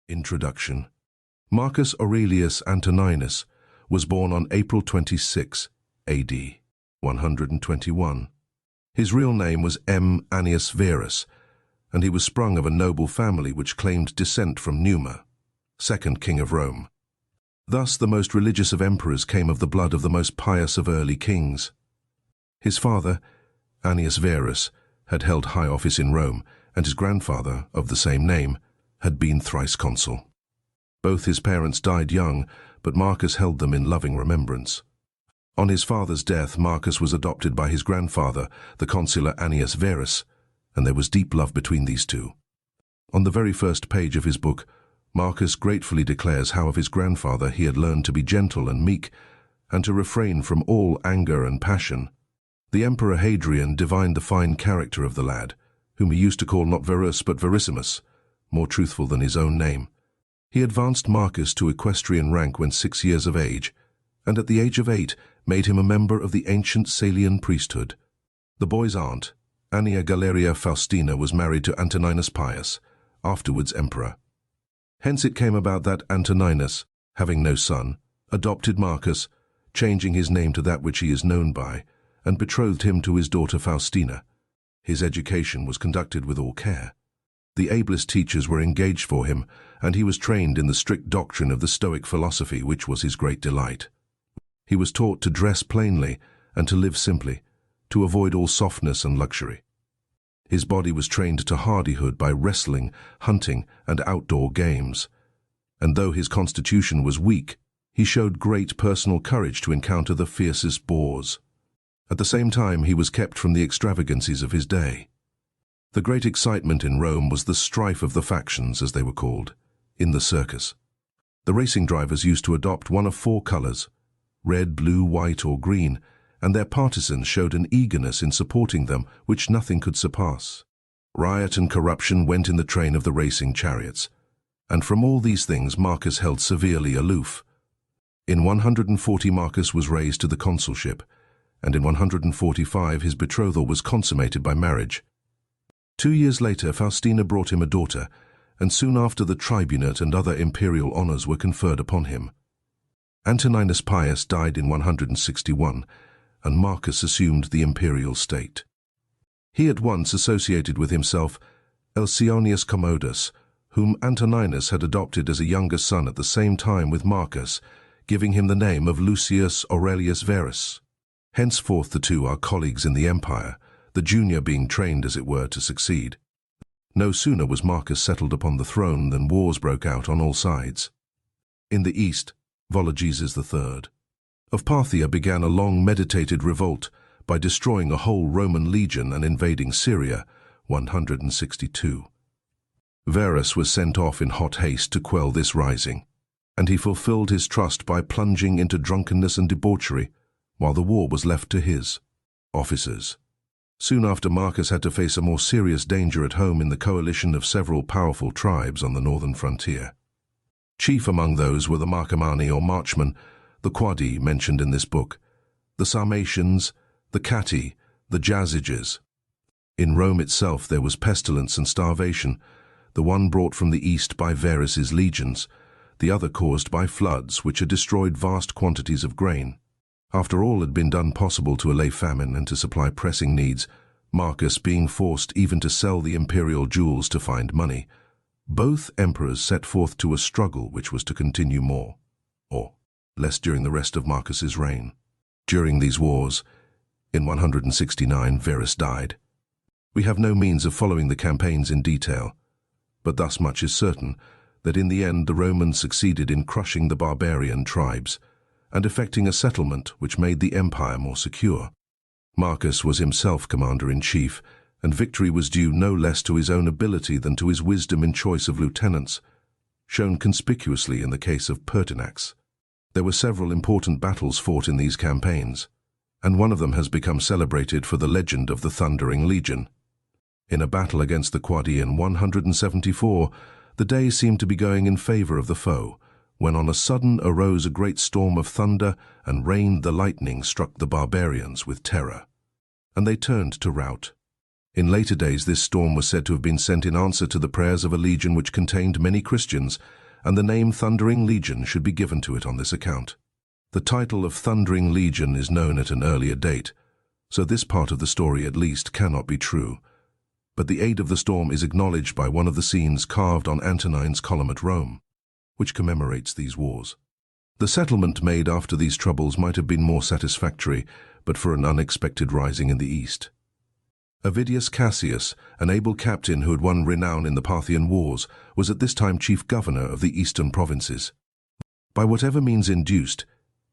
Introduction. Marcus Aurelius Antoninus was born on April 26, AD 121. His real name was M. Annius Verus, and he was sprung of a noble family which claimed descent from Numa, second king of Rome. Thus the most religious of emperors came of the blood of the most pious of early kings. His father, Annius Verus, had held high office in Rome, and his grandfather, of the same name, had been thrice consul. Both his parents died young, but Marcus held them in loving remembrance. On his father's death, Marcus was adopted by his grandfather, the consular Annius Verus, and there was deep love between these two. On the very first page of his book, Marcus gratefully declares how of his grandfather he had learned to be gentle and meek, and to refrain from all anger and passion. The Emperor Hadrian divined the fine character of the lad, whom he used to call not Verus but Verissimus, more truthful than his own name. He advanced Marcus to equestrian rank when 6 years of age, and at the age of 8 made him a member of the ancient Salian priesthood. The boy's aunt, Annia Galeria Faustina, was married to Antoninus Pius, afterwards emperor. Hence it came about that Antoninus, having no son, adopted Marcus, changing his name to that which he is known by, and betrothed him to his daughter Faustina. His education was conducted with all care. The ablest teachers were engaged for him, and he was trained in the strict doctrine of the Stoic philosophy, which was his great delight. He was taught to dress plainly and to live simply, to avoid all softness and luxury. His body was trained to hardihood by wrestling, hunting, and outdoor games. And though his constitution was weak, he showed great personal courage to encounter the fiercest boars. At the same time, he was kept from the extravagancies of his day. The great excitement in Rome was the strife of the factions, as they were called, in the circus. The racing drivers used to adopt one of 4 colors, red, blue, white, or green, and their partisans showed an eagerness in supporting them which nothing could surpass. Riot and corruption went in the train of the racing chariots, and from all these things Marcus held severely aloof. In 140 Marcus was raised to the consulship, and in 145 his betrothal was consummated by marriage. 2 years later Faustina brought him a daughter, and soon after the tribunate and other imperial honors were conferred upon him. Antoninus Pius died in 161, and Marcus assumed the imperial state. He at once associated with himself Elcionius Commodus, whom Antoninus had adopted as a younger son at the same time with Marcus, giving him the name of Lucius Aurelius Verus. Henceforth the two are colleagues in the empire, the junior being trained, as it were, to succeed. No sooner was Marcus settled upon the throne than wars broke out on all sides. In the east, Vologeses III of Parthia began a long meditated revolt by destroying a whole Roman legion and invading Syria, 162. Verus was sent off in hot haste to quell this rising, and he fulfilled his trust by plunging into drunkenness and debauchery, while the war was left to his officers. Soon after, Marcus had to face a more serious danger at home in the coalition of several powerful tribes on the northern frontier. Chief among those were the Marcomanni or Marchmen, the Quadi mentioned in this book, the Sarmatians, the Catti, the Jazyges. In Rome itself there was pestilence and starvation, the one brought from the east by Verus's legions, the other caused by floods which had destroyed vast quantities of grain. After all had been done possible to allay famine and to supply pressing needs, Marcus being forced even to sell the imperial jewels to find money, both emperors set forth to a struggle which was to continue more, or less, during the rest of Marcus's reign. During these wars, in 169, Verus died. We have no means of following the campaigns in detail, but thus much is certain, that in the end the Romans succeeded in crushing the barbarian tribes, and effecting a settlement which made the empire more secure. Marcus was himself commander-in-chief, and victory was due no less to his own ability than to his wisdom in choice of lieutenants, shown conspicuously in the case of Pertinax. There were several important battles fought in these campaigns, and one of them has become celebrated for the legend of the Thundering Legion. In a battle against the Quadi in 174, the day seemed to be going in favor of the foe, when on a sudden arose a great storm of thunder, and rained the lightning struck the barbarians with terror, and they turned to rout. In later days, this storm was said to have been sent in answer to the prayers of a legion which contained many Christians, and the name Thundering Legion should be given to it on this account. The title of Thundering Legion is known at an earlier date, so this part of the story at least cannot be true. But the aid of the storm is acknowledged by one of the scenes carved on Antonine's column at Rome, which commemorates these wars. The settlement made after these troubles might have been more satisfactory, but for an unexpected rising in the east. Avidius Cassius, an able captain who had won renown in the Parthian wars, was at this time chief governor of the eastern provinces. By whatever means induced,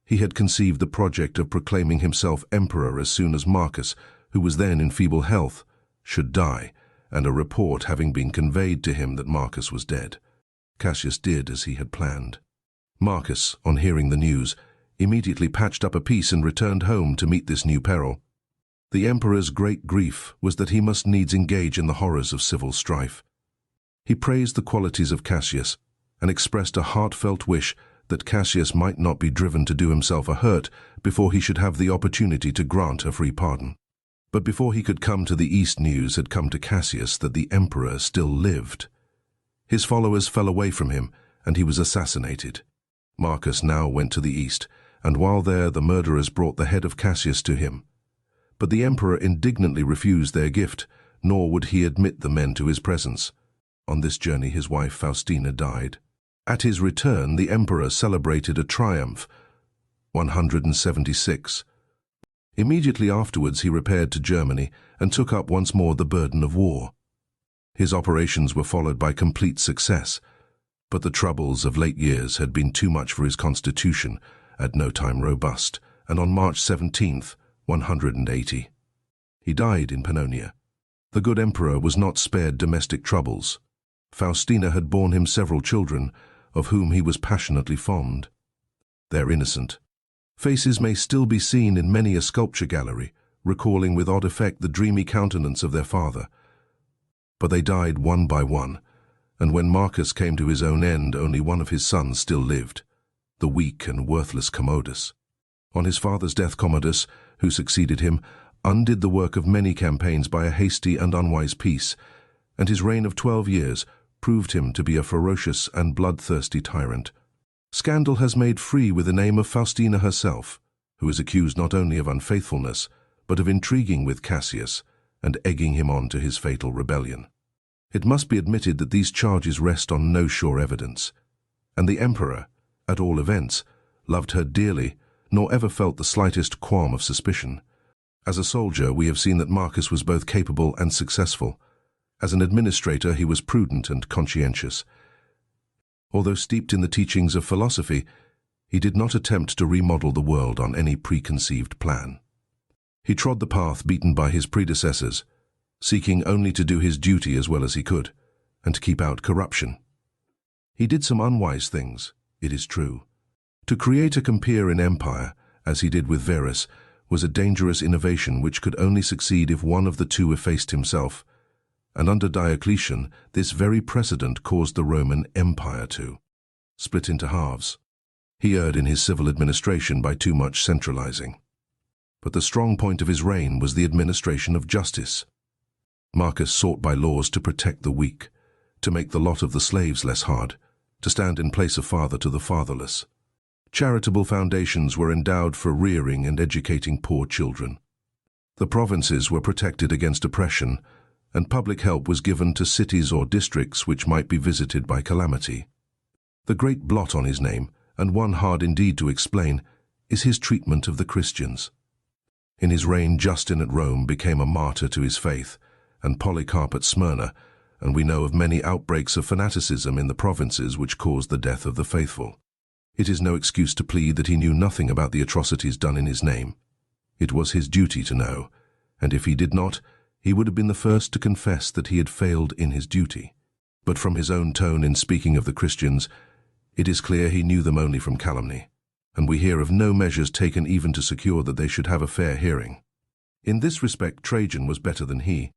he had conceived the project of proclaiming himself emperor as soon as Marcus, who was then in feeble health, should die, and a report having been conveyed to him that Marcus was dead. Cassius did as he had planned. Marcus, on hearing the news, immediately patched up a peace and returned home to meet this new peril. The emperor's great grief was that he must needs engage in the horrors of civil strife. He praised the qualities of Cassius and expressed a heartfelt wish that Cassius might not be driven to do himself a hurt before he should have the opportunity to grant a free pardon. But before he could come to the east, news had come to Cassius that the emperor still lived. His followers fell away from him, and he was assassinated. Marcus now went to the east, and while there the murderers brought the head of Cassius to him. But the emperor indignantly refused their gift, nor would he admit the men to his presence. On this journey his wife Faustina died. At his return, the emperor celebrated a triumph, 176. Immediately afterwards he repaired to Germany and took up once more the burden of war. His operations were followed by complete success, but the troubles of late years had been too much for his constitution, at no time robust, and on March 17th, 180, he died in Pannonia. The good emperor was not spared domestic troubles. Faustina had borne him several children, of whom he was passionately fond. Their innocent faces may still be seen in many a sculpture gallery, recalling with odd effect the dreamy countenance of their father. But they died one by one, and when Marcus came to his own end, only one of his sons still lived, the weak and worthless Commodus. On his father's death, Commodus, who succeeded him, undid the work of many campaigns by a hasty and unwise peace, and his reign of 12 years proved him to be a ferocious and bloodthirsty tyrant. Scandal has made free with the name of Faustina herself, who is accused not only of unfaithfulness, but of intriguing with Cassius and egging him on to his fatal rebellion. It must be admitted that these charges rest on no sure evidence, and the emperor, at all events, loved her dearly, nor ever felt the slightest qualm of suspicion. As a soldier, we have seen that Marcus was both capable and successful. As an administrator, he was prudent and conscientious. Although steeped in the teachings of philosophy, he did not attempt to remodel the world on any preconceived plan. He trod the path beaten by his predecessors, seeking only to do his duty as well as he could, and to keep out corruption. He did some unwise things, it is true. To create a compeer in empire, as he did with Verus, was a dangerous innovation which could only succeed if one of the two effaced himself, and under Diocletian this very precedent caused the Roman Empire to split into halves. He erred in his civil administration by too much centralizing. But the strong point of his reign was the administration of justice. Marcus sought by laws to protect the weak, to make the lot of the slaves less hard, to stand in place of father to the fatherless. Charitable foundations were endowed for rearing and educating poor children. The provinces were protected against oppression, and public help was given to cities or districts which might be visited by calamity. The great blot on his name, and one hard indeed to explain, is his treatment of the Christians. In his reign, Justin at Rome became a martyr to his faith, and Polycarp at Smyrna, and we know of many outbreaks of fanaticism in the provinces which caused the death of the faithful. It is no excuse to plead that he knew nothing about the atrocities done in his name. It was his duty to know, and if he did not, he would have been the first to confess that he had failed in his duty. But from his own tone in speaking of the Christians, it is clear he knew them only from calumny, and we hear of no measures taken even to secure that they should have a fair hearing. In this respect, Trajan was better than he.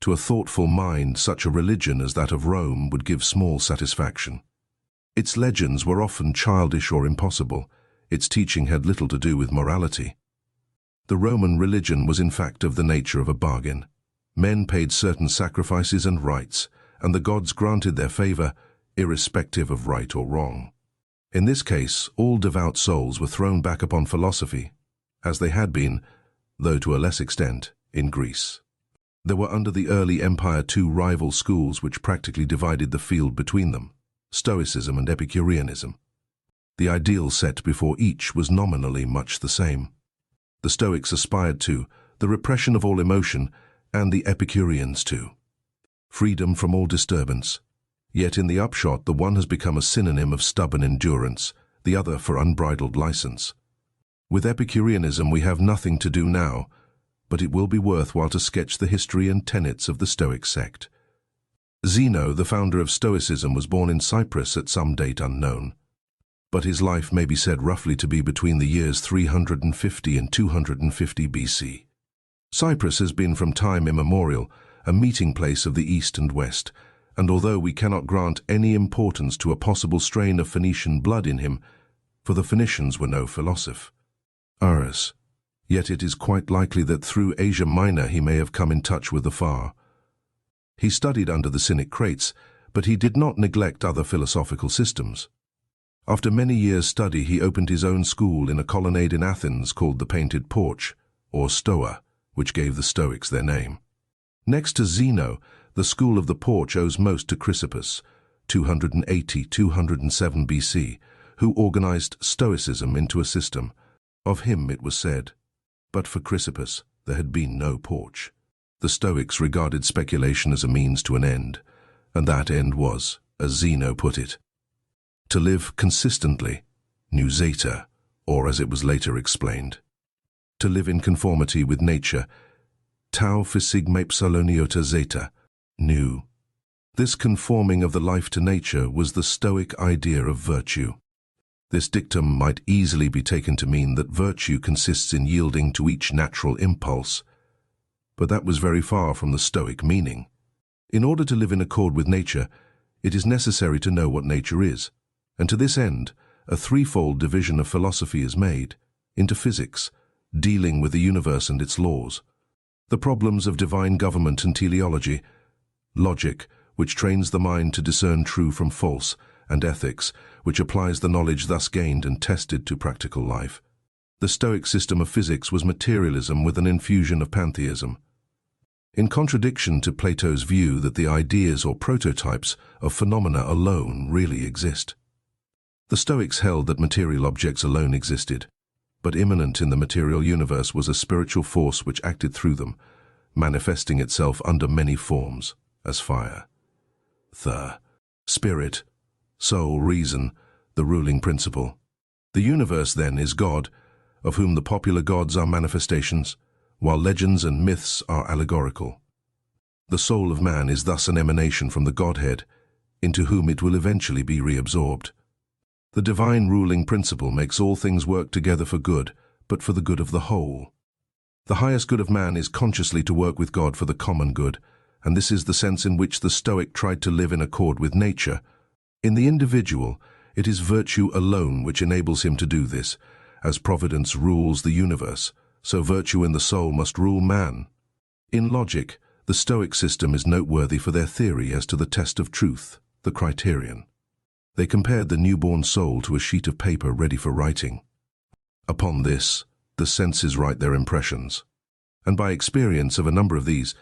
To a thoughtful mind, such a religion as that of Rome would give small satisfaction. Its legends were often childish or impossible. Its teaching had little to do with morality. The Roman religion was in fact of the nature of a bargain. Men paid certain sacrifices and rites, and the gods granted their favor, irrespective of right or wrong. In this case, all devout souls were thrown back upon philosophy, as they had been, though to a less extent, in Greece. There were under the early empire two rival schools which practically divided the field between them, Stoicism and Epicureanism. The ideal set before each was nominally much the same. The Stoics aspired to the repression of all emotion, and the Epicureans to freedom from all disturbance. Yet in the upshot, the one has become a synonym of stubborn endurance, the other for unbridled license. With Epicureanism we have nothing to do now, but it will be worthwhile to sketch the history and tenets of the Stoic sect. Zeno, the founder of Stoicism, was born in Cyprus at some date unknown, but his life may be said roughly to be between the years 350 and 250 BC. Cyprus has been from time immemorial a meeting place of the East and West, and although we cannot grant any importance to a possible strain of Phoenician blood in him, for the Phoenicians were no philosophers, yet it is quite likely that through Asia Minor he may have come in touch with the far. He studied under the Cynic Crates, but he did not neglect other philosophical systems. After many years' study he opened his own school in a colonnade in Athens called the Painted Porch, or Stoa, which gave the Stoics their name. Next to Zeno, the school of the Porch owes most to Chrysippus, 280–207 BC, who organized Stoicism into a system. Of him it was said, "But for Chrysippus there had been no porch." The Stoics regarded speculation as a means to an end, and that end was, as Zeno put it, to live consistently, nouseta, or as it was later explained, to live in conformity with nature, tau physigme psaloniota zeta, new. This conforming of the life to nature was the Stoic idea of virtue. This dictum might easily be taken to mean that virtue consists in yielding to each natural impulse, but that was very far from the Stoic meaning. In order to live in accord with nature, it is necessary to know what nature is, and to this end, a threefold division of philosophy is made, into physics, dealing with the universe and its laws, the problems of divine government and teleology, logic, which trains the mind to discern true from false, and ethics, which applies the knowledge thus gained and tested to practical life. The Stoic system of physics was materialism with an infusion of pantheism. In contradiction to Plato's view that the ideas or prototypes of phenomena alone really exist. The Stoics held that material objects alone existed, but immanent in the material universe was a spiritual force which acted through them, manifesting itself under many forms, as fire, the spirit, soul, reason, the ruling principle. The universe, then, is God, of whom the popular gods are manifestations, while legends and myths are allegorical. The soul of man is thus an emanation from the Godhead, into whom it will eventually be reabsorbed. The divine ruling principle makes all things work together for good, but for the good of the whole. The highest good of man is consciously to work with God for the common good, and this is the sense in which the Stoic tried to live in accord with nature. In the individual, it is virtue alone which enables him to do this. As providence rules the universe, so virtue in the soul must rule man. In logic, the Stoic system is noteworthy for their theory as to the test of truth, the criterion. They compared the newborn soul to a sheet of paper ready for writing. Upon this, the senses write their impressions, and by experience of a number of these,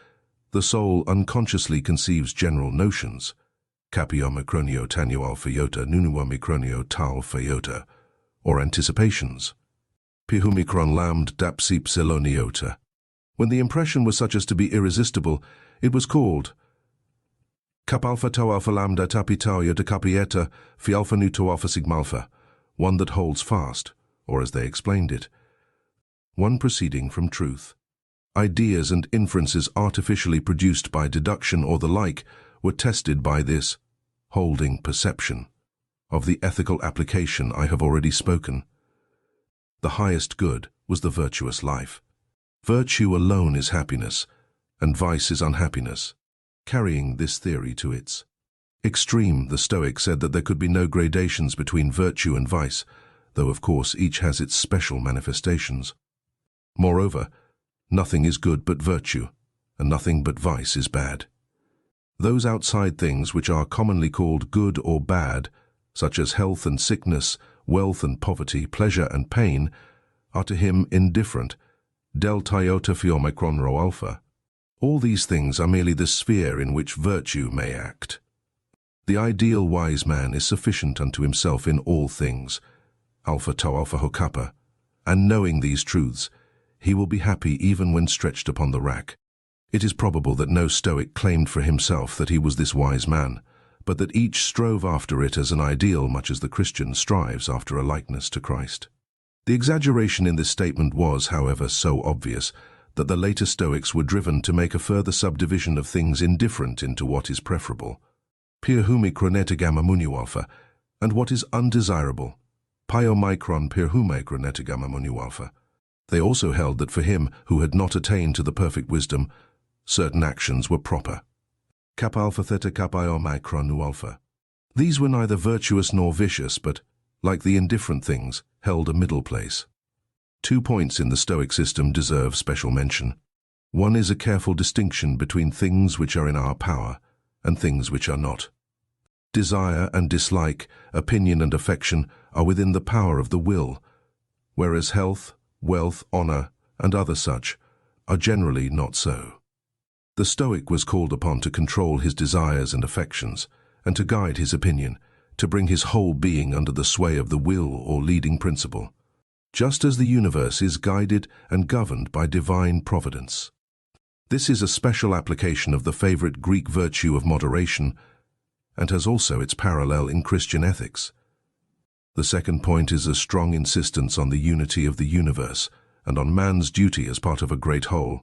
the soul unconsciously conceives general notions, capiomicronio tanio alphaiota nunuomicronio tal phaiota, or anticipations, pihumicron lambd dapsi psiloniota. When the impression was such as to be irresistible, it was called cap alpha tau alpha lambda tapi tau iota capieta phi alpha nu tau alpha sigma alpha, one that holds fast, or as they explained it, one proceeding from truth. Ideas and inferences artificially produced by deduction or the like were tested by this holding perception. Of the ethical application I have already spoken. The highest good was the virtuous life. Virtue alone is happiness, and vice is unhappiness. Carrying this theory to its extreme, the Stoics said that there could be no gradations between virtue and vice, though of course each has its special manifestations. Moreover, nothing is good but virtue, and nothing but vice is bad. Those outside things which are commonly called good or bad, such as health and sickness, wealth and poverty, pleasure and pain, are to him indifferent, del iota omicron rho alpha. All these things are merely the sphere in which virtue may act. The ideal wise man is sufficient unto himself in all things, alpha tau alpha ho kappa, and knowing these truths, he will be happy even when stretched upon the rack. It is probable that no Stoic claimed for himself that he was this wise man, but that each strove after it as an ideal much as the Christian strives after a likeness to Christ. The exaggeration in this statement was, however, so obvious that the later Stoics were driven to make a further subdivision of things indifferent into what is preferable, per humi chronetigama munualpha, and what is undesirable, piomicron per hume chronetigama munualpha. They also held that for him who had not attained to the perfect wisdom, certain actions were proper. Kappa alpha theta kappa omicron nu alpha. These were neither virtuous nor vicious, but, like the indifferent things, held a middle place. 2 points in the Stoic system deserve special mention. One is a careful distinction between things which are in our power and things which are not. Desire and dislike, opinion and affection are within the power of the will, whereas health, wealth, honor, and other such are generally not so. The Stoic was called upon to control his desires and affections, and to guide his opinion, to bring his whole being under the sway of the will or leading principle, just as the universe is guided and governed by divine providence. This is a special application of the favorite Greek virtue of moderation, and has also its parallel in Christian ethics. The second point is a strong insistence on the unity of the universe and on man's duty as part of a great whole.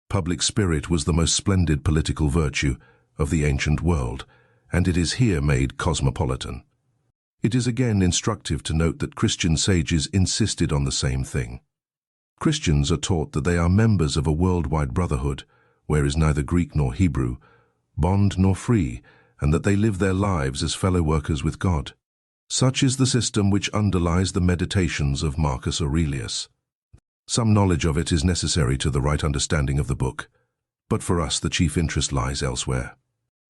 Public spirit was the most splendid political virtue of the ancient world, and it is here made cosmopolitan. It is again instructive to note that Christian sages insisted on the same thing. Christians are taught that they are members of a worldwide brotherhood, where is neither Greek nor Hebrew, bond nor free, and that they live their lives as fellow workers with God. Such is the system which underlies the meditations of Marcus Aurelius. Some knowledge of it is necessary to the right understanding of the book, but for us the chief interest lies elsewhere.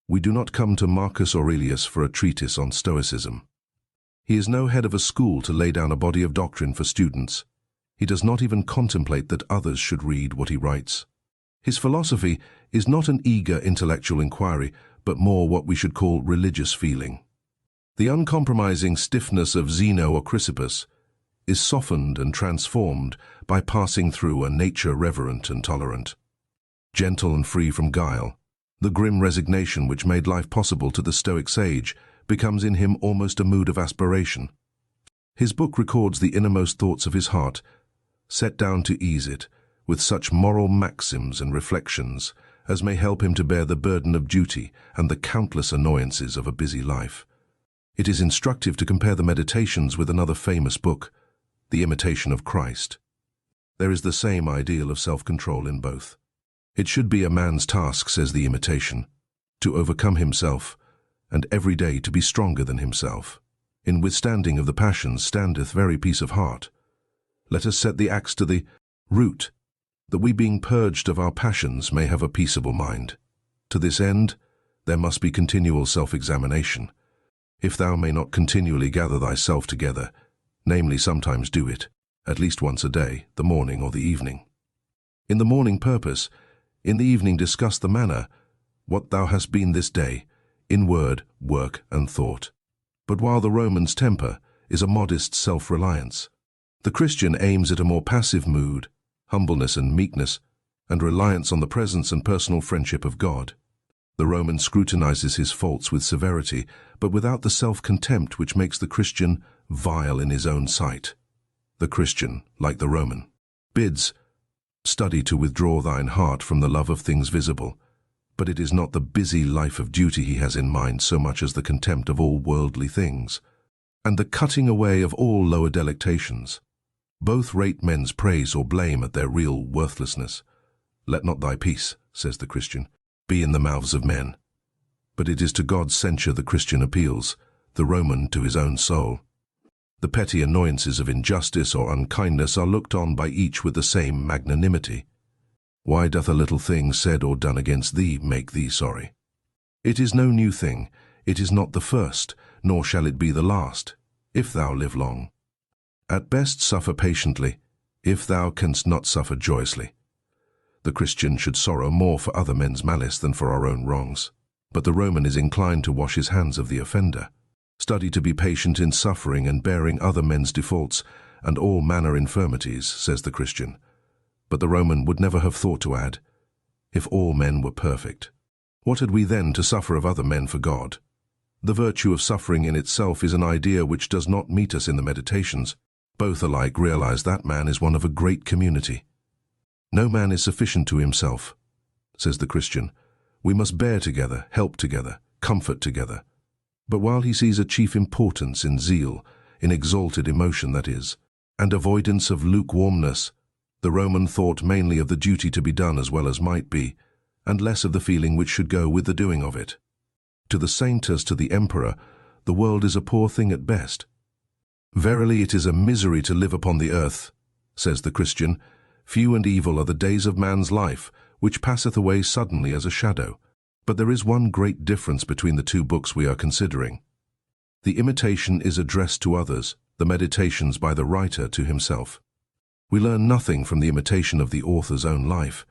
We do not come to Marcus Aurelius for a treatise on Stoicism. He is no head of a school to lay down a body of doctrine for students. He does not even contemplate that others should read what he writes. His philosophy is not an eager intellectual inquiry, but more what we should call religious feeling. The uncompromising stiffness of Zeno or Chrysippus is softened and transformed by passing through a nature reverent and tolerant. Gentle and free from guile, the grim resignation which made life possible to the Stoic sage becomes in him almost a mood of aspiration. His book records the innermost thoughts of his heart, set down to ease it, with such moral maxims and reflections as may help him to bear the burden of duty and the countless annoyances of a busy life. It is instructive to compare the Meditations with another famous book, The Imitation of Christ. There is the same ideal of self-control in both. It should be a man's task, says the Imitation, to overcome himself, and every day to be stronger than himself. In withstanding of the passions standeth very peace of heart. Let us set the axe to the root, that we being purged of our passions may have a peaceable mind. To this end, there must be continual self-examination. If thou may not continually gather thyself together, namely sometimes do it, at least once a day, the morning or the evening. In the morning purpose, in the evening discuss the manner, what thou hast been this day, in word, work, and thought. But while the Roman's temper is a modest self-reliance, the Christian aims at a more passive mood, humbleness and meekness, and reliance on the presence and personal friendship of God. The Roman scrutinizes his faults with severity, but without the self-contempt which makes the Christian vile in his own sight. The Christian, like the Roman, bids, "Study to withdraw thine heart from the love of things visible," but it is not the busy life of duty he has in mind so much as the contempt of all worldly things, and the cutting away of all lower delectations. Both rate men's praise or blame at their real worthlessness. Let not thy peace, says the Christian, be in the mouths of men. But it is to God's censure the Christian appeals, the Roman to his own soul. The petty annoyances of injustice or unkindness are looked on by each with the same magnanimity. Why doth a little thing said or done against thee make thee sorry? It is no new thing, it is not the first, nor shall it be the last, if thou live long. At best suffer patiently, if thou canst not suffer joyously. The Christian should sorrow more for other men's malice than for our own wrongs. But the Roman is inclined to wash his hands of the offender. Study to be patient in suffering and bearing other men's defaults and all manner infirmities, says the Christian. But the Roman would never have thought to add, if all men were perfect. What had we then to suffer of other men for God? The virtue of suffering in itself is an idea which does not meet us in the Meditations. Both alike realize that man is one of a great community. No man is sufficient to himself, says the Christian. We must bear together, help together, comfort together. But while he sees a chief importance in zeal, in exalted emotion that is, and avoidance of lukewarmness, the Roman thought mainly of the duty to be done as well as might be, and less of the feeling which should go with the doing of it. To the saint as to the emperor, the world is a poor thing at best. Verily it is a misery to live upon the earth, says the Christian. Few and evil are the days of man's life, which passeth away suddenly as a shadow. But there is one great difference between the two books we are considering. The Imitation is addressed to others, the Meditations by the writer to himself. We learn nothing from the imitation of the author's own life,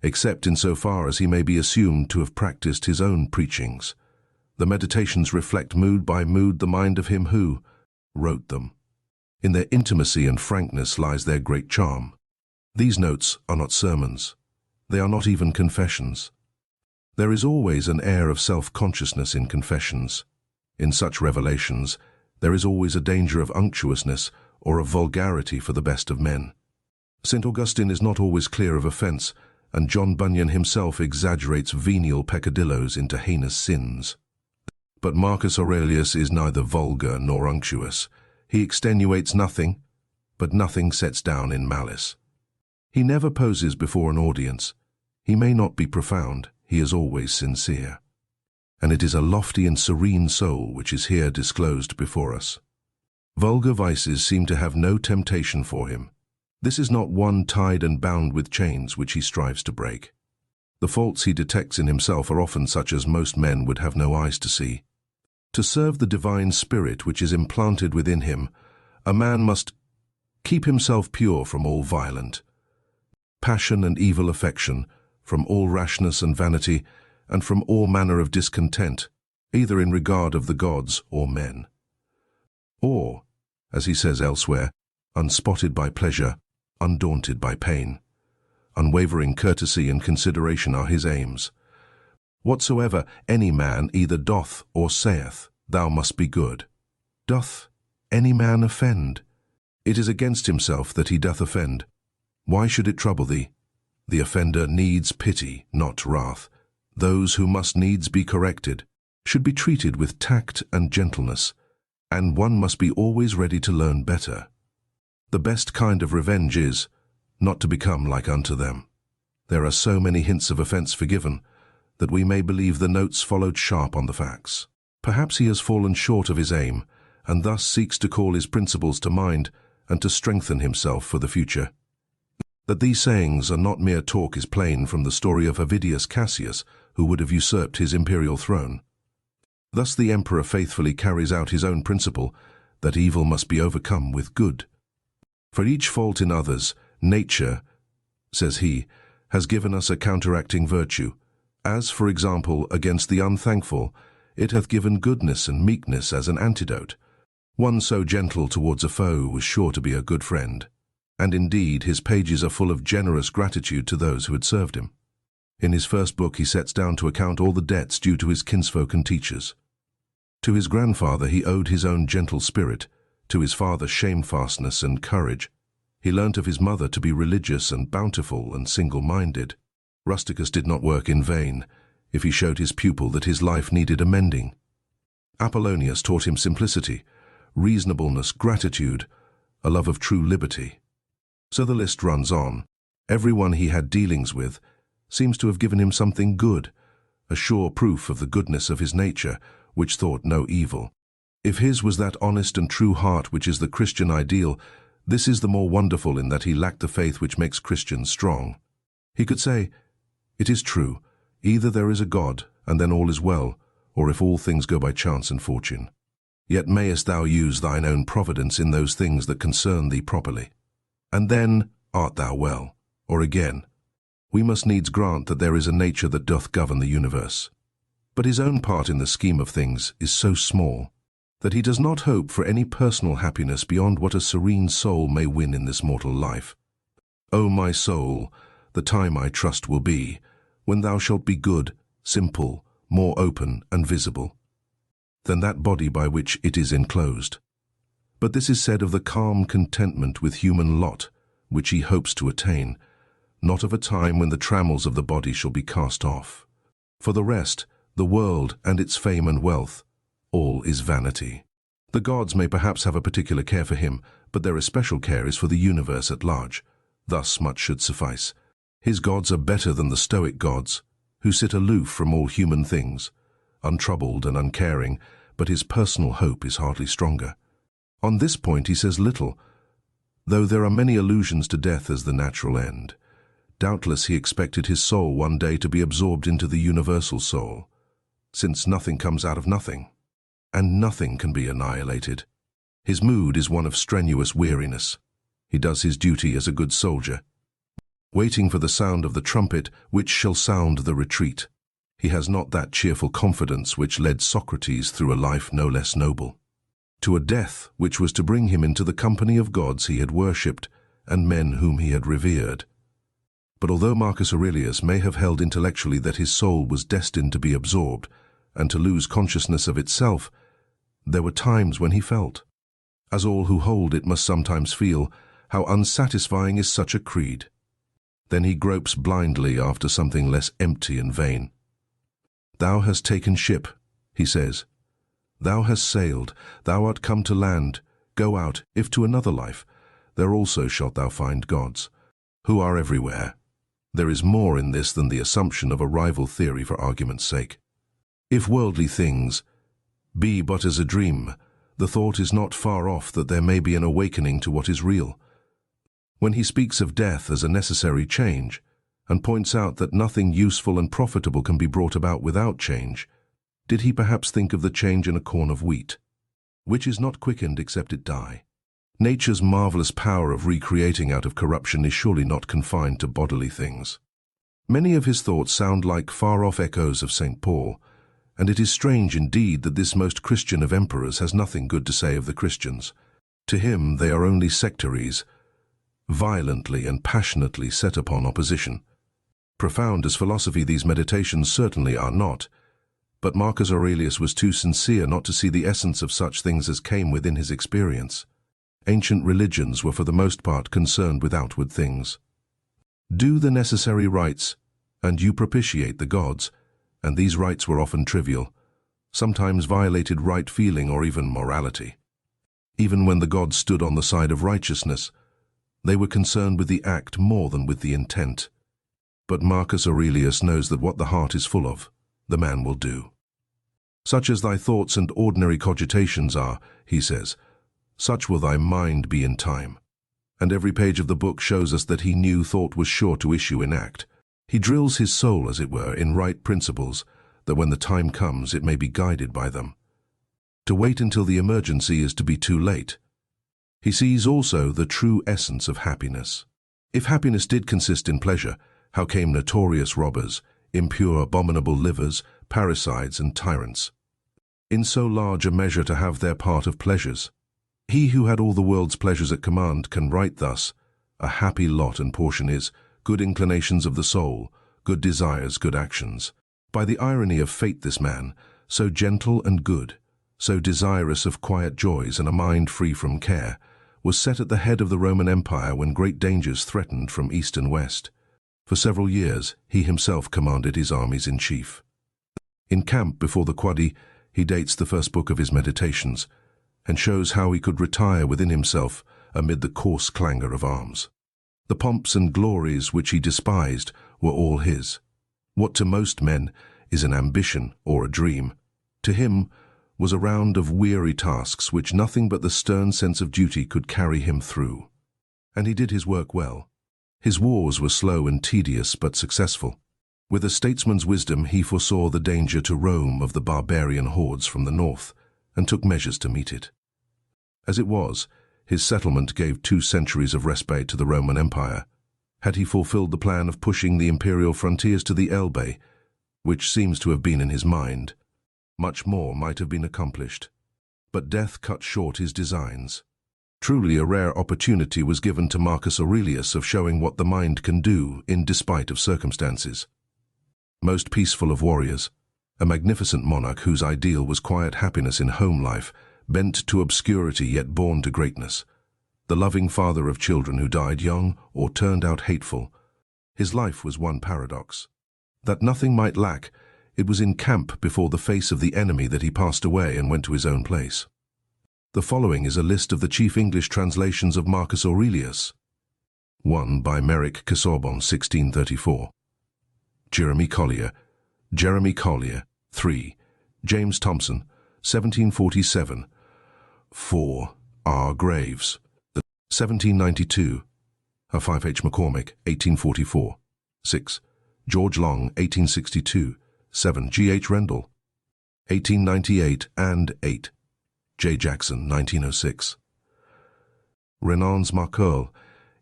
except in so far as he may be assumed to have practiced his own preachings. The Meditations reflect mood by mood the mind of him who wrote them. In their intimacy and frankness lies their great charm. These notes are not sermons. They are not even confessions. There is always an air of self-consciousness in confessions. In such revelations, there is always a danger of unctuousness or of vulgarity for the best of men. St. Augustine is not always clear of offence, and John Bunyan himself exaggerates venial peccadilloes into heinous sins. But Marcus Aurelius is neither vulgar nor unctuous. He extenuates nothing, but nothing sets down in malice. He never poses before an audience. He may not be profound, he is always sincere. And it is a lofty and serene soul which is here disclosed before us. Vulgar vices seem to have no temptation for him. This is not one tied and bound with chains which he strives to break. The faults he detects in himself are often such as most men would have no eyes to see. To serve the divine spirit which is implanted within him, a man must keep himself pure from all violent passion and evil affection, from all rashness and vanity, and from all manner of discontent, either in regard of the gods or men. Or, as he says elsewhere, unspotted by pleasure, undaunted by pain. Unwavering courtesy and consideration are his aims. Whatsoever any man either doth or saith, thou must be good. Doth any man offend? It is against himself that he doth offend. Why should it trouble thee? The offender needs pity, not wrath. Those who must needs be corrected should be treated with tact and gentleness, and one must be always ready to learn better. The best kind of revenge is not to become like unto them. There are so many hints of offence forgiven that we may believe the notes followed sharp on the facts. Perhaps he has fallen short of his aim, and thus seeks to call his principles to mind and to strengthen himself for the future. That these sayings are not mere talk is plain from the story of Avidius Cassius, who would have usurped his imperial throne. Thus the emperor faithfully carries out his own principle, that evil must be overcome with good. For each fault in others, nature, says he, has given us a counteracting virtue. As, for example, against the unthankful, it hath given goodness and meekness as an antidote. One so gentle towards a foe was sure to be a good friend. And indeed, his pages are full of generous gratitude to those who had served him. In his first book he sets down to account all the debts due to his kinsfolk and teachers. To his grandfather he owed his own gentle spirit, to his father shamefastness and courage. He learnt of his mother to be religious and bountiful and single-minded. Rusticus did not work in vain, if he showed his pupil that his life needed amending. Apollonius taught him simplicity, reasonableness, gratitude, a love of true liberty. So the list runs on. Everyone he had dealings with seems to have given him something good, a sure proof of the goodness of his nature, which thought no evil. If his was that honest and true heart which is the Christian ideal, this is the more wonderful in that he lacked the faith which makes Christians strong. He could say, "It is true, either there is a God, and then all is well, or if all things go by chance and fortune. Yet mayest thou use thine own providence in those things that concern thee properly. And then art thou well." Or again, "We must needs grant that there is a nature that doth govern the universe." But his own part in the scheme of things is so small that he does not hope for any personal happiness beyond what a serene soul may win in this mortal life. "O my soul, the time I trust will be, when thou shalt be good, simple, more open and visible than that body by which it is enclosed." But this is said of the calm contentment with human lot, which he hopes to attain, not of a time when the trammels of the body shall be cast off. For the rest, the world and its fame and wealth, all is vanity. The gods may perhaps have a particular care for him, but their especial care is for the universe at large. Thus much should suffice. His gods are better than the Stoic gods, who sit aloof from all human things, untroubled and uncaring, but his personal hope is hardly stronger. On this point he says little, though there are many allusions to death as the natural end. Doubtless he expected his soul one day to be absorbed into the universal soul, since nothing comes out of nothing, and nothing can be annihilated. His mood is one of strenuous weariness. He does his duty as a good soldier, waiting for the sound of the trumpet which shall sound the retreat. He has not that cheerful confidence which led Socrates through a life no less noble, to a death which was to bring him into the company of gods he had worshipped and men whom he had revered. But although Marcus Aurelius may have held intellectually that his soul was destined to be absorbed and to lose consciousness of itself, there were times when he felt, as all who hold it must sometimes feel, how unsatisfying is such a creed. Then he gropes blindly after something less empty and vain. "Thou hast taken ship," he says. "Thou hast sailed, thou art come to land. Go out, if to another life, there also shalt thou find gods, who are everywhere." There is more in this than the assumption of a rival theory for argument's sake. If worldly things be but as a dream, the thought is not far off that there may be an awakening to what is real. When he speaks of death as a necessary change, and points out that nothing useful and profitable can be brought about without change, did he perhaps think of the change in a corn of wheat, which is not quickened except it die? Nature's marvelous power of recreating out of corruption is surely not confined to bodily things. Many of his thoughts sound like far-off echoes of St. Paul, and it is strange indeed that this most Christian of emperors has nothing good to say of the Christians. To him they are only sectaries, violently and passionately set upon opposition. Profound as philosophy these meditations certainly are not, but Marcus Aurelius was too sincere not to see the essence of such things as came within his experience. Ancient religions were for the most part concerned with outward things. Do the necessary rites, and you propitiate the gods, and these rites were often trivial, sometimes violated right feeling or even morality. Even when the gods stood on the side of righteousness, they were concerned with the act more than with the intent. But Marcus Aurelius knows that what the heart is full of, the man will do. "Such as thy thoughts and ordinary cogitations are," he says, "such will thy mind be in time." And every page of the book shows us that he knew thought was sure to issue in act. He drills his soul, as it were, in right principles, that when the time comes it may be guided by them. To wait until the emergency is to be too late. He sees also the true essence of happiness. If happiness did consist in pleasure, how came notorious robbers, impure, abominable livers, parricides and tyrants in so large a measure to have their part of pleasures? He who had all the world's pleasures at command can write thus: "A happy lot and portion is, good inclinations of the soul, good desires, good actions." By the irony of fate this man, so gentle and good, so desirous of quiet joys and a mind free from care, was set at the head of the Roman Empire when great dangers threatened from east and west. For several years he himself commanded his armies in chief. In camp before the Quadi, he dates the first book of his Meditations, and shows how he could retire within himself amid the coarse clangor of arms. The pomps and glories which he despised were all his. What to most men is an ambition or a dream, to him was a round of weary tasks which nothing but the stern sense of duty could carry him through. And he did his work well. His wars were slow and tedious but successful. With a statesman's wisdom, he foresaw the danger to Rome of the barbarian hordes from the north, and took measures to meet it. As it was, his settlement gave 2 centuries of respite to the Roman Empire. Had he fulfilled the plan of pushing the imperial frontiers to the Elbe, which seems to have been in his mind, much more might have been accomplished. But death cut short his designs. Truly a rare opportunity was given to Marcus Aurelius of showing what the mind can do in despite of circumstances. Most peaceful of warriors, a magnificent monarch whose ideal was quiet happiness in home life, bent to obscurity yet born to greatness. The loving father of children who died young or turned out hateful. His life was one paradox. That nothing might lack, it was in camp before the face of the enemy that he passed away and went to his own place. The following is a list of the chief English translations of Marcus Aurelius. 1 by Merrick Casaubon, 1634. Jeremy Collier. 3. James Thomson, 1747. 4. R. Graves. 1792. 5. H. McCormick, 1844. 6. George Long, 1862. 7. G. H. Rendell, 1898 and 8. J. Jackson, 1906. Renan's Marcel,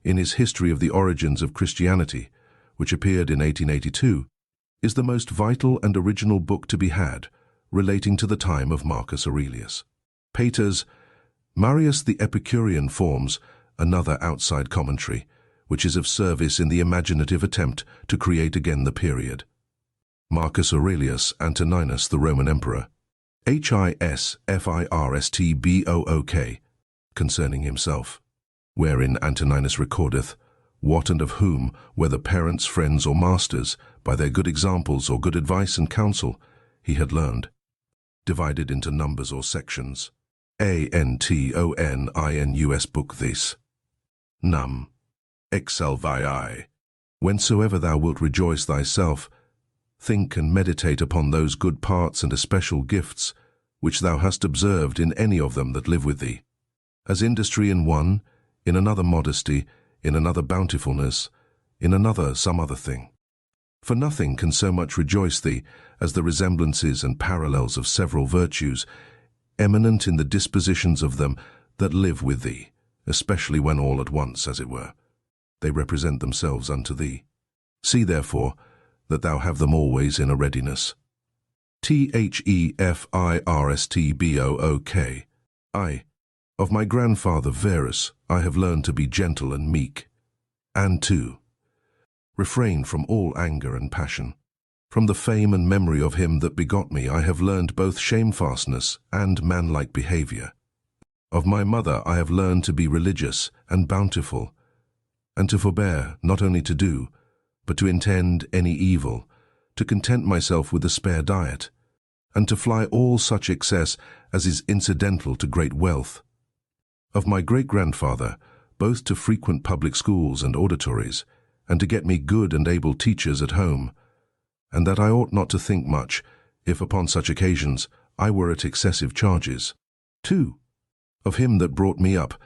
in his History of the Origins of Christianity, which appeared in 1882, is the most vital and original book to be had relating to the time of Marcus Aurelius. Pater's Marius the Epicurean forms another outside commentary, which is of service in the imaginative attempt to create again the period. Marcus Aurelius Antoninus, the Roman Emperor, Hisfirstbook, concerning himself, wherein Antoninus recordeth, what and of whom, whether parents, friends, or masters, by their good examples or good advice and counsel, he had learned, divided into numbers or sections. Antoninus book this. Num. Excelvi. Whensoever thou wilt rejoice thyself, think and meditate upon those good parts and especial gifts which thou hast observed in any of them that live with thee, as industry in one, in another modesty, in another bountifulness, in another some other thing. For nothing can so much rejoice thee as the resemblances and parallels of several virtues, eminent in the dispositions of them that live with thee, especially when all at once, as it were, they represent themselves unto thee. See, therefore, that thou have them always in a readiness. Thefirstbook. I, of my grandfather Verus, I have learned to be gentle and meek, and to refrain from all anger and passion. From the fame and memory of him that begot me, I have learned both shamefastness and manlike behavior. Of my mother I have learned to be religious and bountiful, and to forbear not only to do, but to intend any evil, to content myself with a spare diet, and to fly all such excess as is incidental to great wealth. Of my great-grandfather, both to frequent public schools and auditories, and to get me good and able teachers at home, and that I ought not to think much, if upon such occasions I were at excessive charges. 2. Of him that brought me up,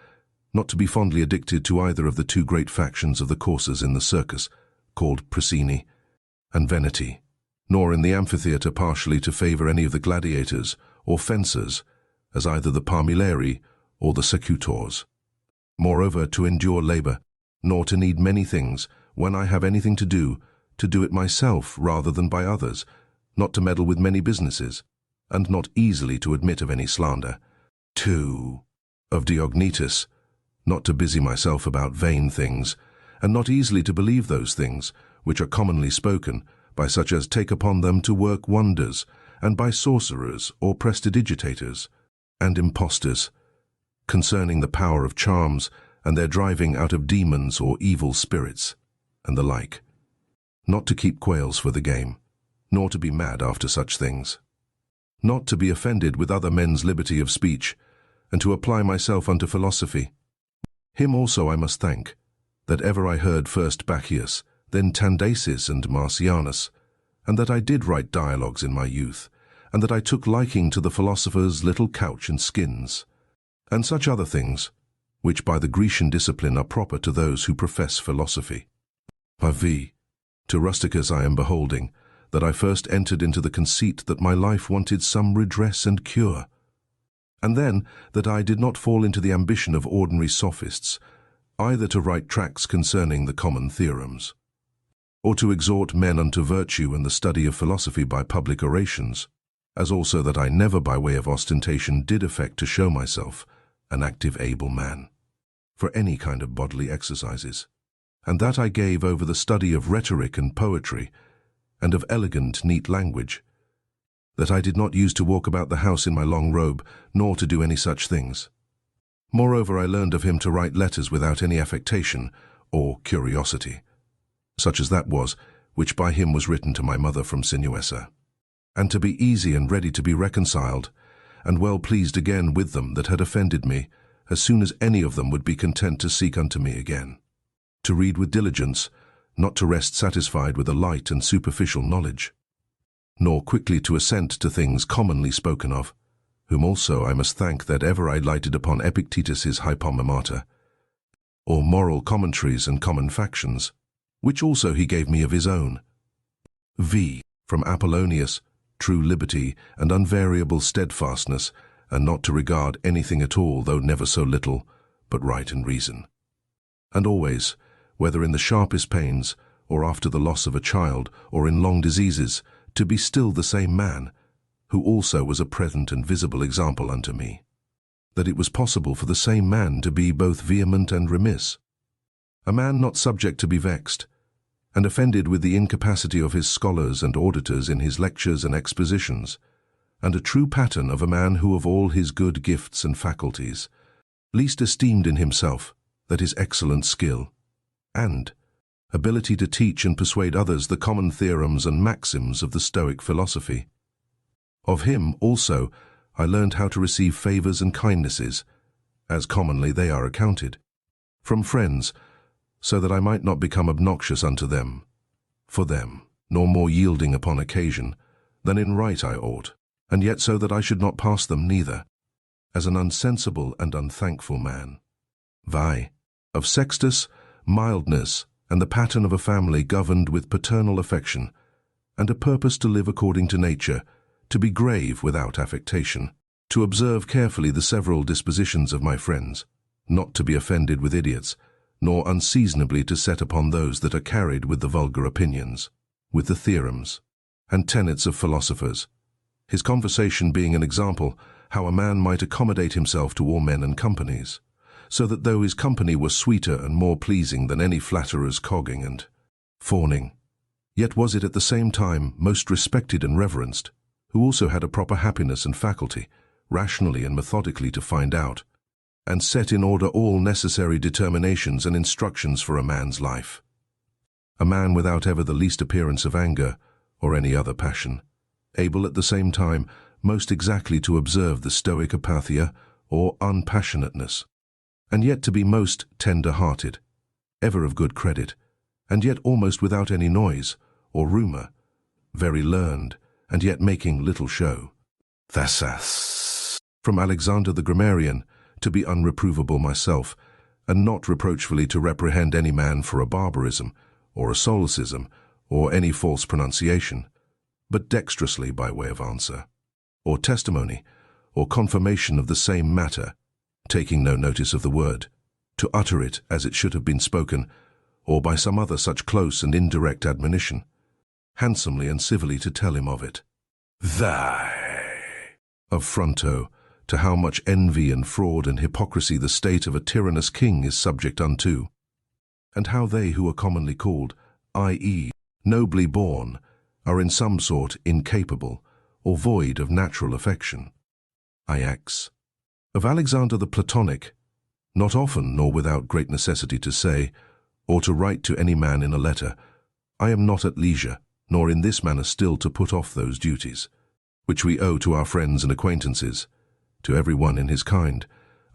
not to be fondly addicted to either of the 2 great factions of the coursers in the circus, called Prasini and Veneti, nor in the amphitheatre partially to favour any of the gladiators or fencers, as either the Parmileri or the secutors. Moreover, to endure labour, nor to need many things, when I have anything to do it myself rather than by others, not to meddle with many businesses, and not easily to admit of any slander. 2. Of Diognetus, not to busy myself about vain things, and not easily to believe those things, which are commonly spoken, by such as take upon them to work wonders, and by sorcerers or prestidigitators, and impostors, concerning the power of charms, and their driving out of demons or evil spirits, and the like. Not to keep quails for the game, nor to be mad after such things. Not to be offended with other men's liberty of speech, and to apply myself unto philosophy. Him also I must thank, that ever I heard first Bacchius, then Tandasis and Marcianus, and that I did write dialogues in my youth, and that I took liking to the philosophers' little couch and skins, and such other things, which by the Grecian discipline are proper to those who profess philosophy. V. To rusticus I am beholding, that I first entered into the conceit that my life wanted some redress and cure, and then that I did not fall into the ambition of ordinary sophists, either to write tracts concerning the common theorems, or to exhort men unto virtue and the study of philosophy by public orations, as also that I never by way of ostentation did affect to show myself an active able man for any kind of bodily exercises, and that I gave over the study of rhetoric and poetry, and of elegant, neat language, that I did not use to walk about the house in my long robe, nor to do any such things. Moreover, I learned of him to write letters without any affectation or curiosity, such as that was which by him was written to my mother from Sinuessa, and to be easy and ready to be reconciled, and well pleased again with them that had offended me, as soon as any of them would be content to seek unto me again. To read with diligence, not to rest satisfied with a light and superficial knowledge, nor quickly to assent to things commonly spoken of, whom also I must thank that ever I lighted upon Epictetus's Hypomemata, or moral commentaries and common factions, which also he gave me of his own. V. From Apollonius, true liberty and unvariable steadfastness, and not to regard anything at all, though never so little, but right and reason. And always, whether in the sharpest pains, or after the loss of a child, or in long diseases, to be still the same man, who also was a present and visible example unto me, that it was possible for the same man to be both vehement and remiss, a man not subject to be vexed, and offended with the incapacity of his scholars and auditors in his lectures and expositions, and a true pattern of a man who of all his good gifts and faculties, least esteemed in himself that his excellent skill, and ability to teach and persuade others the common theorems and maxims of the Stoic philosophy. Of him also I learned how to receive favors and kindnesses, as commonly they are accounted, from friends, so that I might not become obnoxious unto them, for them, nor more yielding upon occasion, than in right I ought, and yet so that I should not pass them neither, as an unsensible and unthankful man. Vi. Of Sextus, mildness, and the pattern of a family governed with paternal affection, and a purpose to live according to nature, to be grave without affectation, to observe carefully the several dispositions of my friends, not to be offended with idiots, nor unseasonably to set upon those that are carried with the vulgar opinions, with the theorems, and tenets of philosophers, his conversation being an example how a man might accommodate himself to all men and companies, so that though his company were sweeter and more pleasing than any flatterer's cogging and fawning, yet was it at the same time most respected and reverenced, who also had a proper happiness and faculty, rationally and methodically to find out, and set in order all necessary determinations and instructions for a man's life. A man without ever the least appearance of anger, or any other passion, able at the same time most exactly to observe the Stoic apatheia, or unpassionateness, and yet to be most tender-hearted, ever of good credit, and yet almost without any noise, or rumour, very learned, and yet making little show. Thasas. From Alexander the Grammarian, to be unreprovable myself, and not reproachfully to reprehend any man for a barbarism, or a solecism, or any false pronunciation, but dexterously by way of answer, or testimony, or confirmation of the same matter, taking no notice of the word, to utter it as it should have been spoken, or by some other such close and indirect admonition, handsomely and civilly to tell him of it. Thy. Of Fronto, to how much envy and fraud and hypocrisy the state of a tyrannous king is subject unto, and how they who are commonly called, i.e., nobly born, are in some sort incapable or void of natural affection. Ix. Of Alexander the Platonic, not often nor without great necessity to say, or to write to any man in a letter, I am not at leisure, nor in this manner still to put off those duties, which we owe to our friends and acquaintances, to every one in his kind,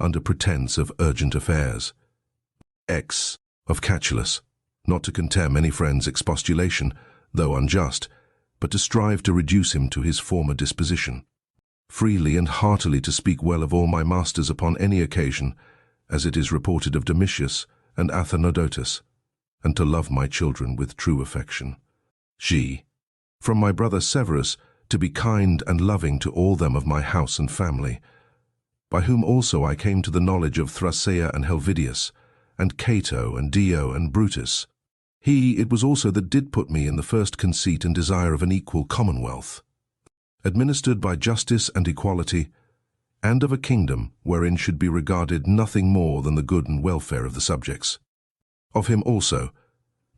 under pretence of urgent affairs. X. Of Catullus, not to contemn any friend's expostulation, though unjust, but to strive to reduce him to his former disposition, freely and heartily to speak well of all my masters upon any occasion, as it is reported of Domitius and Athenodotus, and to love my children with true affection. G. From my brother Severus, to be kind and loving to all them of my house and family, by whom also I came to the knowledge of Thrasea and Helvidius, and Cato and Dio and Brutus. He it was also that did put me in the first conceit and desire of an equal commonwealth, administered by justice and equality, and of a kingdom wherein should be regarded nothing more than the good and welfare of the subjects. Of him also,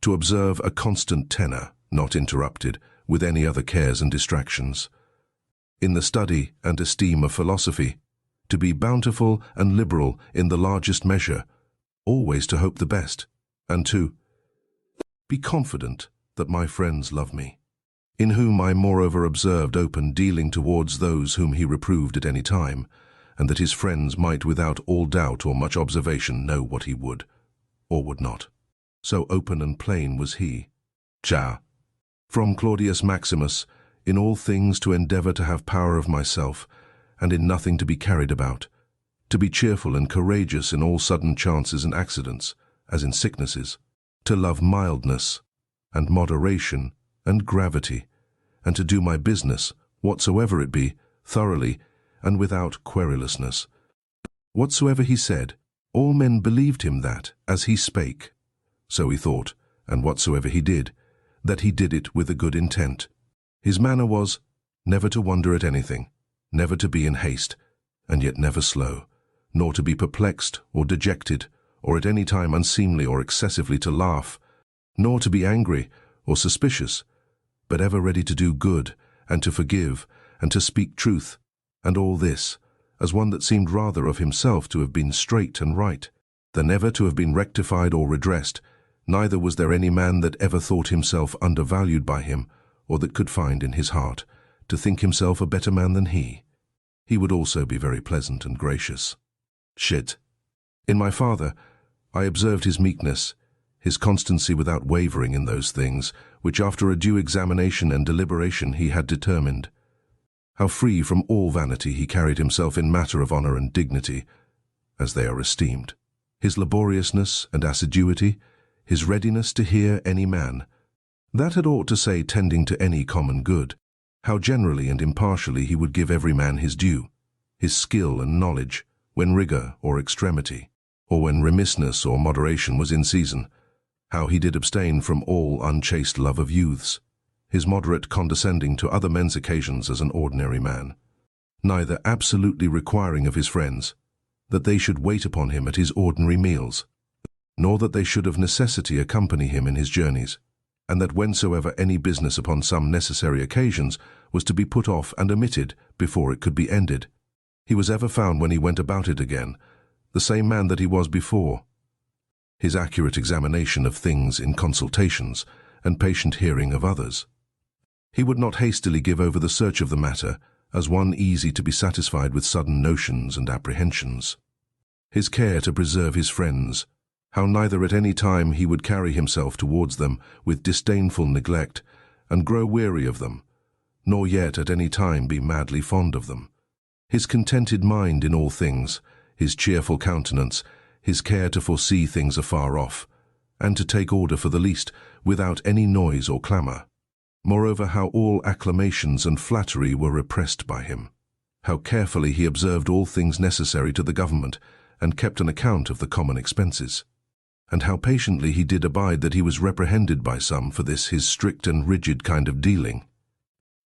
to observe a constant tenor, not interrupted, with any other cares and distractions, in the study and esteem of philosophy, to be bountiful and liberal in the largest measure, always to hope the best, and to be confident that my friends love me, in whom I moreover observed open dealing towards those whom he reproved at any time, and that his friends might without all doubt or much observation know what he would, or would not. So open and plain was he. Cha. From Claudius Maximus, in all things to endeavour to have power of myself, and in nothing to be carried about, to be cheerful and courageous in all sudden chances and accidents, as in sicknesses, to love mildness, and moderation, and gravity, and to do my business, whatsoever it be, thoroughly, and without querulousness. Whatsoever he said, all men believed him that, as he spake, so he thought, and whatsoever he did, that he did it with a good intent. His manner was, never to wonder at anything, never to be in haste, and yet never slow, nor to be perplexed or dejected, or at any time unseemly or excessively to laugh, nor to be angry or suspicious, but ever ready to do good, and to forgive, and to speak truth, and all this, as one that seemed rather of himself to have been straight and right, than ever to have been rectified or redressed. Neither was there any man that ever thought himself undervalued by him, or that could find in his heart to think himself a better man than he. He would also be very pleasant and gracious. Shit. In my father, I observed his meekness, his constancy without wavering in those things, which after a due examination and deliberation he had determined. How free from all vanity he carried himself in matter of honour and dignity, as they are esteemed. His laboriousness and assiduity, his readiness to hear any man, that had ought to say tending to any common good, how generally and impartially he would give every man his due, his skill and knowledge, when rigour or extremity, or when remissness or moderation was in season, how he did abstain from all unchaste love of youths, his moderate condescending to other men's occasions as an ordinary man, neither absolutely requiring of his friends that they should wait upon him at his ordinary meals, nor that they should of necessity accompany him in his journeys, and that whensoever any business upon some necessary occasions was to be put off and omitted before it could be ended, he was ever found when he went about it again, the same man that he was before. His accurate examination of things in consultations, and patient hearing of others. He would not hastily give over the search of the matter, as one easy to be satisfied with sudden notions and apprehensions. His care to preserve his friends, how neither at any time he would carry himself towards them with disdainful neglect, and grow weary of them, nor yet at any time be madly fond of them. His contented mind in all things, his cheerful countenance, his care to foresee things afar off, and to take order for the least, without any noise or clamour. Moreover, how all acclamations and flattery were repressed by him. How carefully he observed all things necessary to the government, and kept an account of the common expenses. And how patiently he did abide that he was reprehended by some for this his strict and rigid kind of dealing.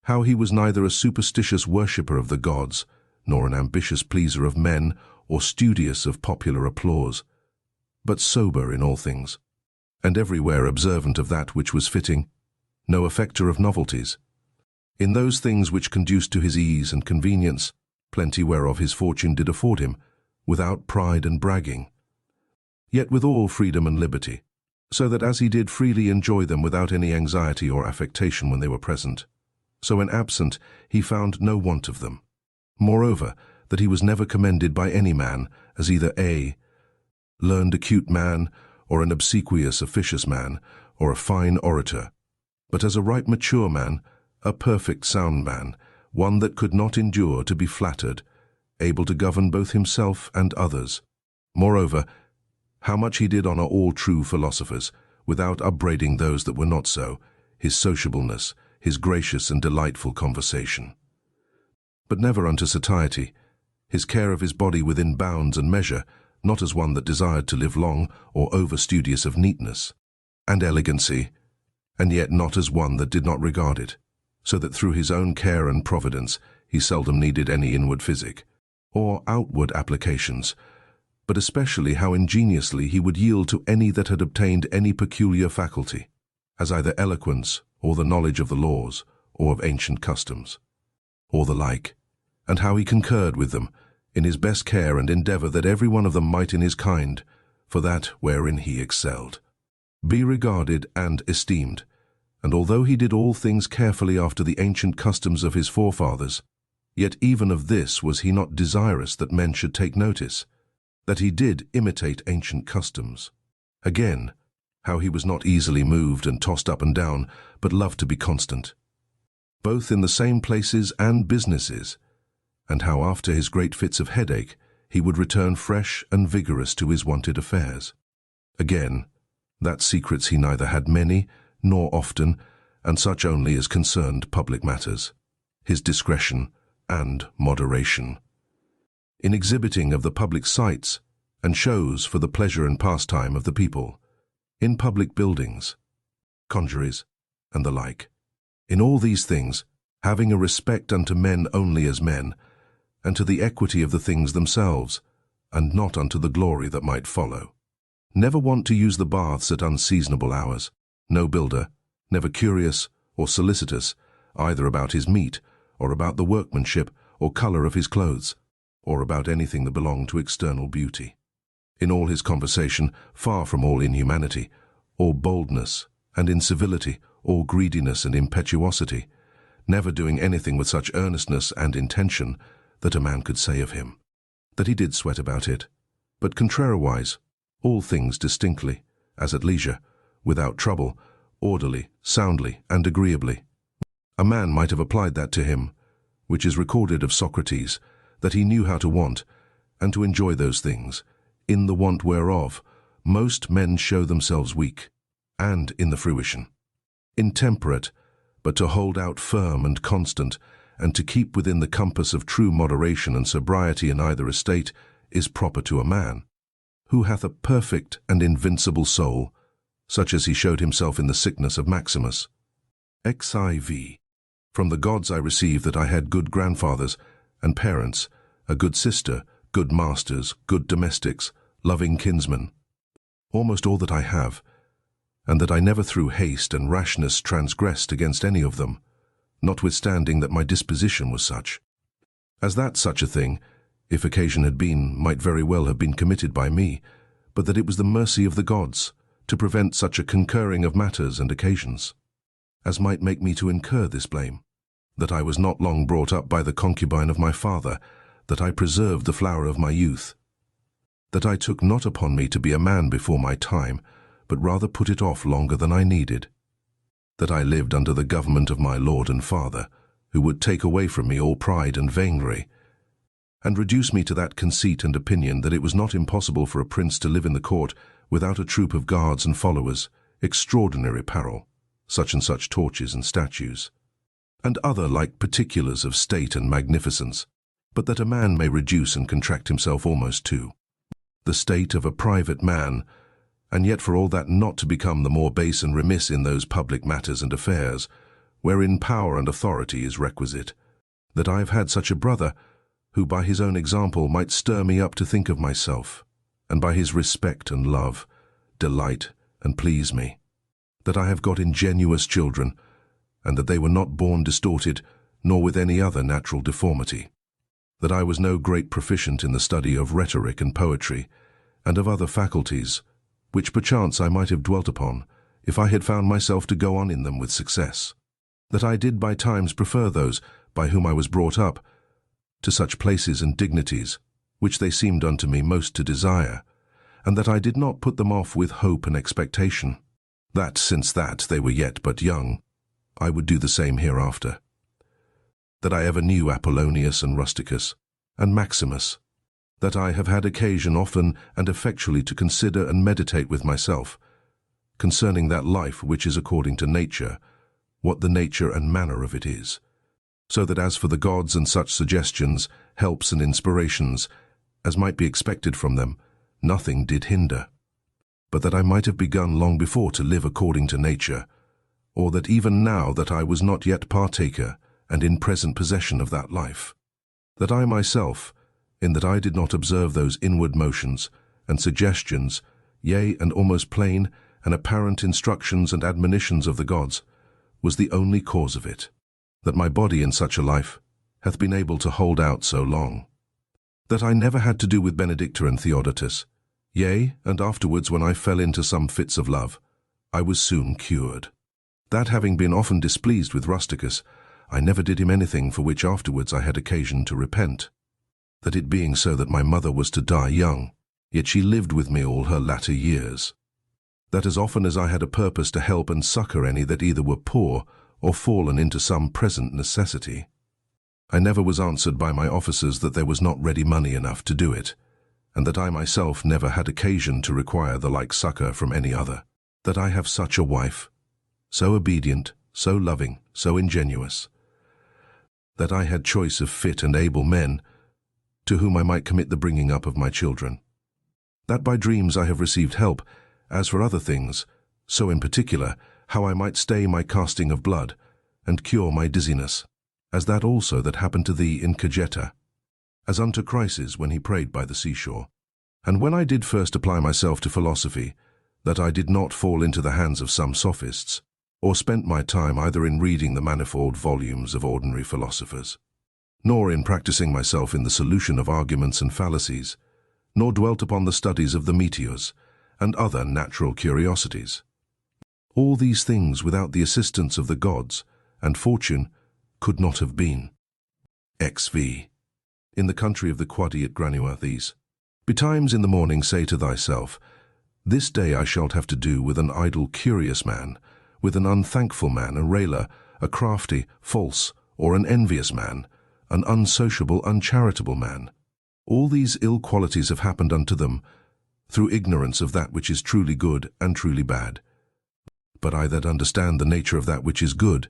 How he was neither a superstitious worshipper of the gods, nor an ambitious pleaser of men, or studious of popular applause, but sober in all things, and everywhere observant of that which was fitting, no affecter of novelties. In those things which conduced to his ease and convenience, plenty whereof his fortune did afford him, without pride and bragging, yet with all freedom and liberty, so that as he did freely enjoy them without any anxiety or affectation when they were present, so when absent he found no want of them. Moreover, that he was never commended by any man as either a learned acute man, or an obsequious officious man, or a fine orator, but as a right mature man, a perfect sound man, one that could not endure to be flattered, able to govern both himself and others. Moreover, how much he did honour all true philosophers, without upbraiding those that were not so, his sociableness, his gracious and delightful conversation. But never unto satiety, his care of his body within bounds and measure, not as one that desired to live long or over-studious of neatness and elegancy, and yet not as one that did not regard it, so that through his own care and providence he seldom needed any inward physic, or outward applications, but especially how ingeniously he would yield to any that had obtained any peculiar faculty, as either eloquence, or the knowledge of the laws, or of ancient customs, or the like, and how he concurred with them, in his best care and endeavour that every one of them might in his kind, for that wherein he excelled, be regarded and esteemed. And although he did all things carefully after the ancient customs of his forefathers, yet even of this was he not desirous that men should take notice, that he did imitate ancient customs. Again, how he was not easily moved and tossed up and down, but loved to be constant, both in the same places and businesses, and how after his great fits of headache he would return fresh and vigorous to his wonted affairs. Again, that secrets he neither had many nor often, and such only as concerned public matters, his discretion and moderation. In exhibiting of the public sights and shows for the pleasure and pastime of the people, in public buildings, conjuries, and the like, in all these things, having a respect unto men only as men, and to the equity of the things themselves, and not unto the glory that might follow. Never wont to use the baths at unseasonable hours, no builder, never curious or solicitous, either about his meat, or about the workmanship or colour of his clothes, or about anything that belonged to external beauty. In all his conversation, far from all inhumanity, or boldness and incivility, or greediness and impetuosity, never doing anything with such earnestness and intention that a man could say of him, that he did sweat about it, but contrariwise, all things distinctly, as at leisure, without trouble, orderly, soundly, and agreeably. A man might have applied that to him, which is recorded of Socrates, that he knew how to want, and to enjoy those things, in the want whereof most men show themselves weak, and in the fruition. Intemperate, but to hold out firm and constant, and to keep within the compass of true moderation and sobriety in either estate, is proper to a man, who hath a perfect and invincible soul, such as he showed himself in the sickness of Maximus. XIV. From the gods I received that I had good grandfathers and parents, a good sister, good masters, good domestics, loving kinsmen, almost all that I have, and that I never through haste and rashness transgressed against any of them, notwithstanding that my disposition was such, as that such a thing, if occasion had been, might very well have been committed by me, but that it was the mercy of the gods to prevent such a concurring of matters and occasions, as might make me to incur this blame, that I was not long brought up by the concubine of my father, that I preserved the flower of my youth, that I took not upon me to be a man before my time, but rather put it off longer than I needed, that I lived under the government of my lord and father, who would take away from me all pride and vainglory, and reduce me to that conceit and opinion that it was not impossible for a prince to live in the court without a troop of guards and followers, extraordinary apparel, such and such torches and statues, and other like particulars of state and magnificence, but that a man may reduce and contract himself almost to the state of a private man, and yet for all that not to become the more base and remiss in those public matters and affairs, wherein power and authority is requisite, that I have had such a brother, who by his own example might stir me up to think of myself, and by his respect and love, delight and please me, that I have got ingenuous children, and that they were not born distorted, nor with any other natural deformity, that I was no great proficient in the study of rhetoric and poetry, and of other faculties, which perchance I might have dwelt upon, if I had found myself to go on in them with success, that I did by times prefer those by whom I was brought up, to such places and dignities, which they seemed unto me most to desire, and that I did not put them off with hope and expectation, that since that they were yet but young, I would do the same hereafter. That I ever knew Apollonius and Rusticus, and Maximus, that I have had occasion often and effectually to consider and meditate with myself, concerning that life which is according to nature, what the nature and manner of it is. So that as for the gods and such suggestions, helps and inspirations, as might be expected from them, nothing did hinder. But that I might have begun long before to live according to nature, or that even now that I was not yet partaker and in present possession of that life, that I myself, in that I did not observe those inward motions and suggestions, yea, and almost plain and apparent instructions and admonitions of the gods, was the only cause of it, that my body in such a life hath been able to hold out so long, that I never had to do with Benedicta and Theodotus, yea, and afterwards when I fell into some fits of love, I was soon cured. That having been often displeased with Rusticus, I never did him anything for which afterwards I had occasion to repent. That it being so that my mother was to die young, yet she lived with me all her latter years. That as often as I had a purpose to help and succour any that either were poor or fallen into some present necessity, I never was answered by my officers that there was not ready money enough to do it, and that I myself never had occasion to require the like succour from any other. That I have such a wife, so obedient, so loving, so ingenuous, that I had choice of fit and able men, to whom I might commit the bringing up of my children. That by dreams I have received help, as for other things, so in particular, how I might stay my casting of blood, and cure my dizziness, as that also that happened to thee in Cajeta, as unto Chryses when he prayed by the seashore. And when I did first apply myself to philosophy, that I did not fall into the hands of some sophists, or spent my time either in reading the manifold volumes of ordinary philosophers, nor in practicing myself in the solution of arguments and fallacies, nor dwelt upon the studies of the meteors and other natural curiosities. All these things without the assistance of the gods and fortune could not have been. XV. In the country of the Quadi at Granua these. Betimes in the morning say to thyself, this day I shalt have to do with an idle curious man, with an unthankful man, a railer, a crafty, false, or an envious man, an unsociable, uncharitable man. All these ill qualities have happened unto them through ignorance of that which is truly good and truly bad. But I that understand the nature of that which is good,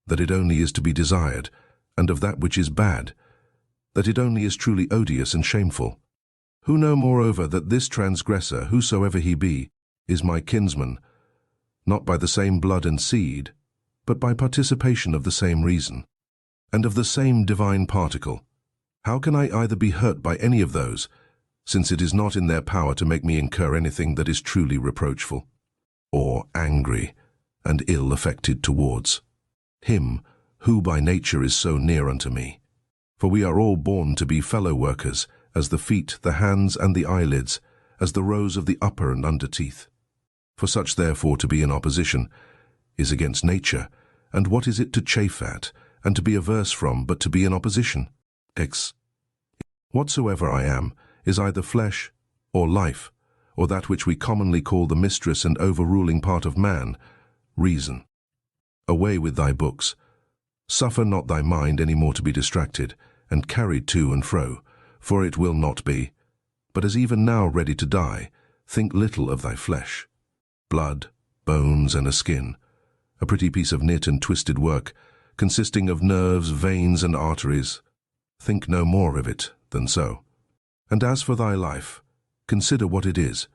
that it only is to be desired, and of that which is bad, that it only is truly odious and shameful, who know moreover that this transgressor, whosoever he be, is my kinsman, not by the same blood and seed, but by participation of the same reason, and of the same divine particle. How can I either be hurt by any of those, since it is not in their power to make me incur anything that is truly reproachful, or angry and ill affected towards him who by nature is so near unto me? For we are all born to be fellow workers, as the feet, the hands, and the eyelids, as the rows of the upper and under teeth. For such therefore to be in opposition is against nature, and what is it to chafe at, and to be averse from, but to be in opposition? X. Whatsoever I am is either flesh or life, or that which we commonly call the mistress and overruling part of man, reason. Away with thy books. Suffer not thy mind any more to be distracted, and carried to and fro, for it will not be. But as even now ready to die, think little of thy flesh. Blood, bones, and a skin, a pretty piece of knit and twisted work, consisting of nerves, veins, and arteries. Think no more of it than so. And as for thy life, consider what it is,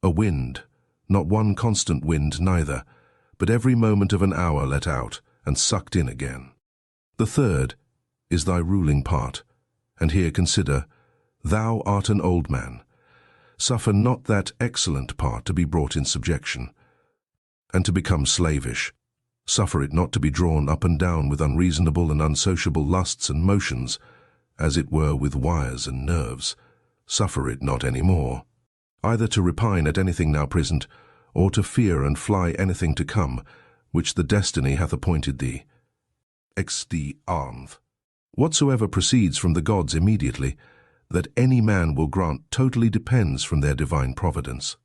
a wind, not one constant wind neither, but every moment of an hour let out, and sucked in again. The third is thy ruling part, and here consider, thou art an old man. Suffer not that excellent part to be brought in subjection, and to become slavish. Suffer it not to be drawn up and down with unreasonable and unsociable lusts and motions, as it were with wires and nerves. Suffer it not any more, either to repine at anything now present, or to fear and fly anything to come, which the destiny hath appointed thee. XD Arnth. Whatsoever proceeds from the gods immediately, that any man will grant totally depends from their divine providence.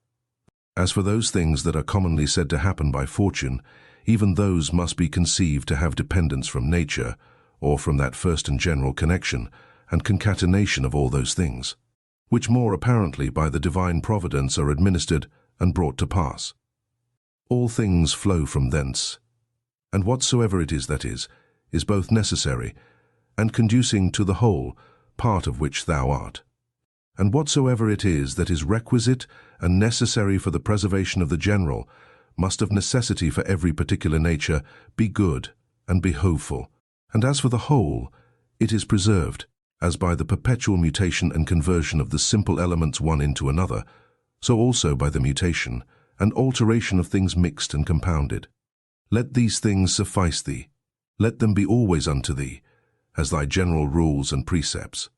As for those things that are commonly said to happen by fortune, even those must be conceived to have dependence from nature, or from that first and general connection and concatenation of all those things, which more apparently by the divine providence are administered and brought to pass. All things flow from thence. And whatsoever it is that is both necessary, and conducing to the whole, part of which thou art. And whatsoever it is that is requisite and necessary for the preservation of the general, must of necessity for every particular nature be good and be hopeful. And as for the whole, it is preserved, as by the perpetual mutation and conversion of the simple elements one into another, so also by the mutation and alteration of things mixed and compounded. Let these things suffice thee, let them be always unto thee, as thy general rules and precepts.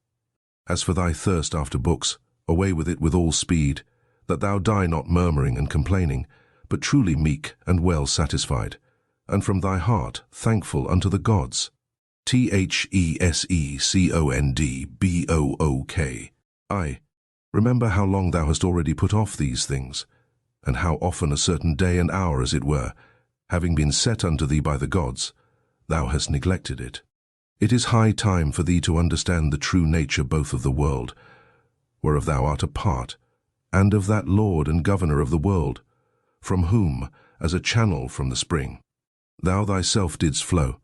As for thy thirst after books, away with it with all speed, that thou die not murmuring and complaining, but truly meek and well satisfied, and from thy heart thankful unto the gods. THESECONDBOOK. I remember how long thou hast already put off these things, and how often a certain day and hour, as it were, having been set unto thee by the gods, thou hast neglected it. It is high time for thee to understand the true nature both of the world, whereof thou art a part, and of that Lord and Governor of the world, from whom, as a channel from the spring, thou thyself didst flow,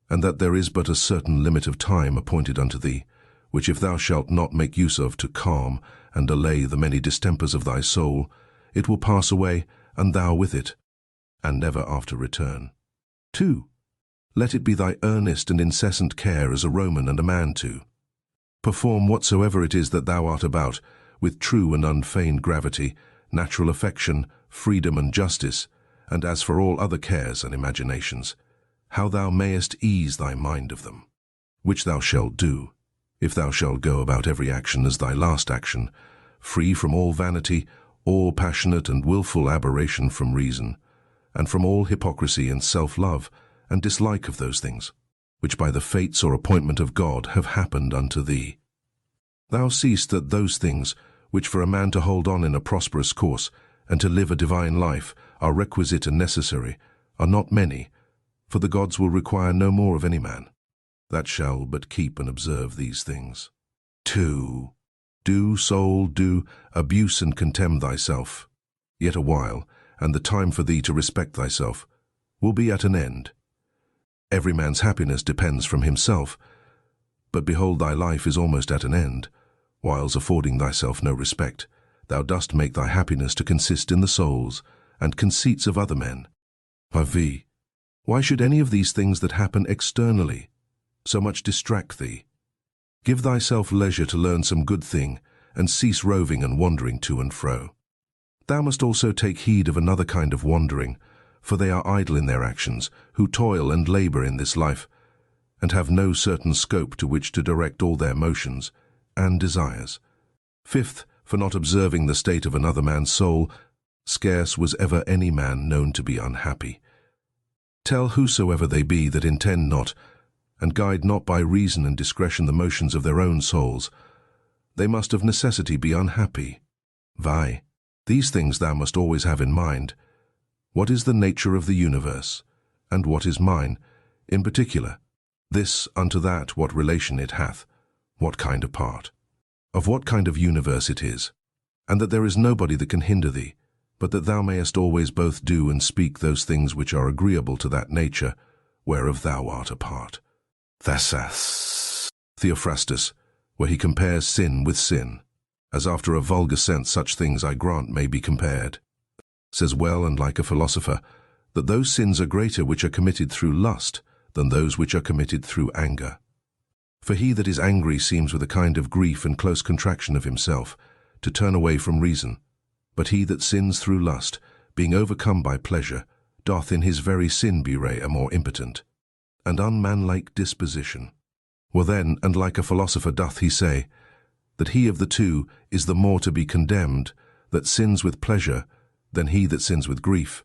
and that there is but a certain limit of time appointed unto thee, which if thou shalt not make use of to calm and allay the many distempers of thy soul, it will pass away, and thou with it, and never after return. 2. Let it be thy earnest and incessant care as a Roman and a man to perform whatsoever it is that thou art about, with true and unfeigned gravity, natural affection, freedom and justice, and as for all other cares and imaginations, how thou mayest ease thy mind of them, which thou shalt do, if thou shalt go about every action as thy last action, free from all vanity, all passionate and wilful aberration from reason, and from all hypocrisy and self-love, and dislike of those things, which by the fates or appointment of God have happened unto thee. Thou seest that those things, which for a man to hold on in a prosperous course, and to live a divine life, are requisite and necessary, are not many, for the gods will require no more of any man, that shall but keep and observe these things. 2. Do, soul, do, abuse and contemn thyself. Yet a while, and the time for thee to respect thyself, will be at an end. Every man's happiness depends from himself, but behold, thy life is almost at an end, whiles affording thyself no respect, thou dost make thy happiness to consist in the souls and conceits of other men. V. Why should any of these things that happen externally so much distract thee? Give thyself leisure to learn some good thing, and cease roving and wandering to and fro. Thou must also take heed of another kind of wandering, for they are idle in their actions, who toil and labor in this life, and have no certain scope to which to direct all their motions and desires. 5th, for not observing the state of another man's soul, scarce was ever any man known to be unhappy. Tell whosoever they be that intend not, and guide not by reason and discretion the motions of their own souls, they must of necessity be unhappy. Vi, these things thou must always have in mind. What is the nature of the universe, and what is mine, in particular? This unto that what relation it hath, what kind of part, of what kind of universe it is, and that there is nobody that can hinder thee, but that thou mayest always both do and speak those things which are agreeable to that nature, whereof thou art a part. Thasas. Theophrastus, where he compares sin with sin, as after a vulgar sense such things I grant may be compared, says well and like a philosopher, that those sins are greater which are committed through lust than those which are committed through anger. For he that is angry seems with a kind of grief and close contraction of himself to turn away from reason, but he that sins through lust, being overcome by pleasure, doth in his very sin bewray a more impotent and unmanlike disposition. Well then, and like a philosopher doth he say, that he of the two is the more to be condemned that sins with pleasure than he that sins with grief.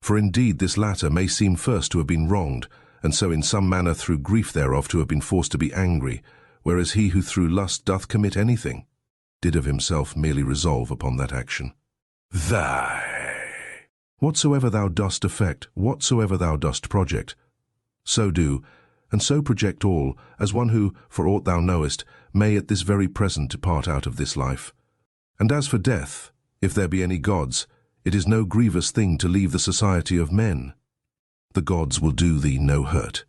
For indeed this latter may seem first to have been wronged, and so in some manner through grief thereof to have been forced to be angry, whereas he who through lust doth commit anything, did of himself merely resolve upon that action. Whatsoever thou dost effect, whatsoever thou dost project, so do, and so project all, as one who, for aught thou knowest, may at this very present depart out of this life. And as for death, if there be any gods, It is no grievous thing to leave the society of men. The gods will do thee no hurt,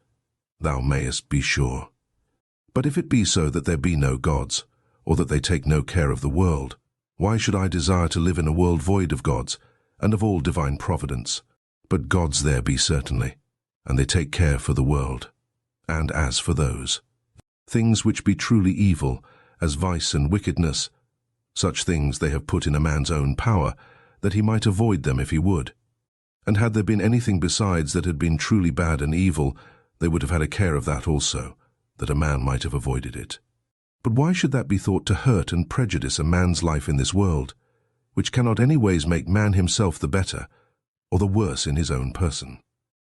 thou mayest be sure. But if it be so that there be no gods, or that they take no care of the world, why should I desire to live in a world void of gods, and of all divine providence? But gods there be certainly, and they take care for the world. And as for those things which be truly evil, as vice and wickedness, such things they have put in a man's own power, that he might avoid them if he would. And had there been anything besides that had been truly bad and evil, they would have had a care of that also, that a man might have avoided it. But why should that be thought to hurt and prejudice a man's life in this world, which cannot any ways make man himself the better, or the worse in his own person?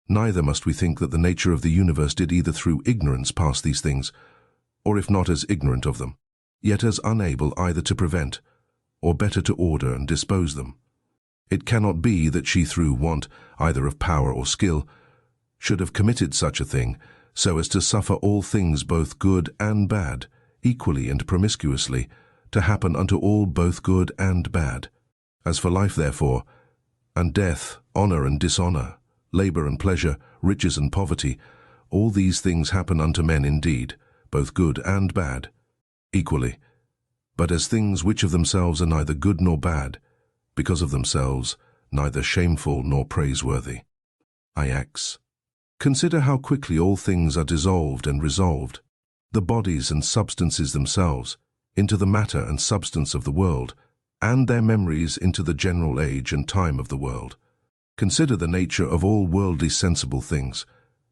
Neither must we think that the nature of the universe did either through ignorance pass these things, or if not as ignorant of them, yet as unable either to prevent, or better to order and dispose them. It cannot be that she through want either of power or skill should have committed such a thing, so as to suffer all things both good and bad, equally and promiscuously, to happen unto all both good and bad. As for life therefore, and death, honour and dishonour, labour and pleasure, riches and poverty, all these things happen unto men indeed, both good and bad, equally, but as things which of themselves are neither good nor bad, because of themselves, neither shameful nor praiseworthy. Ix. Consider how quickly all things are dissolved and resolved, the bodies and substances themselves, into the matter and substance of the world, and their memories into the general age and time of the world. Consider the nature of all worldly sensible things,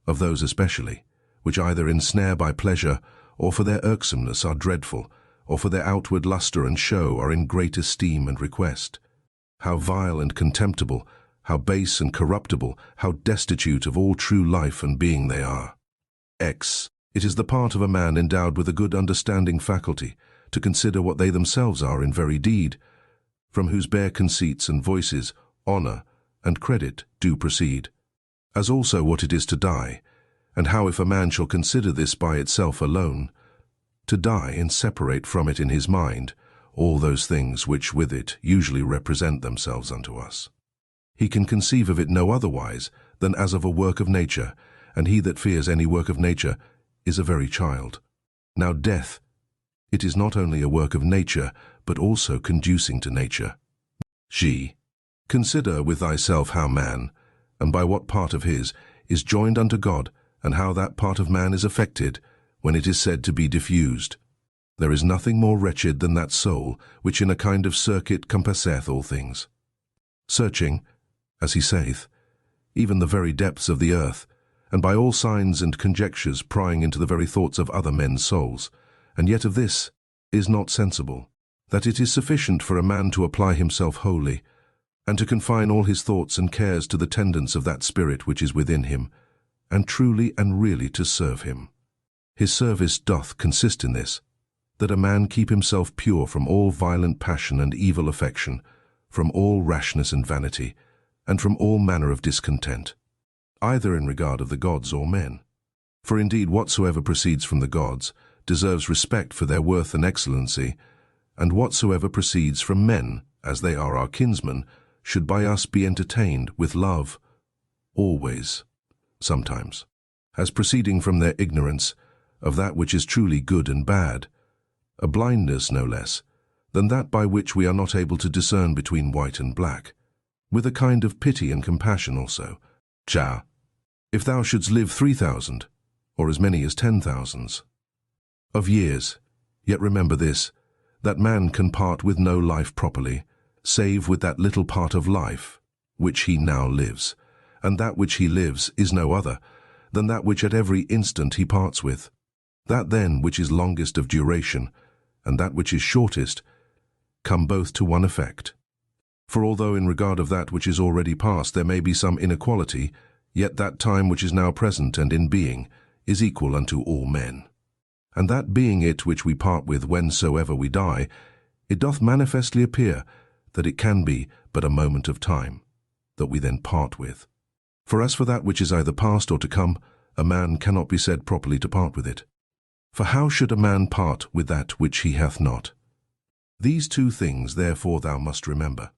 of those especially, which either ensnare by pleasure, or for their irksomeness are dreadful, or for their outward lustre and show are in great esteem and request. How vile and contemptible, how base and corruptible, how destitute of all true life and being they are. X. It is the part of a man endowed with a good understanding faculty to consider what they themselves are in very deed, from whose bare conceits and voices honour and credit do proceed, as also what it is to die, and how if a man shall consider this by itself alone, to die and separate from it in his mind all those things which with it usually represent themselves unto us. He can conceive of it no otherwise than as of a work of nature, and he that fears any work of nature is a very child. Now death, it is not only a work of nature, but also conducing to nature. G. Consider with thyself how man, and by what part of his, is joined unto God, and how that part of man is affected, when it is said to be diffused. There is nothing more wretched than that soul, which in a kind of circuit compasseth all things, searching, as he saith, even the very depths of the earth, and by all signs and conjectures prying into the very thoughts of other men's souls, and yet of this is not sensible, that it is sufficient for a man to apply himself wholly, and to confine all his thoughts and cares to the tendance of that spirit which is within him, and truly and really to serve him. His service doth consist in this, that a man keep himself pure from all violent passion and evil affection, from all rashness and vanity, and from all manner of discontent, either in regard of the gods or men. For indeed whatsoever proceeds from the gods deserves respect for their worth and excellency, and whatsoever proceeds from men, as they are our kinsmen, should by us be entertained with love, always, sometimes, as proceeding from their ignorance of that which is truly good and bad, a blindness no less than that by which we are not able to discern between white and black, with a kind of pity and compassion also. Cha. If thou shouldst live 3,000, or as many as 10,000 of years, yet remember this, that man can part with no life properly, save with that little part of life which he now lives, and that which he lives is no other than that which at every instant he parts with. That then which is longest of duration, and that which is shortest, come both to one effect. For although in regard of that which is already past there may be some inequality, yet that time which is now present and in being is equal unto all men. And that being it which we part with whensoever we die, it doth manifestly appear that it can be but a moment of time, that we then part with. For as for that which is either past or to come, a man cannot be said properly to part with it. For how should a man part with that which he hath not? These two things therefore thou must remember.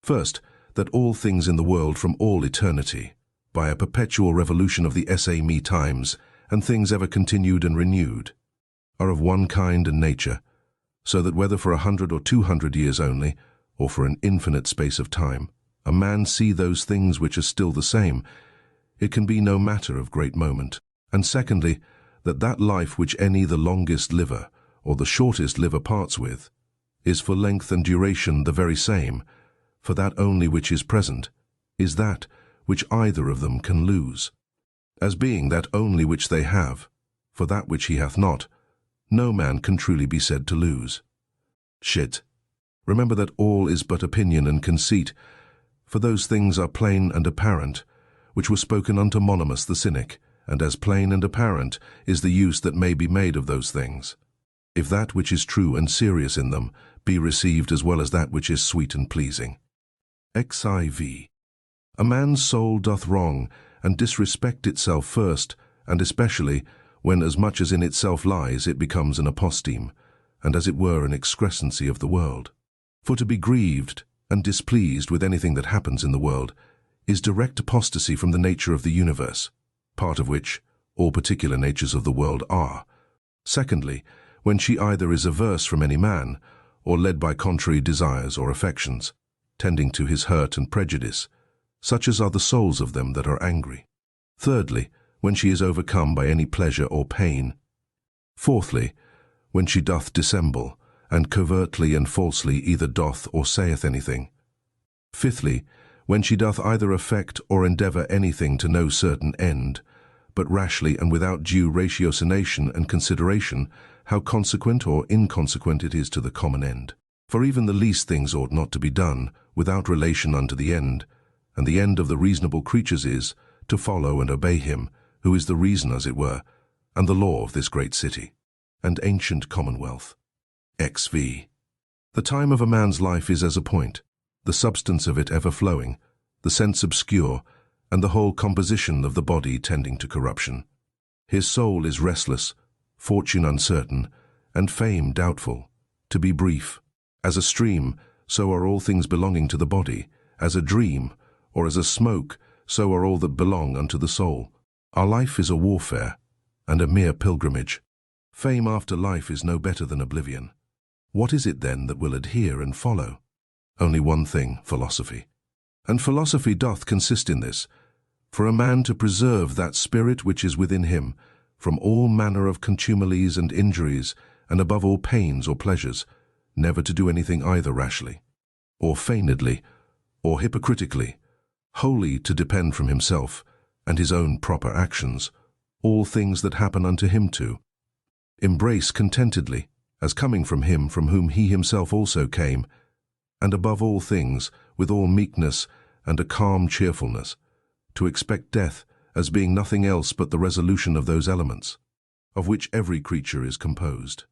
First, that all things in the world from all eternity, by a perpetual revolution of the me times, and things ever continued and renewed, are of one kind and nature, so that whether for 100 or 200 years only, or for an infinite space of time, a man see those things which are still the same, it can be no matter of great moment. And secondly, that life which any the longest liver, or the shortest liver parts with, is for length and duration the very same, for that only which is present is that which either of them can lose, as being that only which they have, for that which he hath not, no man can truly be said to lose. Shit. Remember that all is but opinion and conceit, for those things are plain and apparent, which were spoken unto Monimus the Cynic, and as plain and apparent is the use that may be made of those things, if that which is true and serious in them be received as well as that which is sweet and pleasing. XIV. A man's soul doth wrong and disrespect itself first, and especially when as much as in itself lies it becomes an aposteme, and as it were an excrescency of the world. For to be grieved and displeased with anything that happens in the world is direct apostasy from the nature of the universe, part of which all particular natures of the world are. Secondly, when she either is averse from any man, or led by contrary desires or affections, tending to his hurt and prejudice, such as are the souls of them that are angry. Thirdly, when she is overcome by any pleasure or pain. Fourthly, when she doth dissemble, and covertly and falsely either doth or saith anything. Fifthly, when she doth either affect or endeavour anything to no certain end, but rashly and without due ratiocination and consideration, how consequent or inconsequent it is to the common end. For even the least things ought not to be done without relation unto the end, and the end of the reasonable creatures is to follow and obey him, who is the reason, as it were, and the law of this great city, and ancient commonwealth. XV. The time of a man's life is as a point, the substance of it ever flowing, the sense obscure, and the whole composition of the body tending to corruption. His soul is restless, fortune uncertain, and fame doubtful. To be brief, as a stream, so are all things belonging to the body, as a dream, or as a smoke, so are all that belong unto the soul. Our life is a warfare, and a mere pilgrimage. Fame after life is no better than oblivion. What is it then that will adhere and follow? Only one thing, philosophy. And philosophy doth consist in this, for a man to preserve that spirit which is within him, from all manner of contumelies and injuries, and above all pains or pleasures, never to do anything either rashly, or feignedly, or hypocritically, wholly to depend from himself, and his own proper actions, all things that happen unto him to embrace contentedly, as coming from him from whom he himself also came, and above all things, with all meekness and a calm cheerfulness, to expect death as being nothing else but the resolution of those elements, of which every creature is composed.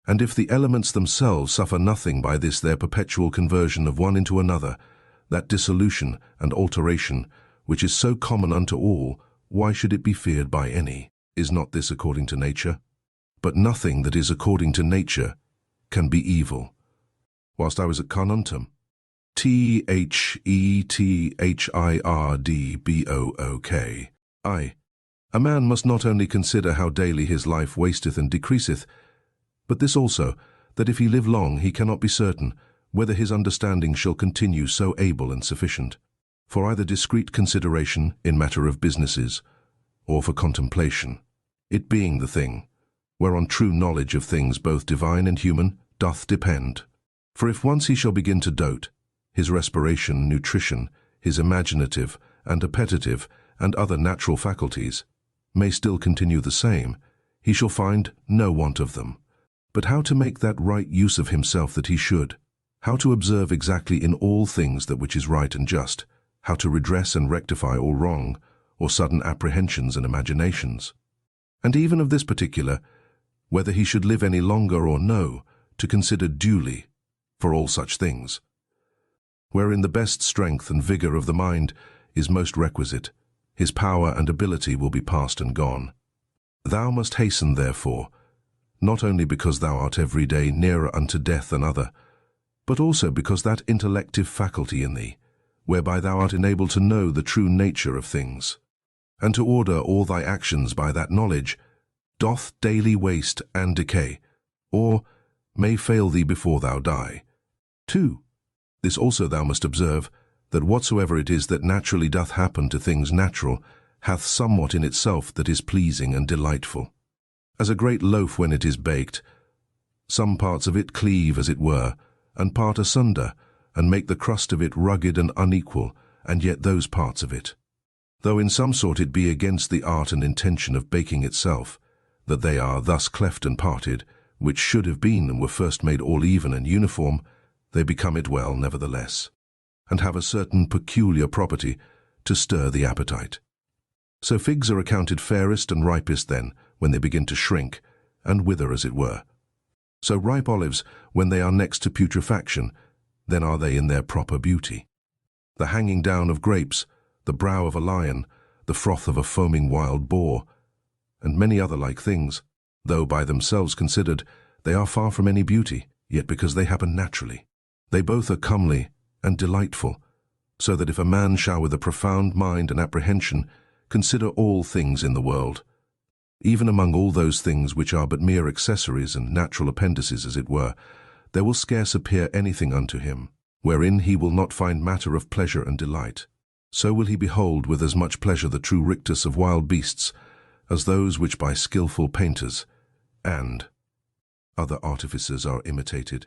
And if the elements themselves suffer nothing by this their perpetual conversion of one into another, that dissolution and alteration, which is so common unto all, why should it be feared by any? Is not this according to nature? But nothing that is according to nature can be evil. Whilst I was at Carnuntum, Thethirdbook, a man must not only consider how daily his life wasteth and decreaseth, but this also, that if he live long he cannot be certain whether his understanding shall continue so able and sufficient, for either discreet consideration in matter of businesses, or for contemplation, it being the thing, whereon true knowledge of things both divine and human doth depend. For if once he shall begin to dote, his respiration, nutrition, his imaginative and appetitive and other natural faculties may still continue the same, he shall find no want of them. But how to make that right use of himself that he should, how to observe exactly in all things that which is right and just, how to redress and rectify all wrong, or sudden apprehensions and imaginations. And even of this particular, whether he should live any longer or no, to consider duly for all such things, wherein the best strength and vigour of the mind is most requisite, his power and ability will be past and gone. Thou must hasten, therefore, not only because thou art every day nearer unto death than other, but also because that intellective faculty in thee, whereby thou art enabled to know the true nature of things, and to order all thy actions by that knowledge, doth daily waste and decay, or may fail thee before thou die. 2. This also thou must observe, that whatsoever it is that naturally doth happen to things natural, hath somewhat in itself that is pleasing and delightful. As a great loaf when it is baked, some parts of it cleave as it were, and part asunder, and make the crust of it rugged and unequal, and yet those parts of it, though in some sort it be against the art and intention of baking itself, that they are thus cleft and parted, which should have been and were first made all even and uniform, they become it well nevertheless, and have a certain peculiar property to stir the appetite. So figs are accounted fairest and ripest then, when they begin to shrink, and wither as it were. So ripe olives, when they are next to putrefaction, then are they in their proper beauty. The hanging down of grapes, the brow of a lion, the froth of a foaming wild boar, and many other like things, though by themselves considered, they are far from any beauty, yet because they happen naturally, they both are comely and delightful, so that if a man shall with a profound mind and apprehension consider all things in the world, even among all those things which are but mere accessories and natural appendices as it were, there will scarce appear anything unto him, wherein he will not find matter of pleasure and delight. So will he behold with as much pleasure the true rictus of wild beasts, as those which by skilful painters and other artificers are imitated.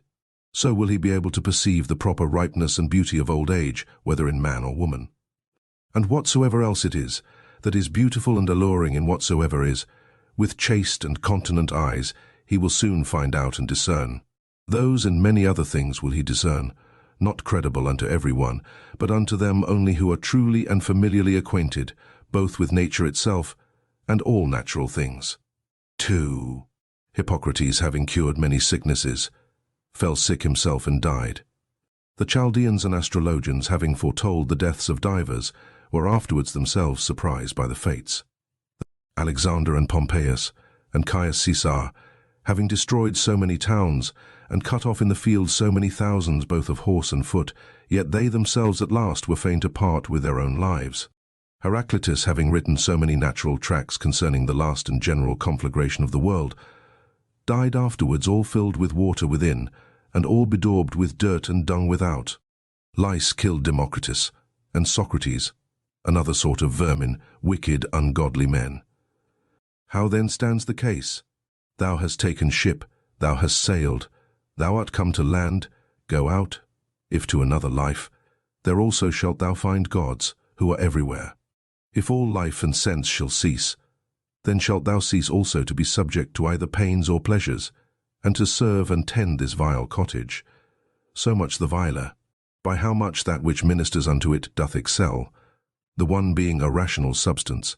So will he be able to perceive the proper ripeness and beauty of old age, whether in man or woman. And whatsoever else it is, that is beautiful and alluring in whatsoever is, with chaste and continent eyes he will soon find out and discern. Those and many other things will he discern, not credible unto every one, but unto them only who are truly and familiarly acquainted, both with nature itself and all natural things. 2. Hippocrates, having cured many sicknesses, fell sick himself and died. The Chaldeans and astrologians, having foretold the deaths of divers, were afterwards themselves surprised by the fates. Alexander and Pompeius and Caius Caesar, having destroyed so many towns, and cut off in the field so many thousands both of horse and foot, yet they themselves at last were fain to part with their own lives. Heraclitus, having written so many natural tracts concerning the last and general conflagration of the world, died afterwards all filled with water within, and all bedaubed with dirt and dung without. Lice killed Democritus, and Socrates, another sort of vermin, wicked, ungodly men. How then stands the case? Thou hast taken ship, thou hast sailed, thou art come to land, go out, if to another life, there also shalt thou find gods, who are everywhere. If all life and sense shall cease, then shalt thou cease also to be subject to either pains or pleasures, and to serve and tend this vile cottage. So much the viler, by how much that which ministers unto it doth excel, the one being a rational substance,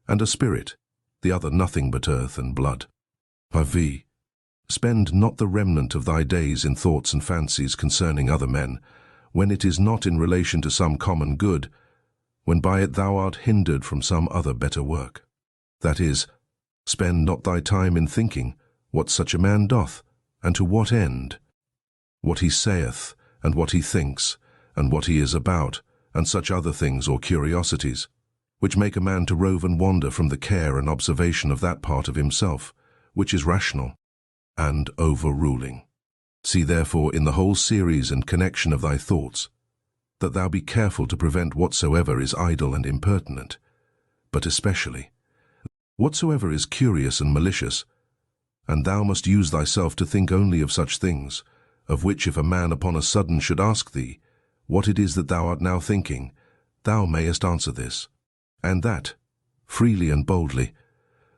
and a spirit, the other nothing but earth and blood. V. Spend not the remnant of thy days in thoughts and fancies concerning other men, when it is not in relation to some common good, when by it thou art hindered from some other better work. That is, spend not thy time in thinking what such a man doth, and to what end, what he saith, and what he thinks, and what he is about, and such other things or curiosities, which make a man to rove and wander from the care and observation of that part of himself, which is rational and overruling. See therefore in the whole series and connection of thy thoughts, that thou be careful to prevent whatsoever is idle and impertinent, but especially whatsoever is curious and malicious, and thou must use thyself to think only of such things, of which if a man upon a sudden should ask thee, what it is that thou art now thinking, thou mayest answer this, and that, freely and boldly,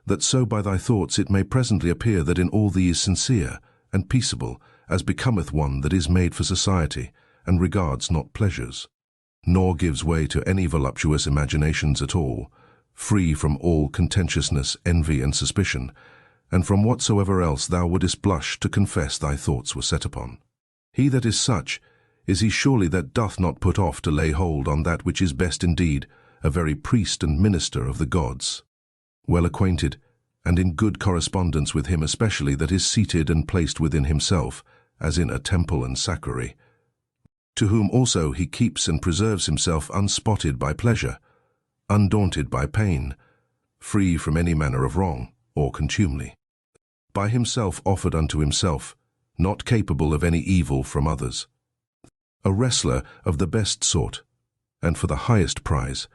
that so by thy thoughts it may presently appear that in all thee is sincere and peaceable, as becometh one that is made for society, and regards not pleasures, nor gives way to any voluptuous imaginations at all, free from all contentiousness, envy, and suspicion, and from whatsoever else thou wouldest blush to confess thy thoughts were set upon. He that is such, is he surely that doth not put off to lay hold on that which is best indeed, a very priest and minister of the gods, well acquainted, and in good correspondence with him especially that is seated and placed within himself, as in a temple and sacrary, to whom also he keeps and preserves himself unspotted by pleasure, undaunted by pain, free from any manner of wrong or contumely, by himself offered unto himself, not capable of any evil from others, a wrestler of the best sort, and for the highest prize,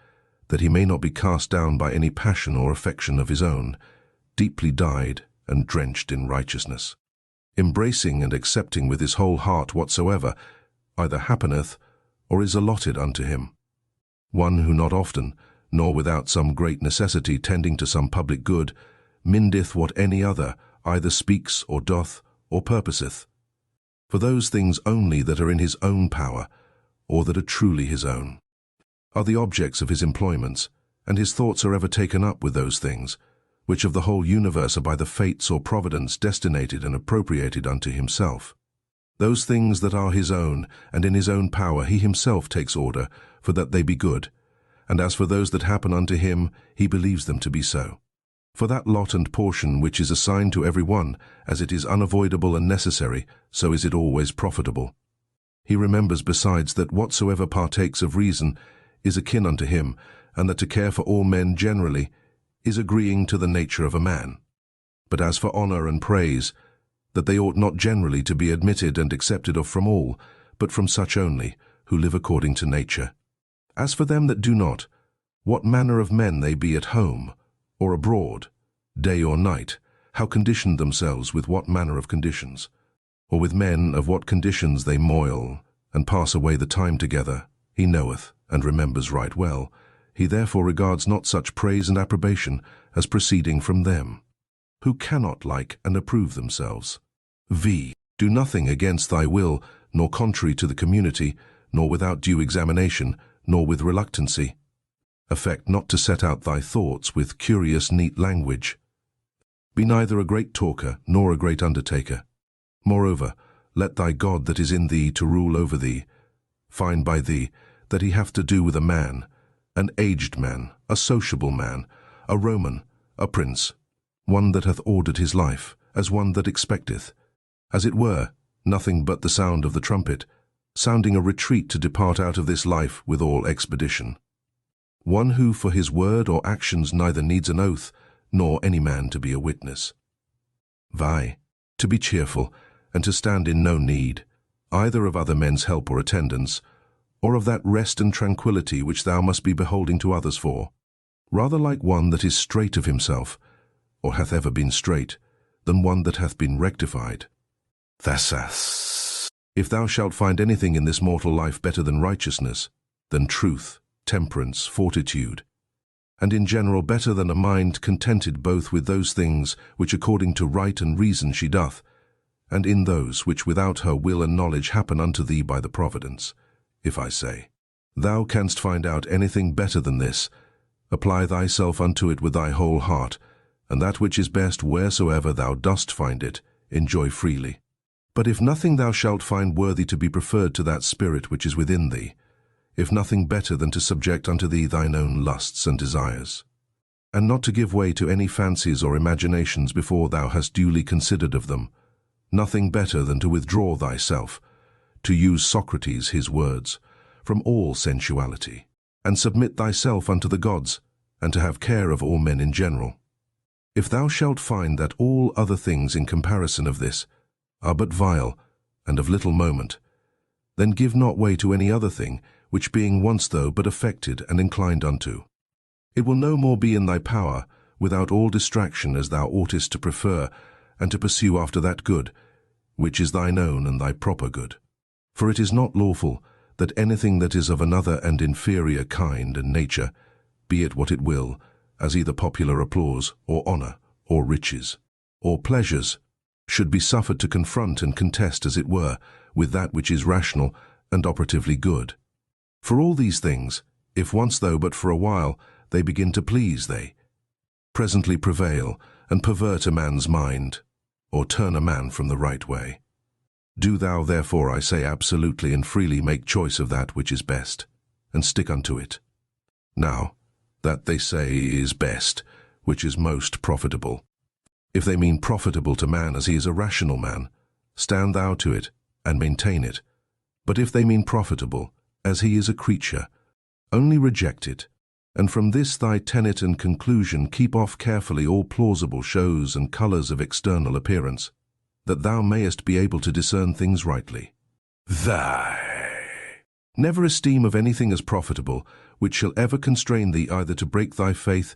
that he may not be cast down by any passion or affection of his own, deeply dyed and drenched in righteousness, embracing and accepting with his whole heart whatsoever either happeneth or is allotted unto him, one who not often, nor without some great necessity tending to some public good, mindeth what any other either speaks or doth or purposeth, for those things only that are in his own power, or that are truly his own, are the objects of his employments, and his thoughts are ever taken up with those things, which of the whole universe are by the fates or providence destinated and appropriated unto himself. Those things that are his own, and in his own power he himself takes order, for that they be good, and as for those that happen unto him, he believes them to be so. For that lot and portion which is assigned to every one, as it is unavoidable and necessary, so is it always profitable. He remembers besides that whatsoever partakes of reason is akin unto him, and that to care for all men generally is agreeing to the nature of a man. But as for honour and praise, that they ought not generally to be admitted and accepted of from all, but from such only, who live according to nature. As for them that do not, what manner of men they be at home, or abroad, day or night, how conditioned themselves with what manner of conditions, or with men of what conditions they moil, and pass away the time together, he knoweth, and remembers right well. He therefore regards not such praise and approbation as proceeding from them, who cannot like and approve themselves. Do nothing against thy will, nor contrary to the community, nor without due examination, nor with reluctancy. Affect not to set out thy thoughts with curious neat language. Be neither a great talker, nor a great undertaker. Moreover, let thy God that is in thee to rule over thee, find by thee that he hath to do with a man, an aged man, a sociable man, a Roman, a prince, one that hath ordered his life, as one that expecteth, as it were, nothing but the sound of the trumpet, sounding a retreat to depart out of this life with all expedition. One who for his word or actions neither needs an oath, nor any man to be a witness. To be cheerful, and to stand in no need, either of other men's help or attendance, or of that rest and tranquillity which thou must be beholding to others for, rather like one that is straight of himself, or hath ever been straight, than one that hath been rectified. If thou shalt find anything in this mortal life better than righteousness, than truth, temperance, fortitude, and in general better than a mind contented both with those things which according to right and reason she doth, and in those which without her will and knowledge happen unto thee by the providence, if I say, thou canst find out anything better than this, apply thyself unto it with thy whole heart, and that which is best wheresoever thou dost find it, enjoy freely. But if nothing thou shalt find worthy to be preferred to that spirit which is within thee, if nothing better than to subject unto thee thine own lusts and desires, and not to give way to any fancies or imaginations before thou hast duly considered of them, nothing better than to withdraw thyself, to use Socrates his words, from all sensuality, and submit thyself unto the gods, and to have care of all men in general. If thou shalt find that all other things in comparison of this are but vile and of little moment, then give not way to any other thing, which being once thou but affected and inclined unto, it will no more be in thy power, without all distraction as thou oughtest to prefer, and to pursue after that good, which is thine own and thy proper good. For it is not lawful that anything that is of another and inferior kind and nature, be it what it will, as either popular applause, or honour, or riches, or pleasures, should be suffered to confront and contest, as it were, with that which is rational and operatively good. For all these things, if once though but for a while they begin to please, they presently prevail and pervert a man's mind, or turn a man from the right way. Do thou therefore, I say, absolutely and freely make choice of that which is best, and stick unto it. Now, that they say is best, which is most profitable. If they mean profitable to man as he is a rational man, stand thou to it, and maintain it, But if they mean profitable, as he is a creature, only reject it, and from this thy tenet and conclusion keep off carefully all plausible shows and colours of external appearance, that thou mayest be able to discern things rightly. Never esteem of anything as profitable, which shall ever constrain thee either to break thy faith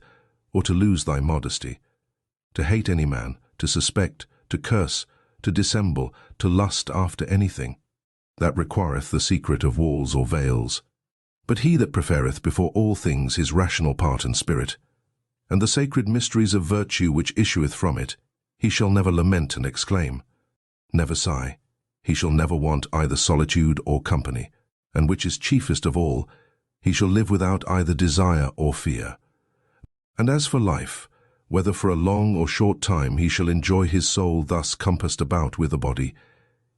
or to lose thy modesty, to hate any man, to suspect, to curse, to dissemble, to lust after anything that requireth the secret of walls or veils. But he that prefereth before all things his rational part and spirit, and the sacred mysteries of virtue which issueth from it, he shall never lament and exclaim, never sigh, he shall never want either solitude or company, and which is chiefest of all, he shall live without either desire or fear. And as for life, whether for a long or short time he shall enjoy his soul thus compassed about with a body,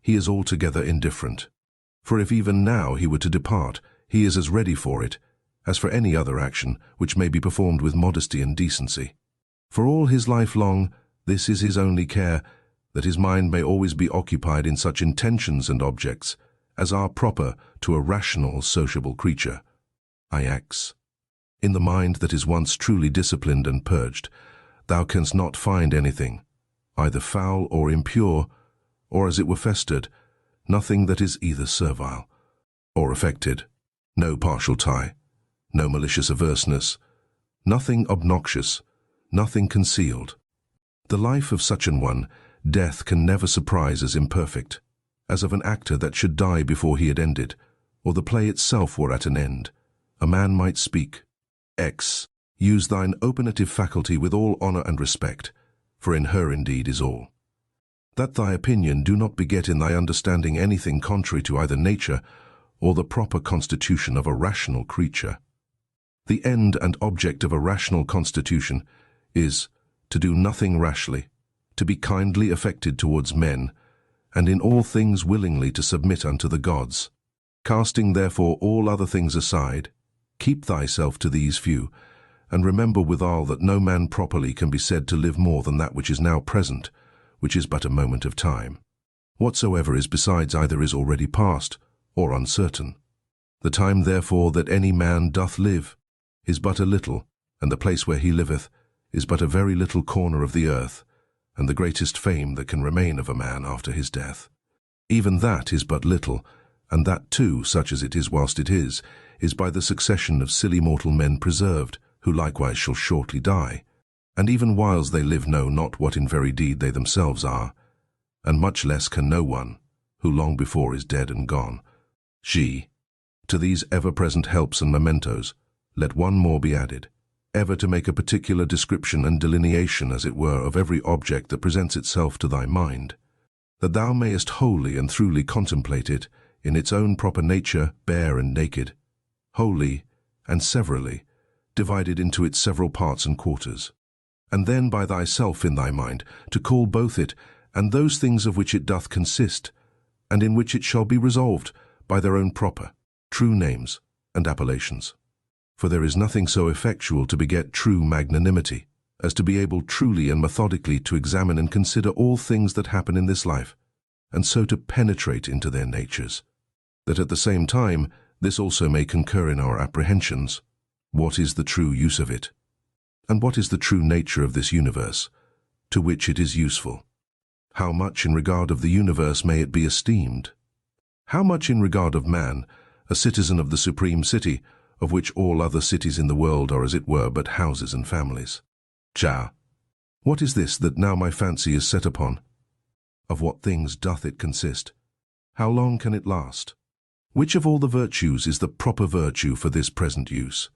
he is altogether indifferent. For if even now he were to depart, he is as ready for it as for any other action which may be performed with modesty and decency. For all his life long, this is his only care, that his mind may always be occupied in such intentions and objects as are proper to a rational, sociable creature. Ix. In the mind that is once truly disciplined and purged, thou canst not find anything, either foul or impure, or as it were festered, nothing that is either servile or affected, no partial tie, no malicious averseness, nothing obnoxious, nothing concealed. The life of such an one, death can never surprise as imperfect, as of an actor that should die before he had ended, or the play itself were at an end. A man might speak, X, use thine opinative faculty with all honour and respect, for in her indeed is all. That thy opinion do not beget in thy understanding anything contrary to either nature or the proper constitution of a rational creature. The end and object of a rational constitution is to do nothing rashly, to be kindly affected towards men, and in all things willingly to submit unto the gods. Casting therefore all other things aside, keep thyself to these few, and remember withal that no man properly can be said to live more than that which is now present, which is but a moment of time. Whatsoever is besides either is already past, or uncertain. The time therefore that any man doth live is but a little, and the place where he liveth is but a very little corner of the earth, and the greatest fame that can remain of a man after his death. Even that is but little, and that too, such as it is whilst it is by the succession of silly mortal men preserved, who likewise shall shortly die, and even whiles they live know not what in very deed they themselves are, and much less can no one, who long before is dead and gone. To these ever-present helps and mementos, let one more be added, ever to make a particular description and delineation, as it were, of every object that presents itself to thy mind, that thou mayest wholly and throughly contemplate it in its own proper nature, bare and naked, wholly and severally, divided into its several parts and quarters, and then by thyself in thy mind to call both it and those things of which it doth consist, and in which it shall be resolved, by their own proper, true names and appellations. For there is nothing so effectual to beget true magnanimity, as to be able truly and methodically to examine and consider all things that happen in this life, and so to penetrate into their natures, that at the same time this also may concur in our apprehensions. What is the true use of it? And what is the true nature of this universe, to which it is useful? How much in regard of the universe may it be esteemed? How much in regard of man, a citizen of the supreme city, of which all other cities in the world are as it were but houses and families? What is this that now my fancy is set upon? Of what things doth it consist? How long can it last? Which of all the virtues is the proper virtue for this present use?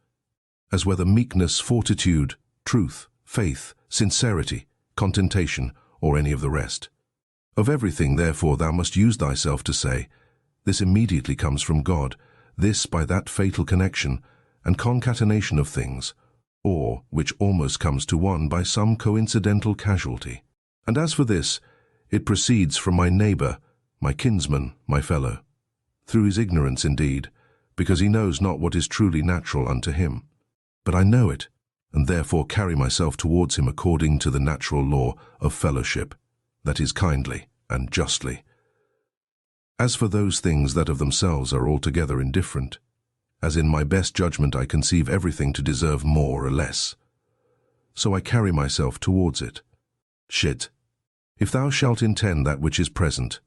As whether meekness, fortitude, truth, faith, sincerity, contentation, or any of the rest. Of everything, therefore, thou must use thyself to say, this immediately comes from God, this by that fatal connection and concatenation of things, or which almost comes to one by some coincidental casualty. And as for this, it proceeds from my neighbour, my kinsman, my fellow, through his ignorance indeed, because he knows not what is truly natural unto him. But I know it, and therefore carry myself towards him according to the natural law of fellowship, that is kindly and justly. As for those things that of themselves are altogether indifferent, as in my best judgment I conceive everything to deserve more or less, so I carry myself towards it. Shit. If thou shalt intend that which is present,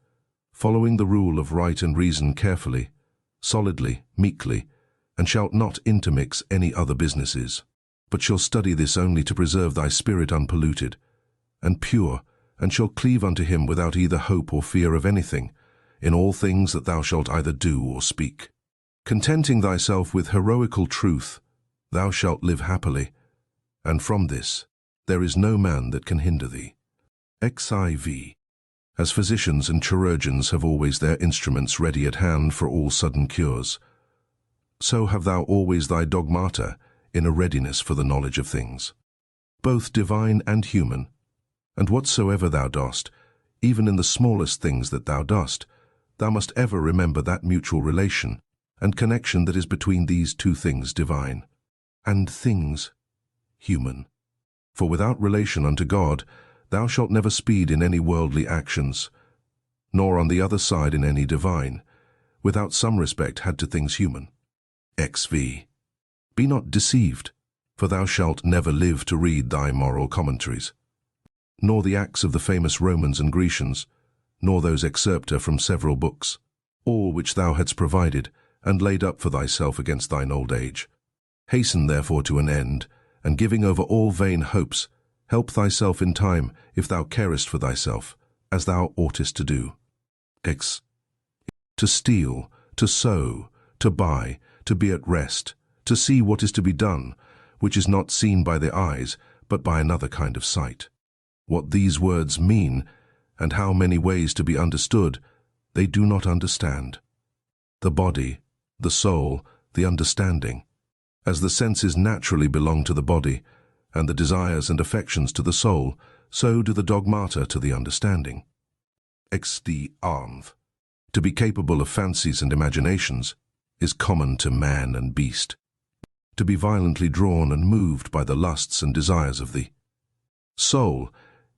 following the rule of right and reason carefully, solidly, meekly, and shalt not intermix any other businesses, but shall study this only to preserve thy spirit unpolluted, and pure, and shall cleave unto him without either hope or fear of anything, in all things that thou shalt either do or speak. Contenting thyself with heroical truth, thou shalt live happily, and from this there is no man that can hinder thee. XIV. As physicians and chirurgeons have always their instruments ready at hand for all sudden cures, so have thou always thy dogmata in a readiness for the knowledge of things, both divine and human, and whatsoever thou dost, even in the smallest things that thou dost, thou must ever remember that mutual relation and connection that is between these two things divine, and things human. For without relation unto God, thou shalt never speed in any worldly actions, nor on the other side in any divine, without some respect had to things human. XV. Be not deceived, for thou shalt never live to read thy moral commentaries, nor the acts of the famous Romans and Grecians, nor those excerpta from several books, all which thou hadst provided and laid up for thyself against thine old age. Hasten therefore to an end, and giving over all vain hopes, help thyself in time, if thou carest for thyself, as thou oughtest to do. X. To steal, to sow, to buy, to be at rest, to see what is to be done, which is not seen by the eyes, but by another kind of sight. What these words mean, and how many ways to be understood, they do not understand. The body, the soul, the understanding. As the senses naturally belong to the body, and the desires and affections to the soul, so do the dogmata to the understanding. XD armv. To be capable of fancies and imaginations is common to man and beast. To be violently drawn and moved by the lusts and desires of the soul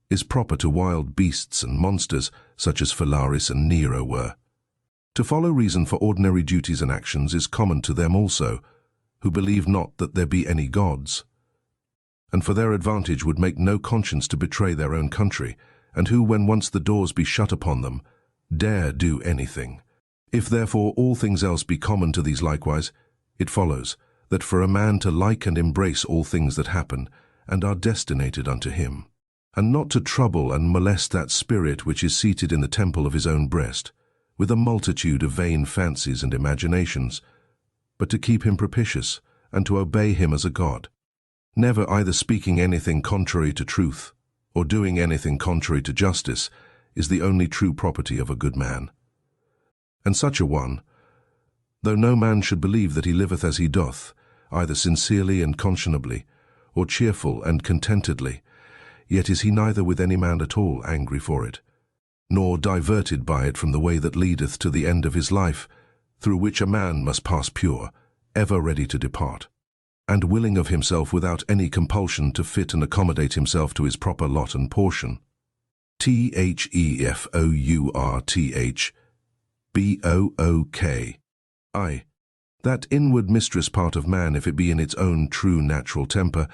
is proper to wild beasts and monsters such as Phalaris and Nero were. To follow reason for ordinary duties and actions is common to them also, who believe not that there be any gods, and for their advantage would make no conscience to betray their own country, and who, when once the doors be shut upon them, dare do anything. If therefore all things else be common to these likewise, it follows that for a man to like and embrace all things that happen, and are destinated unto him, and not to trouble and molest that spirit which is seated in the temple of his own breast, with a multitude of vain fancies and imaginations, but to keep him propitious, and to obey him as a god, never either speaking anything contrary to truth, or doing anything contrary to justice, is the only true property of a good man. And such a one, though no man should believe that he liveth as he doth, either sincerely and conscionably, or cheerful and contentedly, yet is he neither with any man at all angry for it, nor diverted by it from the way that leadeth to the end of his life, through which a man must pass pure, ever ready to depart, and willing of himself without any compulsion to fit and accommodate himself to his proper lot and portion. THEFOURTHBOOK. I. That inward mistress part of man, if it be in its own true natural temper,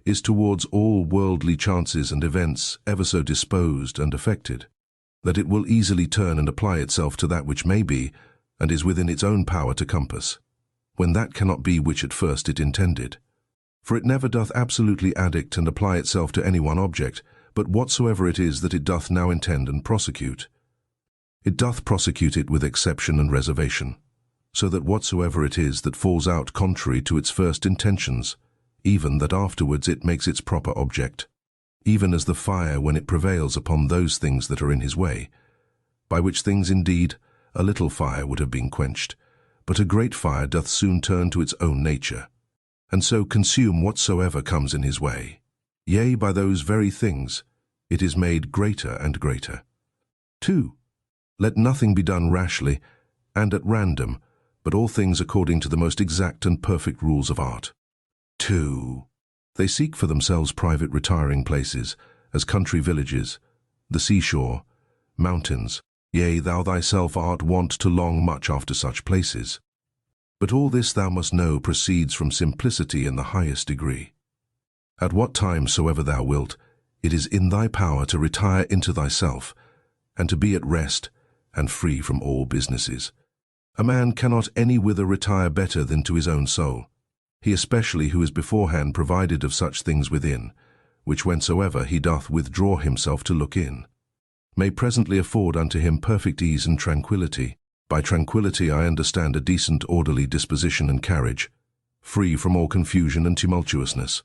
is towards all worldly chances and events ever so disposed and affected, that it will easily turn and apply itself to that which may be, and is within its own power to compass, when that cannot be which at first it intended. For it never doth absolutely addict and apply itself to any one object, but whatsoever it is that it doth now intend and prosecute. It doth prosecute it with exception and reservation, so that whatsoever it is that falls out contrary to its first intentions, even that afterwards it makes its proper object, even as the fire when it prevails upon those things that are in his way, by which things indeed a little fire would have been quenched, but a great fire doth soon turn to its own nature, and so consume whatsoever comes in his way. Yea, by those very things it is made greater and greater. 2. Let nothing be done rashly and at random, but all things according to the most exact and perfect rules of art. 2. They seek for themselves private retiring places, as country villages, the seashore, mountains, Yea, thou thyself art wont to long much after such places. But all this thou must know proceeds from simplicity in the highest degree. At what time soever thou wilt, it is in thy power to retire into thyself, and to be at rest, and free from all businesses. A man cannot any whither retire better than to his own soul, he especially who is beforehand provided of such things within, which whensoever he doth withdraw himself to look in, may presently afford unto him perfect ease and tranquillity. By tranquillity I understand a decent orderly disposition and carriage, free from all confusion and tumultuousness.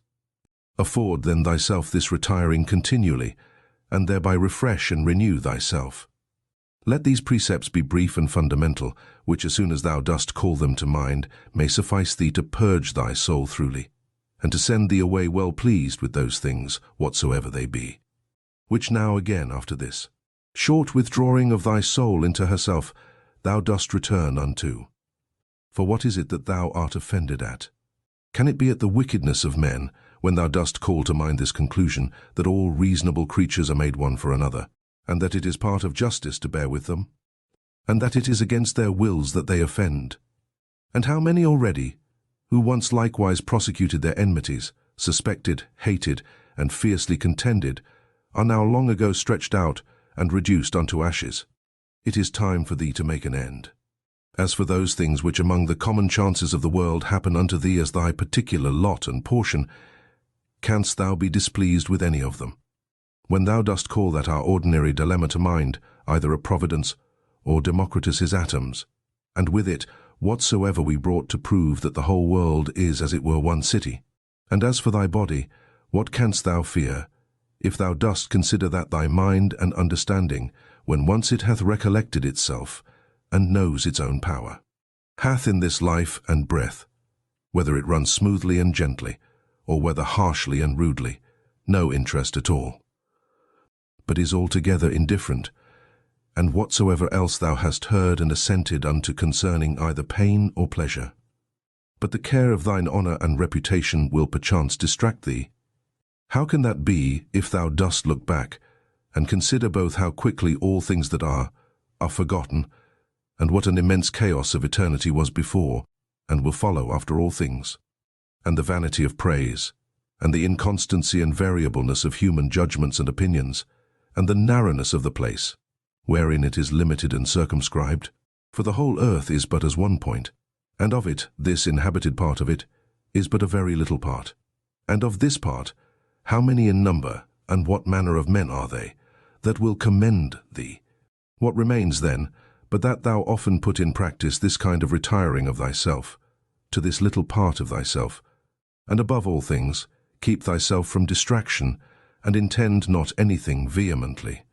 Afford then thyself this retiring continually, and thereby refresh and renew thyself. Let these precepts be brief and fundamental, which as soon as thou dost call them to mind, may suffice thee to purge thy soul throughly, and to send thee away well pleased with those things, whatsoever they be. Which now again after this short withdrawing of thy soul into herself, thou dost return unto. For what is it that thou art offended at? Can it be at the wickedness of men, when thou dost call to mind this conclusion, that all reasonable creatures are made one for another, and that it is part of justice to bear with them, and that it is against their wills that they offend? And how many already, who once likewise prosecuted their enmities, suspected, hated, and fiercely contended, are now long ago stretched out and reduced unto ashes? It is time for thee to make an end. As for those things which among the common chances of the world happen unto thee as thy particular lot and portion, canst thou be displeased with any of them? When thou dost call that our ordinary dilemma to mind, either a Providence or Democritus' atoms, and with it whatsoever we brought to prove that the whole world is as it were one city. And as for thy body, what canst thou fear, if thou dost consider that thy mind and understanding, when once it hath recollected itself, and knows its own power, hath in this life and breath, whether it runs smoothly and gently, or whether harshly and rudely, no interest at all, but is altogether indifferent, and whatsoever else thou hast heard and assented unto concerning either pain or pleasure. But the care of thine honour and reputation will perchance distract thee. How can that be, if thou dost look back, and consider both how quickly all things that are forgotten, and what an immense chaos of eternity was before, and will follow after all things, and the vanity of praise, and the inconstancy and variableness of human judgments and opinions, and the narrowness of the place, wherein it is limited and circumscribed? For the whole earth is but as one point, and of it this inhabited part of it is but a very little part. And of this part, how many in number, and what manner of men are they, that will commend thee? What remains then, but that thou often put in practice this kind of retiring of thyself, to this little part of thyself, and above all things, keep thyself from distraction, and intend not anything vehemently,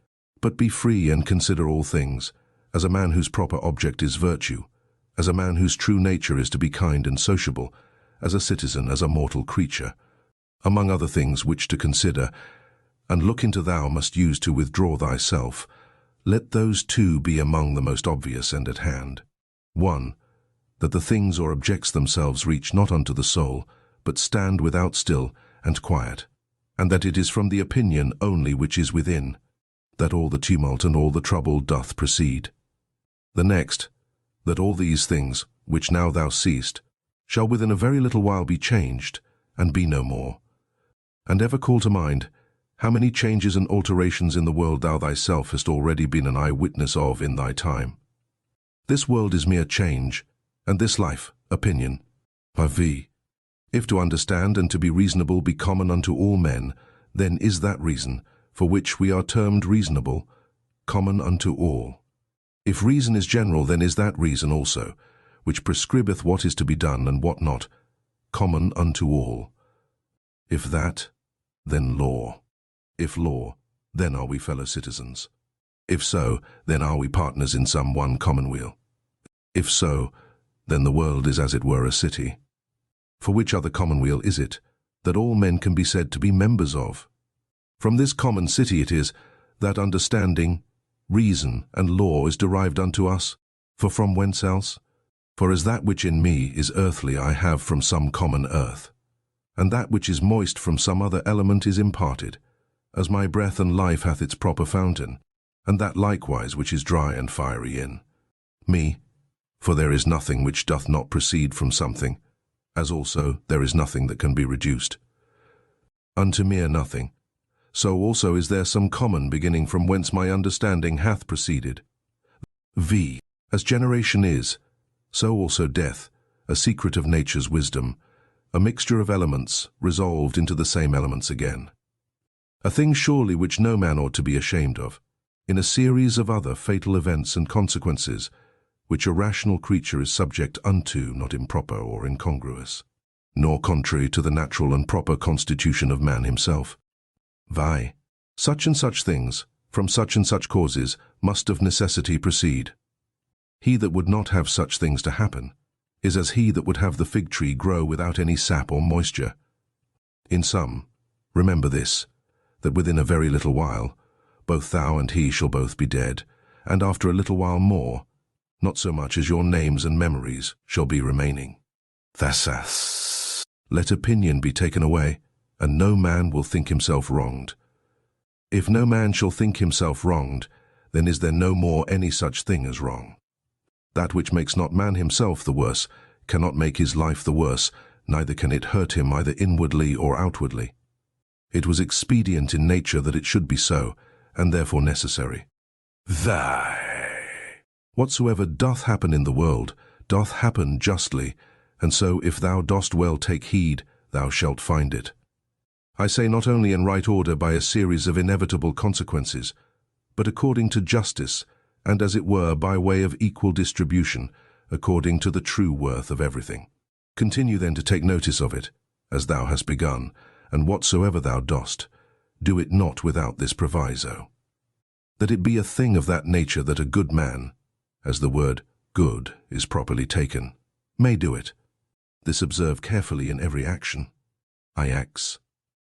but be free and consider all things, as a man whose proper object is virtue, as a man whose true nature is to be kind and sociable, as a citizen, as a mortal creature, among other things which to consider, and look into thou must use to withdraw thyself. Let those two be among the most obvious and at hand. 1. That the things or objects themselves reach not unto the soul, but stand without still and quiet, and that it is from the opinion only which is within, that all the tumult and all the trouble doth proceed. The next, that all these things, which now thou seest, shall within a very little while be changed, and be no more. And ever call to mind how many changes and alterations in the world thou thyself hast already been an eye-witness of in thy time. This world is mere change, and this life, opinion, vie. If to understand and to be reasonable be common unto all men, then is that reason, for which we are termed reasonable, common unto all. If reason is general, then is that reason also, which prescribeth what is to be done and what not, common unto all. If that, then law. If law, then are we fellow citizens. If so, then are we partners in some one commonweal. If so, then the world is as it were a city. For which other commonweal is it, that all men can be said to be members of? From this common city it is, that understanding, reason, and law is derived unto us. For from whence else? For as that which in me is earthly I have from some common earth, and that which is moist from some other element is imparted, as my breath and life hath its proper fountain, and that likewise which is dry and fiery in me. For there is nothing which doth not proceed from something, as also there is nothing that can be reduced unto mere nothing. So also is there some common beginning from whence my understanding hath proceeded. V. As generation is, so also death, a secret of nature's wisdom, a mixture of elements resolved into the same elements again. A thing surely which no man ought to be ashamed of, in a series of other fatal events and consequences, which a rational creature is subject unto, not improper or incongruous, nor contrary to the natural and proper constitution of man himself. Vi. Such and such things, from such and such causes, must of necessity proceed. He that would not have such things to happen, is as he that would have the fig tree grow without any sap or moisture. In sum, remember this, that within a very little while, both thou and he shall both be dead, and after a little while more, not so much as your names and memories shall be remaining. Thasas. Let opinion be taken away, and no man will think himself wronged. If no man shall think himself wronged, then is there no more any such thing as wrong. That which makes not man himself the worse cannot make his life the worse, neither can it hurt him either inwardly or outwardly. It was expedient in nature that it should be so, and therefore necessary. Thy. Whatsoever doth happen in the world, doth happen justly, and so if thou dost well take heed, thou shalt find it. I say not only in right order by a series of inevitable consequences, but according to justice, and as it were by way of equal distribution, according to the true worth of everything. Continue then to take notice of it, as thou hast begun, and whatsoever thou dost, do it not without this proviso, that it be a thing of that nature that a good man, as the word good is properly taken, may do it. This observe carefully in every action. Ix.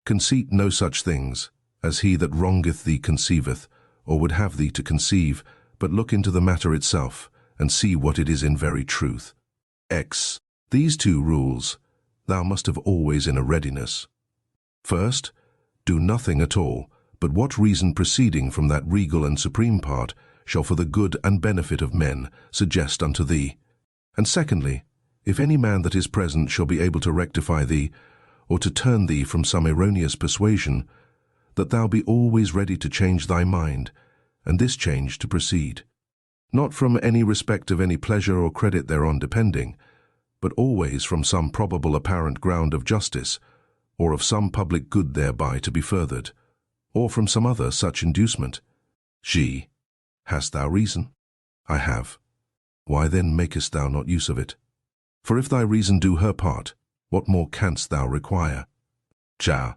Conceit no such things, as he that wrongeth thee conceiveth, or would have thee to conceive, but look into the matter itself, and see what it is in very truth. X. These two rules thou must have always in a readiness. First, do nothing at all, but what reason proceeding from that regal and supreme part shall for the good and benefit of men suggest unto thee. And secondly, if any man that is present shall be able to rectify thee, or to turn thee from some erroneous persuasion, that thou be always ready to change thy mind, and this change to proceed, not from any respect of any pleasure or credit thereon depending, but always from some probable apparent ground of justice, or of some public good thereby to be furthered, or from some other such inducement. She. Hast thou reason? I have. Why then makest thou not use of it? For if thy reason do her part, what more canst thou require? Cha.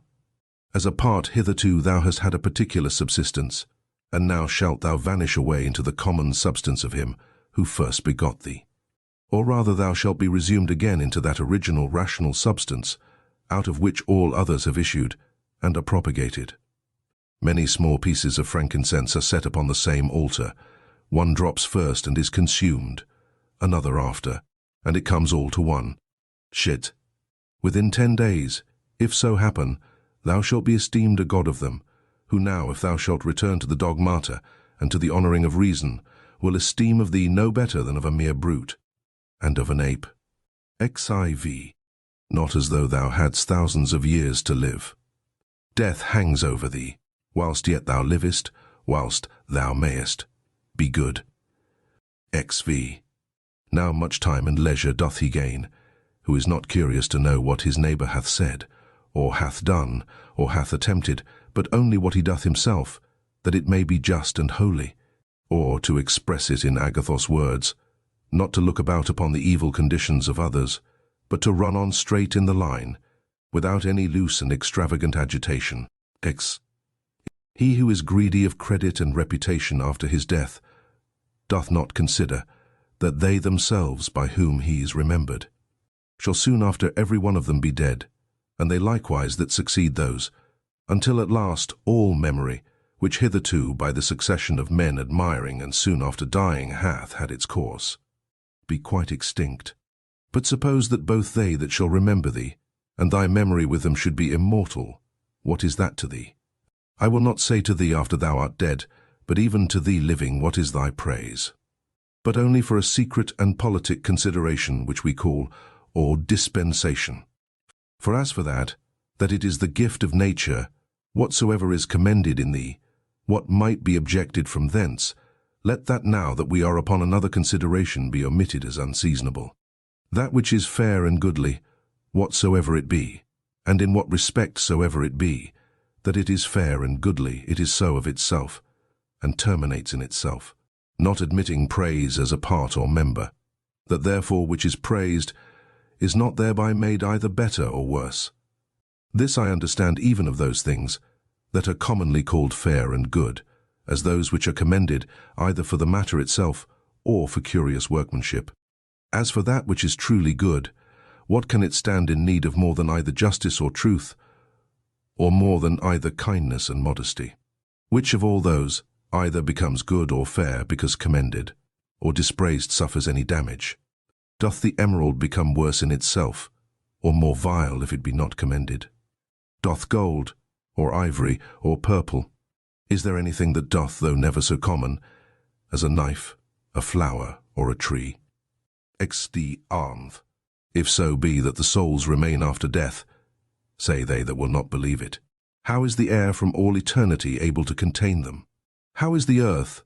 As a part hitherto thou hast had a particular subsistence, and now shalt thou vanish away into the common substance of him who first begot thee. Or rather thou shalt be resumed again into that original rational substance, out of which all others have issued, and are propagated. Many small pieces of frankincense are set upon the same altar. One drops first and is consumed, another after, and it comes all to one. Shit. Within 10 days, if so happen, thou shalt be esteemed a god of them, who now, if thou shalt return to the dogmata, and to the honouring of reason, will esteem of thee no better than of a mere brute, and of an ape. Xiv. Not as though thou hadst thousands of years to live. Death hangs over thee, whilst yet thou livest, whilst thou mayest. Be good. Xv. Now much time and leisure doth he gain, who is not curious to know what his neighbour hath said, or hath done, or hath attempted, but only what he doth himself, that it may be just and holy, or, to express it in Agathos words, not to look about upon the evil conditions of others, but to run on straight in the line, without any loose and extravagant agitation. X. He who is greedy of credit and reputation after his death doth not consider that they themselves by whom he is remembered shall soon after every one of them be dead, and they likewise that succeed those, until at last all memory, which hitherto by the succession of men admiring and soon after dying hath had its course, be quite extinct. But suppose that both they that shall remember thee, and thy memory with them should be immortal, what is that to thee? I will not say to thee after thou art dead, but even to thee living what is thy praise? But only for a secret and politic consideration which we call, or dispensation. For as for that it is the gift of nature, whatsoever is commended in thee, what might be objected from thence, let that now that we are upon another consideration be omitted as unseasonable. That which is fair and goodly, whatsoever it be, and in what respect soever it be, that it is fair and goodly, it is so of itself, and terminates in itself, not admitting praise as a part or member, that therefore which is praised is not thereby made either better or worse. This I understand even of those things that are commonly called fair and good, as those which are commended either for the matter itself or for curious workmanship. As for that which is truly good, what can it stand in need of more than either justice or truth, or more than either kindness and modesty? Which of all those either becomes good or fair because commended, or dispraised suffers any damage? Doth the emerald become worse in itself, or more vile if it be not commended? Doth gold, or ivory, or purple, is there anything that doth, though never so common, as a knife, a flower, or a tree? XD armth. If so be that the souls remain after death, say they that will not believe it, how is the air from all eternity able to contain them? How is the earth,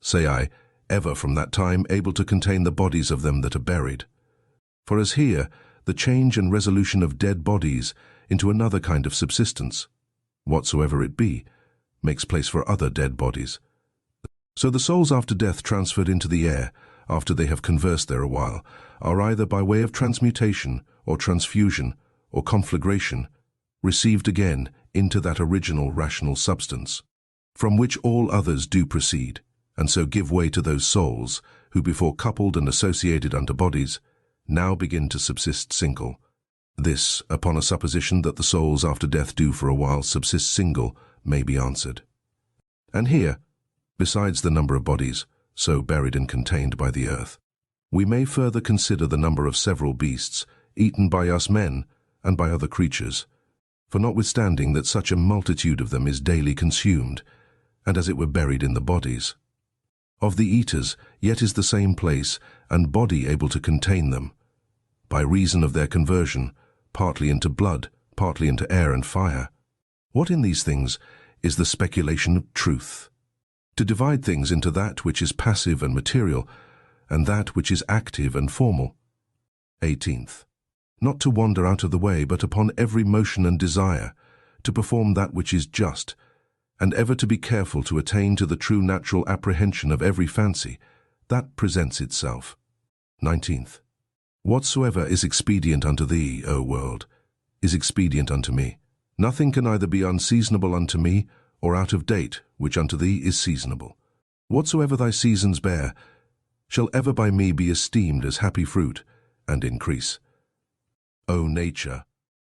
say I, ever from that time able to contain the bodies of them that are buried? For as here, the change and resolution of dead bodies into another kind of subsistence, whatsoever it be, makes place for other dead bodies. So the souls after death transferred into the air, after they have conversed there a while, are either by way of transmutation, or transfusion, or conflagration, received again into that original rational substance, from which all others do proceed, and so give way to those souls, who before coupled and associated unto bodies, now begin to subsist single. This, upon a supposition that the souls after death do for a while subsist single, may be answered. And here, besides the number of bodies, so buried and contained by the earth, we may further consider the number of several beasts, eaten by us men, and by other creatures. For notwithstanding that such a multitude of them is daily consumed, and as it were buried in the bodies of the eaters, yet is the same place and body able to contain them, by reason of their conversion, partly into blood, partly into air and fire. What in these things is the speculation of truth? To divide things into that which is passive and material, and that which is active and formal. 18th. Not to wander out of the way, but upon every motion and desire, to perform that which is just, and ever to be careful to attain to the true natural apprehension of every fancy that presents itself. 19th. Whatsoever is expedient unto thee, O world, is expedient unto me. Nothing can either be unseasonable unto me, or out of date, which unto thee is seasonable. Whatsoever thy seasons bear, shall ever by me be esteemed as happy fruit, and increase. O nature,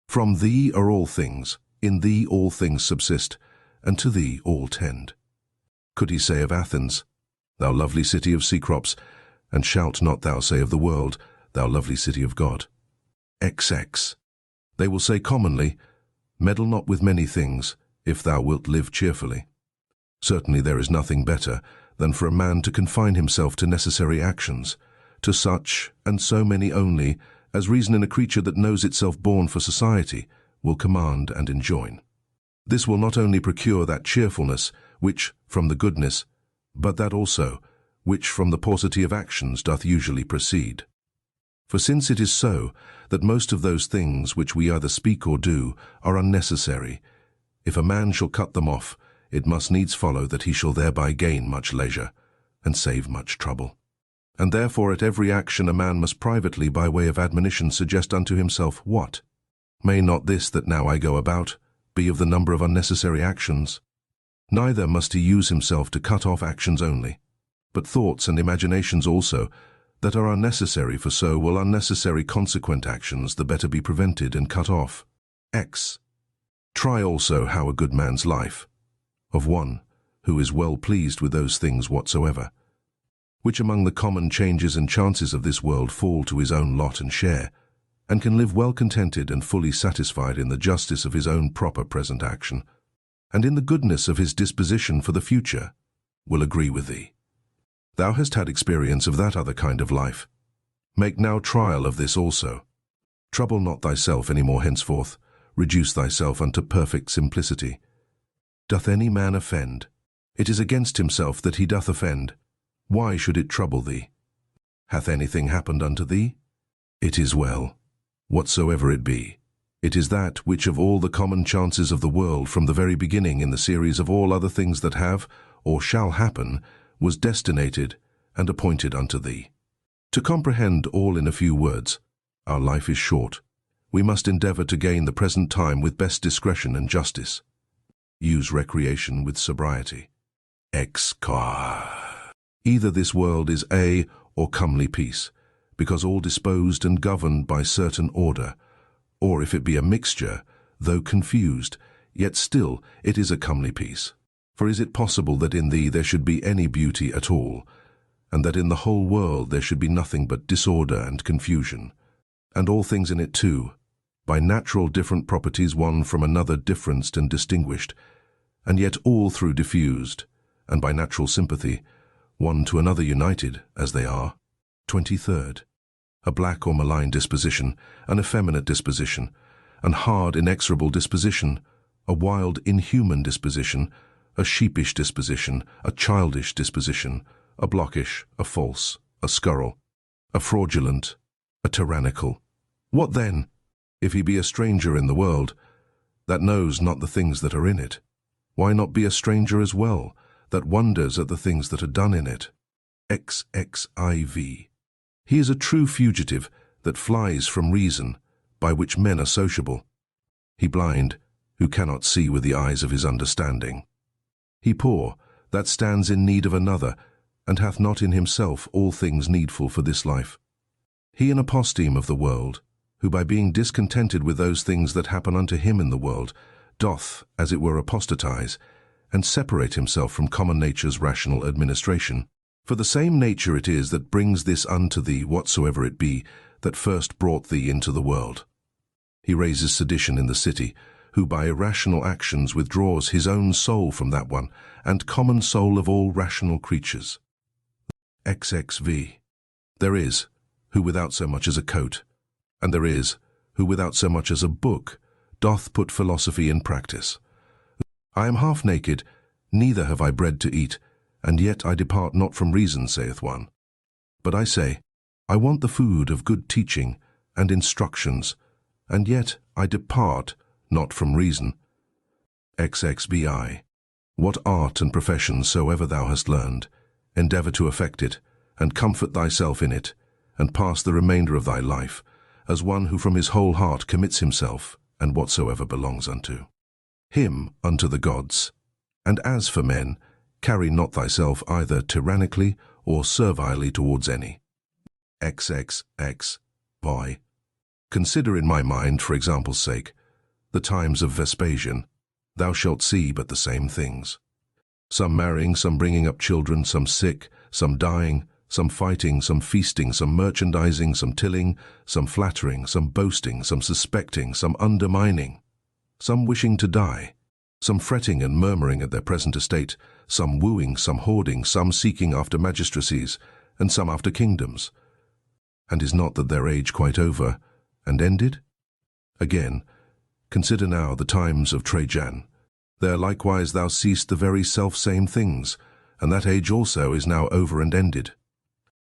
from thee are all things, in thee all things subsist, and to thee all tend. Could he say of Athens, thou lovely city of Cecrops, and shalt not thou say of the world, thou lovely city of God? XX. They will say commonly, meddle not with many things, if thou wilt live cheerfully. Certainly there is nothing better than for a man to confine himself to necessary actions, to such and so many only as reason in a creature that knows itself born for society will command and enjoin. This will not only procure that cheerfulness which from the goodness, but that also which from the paucity of actions doth usually proceed. For since it is so that most of those things which we either speak or do are unnecessary, if a man shall cut them off, it must needs follow that he shall thereby gain much leisure, and save much trouble. And therefore at every action a man must privately by way of admonition suggest unto himself, what? May not this that now I go about be of the number of unnecessary actions? Neither must he use himself to cut off actions only, but thoughts and imaginations also, that are unnecessary, for so will unnecessary consequent actions the better be prevented and cut off. X. Try also how a good man's life, of one who is well pleased with those things whatsoever, which among the common changes and chances of this world fall to his own lot and share, and can live well contented and fully satisfied in the justice of his own proper present action, and in the goodness of his disposition for the future, will agree with thee. Thou hast had experience of that other kind of life. Make now trial of this also. Trouble not thyself any more henceforth, reduce thyself unto perfect simplicity. Doth any man offend? It is against himself that he doth offend. Why should it trouble thee? Hath anything happened unto thee? It is well, whatsoever it be. It is that which of all the common chances of the world from the very beginning in the series of all other things that have, or shall happen, was destinated and appointed unto thee. To comprehend all in a few words, our life is short. We must endeavor to gain the present time with best discretion and justice. Use recreation with sobriety. Either this world is a or comely peace, because all disposed and governed by certain order, or if it be a mixture, though confused, yet still it is a comely peace. For is it possible that in thee there should be any beauty at all, and that in the whole world there should be nothing but disorder and confusion, and all things in it too, by natural different properties one from another differenced and distinguished, and yet all through diffused, and by natural sympathy, one to another united, as they are? 23rd. A black or malign disposition, an effeminate disposition, an hard, inexorable disposition, a wild, inhuman disposition, a sheepish disposition, a childish disposition, a blockish, a false, a scurril, a fraudulent, a tyrannical. What then, if he be a stranger in the world, that knows not the things that are in it? Why not be a stranger as well, that wonders at the things that are done in it? XXIV. He is a true fugitive that flies from reason, by which men are sociable. He blind, who cannot see with the eyes of his understanding. He poor, that stands in need of another, and hath not in himself all things needful for this life. He an aposteme of the world, who by being discontented with those things that happen unto him in the world, doth, as it were, apostatize, and separate himself from common nature's rational administration. For the same nature it is that brings this unto thee, whatsoever it be, that first brought thee into the world. He raises sedition in the city, who by irrational actions withdraws his own soul from that one, and common soul of all rational creatures. XXV. There is, who without so much as a coat, and there is, who without so much as a book, doth put philosophy in practice. I am half naked, neither have I bread to eat, and yet I depart not from reason, saith one. But I say, I want the food of good teaching and instructions, and yet I depart not from reason. XXBI. What art and profession soever thou hast learned, endeavor to affect it, and comfort thyself in it, and pass the remainder of thy life, as one who from his whole heart commits himself, and whatsoever belongs unto him, unto the gods. And as for men, carry not thyself either tyrannically or servilely towards any. XXX. Why? Consider in my mind, for example's sake, the times of Vespasian. Thou shalt see but the same things. Some marrying, some bringing up children, some sick, some dying, some fighting, some feasting, some merchandising, some tilling, some flattering, some boasting, some suspecting, some undermining, some wishing to die, some fretting and murmuring at their present estate, some wooing, some hoarding, some seeking after magistracies, and some after kingdoms. And is not that their age quite over and ended? Again, consider now the times of Trajan. There likewise thou seest the very self-same things, and that age also is now over and ended.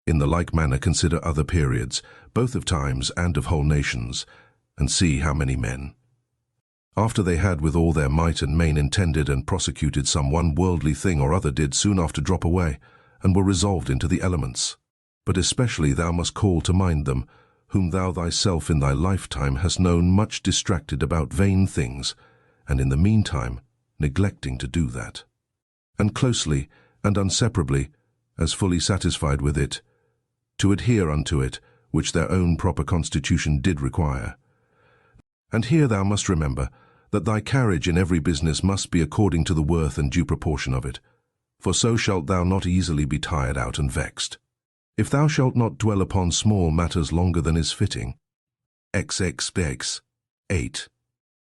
In the like manner consider other periods, both of times and of whole nations, and see how many men, after they had with all their might and main intended and prosecuted some one worldly thing or other, did soon after drop away, and were resolved into the elements. But especially thou must call to mind them, whom thou thyself in thy lifetime hast known much distracted about vain things, and in the meantime neglecting to do that, and closely and inseparably, as fully satisfied with it, to adhere unto it, which their own proper constitution did require. And here thou must remember that thy carriage in every business must be according to the worth and due proportion of it, for so shalt thou not easily be tired out and vexed. If thou shalt not dwell upon small matters longer than is fitting. XXX. 8.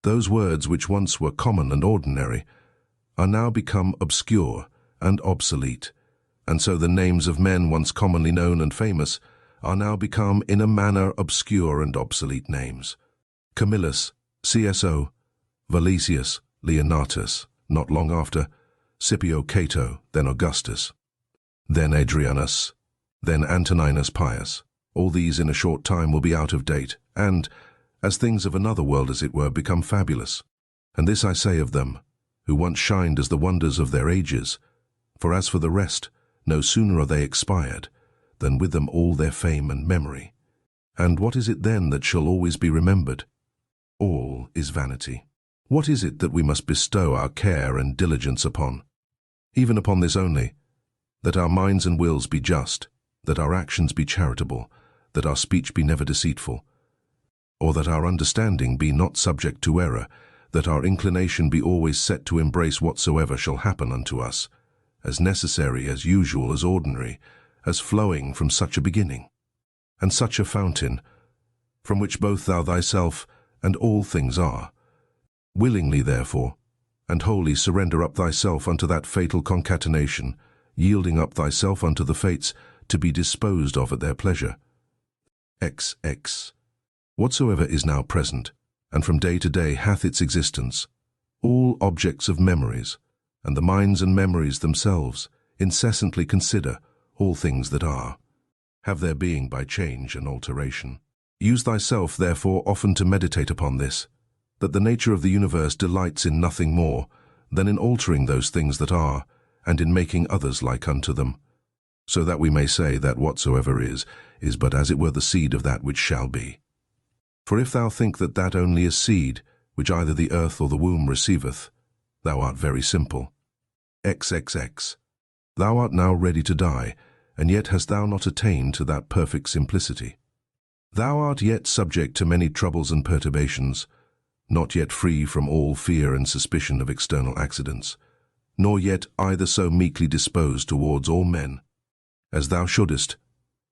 Those words which once were common and ordinary are now become obscure and obsolete, and so the names of men once commonly known and famous are now become in a manner obscure and obsolete names. Camillus, CSO, Valesius, Leonatus, not long after, Scipio Cato, then Augustus, then Adrianus, then Antoninus Pius. All these in a short time will be out of date, and, as things of another world as it were, become fabulous. And this I say of them, who once shined as the wonders of their ages, for as for the rest, no sooner are they expired, than with them all their fame and memory. And what is it then that shall always be remembered? All is vanity. What is it that we must bestow our care and diligence upon? Even upon this only, that our minds and wills be just, that our actions be charitable, that our speech be never deceitful, or that our understanding be not subject to error, that our inclination be always set to embrace whatsoever shall happen unto us, as necessary, as usual, as ordinary, as flowing from such a beginning, and such a fountain, from which both thou thyself and all things are. Willingly, therefore, and wholly surrender up thyself unto that fatal concatenation, yielding up thyself unto the fates, to be disposed of at their pleasure. XX. Whatsoever is now present, and from day to day hath its existence, all objects of memories, and the minds and memories themselves, incessantly consider all things that are, have their being by change and alteration. Use thyself, therefore, often to meditate upon this, that the nature of the universe delights in nothing more than in altering those things that are, and in making others like unto them, so that we may say that whatsoever is but as it were the seed of that which shall be. For if thou think that that only is seed, which either the earth or the womb receiveth, thou art very simple. XXX. Thou art now ready to die, and yet hast thou not attained to that perfect simplicity. Thou art yet subject to many troubles and perturbations, not yet free from all fear and suspicion of external accidents, nor yet either so meekly disposed towards all men, as thou shouldest,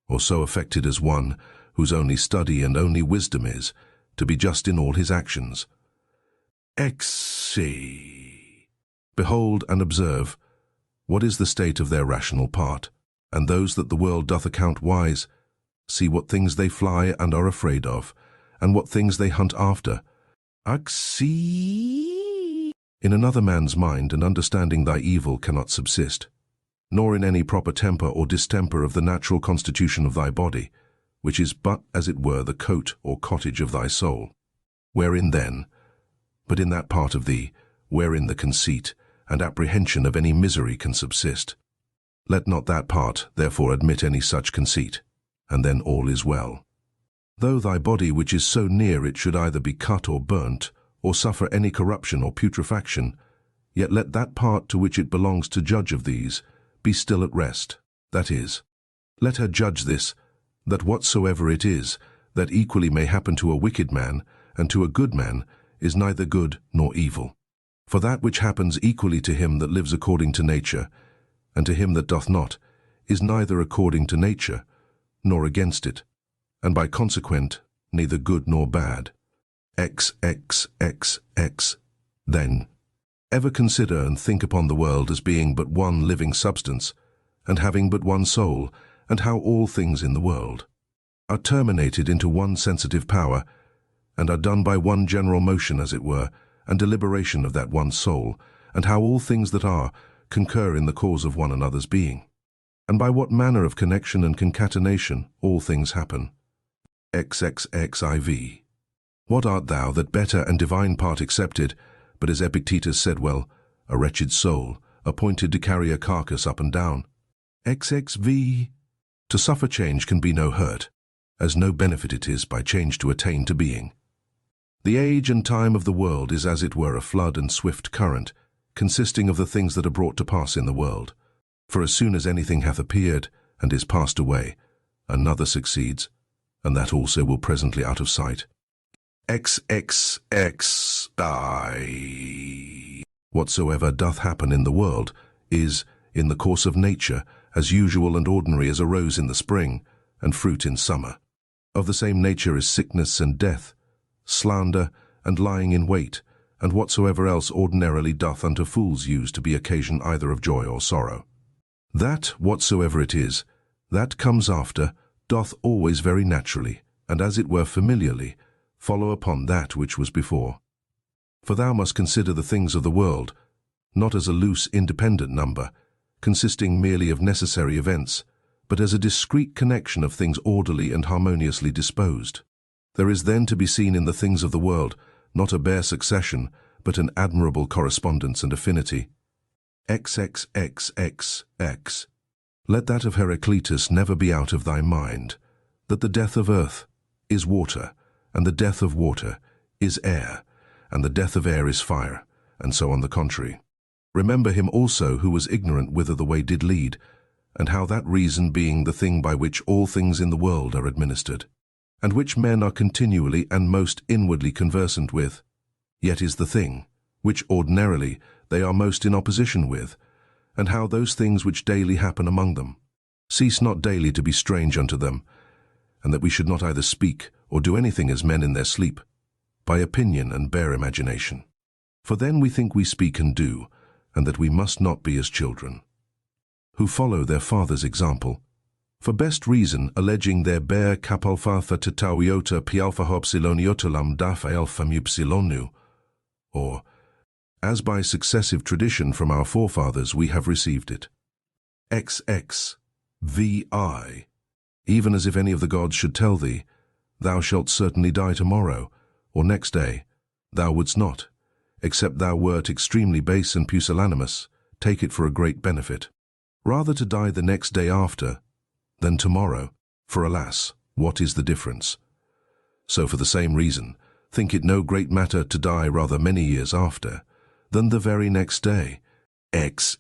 or so affected as one whose only study and only wisdom is to be just in all his actions. XC. Behold and observe what is the state of their rational part, and those that the world doth account wise, see what things they fly and are afraid of, and what things they hunt after. XC. In another man's mind and understanding thy evil cannot subsist, nor in any proper temper or distemper of the natural constitution of thy body, which is but, as it were, the coat or cottage of thy soul. Wherein then, but in that part of thee, wherein the conceit and apprehension of any misery can subsist, let not that part, therefore, admit any such conceit, and then all is well. Though thy body which is so near it should either be cut or burnt, or suffer any corruption or putrefaction, yet let that part to which it belongs to judge of these be still at rest. That is, let her judge this, that whatsoever it is, that equally may happen to a wicked man and to a good man, is neither good nor evil. For that which happens equally to him that lives according to nature, and to him that doth not, is neither according to nature, nor against it, and by consequent neither good nor bad. XXXX. Then, ever consider and think upon the world as being but one living substance, and having but one soul, and how all things in the world are terminated into one sensitive power, and are done by one general motion, as it were, and deliberation of that one soul, and how all things that are concur in the cause of one another's being, and by what manner of connection and concatenation all things happen. XXXIV. What art thou, that better and divine part accepted, but as Epictetus said well, a wretched soul, appointed to carry a carcass up and down? XXV. To suffer change can be no hurt, as no benefit it is by change to attain to being. The age and time of the world is as it were a flood and swift current, consisting of the things that are brought to pass in the world. For as soon as anything hath appeared and is passed away, another succeeds, and that also will presently out of sight. XXXI. Whatsoever doth happen in the world is, in the course of nature, as usual and ordinary as a rose in the spring, and fruit in summer. Of the same nature is sickness and death, slander and lying in wait, and whatsoever else ordinarily doth unto fools use to be occasion either of joy or sorrow. That, whatsoever it is, that comes after, doth always very naturally, and as it were familiarly, follow upon that which was before. For thou must consider the things of the world, not as a loose independent number, consisting merely of necessary events, but as a discrete connection of things orderly and harmoniously disposed. There is then to be seen in the things of the world, not a bare succession, but an admirable correspondence and affinity. XXXXX. Let that of Heraclitus never be out of thy mind, that the death of earth is water, and the death of water is air, and the death of air is fire, and so on the contrary. Remember him also who was ignorant whither the way did lead, and how that reason being the thing by which all things in the world are administered, and which men are continually and most inwardly conversant with, yet is the thing, which ordinarily they are most in opposition with, and how those things which daily happen among them cease not daily to be strange unto them, and that we should not either speak or do anything as men in their sleep, by opinion and bare imagination. For then we think we speak and do, and that we must not be as children, who follow their father's example, for best reason alleging their bare kapalfatha tatawiota pialfahopsiloniotalam dafa elfamupsilonu, or, as by successive tradition from our forefathers we have received it. XXVI. Even as if any of the gods should tell thee, thou shalt certainly die tomorrow, or next day, thou wouldst not, except thou wert extremely base and pusillanimous, take it for a great benefit. Rather to die the next day after, than tomorrow, for alas, what is the difference? So for the same reason, think it no great matter to die rather many years after, than the very next day. X.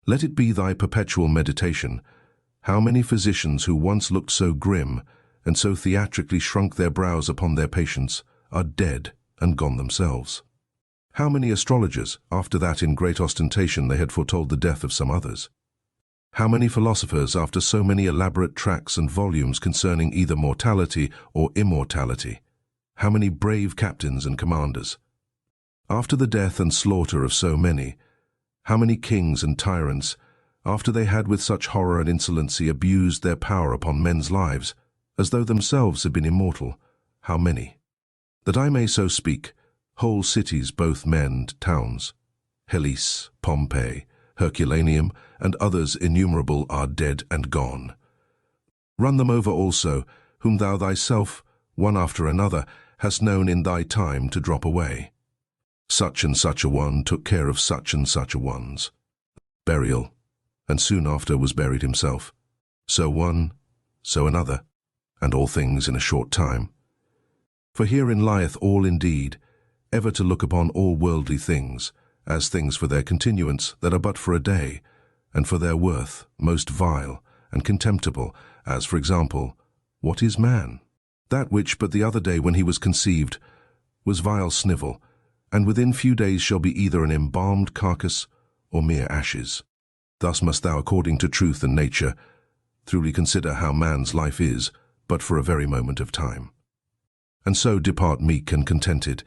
Let it be thy perpetual meditation, how many physicians who once looked so grim, and so theatrically shrunk their brows upon their patients, are dead and gone themselves. How many astrologers, after that in great ostentation they had foretold the death of some others? How many philosophers, after so many elaborate tracts and volumes concerning either mortality or immortality? How many brave captains and commanders? After the death and slaughter of so many, how many kings and tyrants, after they had with such horror and insolency abused their power upon men's lives, as though themselves had been immortal, how many? That I may so speak, whole cities, both men and towns, Hellas, Pompeii, Herculaneum, and others innumerable are dead and gone. Run them over also, whom thou thyself, one after another, hast known in thy time to drop away. Such and such a one took care of such and such a one's burial, and soon after was buried himself. So one, so another, and all things in a short time. For herein lieth all indeed, ever to look upon all worldly things, as things for their continuance that are but for a day, and for their worth most vile and contemptible, as, for example, what is man? That which but the other day when he was conceived was vile snivel, and within few days shall be either an embalmed carcass or mere ashes. Thus must thou, according to truth and nature, truly consider how man's life is, but for a very moment of time. And so depart meek and contented,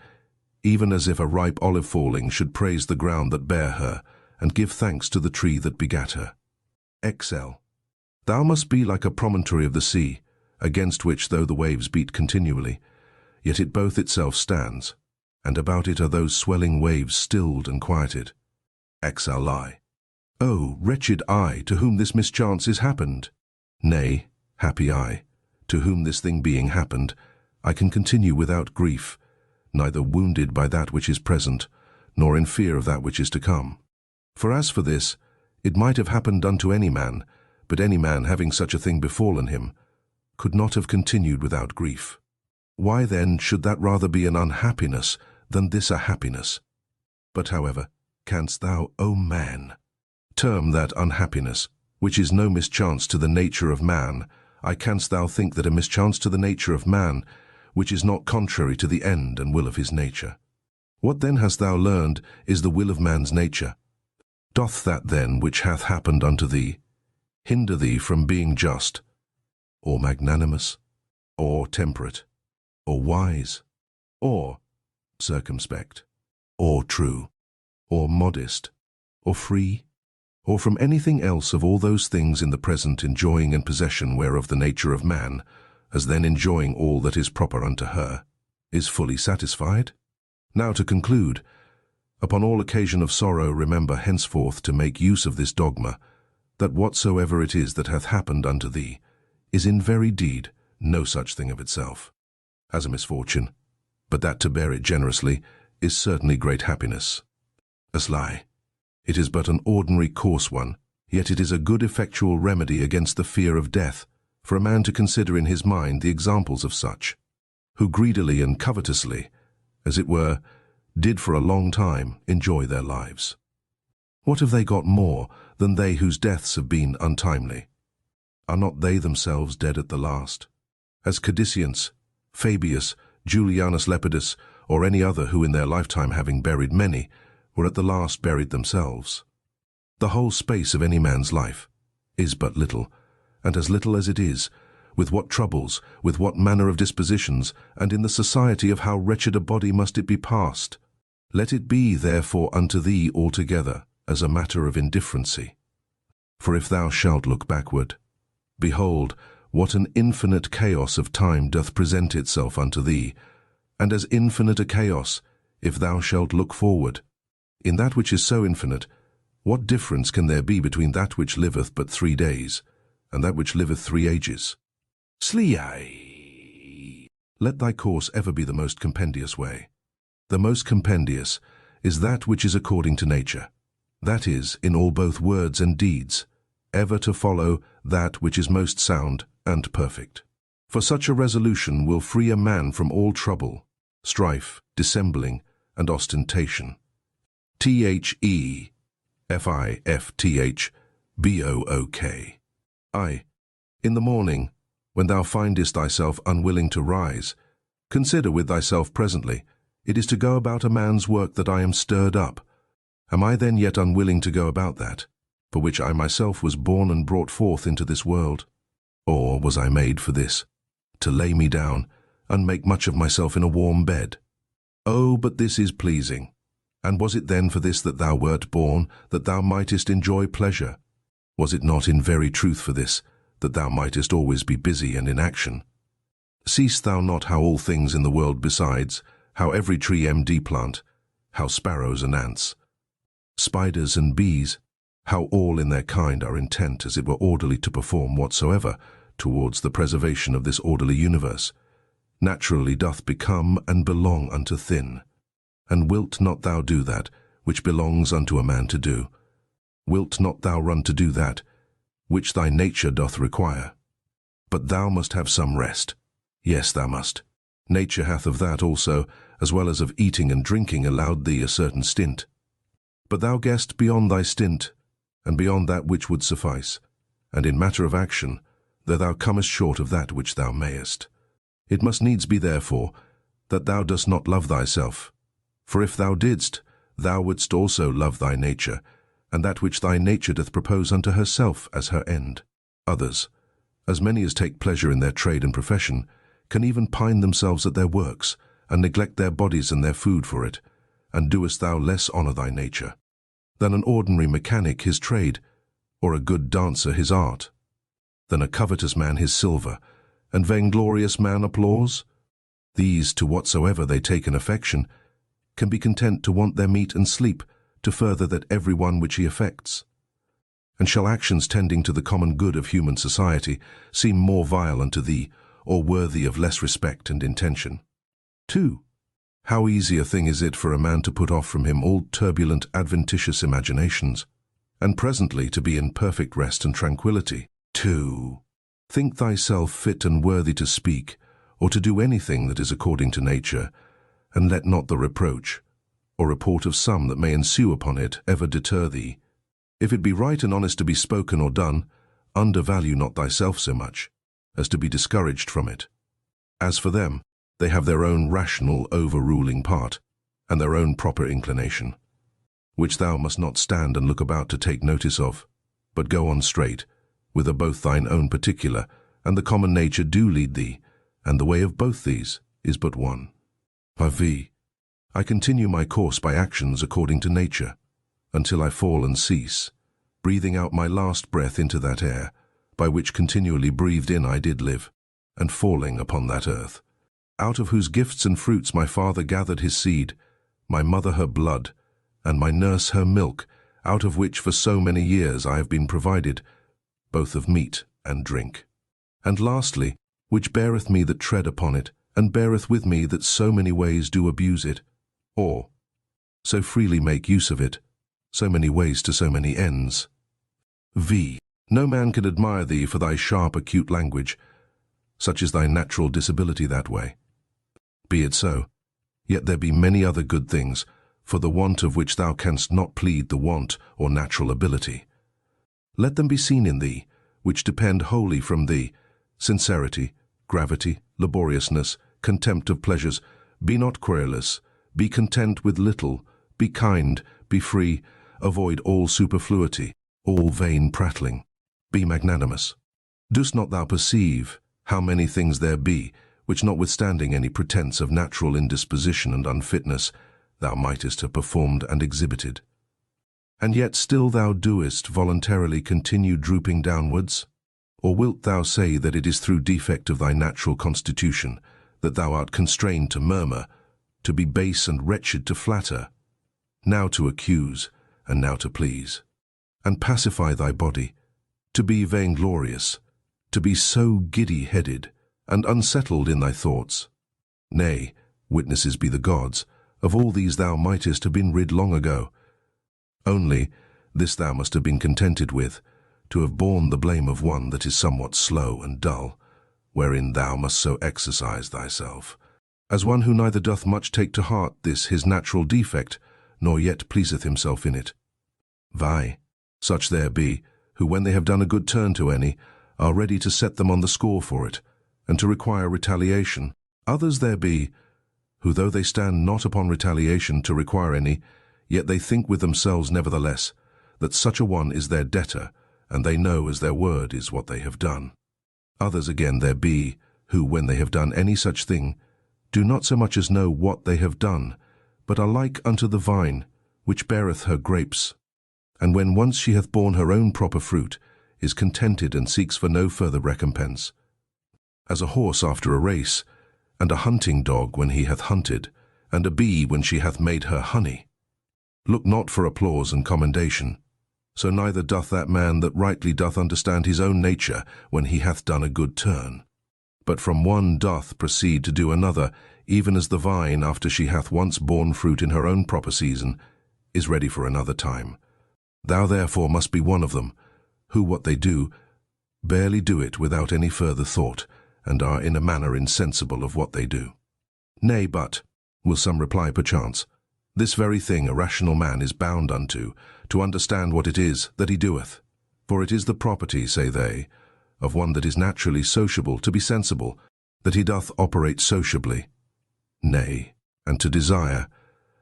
even as if a ripe olive falling should praise the ground that bare her, and give thanks to the tree that begat her. XL. Thou must be like a promontory of the sea, against which though the waves beat continually, yet it both itself stands, and about it are those swelling waves stilled and quieted. XLI. O wretched I, to whom this mischance is happened! Nay, happy I, to whom this thing being happened, I can continue without grief, neither wounded by that which is present, nor in fear of that which is to come. For as for this, it might have happened unto any man, but any man having such a thing befallen him, could not have continued without grief. Why then should that rather be an unhappiness than this a happiness? But however, canst thou, O man, term that unhappiness, which is no mischance to the nature of man, canst thou think that a mischance to the nature of man, which is not contrary to the end and will of his nature? What then hast thou learned is the will of man's nature? Doth that then which hath happened unto thee hinder thee from being just, or magnanimous, or temperate, or wise, or circumspect, or true, or modest, or free, or from anything else of all those things in the present enjoying and possession whereof the nature of man, as then enjoying all that is proper unto her, is fully satisfied? Now to conclude, upon all occasion of sorrow remember henceforth to make use of this dogma, that whatsoever it is that hath happened unto thee, is in very deed no such thing of itself, as a misfortune, but that to bear it generously is certainly great happiness. As lie, it is but an ordinary coarse one, yet it is a good effectual remedy against the fear of death, for a man to consider in his mind the examples of such, who greedily and covetously, as it were, did for a long time enjoy their lives. What have they got more than they whose deaths have been untimely? Are not they themselves dead at the last? As Cadicians, Fabius, Julianus Lepidus, or any other who in their lifetime having buried many, were at the last buried themselves. The whole space of any man's life is but little, and as little as it is, with what troubles, with what manner of dispositions, and in the society of how wretched a body must it be passed. Let it be therefore unto thee altogether as a matter of indifferency. For if thou shalt look backward, behold, what an infinite chaos of time doth present itself unto thee, and as infinite a chaos, if thou shalt look forward. In that which is so infinite, what difference can there be between that which liveth but 3 days, and that which liveth 3 ages? Sliai. Let thy course ever be the most compendious way. The most compendious is that which is according to nature, that is, in all both words and deeds, ever to follow that which is most sound and perfect. For such a resolution will free a man from all trouble, strife, dissembling, and ostentation. THEFIFTHBOOK. In the morning, when thou findest thyself unwilling to rise, consider with thyself presently, it is to go about a man's work that I am stirred up. Am I then yet unwilling to go about that, for which I myself was born and brought forth into this world? Or was I made for this, to lay me down, and make much of myself in a warm bed? Oh, but this is pleasing. And was it then for this that thou wert born, that thou mightest enjoy pleasure? Was it not in very truth for this, that thou mightest always be busy and in action? Seest thou not how all things in the world besides, how every tree MD plant, how sparrows and ants, spiders and bees, how all in their kind are intent as it were orderly to perform whatsoever towards the preservation of this orderly universe, naturally doth become and belong unto thin. And wilt not thou do that which belongs unto a man to do? Wilt not thou run to do that which thy nature doth require? But thou must have some rest. Yes, thou must. Nature hath of that also, as well as of eating and drinking, allowed thee a certain stint. But thou gest beyond thy stint, and beyond that which would suffice, and in matter of action, though thou comest short of that which thou mayest. It must needs be therefore that thou dost not love thyself, for if thou didst, thou wouldst also love thy nature, and that which thy nature doth propose unto herself as her end. Others, as many as take pleasure in their trade and profession, can even pine themselves at their works, and neglect their bodies and their food for it, and doest thou less honour thy nature, than an ordinary mechanic his trade, or a good dancer his art, than a covetous man his silver, and vainglorious man applause? These, to whatsoever they take an affection, can be content to want their meat and sleep, to further that every one which he affects. And shall actions tending to the common good of human society seem more vile unto thee, or worthy of less respect and intention? 2. How easy a thing is it for a man to put off from him all turbulent adventitious imaginations, and presently to be in perfect rest and tranquillity. 2. Think thyself fit and worthy to speak, or to do anything that is according to nature, and let not the reproach, or report of some that may ensue upon it, ever deter thee. If it be right and honest to be spoken or done, undervalue not thyself so much, as to be discouraged from it. As for them, they have their own rational overruling part, and their own proper inclination, which thou must not stand and look about to take notice of, but go on straight, whither both thine own particular and the common nature do lead thee, and the way of both these is but one. V. I continue my course by actions according to nature, until I fall and cease, breathing out my last breath into that air, by which continually breathed in I did live, and falling upon that earth, out of whose gifts and fruits my father gathered his seed, my mother her blood, and my nurse her milk, out of which for so many years I have been provided, both of meat and drink. And lastly, which beareth me that tread upon it, and beareth with me that so many ways do abuse it, or so freely make use of it, so many ways to so many ends. V. No man can admire thee for thy sharp, acute language, such is thy natural disability that way. Be it so, yet there be many other good things, for the want of which thou canst not plead the want or natural ability. Let them be seen in thee, which depend wholly from thee, sincerity, gravity, laboriousness, contempt of pleasures. Be not querulous, be content with little, be kind, be free, avoid all superfluity, all vain prattling. Be magnanimous. Dost not thou perceive how many things there be, which notwithstanding any pretence of natural indisposition and unfitness, thou mightest have performed and exhibited? And yet still thou doest voluntarily continue drooping downwards? Or wilt thou say that it is through defect of thy natural constitution that thou art constrained to murmur, to be base and wretched to flatter, now to accuse, and now to please, and pacify thy body, to be vainglorious, to be so giddy-headed, and unsettled in thy thoughts? Nay, witnesses be the gods, of all these thou mightest have been rid long ago. Only this thou must have been contented with, to have borne the blame of one that is somewhat slow and dull, wherein thou must so exercise thyself, as one who neither doth much take to heart this his natural defect, nor yet pleaseth himself in it. Vai, such there be, who when they have done a good turn to any, are ready to set them on the score for it, and to require retaliation. Others there be, who though they stand not upon retaliation to require any, yet they think with themselves nevertheless, that such a one is their debtor, and they know as their word is what they have done. Others again there be, who when they have done any such thing, do not so much as know what they have done, but are like unto the vine, which beareth her grapes, and when once she hath borne her own proper fruit, is contented and seeks for no further recompense. As a horse after a race, and a hunting dog when he hath hunted, and a bee when she hath made her honey. Look not for applause and commendation, so neither doth that man that rightly doth understand his own nature when he hath done a good turn. But from one doth proceed to do another, even as the vine, after she hath once borne fruit in her own proper season, is ready for another time. Thou therefore must be one of them, who what they do, barely do it without any further thought, and are in a manner insensible of what they do. Nay, but, will some reply perchance, this very thing a rational man is bound unto, to understand what it is that he doeth. For it is the property, say they, of one that is naturally sociable to be sensible, that he doth operate sociably. Nay, and to desire,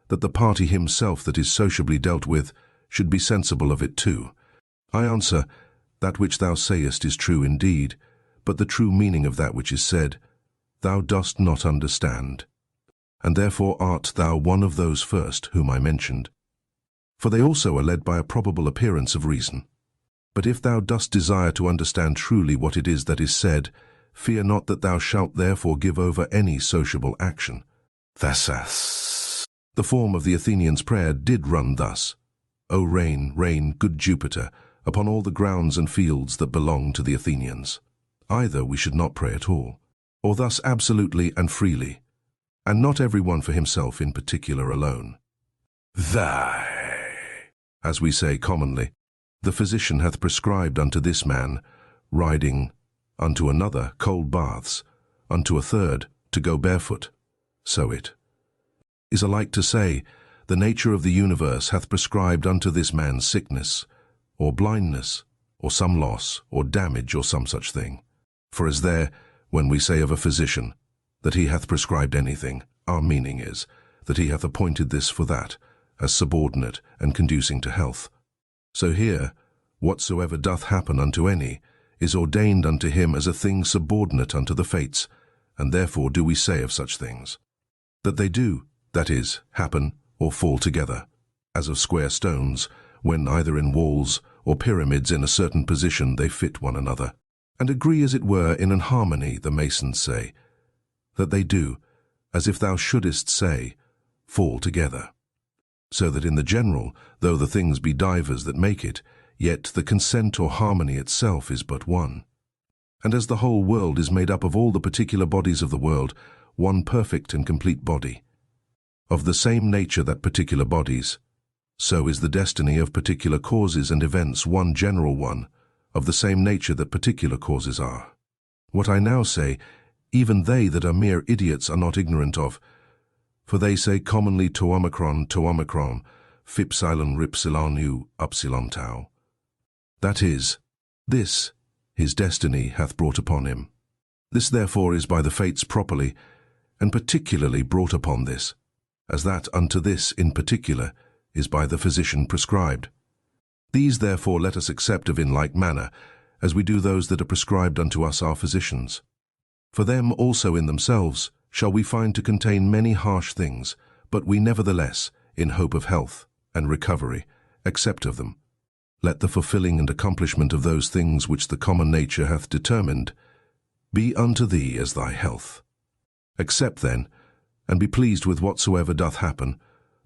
that the party himself that is sociably dealt with should be sensible of it too. I answer, that which thou sayest is true indeed, but the true meaning of that which is said, thou dost not understand. And therefore art thou one of those first whom I mentioned. For they also are led by a probable appearance of reason. But if thou dost desire to understand truly what it is that is said, fear not that thou shalt therefore give over any sociable action. Thasas. The form of the Athenians' prayer did run thus: O rain, rain, good Jupiter, upon all the grounds and fields that belong to the Athenians. Either we should not pray at all, or thus absolutely and freely, and not every one for himself in particular alone. Thy, as we say commonly, the physician hath prescribed unto this man riding, unto another cold baths, unto a third to go barefoot. So it is alike to say, the nature of the universe hath prescribed unto this man sickness, or blindness, or some loss, or damage, or some such thing. For as there, when we say of a physician, that he hath prescribed anything, our meaning is, that he hath appointed this for that, as subordinate and conducing to health. So here, whatsoever doth happen unto any, is ordained unto him as a thing subordinate unto the fates, and therefore do we say of such things. That that is, happen or fall together, as of square stones, when either in walls or pyramids in a certain position they fit one another, and agree as it were in an harmony, the masons say, that they do, as if thou shouldest say, fall together. So that in the general, though the things be divers that make it, yet the consent or harmony itself is but one. And as the whole world is made up of all the particular bodies of the world, one perfect and complete body, of the same nature that particular bodies, so is the destiny of particular causes and events one general one, of the same nature that particular causes are. What I now say, even they that are mere idiots are not ignorant of, for they say commonly to omicron, phipsilon ripsilon upsilon tau. That is, this his destiny hath brought upon him. This therefore is by the fates properly, and particularly brought upon this, as that unto this in particular is by the physician prescribed. These therefore let us accept of in like manner, as we do those that are prescribed unto us our physicians. For them also in themselves shall we find to contain many harsh things, but we nevertheless, in hope of health and recovery, accept of them. Let the fulfilling and accomplishment of those things which the common nature hath determined be unto thee as thy health. Accept then, and be pleased with whatsoever doth happen,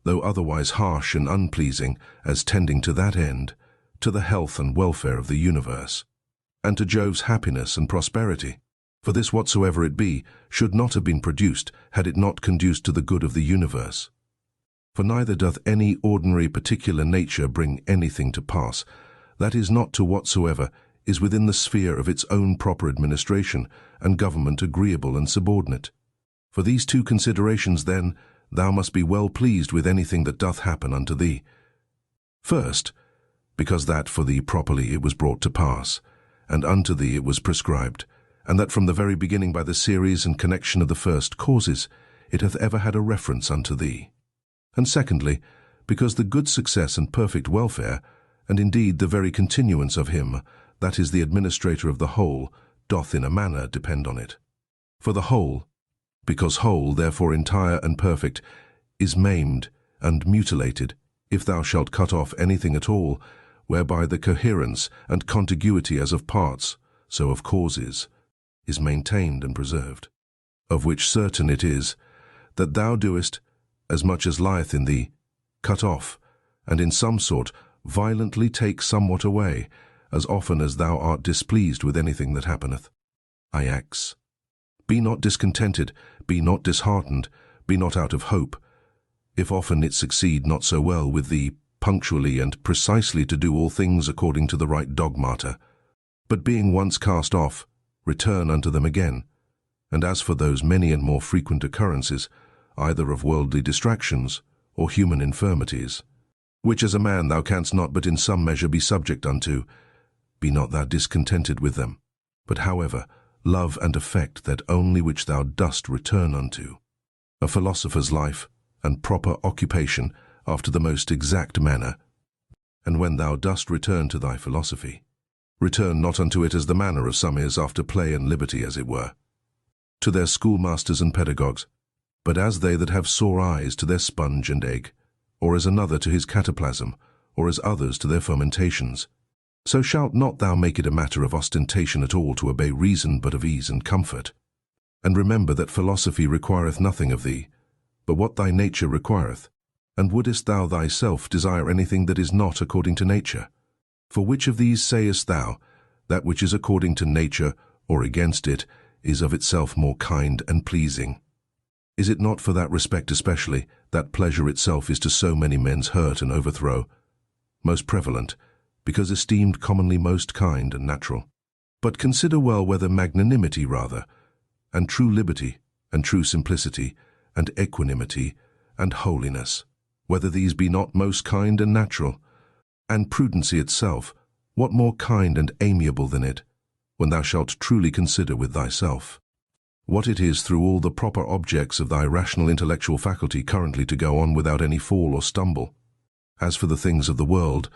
though otherwise harsh and unpleasing, as tending to that end, to the health and welfare of the universe, and to Jove's happiness and prosperity. For this whatsoever it be should not have been produced, had it not conduced to the good of the universe. For neither doth any ordinary particular nature bring anything to pass, that is not to whatsoever is within the sphere of its own proper administration, and government agreeable and subordinate. For these two considerations, then, thou must be well pleased with anything that doth happen unto thee. First, because that for thee properly it was brought to pass, and unto thee it was prescribed, and that from the very beginning by the series and connection of the first causes, it hath ever had a reference unto thee. And secondly, because the good success and perfect welfare, and indeed the very continuance of him, that is the administrator of the whole, doth in a manner depend on it. For the whole, because whole, therefore entire and perfect, is maimed and mutilated, if thou shalt cut off anything at all, whereby the coherence and contiguity as of parts, so of causes, is maintained and preserved. Of which certain it is, that thou doest, as much as lieth in thee, cut off, and in some sort violently take somewhat away, as often as thou art displeased with anything that happeneth. Ix. Be not discontented, be not disheartened, be not out of hope, if often it succeed not so well with thee punctually and precisely to do all things according to the right dogmata, but being once cast off, return unto them again. And as for those many and more frequent occurrences, either of worldly distractions or human infirmities, which as a man thou canst not but in some measure be subject unto, be not thou discontented with them, but however love and affect that only which thou dost return unto, a philosopher's life and proper occupation after the most exact manner. And when thou dost return to thy philosophy, return not unto it as the manner of some is after play and liberty, as it were, to their schoolmasters and pedagogues, but as they that have sore eyes to their sponge and egg, or as another to his cataplasm, or as others to their fomentations. So shalt not thou make it a matter of ostentation at all to obey reason, but of ease and comfort. And remember that philosophy requireth nothing of thee, but what thy nature requireth. And wouldest thou thyself desire anything that is not according to nature? For which of these sayest thou, that which is according to nature, or against it, is of itself more kind and pleasing? Is it not for that respect especially, that pleasure itself is to so many men's hurt and overthrow, most prevalent, because esteemed commonly most kind and natural? But consider well whether magnanimity rather, and true liberty, and true simplicity, and equanimity, and holiness, whether these be not most kind and natural, and prudency itself, what more kind and amiable than it, when thou shalt truly consider with thyself what it is through all the proper objects of thy rational intellectual faculty currently to go on without any fall or stumble. As for the things of the world,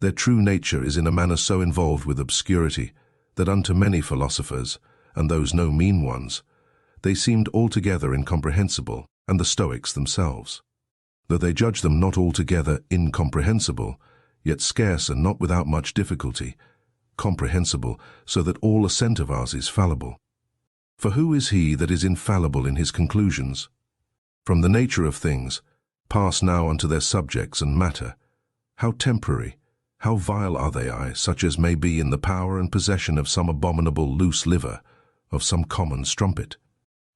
their true nature is in a manner so involved with obscurity, that unto many philosophers, and those no mean ones, they seemed altogether incomprehensible, and the Stoics themselves. Though they judge them not altogether incomprehensible, yet scarce and not without much difficulty, comprehensible, so that all assent of ours is fallible. For who is he that is infallible in his conclusions? From the nature of things, pass now unto their subjects and matter. How temporary, how vile are they, such as may be in the power and possession of some abominable loose liver, of some common strumpet,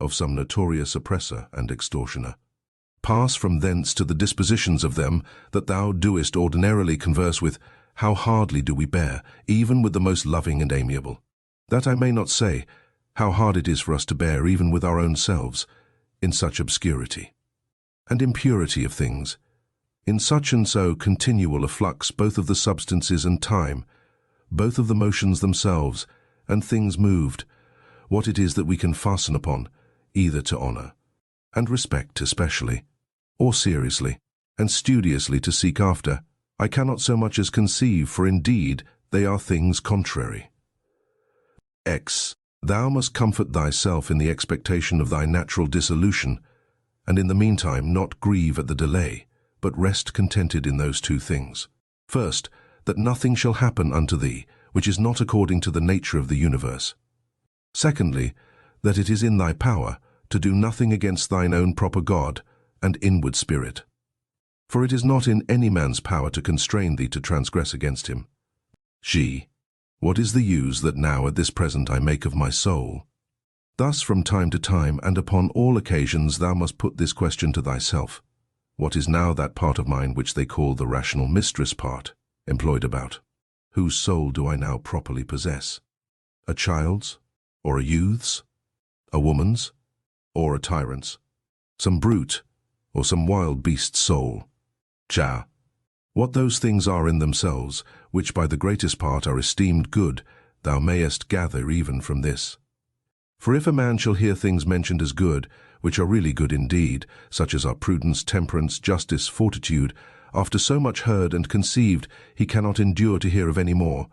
of some notorious oppressor and extortioner. Pass from thence to the dispositions of them that thou doest ordinarily converse with. How hardly do we bear, even with the most loving and amiable. That I may not say, how hard it is for us to bear even with our own selves, in such obscurity and impurity of things, in such and so continual a flux both of the substances and time, both of the motions themselves, and things moved, what it is that we can fasten upon, either to honour, and respect especially, or seriously, and studiously to seek after, I cannot so much as conceive, for indeed they are things contrary. Thou must comfort thyself in the expectation of thy natural dissolution, and in the meantime not grieve at the delay, but rest contented in those two things. First, that nothing shall happen unto thee, which is not according to the nature of the universe. Secondly, that it is in thy power to do nothing against thine own proper God and inward spirit. For it is not in any man's power to constrain thee to transgress against him. What is the use that now at this present I make of my soul? Thus from time to time and upon all occasions thou must put this question to thyself. What is now that part of mine which they call the rational mistress part, employed about? Whose soul do I now properly possess? A child's, or a youth's? A woman's, or a tyrant's? Some brute, or some wild beast's soul? What those things are in themselves, which by the greatest part are esteemed good, thou mayest gather even from this. For if a man shall hear things mentioned as good, which are really good indeed, such as are prudence, temperance, justice, fortitude, after so much heard and conceived, he cannot endure to hear of any more,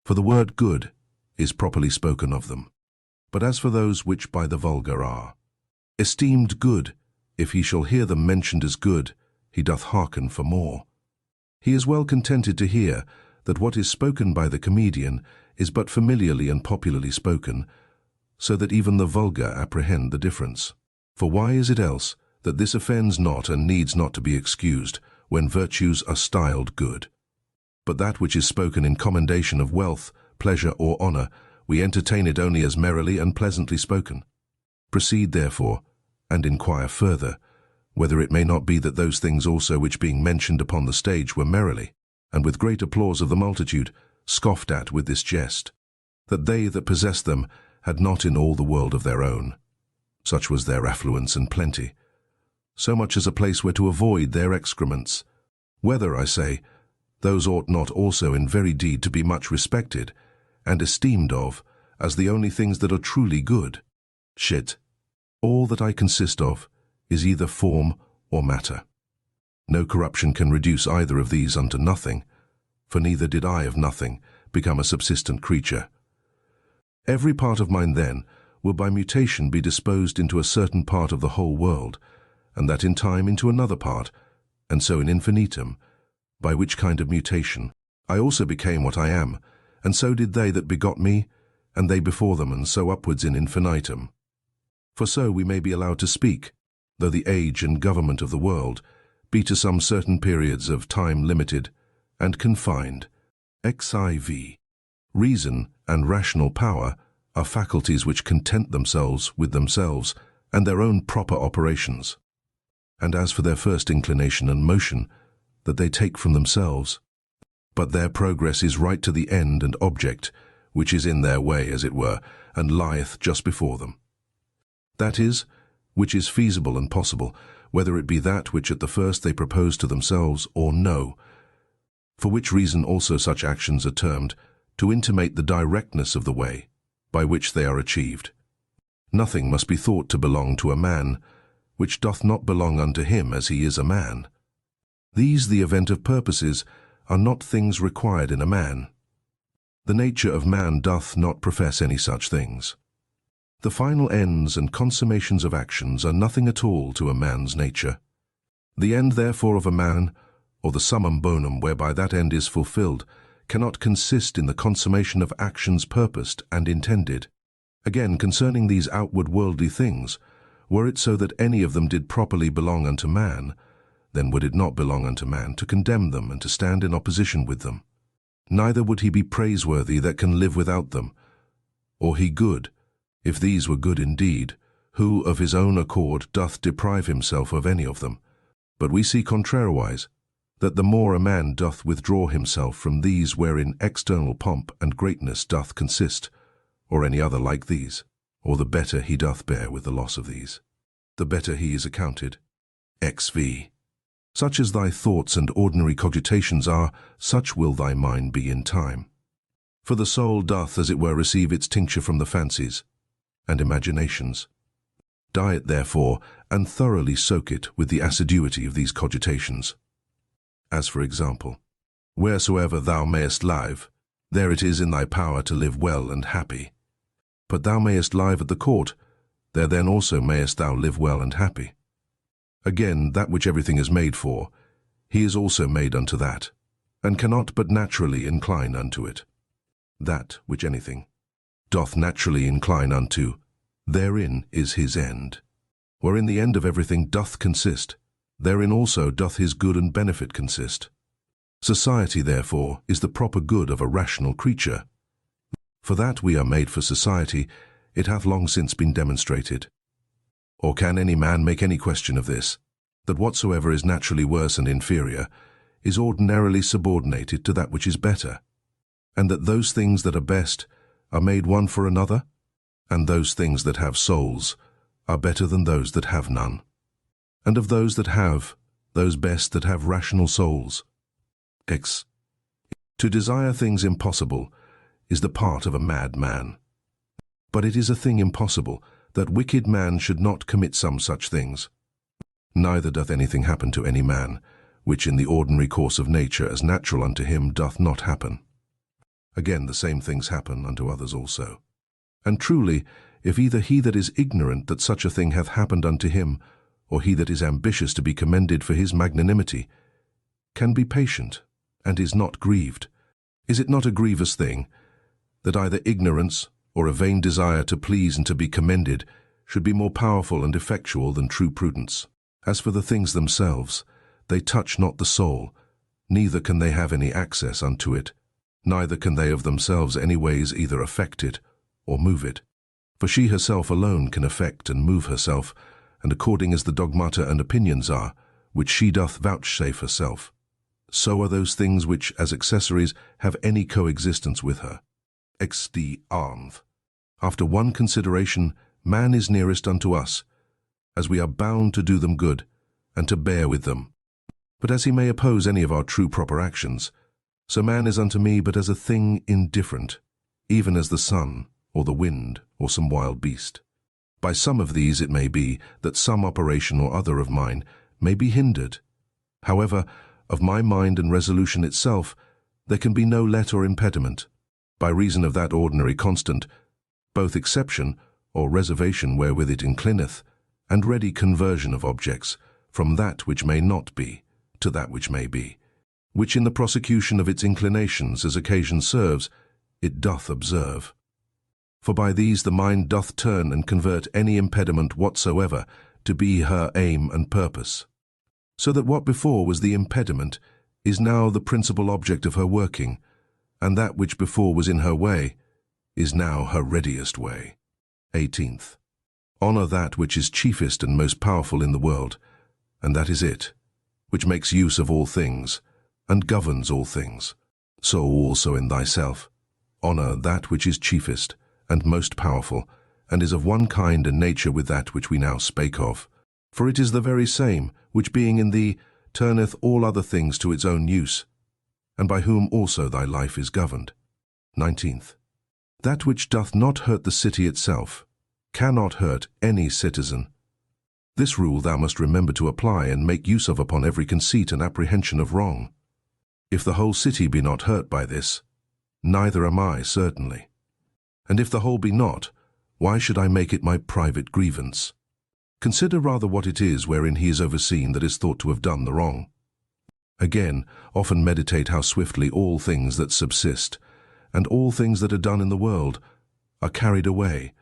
for the word good is properly spoken of them. But as for those which by the vulgar are esteemed good, if he shall hear them mentioned as good, he doth hearken for more. He is well contented to hear that what is spoken by the comedian is but familiarly and popularly spoken, so that even the vulgar apprehend the difference. For why is it else that this offends not and needs not to be excused, when virtues are styled good? But that which is spoken in commendation of wealth, pleasure, or honour, we entertain it only as merrily and pleasantly spoken. Proceed therefore, and inquire further, whether it may not be that those things also which being mentioned upon the stage were merrily, and with great applause of the multitude, scoffed at with this jest, that they that possessed them had not in all the world of their own, such was their affluence and plenty, so much as a place where to avoid their excrements. Whether, I say, those ought not also in very deed to be much respected, and esteemed of, as the only things that are truly good. All that I consist of is either form or matter. No corruption can reduce either of these unto nothing, for neither did I of nothing become a subsistent creature. Every part of mine then will by mutation be disposed into a certain part of the whole world, and that in time into another part, and so in infinitum, by which kind of mutation I also became what I am, and so did they that begot me, and they before them, and so upwards in infinitum. For so we may be allowed to speak, though the age and government of the world be to some certain periods of time limited and confined. Reason and rational power are faculties which content themselves with themselves and their own proper operations. And as for their first inclination and motion, that they take from themselves, but their progress is right to the end and object, which is in their way, as it were, and lieth just before them. That is, which is feasible and possible, whether it be that which at the first they propose to themselves or no, for which reason also such actions are termed, to intimate the directness of the way by which they are achieved. Nothing must be thought to belong to a man, which doth not belong unto him as he is a man. These, the event of purposes, are not things required in a man. The nature of man doth not profess any such things. The final ends and consummations of actions are nothing at all to a man's nature. The end, therefore, of a man, or the summum bonum whereby that end is fulfilled, cannot consist in the consummation of actions purposed and intended. Again, concerning these outward worldly things, were it so that any of them did properly belong unto man, then would it not belong unto man to condemn them and to stand in opposition with them. Neither would he be praiseworthy that can live without them, or he good, if these were good indeed, who of his own accord doth deprive himself of any of them. But we see contrariwise, that the more a man doth withdraw himself from these wherein external pomp and greatness doth consist, or any other like these, or the better he doth bear with the loss of these, the better he is accounted. XV. Such as thy thoughts and ordinary cogitations are, such will thy mind be in time. For the soul doth as it were receive its tincture from the fancies and imaginations. Diet therefore, and thoroughly soak it with the assiduity of these cogitations. As for example, wheresoever thou mayest live, there it is in thy power to live well and happy. But thou mayest live at the court, there then also mayest thou live well and happy. Again, that which everything is made for, he is also made unto that, and cannot but naturally incline unto it. That which anything doth naturally incline unto, therein is his end. Wherein the end of everything doth consist, therein also doth his good and benefit consist. Society, therefore, is the proper good of a rational creature. For that we are made for society, it hath long since been demonstrated. Or can any man make any question of this, that whatsoever is naturally worse and inferior is ordinarily subordinated to that which is better, and that those things that are best are made one for another, and those things that have souls are better than those that have none, and of those that have, those best that have rational souls. X. To desire things impossible is the part of a mad man. But it is a thing impossible that wicked man should not commit some such things. Neither doth anything happen to any man, which in the ordinary course of nature as natural unto him doth not happen. Again, the same things happen unto others also. And truly, if either he that is ignorant that such a thing hath happened unto him, or he that is ambitious to be commended for his magnanimity, can be patient, and is not grieved, is it not a grievous thing, that either ignorance or a vain desire to please and to be commended should be more powerful and effectual than true prudence? As for the things themselves, they touch not the soul, neither can they have any access unto it, neither can they of themselves any ways either affect it or move it. For she herself alone can affect and move herself, and according as the dogmata and opinions are, which she doth vouchsafe herself, so are those things which, as accessories, have any coexistence with her. XD armth. After one consideration, man is nearest unto us, as we are bound to do them good, and to bear with them. But as he may oppose any of our true proper actions, so man is unto me but as a thing indifferent, even as the sun, or the wind, or some wild beast. By some of these it may be that some operation or other of mine may be hindered. However, of my mind and resolution itself there can be no let or impediment, by reason of that ordinary constant, both exception or reservation wherewith it inclineth, and ready conversion of objects from that which may not be to that which may be, which in the prosecution of its inclinations as occasion serves, it doth observe. For by these the mind doth turn and convert any impediment whatsoever to be her aim and purpose, so that what before was the impediment is now the principal object of her working, and that which before was in her way is now her readiest way. 18th. Honour that which is chiefest and most powerful in the world, and that is it, which makes use of all things, and governs all things. So also in thyself, honour that which is chiefest and most powerful, and is of one kind and nature with that which we now spake of. For it is the very same, which being in thee, turneth all other things to its own use, and by whom also thy life is governed. 19th. That which doth not hurt the city itself, cannot hurt any citizen. This rule thou must remember to apply and make use of upon every conceit and apprehension of wrong. If the whole city be not hurt by this, neither am I certainly. And if the whole be not, Why should I make it my private grievance? Consider rather what it is wherein he is overseen that is thought to have done the wrong. Again, often meditate how swiftly all things that subsist, and all things that are done in the world, are carried away,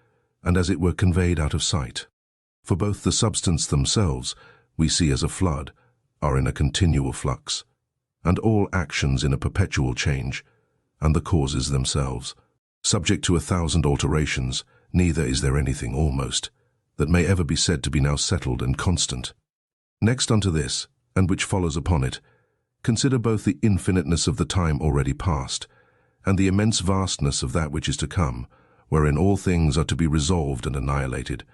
and as it were conveyed out of sight. For both the substance themselves, we see as a flood, are in a continual flux, and all actions in a perpetual change, and the causes themselves, subject to 1,000 alterations, neither is there anything almost, that may ever be said to be now settled and constant. Next unto this, and which follows upon it, consider both the infiniteness of the time already past, and the immense vastness of that which is to come, wherein all things are to be resolved and annihilated.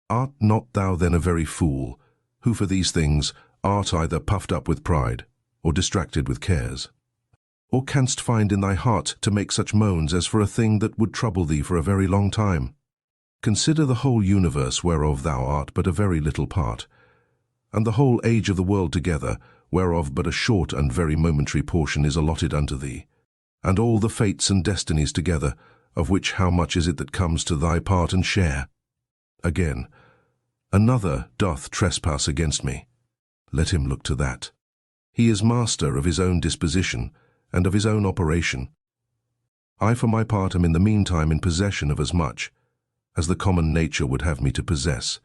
Art not thou then a very fool, who for these things art either puffed up with pride, or distracted with cares? Or canst find in thy heart to make such moans as for a thing that would trouble thee for a very long time? Consider the whole universe whereof thou art but a very little part, and the whole age of the world together, whereof but a short and very momentary portion is allotted unto thee, and all the fates and destinies together, of which how much is it that comes to thy part and share? Again, another doth trespass against me. Let him look to that. He is master of his own disposition, and of his own operation. I for my part am in the meantime in possession of as much as the common nature would have me to possess,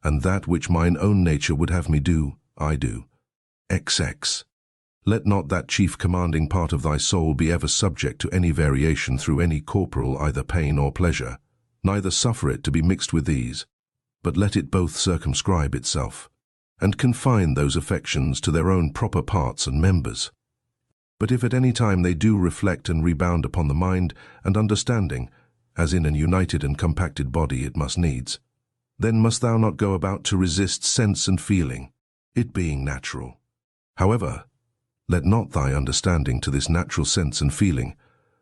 and that which mine own nature would have me do, I do. XX. Let not that chief commanding part of thy soul be ever subject to any variation through any corporal either pain or pleasure, neither suffer it to be mixed with these, but let it both circumscribe itself, and confine those affections to their own proper parts and members. But if at any time they do reflect and rebound upon the mind and understanding, as in an united and compacted body it must needs, then must thou not go about to resist sense and feeling, it being natural. However, let not thy understanding to this natural sense and feeling,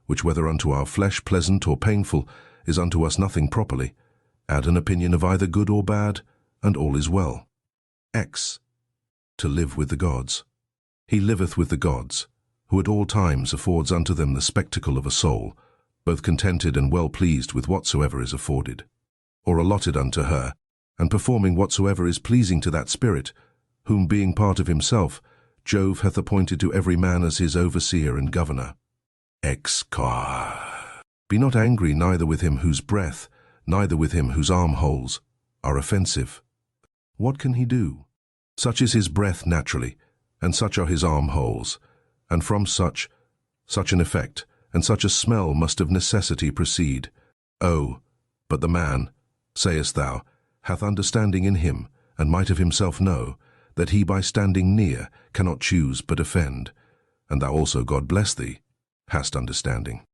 which whether unto our flesh pleasant or painful, is unto us nothing properly, add an opinion of either good or bad, and all is well. X. To live with the gods. He liveth with the gods, who at all times affords unto them the spectacle of a soul, both contented and well pleased with whatsoever is afforded, or allotted unto her, and performing whatsoever is pleasing to that spirit, whom being part of himself, Jove hath appointed to every man as his overseer and governor. Ex car. Be not angry neither with him whose breath, neither with him whose armholes are offensive. What can he do? Such is his breath naturally, and such are his armholes, and from such an effect, and such a smell must of necessity proceed. Oh, but the man, sayest thou, hath understanding in him, and might of himself know, that he by standing near cannot choose but offend, and thou also, God bless thee, hast understanding.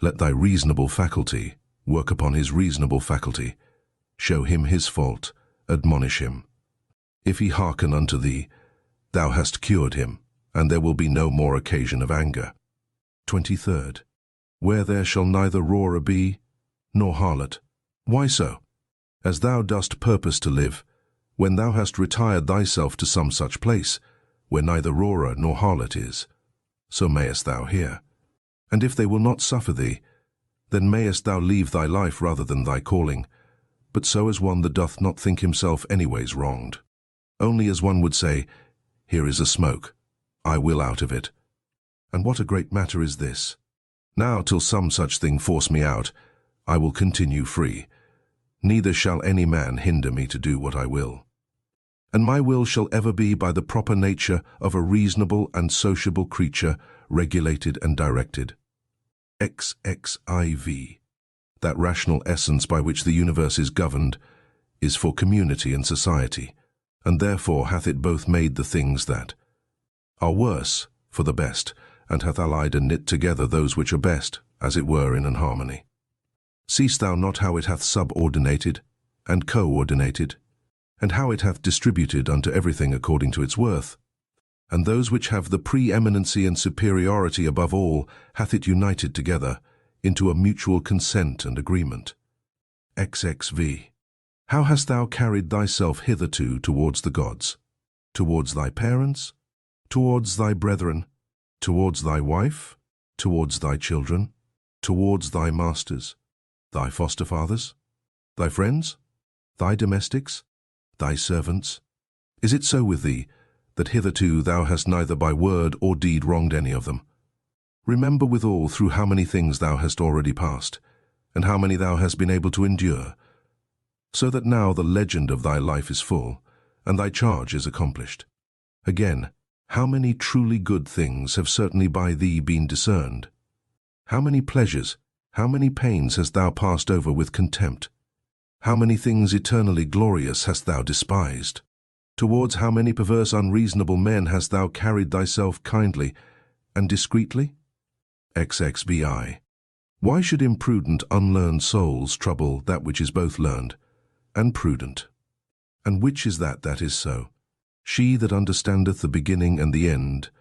Let thy reasonable faculty work upon his reasonable faculty, show him his fault, admonish him. If he hearken unto thee, thou hast cured him, and there will be no more occasion of anger. 23rd. Where there shall neither roarer be, nor harlot. Why so? As thou dost purpose to live, when thou hast retired thyself to some such place, where neither roarer nor harlot is, so mayest thou hear. And if they will not suffer thee, then mayest thou leave thy life rather than thy calling, but so as one that doth not think himself anyways wronged. Only as one would say, here is a smoke, I will out of it. And what a great matter is this! Now till some such thing force me out, I will continue free, neither shall any man hinder me to do what I will. And my will shall ever be by the proper nature of a reasonable and sociable creature, regulated and directed. XXIV. That rational essence by which the universe is governed is for community and society, and therefore hath it both made the things that are worse for the best, and hath allied and knit together those which are best, as it were in an harmony. Seest thou not how it hath subordinated and coordinated, and how it hath distributed unto everything according to its worth? And those which have the preeminency and superiority above all hath it united together into a mutual consent and agreement. XXV. How hast thou carried thyself hitherto towards the gods? Towards thy parents? Towards thy brethren? Towards thy wife? Towards thy children? Towards thy masters? Thy foster fathers? Thy friends? Thy domestics? Thy servants? Is it so with thee, that hitherto thou hast neither by word or deed wronged any of them? Remember withal through how many things thou hast already passed, and how many thou hast been able to endure, so that now the legend of thy life is full, and thy charge is accomplished. Again, how many truly good things have certainly by thee been discerned? How many pleasures, how many pains hast thou passed over with contempt? How many things eternally glorious hast thou despised? Towards how many perverse unreasonable men hast thou carried thyself kindly and discreetly? XXBI. Why should imprudent, unlearned souls trouble that which is both learned and prudent? And which is that is so? She that understandeth the beginning and the end,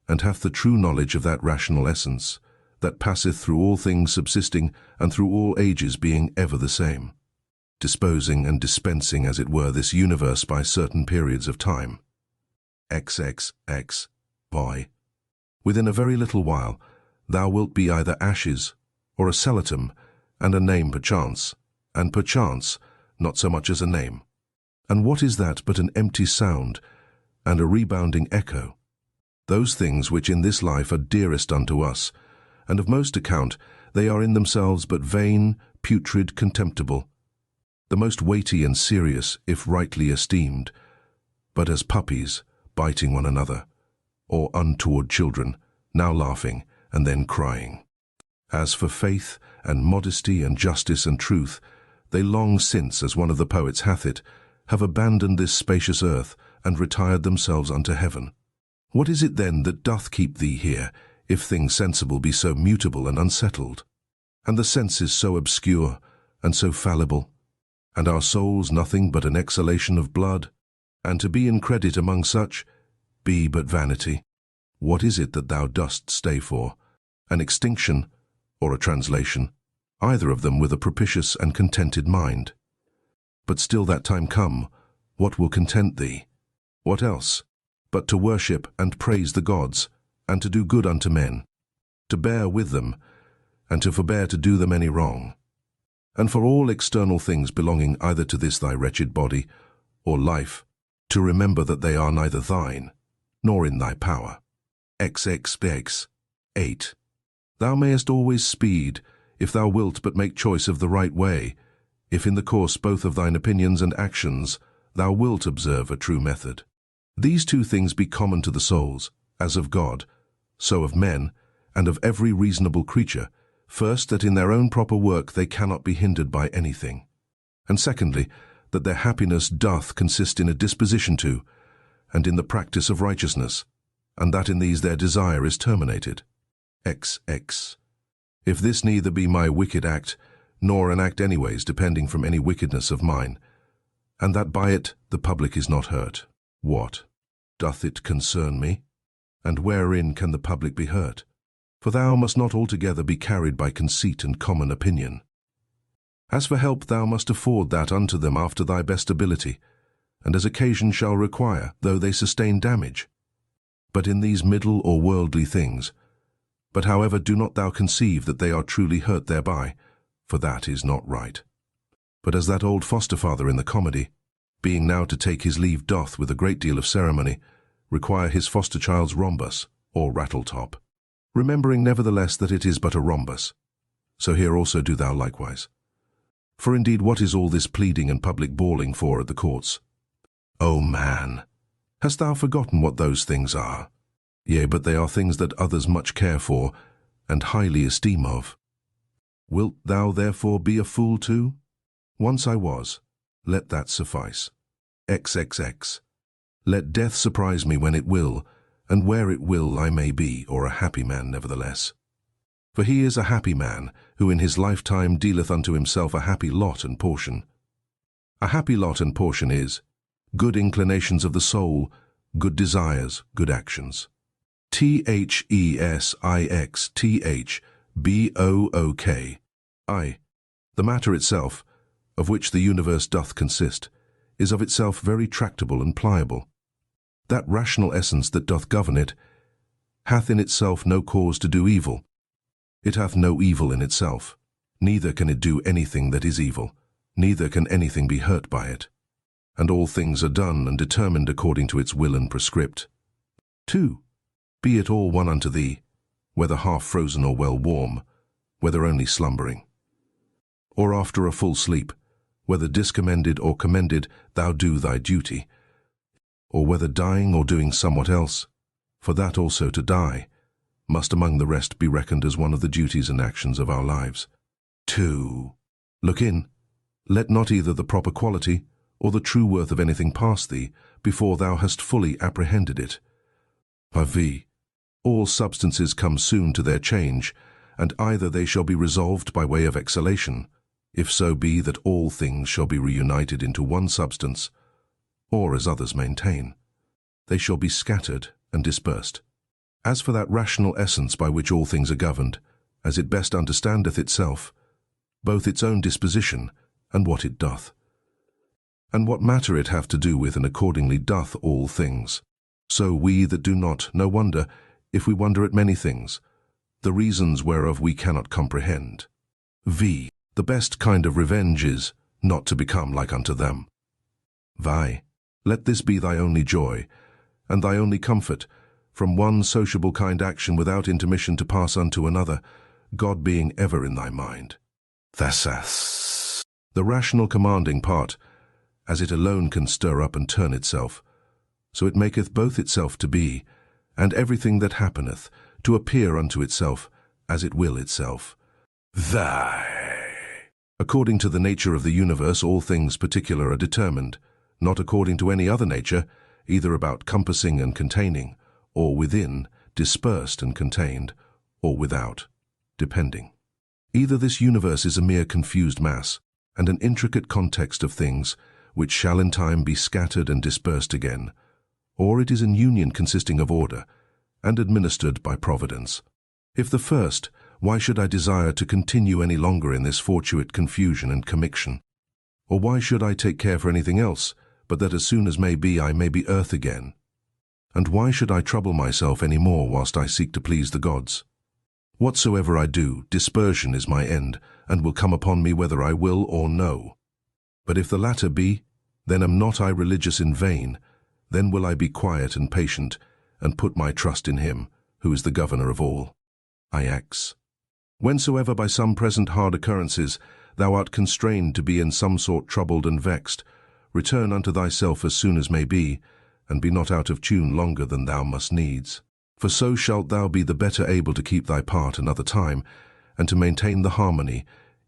and hath the true knowledge of that rational essence, that passeth through all things subsisting, and through all ages being ever the same, disposing and dispensing as it were this universe by certain periods of time. XXX. Why? Within a very little while thou wilt be either ashes, or a skeleton, and a name perchance, and perchance not so much as a name. And what is that but an empty sound, and a rebounding echo? Those things which in this life are dearest unto us, and of most account, they are in themselves but vain, putrid, contemptible, the most weighty and serious, if rightly esteemed, but as puppies, biting one another, or untoward children, now laughing and then crying. As for faith and modesty and justice and truth, they long since, as one of the poets hath it, have abandoned this spacious earth and retired themselves unto heaven. What is it then that doth keep thee here, if things sensible be so mutable and unsettled, and the senses so obscure and so fallible, and our souls nothing but an exhalation of blood, and to be in credit among such be but vanity? What is it that thou dost stay for? An extinction, or a translation, either of them with a propitious and contented mind? But still that time come, what will content thee? What else, but to worship and praise the gods, and to do good unto men, to bear with them, and to forbear to do them any wrong, and for all external things belonging either to this thy wretched body, or life, to remember that they are neither thine, nor in thy power. XXX. 8. Thou mayest always speed, if thou wilt but make choice of the right way, if in the course both of thine opinions and actions thou wilt observe a true method. These two things be common to the souls, as of God, so of men, and of every reasonable creature. First, that in their own proper work they cannot be hindered by anything. And secondly, that their happiness doth consist in a disposition to, and in the practice of righteousness, and that in these their desire is terminated. XX. If this neither be my wicked act, nor an act anyways depending from any wickedness of mine, and that by it the public is not hurt, what? Doth it concern me? And wherein can the public be hurt? For thou must not altogether be carried by conceit and common opinion. As for help, thou must afford that unto them after thy best ability, and as occasion shall require, though they sustain damage. But in these middle or worldly things, but however do not thou conceive that they are truly hurt thereby, for that is not right. But as that old foster-father in the comedy, being now to take his leave doth with a great deal of ceremony, require his foster-child's rhombus, or rattle-top, remembering nevertheless that it is but a rhombus, so here also do thou likewise. For indeed what is all this pleading and public bawling for at the courts? O man, hast thou forgotten what those things are? Yea, but they are things that others much care for, and highly esteem of. Wilt thou therefore be a fool too? Once I was, let that suffice. XXX. Let death surprise me when it will, and where it will I may be, or a happy man nevertheless. For he is a happy man, who in his lifetime dealeth unto himself a happy lot and portion. A happy lot and portion is good inclinations of the soul, good desires, good actions. THESIXTHBOOK. The matter itself, of which the universe doth consist, is of itself very tractable and pliable. That rational essence that doth govern it hath in itself no cause to do evil. It hath no evil in itself, neither can it do anything that is evil. neither can anything be hurt by it. And all things are done and determined according to its will and prescript. 2. Be it all one unto thee, whether half frozen or well warm, whether only slumbering, or after a full sleep, whether discommended or commended, thou do thy duty, or whether dying or doing somewhat else, for that also to die must among the rest be reckoned as one of the duties and actions of our lives. 2. Look in, let not either the proper quality or the true worth of anything pass thee before thou hast fully apprehended it. V. All substances come soon to their change, and either they shall be resolved by way of exhalation, if so be that all things shall be reunited into one substance, or, as others maintain, they shall be scattered and dispersed. As for that rational essence by which all things are governed, as it best understandeth itself, both its own disposition and what it doth, and what matter it have to do with, and accordingly doth all things. So we that do not, no wonder, if we wonder at many things, the reasons whereof we cannot comprehend. V. The best kind of revenge is, not to become like unto them. Vi. Let this be thy only joy, and thy only comfort, from one sociable kind action without intermission to pass unto another, God being ever in thy mind. Thasas. The rational commanding part, as it alone can stir up and turn itself, so it maketh both itself to be, and everything that happeneth, to appear unto itself, as it will itself. Thy. According to the nature of the universe, all things particular are determined, not according to any other nature, either about compassing and containing, or within, dispersed and contained, or without, depending. Either this universe is a mere confused mass, and an intricate context of things, which shall in time be scattered and dispersed again, or it is an union consisting of order, and administered by providence. If the first, why should I desire to continue any longer in this fortuite confusion and commiction? Or why should I take care for anything else, but that as soon as may be I may be earth again? And why should I trouble myself any more whilst I seek to please the gods? Whatsoever I do, dispersion is my end, and will come upon me whether I will or no. But if the latter be, then am not I religious in vain, then will I be quiet and patient, and put my trust in him, who is the governor of all. Ix. Whensoever by some present hard occurrences thou art constrained to be in some sort troubled and vexed, return unto thyself as soon as may be, and be not out of tune longer than thou must needs. For so shalt thou be the better able to keep thy part another time, and to maintain the harmony,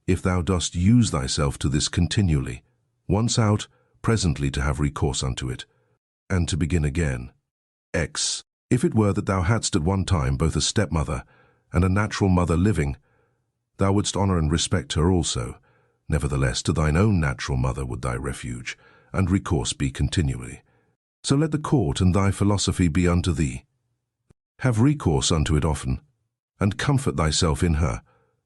if thou dost use thyself to this continually, once out, presently to have recourse unto it, and to begin again. X. If it were that thou hadst at one time both a stepmother and a natural mother living, thou wouldst honour and respect her also. Nevertheless, to thine own natural mother would thy refuge, and recourse be continually. So let the court and thy philosophy be unto thee. Have recourse unto it often, and comfort thyself in her,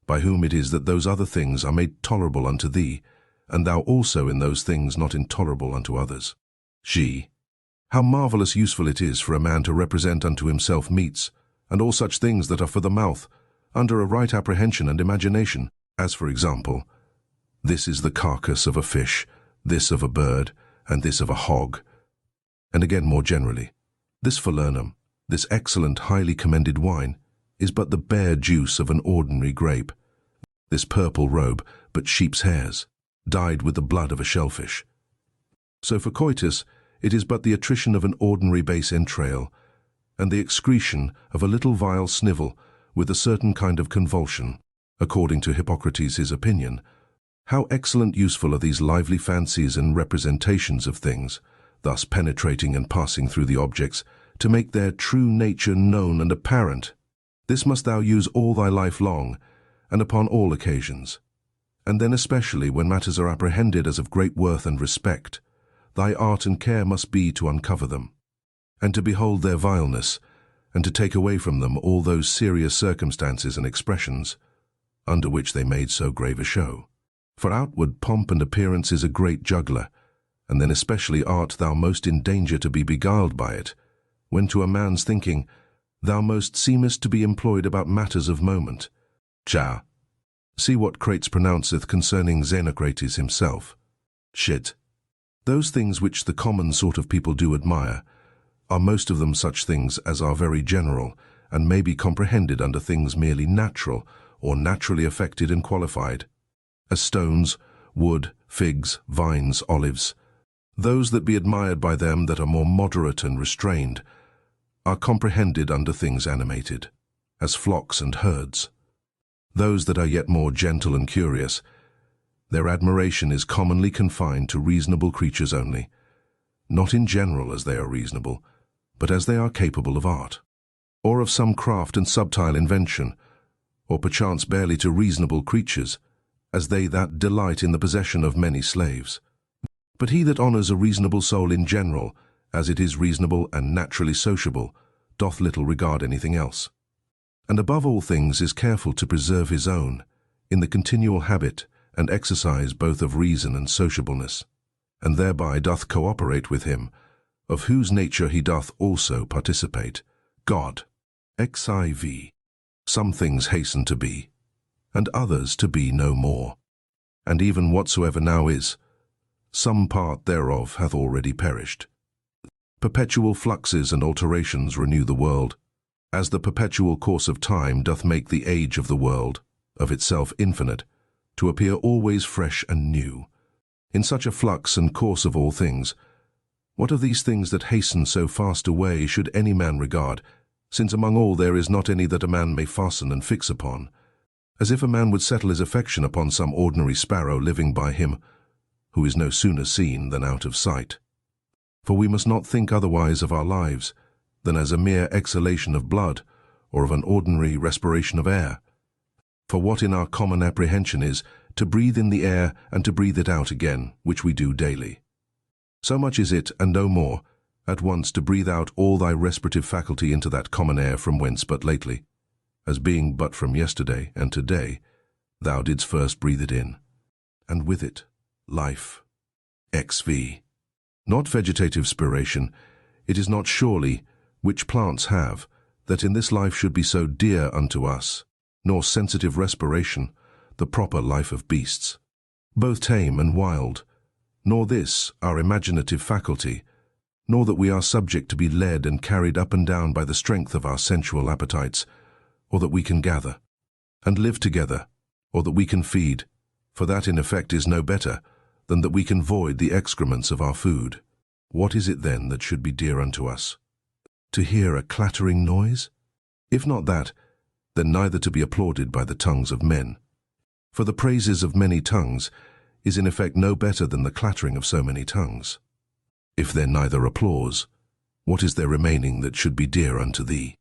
by whom it is that those other things are made tolerable unto thee, and thou also in those things not intolerable unto others. G. How marvellous useful it is for a man to represent unto himself meats, and all such things that are for the mouth, under a right apprehension and imagination, as for example, this is the carcass of a fish, this of a bird, and this of a hog. And again more generally, this falernum, this excellent highly commended wine, is but the bare juice of an ordinary grape. This purple robe, but sheep's hairs, dyed with the blood of a shellfish. So for coitus, it is but the attrition of an ordinary base entrail, and the excretion of a little vile snivel with a certain kind of convulsion, according to Hippocrates his opinion. How excellent useful are these lively fancies and representations of things, thus penetrating and passing through the objects, to make their true nature known and apparent. This must thou use all thy life long, and upon all occasions. And then especially when matters are apprehended as of great worth and respect, thy art and care must be to uncover them, and to behold their vileness, and to take away from them all those serious circumstances and expressions, under which they made so grave a show. For outward pomp and appearance is a great juggler, and then especially art thou most in danger to be beguiled by it, when to a man's thinking thou most seemest to be employed about matters of moment. Cha. See what Crates pronounceth concerning Xenocrates himself. Shit. Those things which the common sort of people do admire are most of them such things as are very general and may be comprehended under things merely natural or naturally affected and qualified, as stones, wood, figs, vines, olives. Those that be admired by them that are more moderate and restrained are comprehended under things animated, as flocks and herds. Those that are yet more gentle and curious, their admiration is commonly confined to reasonable creatures only, not in general as they are reasonable, but as they are capable of art, or of some craft and subtile invention, or perchance barely to reasonable creatures, as they that delight in the possession of many slaves. But he that honours a reasonable soul in general, as it is reasonable and naturally sociable, doth little regard anything else, and above all things is careful to preserve his own, in the continual habit and exercise both of reason and sociableness, and thereby doth cooperate with him, of whose nature he doth also participate. God. XIV. Some things hasten to be, and others to be no more. And even whatsoever now is, some part thereof hath already perished. Perpetual fluxes and alterations renew the world, as the perpetual course of time doth make the age of the world, of itself infinite, to appear always fresh and new. In such a flux and course of all things, what of these things that hasten so fast away should any man regard, since among all there is not any that a man may fasten and fix upon, as if a man would settle his affection upon some ordinary sparrow living by him, who is no sooner seen than out of sight. For we must not think otherwise of our lives than as a mere exhalation of blood, or of an ordinary respiration of air. For what in our common apprehension is, to breathe in the air and to breathe it out again, which we do daily. So much is it, and no more, at once to breathe out all thy respirative faculty into that common air from whence but lately, as being but from yesterday and today, thou didst first breathe it in, and with it, life. XV. Not vegetative spiration, it is not surely, which plants have, that in this life should be so dear unto us, nor sensitive respiration, the proper life of beasts, both tame and wild, nor this, our imaginative faculty, nor that we are subject to be led and carried up and down by the strength of our sensual appetites, or that we can gather, and live together, or that we can feed, for that in effect is no better than that we can void the excrements of our food. What is it then that should be dear unto us? To hear a clattering noise? If not that, then neither to be applauded by the tongues of men. For the praises of many tongues is in effect no better than the clattering of so many tongues. If then neither applause, what is there remaining that should be dear unto thee?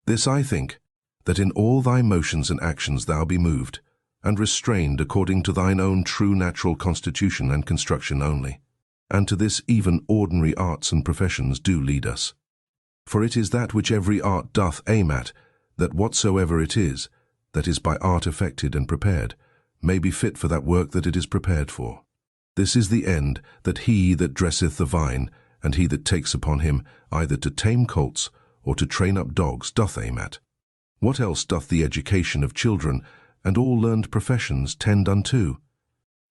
This I think, that in all thy motions and actions thou be moved, and restrained according to thine own true natural constitution and construction only. And to this even ordinary arts and professions do lead us. For it is that which every art doth aim at, that whatsoever it is, that is by art effected and prepared, may be fit for that work that it is prepared for. This is the end that he that dresseth the vine, and he that takes upon him either to tame colts or to train up dogs doth aim at. What else doth the education of children and all learned professions tend unto?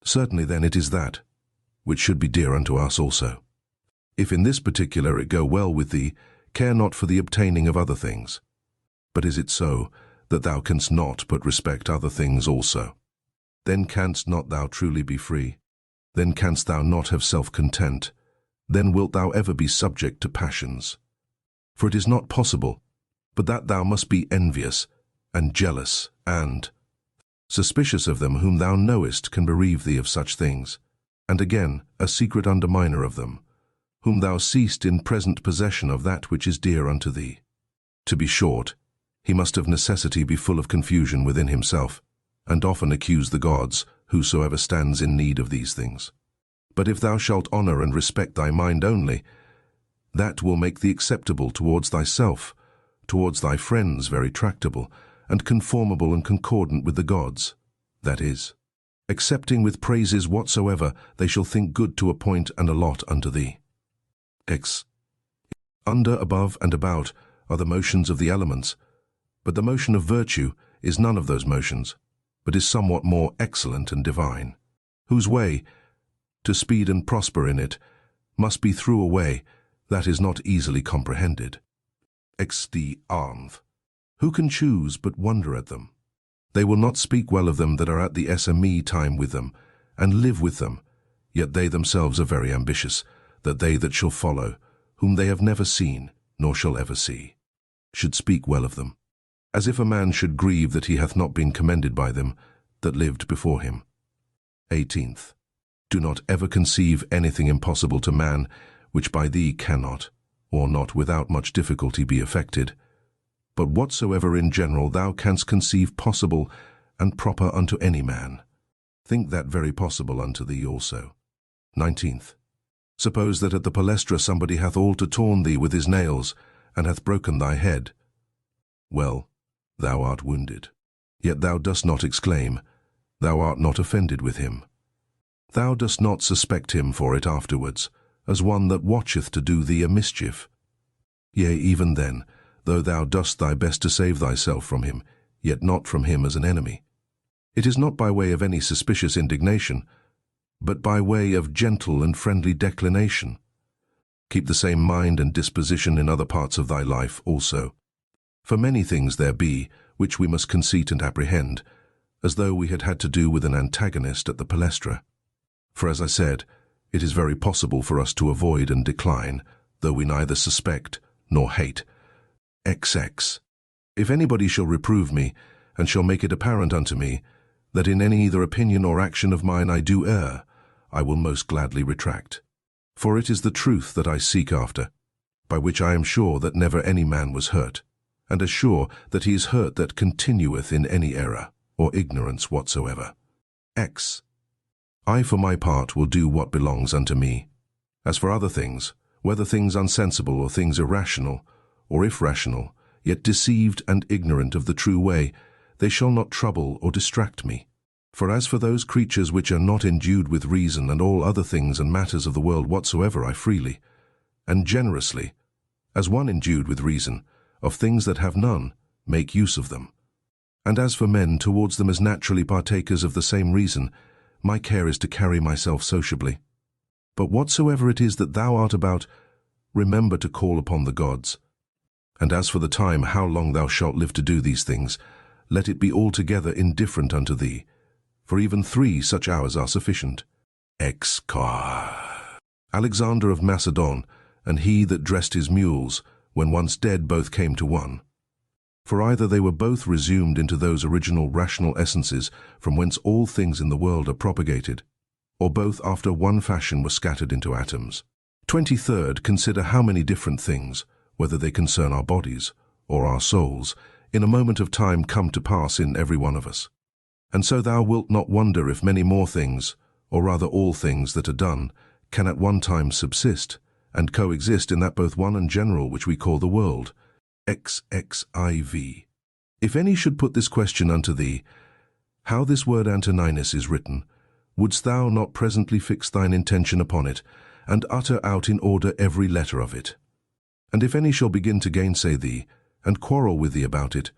Certainly then it is that, which should be dear unto us also. If in this particular it go well with thee, care not for the obtaining of other things. But is it so, that thou canst not but respect other things also? Then canst not thou truly be free. Then canst thou not have self-content. Then wilt thou ever be subject to passions. For it is not possible, but that thou must be envious, and jealous, and suspicious of them whom thou knowest can bereave thee of such things, and again a secret underminer of them, whom thou seest in present possession of that which is dear unto thee. To be short, he must of necessity be full of confusion within himself, and often accuse the gods, whosoever stands in need of these things. But if thou shalt honour and respect thy mind only, that will make thee acceptable towards thyself, towards thy friends very tractable, and conformable and concordant with the gods, that is, accepting with praises whatsoever they shall think good to appoint and allot unto thee. X. Under, above, and about are the motions of the elements, but the motion of virtue is none of those motions, but is somewhat more excellent and divine, whose way, to speed and prosper in it, must be through a way that is not easily comprehended. XD Arnv. Who can choose but wonder at them? They will not speak well of them that are at the SME time with them, and live with them, yet they themselves are very ambitious, that they that shall follow, whom they have never seen, nor shall ever see, should speak well of them, as if a man should grieve that he hath not been commended by them that lived before him. 18th. Do not ever conceive anything impossible to man, which by thee cannot, or not without much difficulty be effected. But whatsoever in general thou canst conceive possible and proper unto any man, think that very possible unto thee also. 19th. Suppose that at the palestra somebody hath all to torn thee with his nails, and hath broken thy head. Well, thou art wounded. Yet thou dost not exclaim, thou art not offended with him. Thou dost not suspect him for it afterwards, as one that watcheth to do thee a mischief. Yea, even then, though thou dost thy best to save thyself from him, yet not from him as an enemy. It is not by way of any suspicious indignation, but by way of gentle and friendly declination. Keep the same mind and disposition in other parts of thy life also. For many things there be, which we must conceit and apprehend, as though we had had to do with an antagonist at the palestra. For as I said, it is very possible for us to avoid and decline, though we neither suspect nor hate. XX. If anybody shall reprove me, and shall make it apparent unto me, that in any either opinion or action of mine I do err, I will most gladly retract. For it is the truth that I seek after, by which I am sure that never any man was hurt, and as sure that he is hurt that continueth in any error, or ignorance whatsoever. X. I for my part will do what belongs unto me. As for other things, whether things unsensible or things irrational, or if rational, yet deceived and ignorant of the true way, they shall not trouble or distract me. For as for those creatures which are not endued with reason, and all other things and matters of the world whatsoever, I freely, and generously, as one endued with reason, of things that have none, make use of them. And as for men, towards them as naturally partakers of the same reason, my care is to carry myself sociably. But whatsoever it is that thou art about, remember to call upon the gods. And as for the time how long thou shalt live to do these things, let it be altogether indifferent unto thee, for even 3 such hours are sufficient. Alexander of Macedon, and he that dressed his mules, when once dead both came to one. For either they were both resumed into those original rational essences from whence all things in the world are propagated, or both after one fashion were scattered into atoms. 23rd, consider how many different things, whether they concern our bodies or our souls, in a moment of time come to pass in every one of us. And so thou wilt not wonder if many more things, or rather all things that are done, can at one time subsist, and coexist in that both one and general which we call the world. XXIV. If any should put this question unto thee, how this word Antoninus is written, wouldst thou not presently fix thine intention upon it, and utter out in order every letter of it? And if any shall begin to gainsay thee, and quarrel with thee about it,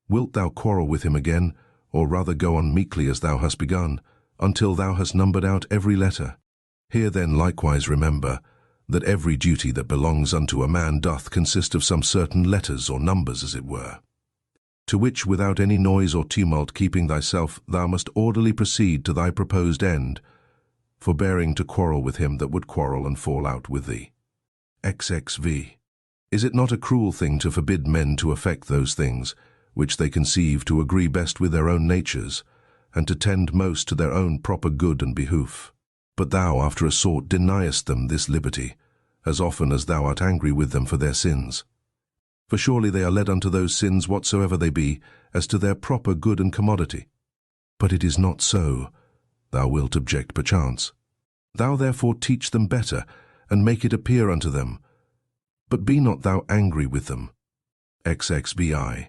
wilt thou quarrel with him again, or rather go on meekly as thou hast begun, until thou hast numbered out every letter? Here then likewise remember, that every duty that belongs unto a man doth consist of some certain letters or numbers, as it were, to which without any noise or tumult keeping thyself, thou must orderly proceed to thy proposed end, forbearing to quarrel with him that would quarrel and fall out with thee. XXV. Is it not a cruel thing to forbid men to affect those things, which they conceive to agree best with their own natures, and to tend most to their own proper good and behoof? But thou, after a sort, deniest them this liberty, as often as thou art angry with them for their sins. For surely they are led unto those sins whatsoever they be, as to their proper good and commodity. But it is not so, thou wilt object perchance. Thou therefore teach them better, and make it appear unto them. But be not thou angry with them. XXBI.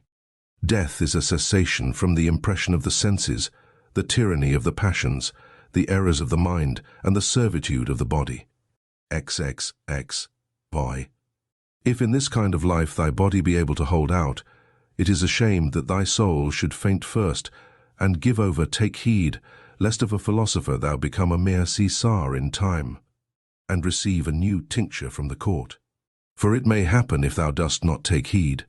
Death is a cessation from the impression of the senses, the tyranny of the passions, the errors of the mind, and the servitude of the body. XXX. Boy. If in this kind of life thy body be able to hold out, it is a shame that thy soul should faint first, and give over, take heed, lest of a philosopher thou become a mere Caesar in time, and receive a new tincture from the court. For it may happen if thou dost not take heed.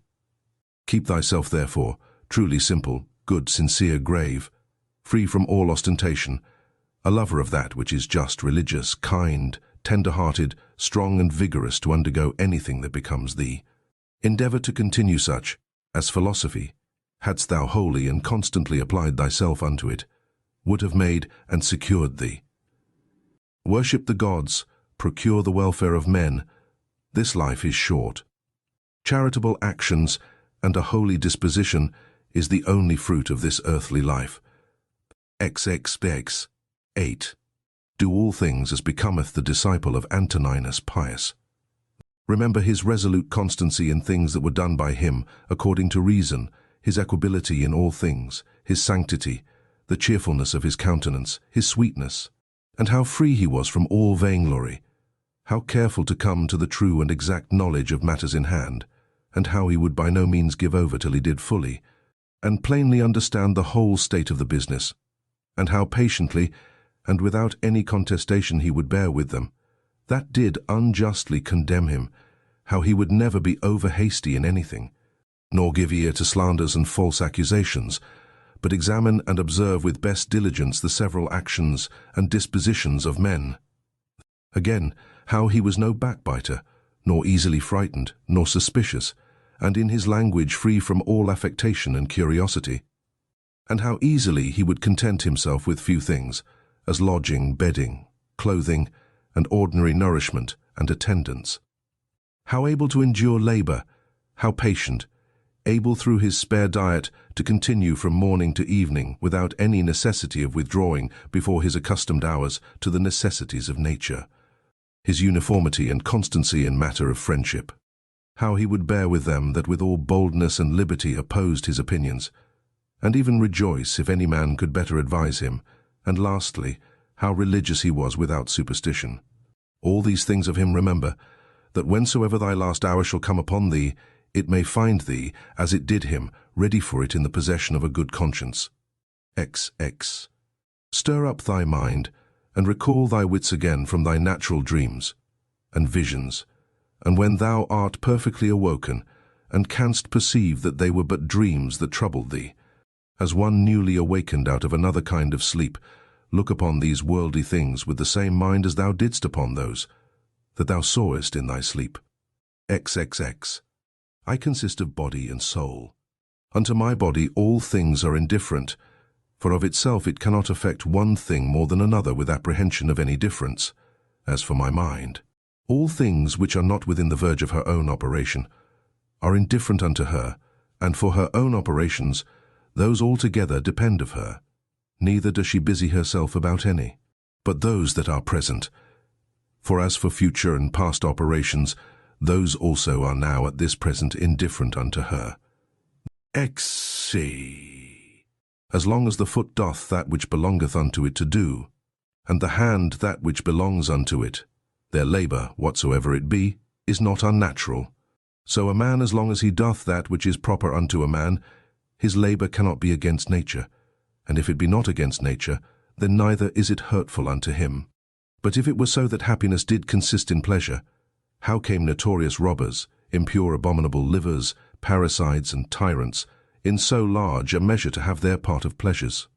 Keep thyself therefore truly simple, good, sincere, grave, free from all ostentation, a lover of that which is just, religious, kind, tender-hearted, strong and vigorous to undergo anything that becomes thee. Endeavour to continue such, as philosophy, hadst thou wholly and constantly applied thyself unto it, would have made and secured thee. Worship the gods, procure the welfare of men. This life is short. Charitable actions and a holy disposition is the only fruit of this earthly life. XXX 8. Do all things as becometh the disciple of Antoninus Pius. Remember his resolute constancy in things that were done by him according to reason, his equability in all things, his sanctity, the cheerfulness of his countenance, his sweetness, and how free he was from all vainglory, how careful to come to the true and exact knowledge of matters in hand, and how he would by no means give over till he did fully and plainly understand the whole state of the business, and how patiently and without any contestation he would bear with them, that did unjustly condemn him, how he would never be over-hasty in anything, nor give ear to slanders and false accusations, but examine and observe with best diligence the several actions and dispositions of men. Again, how he was no backbiter, nor easily frightened, nor suspicious, and in his language free from all affectation and curiosity, and how easily he would content himself with few things, as lodging, bedding, clothing, and ordinary nourishment and attendance. How able to endure labour, how patient, able through his spare diet to continue from morning to evening without any necessity of withdrawing before his accustomed hours to the necessities of nature. His uniformity and constancy in matter of friendship. How he would bear with them that with all boldness and liberty opposed his opinions, and even rejoice if any man could better advise him, and lastly, how religious he was without superstition. All these things of him remember, that whensoever thy last hour shall come upon thee, it may find thee, as it did him, ready for it in the possession of a good conscience. XX. Stir up thy mind, and recall thy wits again from thy natural dreams and visions, and when thou art perfectly awoken, and canst perceive that they were but dreams that troubled thee, as one newly awakened out of another kind of sleep, look upon these worldly things with the same mind as thou didst upon those that thou sawest in thy sleep. XXX. I consist of body and soul. Unto my body all things are indifferent, for of itself it cannot affect one thing more than another with apprehension of any difference. As for my mind, all things which are not within the verge of her own operation are indifferent unto her, and for her own operations, those altogether depend of her. Neither does she busy herself about any, but those that are present. For as for future and past operations, those also are now at this present indifferent unto her. XC. As long as the foot doth that which belongeth unto it to do, and the hand that which belongs unto it, their labour, whatsoever it be, is not unnatural. So a man, as long as he doth that which is proper unto a man, his labour cannot be against nature, and if it be not against nature, then neither is it hurtful unto him. But if it were so that happiness did consist in pleasure, how came notorious robbers, impure abominable livers, parricides and tyrants, in so large a measure to have their part of pleasures?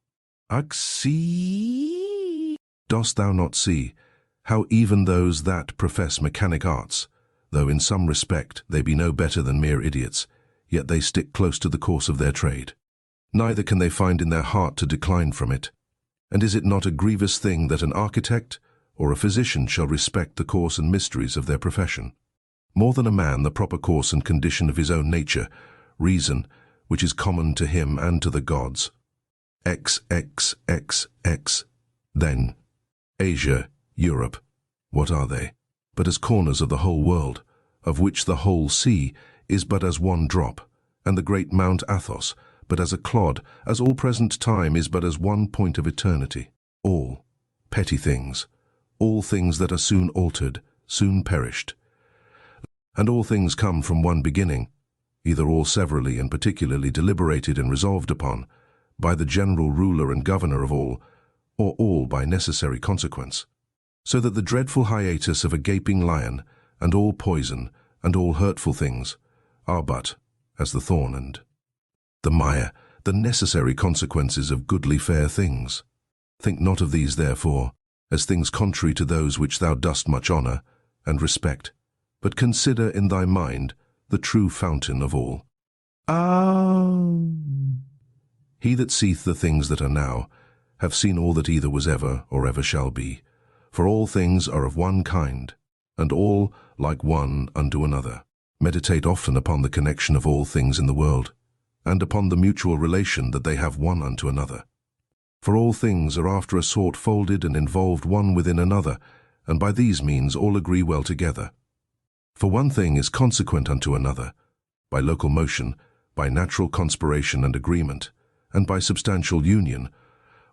See? Dost thou not see how even those that profess mechanic arts, though in some respect they be no better than mere idiots, yet they stick close to the course of their trade? Neither can they find in their heart to decline from it. And is it not a grievous thing that an architect or a physician shall respect the course and mysteries of their profession? More than a man the proper course and condition of his own nature, reason, which is common to him and to the gods. XXXX. Then, Asia, Europe, what are they? But as corners of the whole world, of which the whole sea is but as one drop, and the great Mount Athos but as a clod, as all present time is but as one point of eternity. All petty things, all things that are soon altered, soon perished. And all things come from one beginning, either all severally and particularly deliberated and resolved upon, by the general ruler and governor of all, or all by necessary consequence, so that the dreadful hiatus of a gaping lion, and all poison, and all hurtful things, are but, as the thorn and the mire, the necessary consequences of goodly fair things. Think not of these, therefore, as things contrary to those which thou dost much honour and respect, but consider in thy mind the true fountain of all. He that seeth the things that are now, have seen all that either was ever or ever shall be. For all things are of one kind, and all like one unto another. Meditate often upon the connection of all things in the world, and upon the mutual relation that they have one unto another. For all things are after a sort folded and involved one within another, and by these means all agree well together. For one thing is consequent unto another, by local motion, by natural conspiration and agreement, and by substantial union,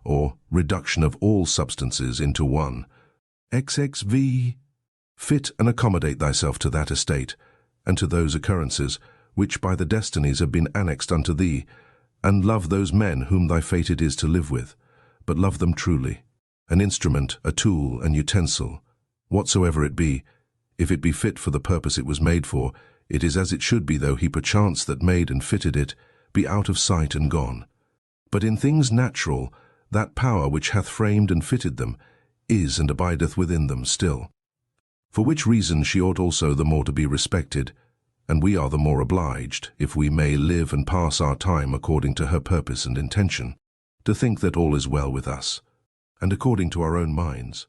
or reduction of all substances into one. XXV. Fit and accommodate thyself to that estate, and to those occurrences, which by the destinies have been annexed unto thee, and love those men whom thy fate it is to live with, but love them truly. An instrument, a tool, an utensil, whatsoever it be, if it be fit for the purpose it was made for, it is as it should be, though he perchance that made and fitted it be out of sight and gone. But in things natural, that power which hath framed and fitted them is and abideth within them still. For which reason she ought also the more to be respected, and we are the more obliged, if we may live and pass our time according to her purpose and intention, to think that all is well with us, and according to our own minds.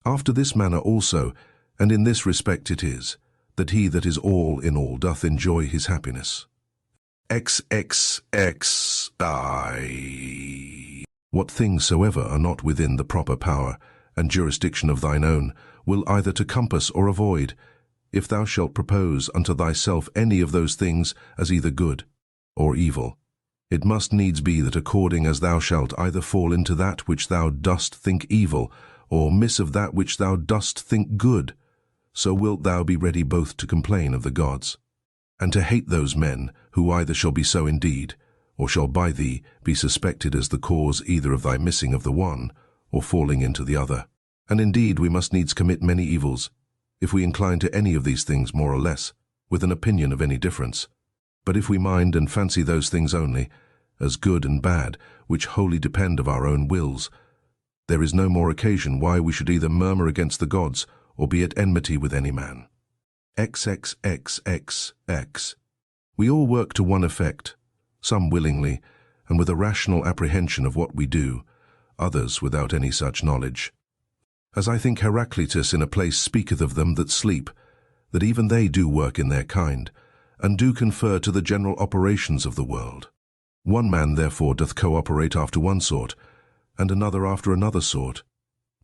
After this manner also, and in this respect it is, that he that is all in all doth enjoy his happiness. XXXI. What things soever are not within the proper power and jurisdiction of thine own, will either to compass or avoid, if thou shalt propose unto thyself any of those things as either good or evil. It must needs be that according as thou shalt either fall into that which thou dost think evil, or miss of that which thou dost think good, so wilt thou be ready both to complain of the gods, and to hate those men who either shall be so indeed, or shall by thee be suspected as the cause either of thy missing of the one, or falling into the other. And indeed we must needs commit many evils, if we incline to any of these things more or less, with an opinion of any difference. But if we mind and fancy those things only, as good and bad, which wholly depend of our own wills, there is no more occasion why we should either murmur against the gods, or be at enmity with any man. XXXXX. We all work to one effect, some willingly, and with a rational apprehension of what we do, others without any such knowledge. As I think Heraclitus in a place speaketh of them that sleep, that even they do work in their kind, and do confer to the general operations of the world. One man therefore doth cooperate after one sort, and another after another sort.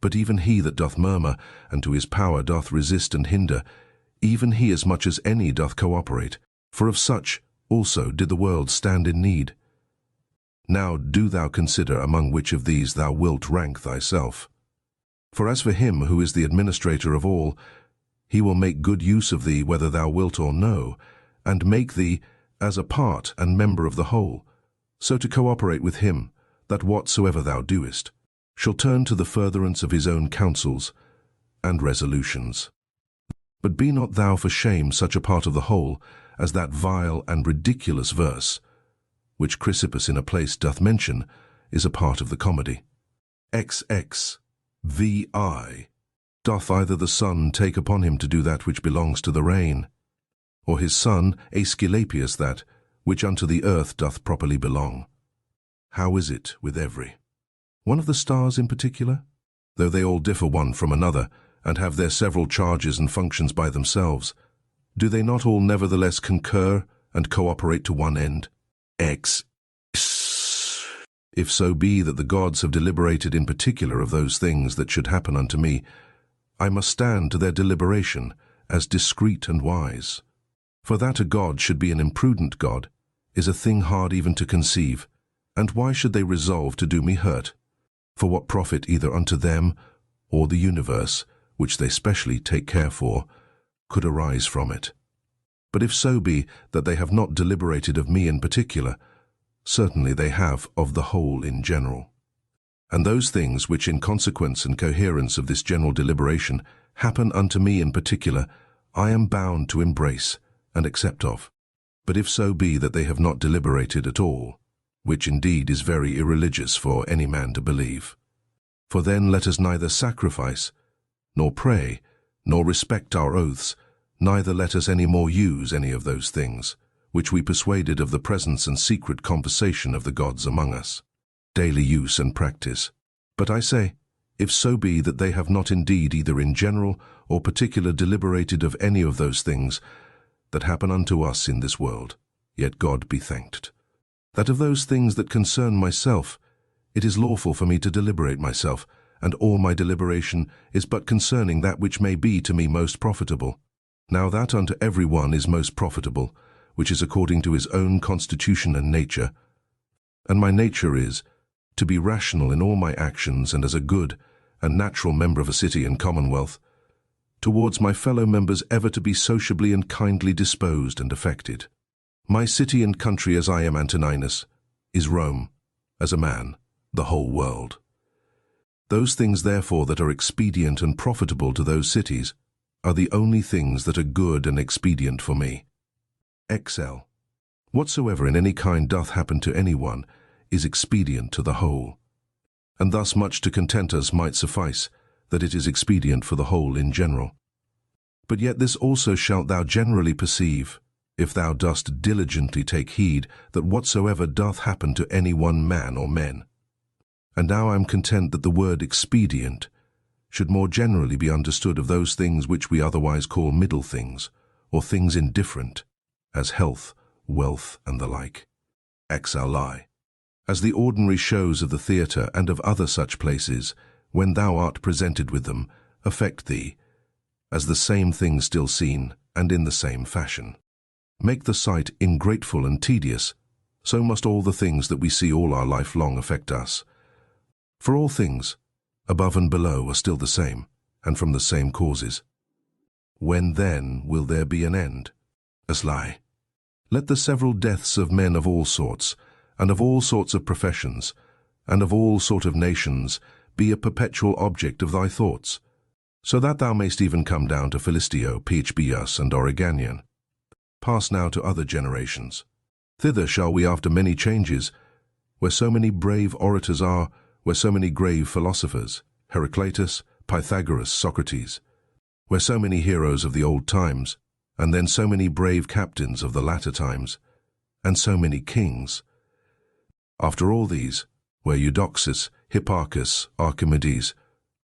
But even he that doth murmur, and to his power doth resist and hinder, even he as much as any doth cooperate, for of such also did the world stand in need. Now do thou consider among which of these thou wilt rank thyself. For as for him who is the administrator of all, he will make good use of thee whether thou wilt or no, and make thee as a part and member of the whole, so to cooperate with him, that whatsoever thou doest shall turn to the furtherance of his own counsels and resolutions. But be not thou for shame such a part of the whole as that vile and ridiculous verse, which Chrysippus in a place doth mention, is a part of the comedy. XXVI. Doth either the sun take upon him to do that which belongs to the rain, or his son Aesculapius that which unto the earth doth properly belong? How is it with every one of the stars in particular? Though they all differ one from another, and have their several charges and functions by themselves, do they not all nevertheless concur and cooperate to one end? X. If so be that the gods have deliberated in particular of those things that should happen unto me, I must stand to their deliberation as discreet and wise. For that a god should be an imprudent god is a thing hard even to conceive, and why should they resolve to do me hurt? For what profit either unto them or the universe, which they specially take care for, could arise from it? But if so be that they have not deliberated of me in particular, certainly they have of the whole in general. And those things which in consequence and coherence of this general deliberation happen unto me in particular, I am bound to embrace and accept of. But if so be that they have not deliberated at all, which indeed is very irreligious for any man to believe. For then let us neither sacrifice, nor pray, nor respect our oaths, neither let us any more use any of those things, which we persuaded of the presence and secret conversation of the gods among us, daily use and practice. But I say, if so be that they have not indeed either in general or particular deliberated of any of those things that happen unto us in this world, yet God be thanked, that of those things that concern myself, it is lawful for me to deliberate myself, and all my deliberation is but concerning that which may be to me most profitable. Now that unto every one is most profitable, which is according to his own constitution and nature. And my nature is, to be rational in all my actions and as a good and natural member of a city and commonwealth, towards my fellow members ever to be sociably and kindly disposed and affected. My city and country as I am Antoninus, is Rome, as a man, the whole world. Those things therefore that are expedient and profitable to those cities are the only things that are good and expedient for me. XL. Whatsoever in any kind doth happen to any one is expedient to the whole. And thus much to content us might suffice, that it is expedient for the whole in general. But yet this also shalt thou generally perceive, if thou dost diligently take heed that whatsoever doth happen to any one man or men. And now I am content that the word expedient should more generally be understood of those things which we otherwise call middle things, or things indifferent, as health, wealth, and the like. XLI. As the ordinary shows of the theatre and of other such places, when thou art presented with them, affect thee, as the same thing still seen, and in the same fashion. Make the sight ingrateful and tedious, so must all the things that we see all our life long affect us. For all things, above and below, are still the same, and from the same causes. When then will there be an end? Asli. Let the several deaths of men of all sorts, and of all sorts of professions, and of all sort of nations, be a perpetual object of thy thoughts, so that thou mayst even come down to Philistio, Phbus, and Origanian. Pass now to other generations. Thither shall we after many changes, where so many brave orators are, where so many grave philosophers, Heraclitus, Pythagoras, Socrates, where so many heroes of the old times, and then so many brave captains of the latter times, and so many kings. After all these, where Eudoxus, Hipparchus, Archimedes,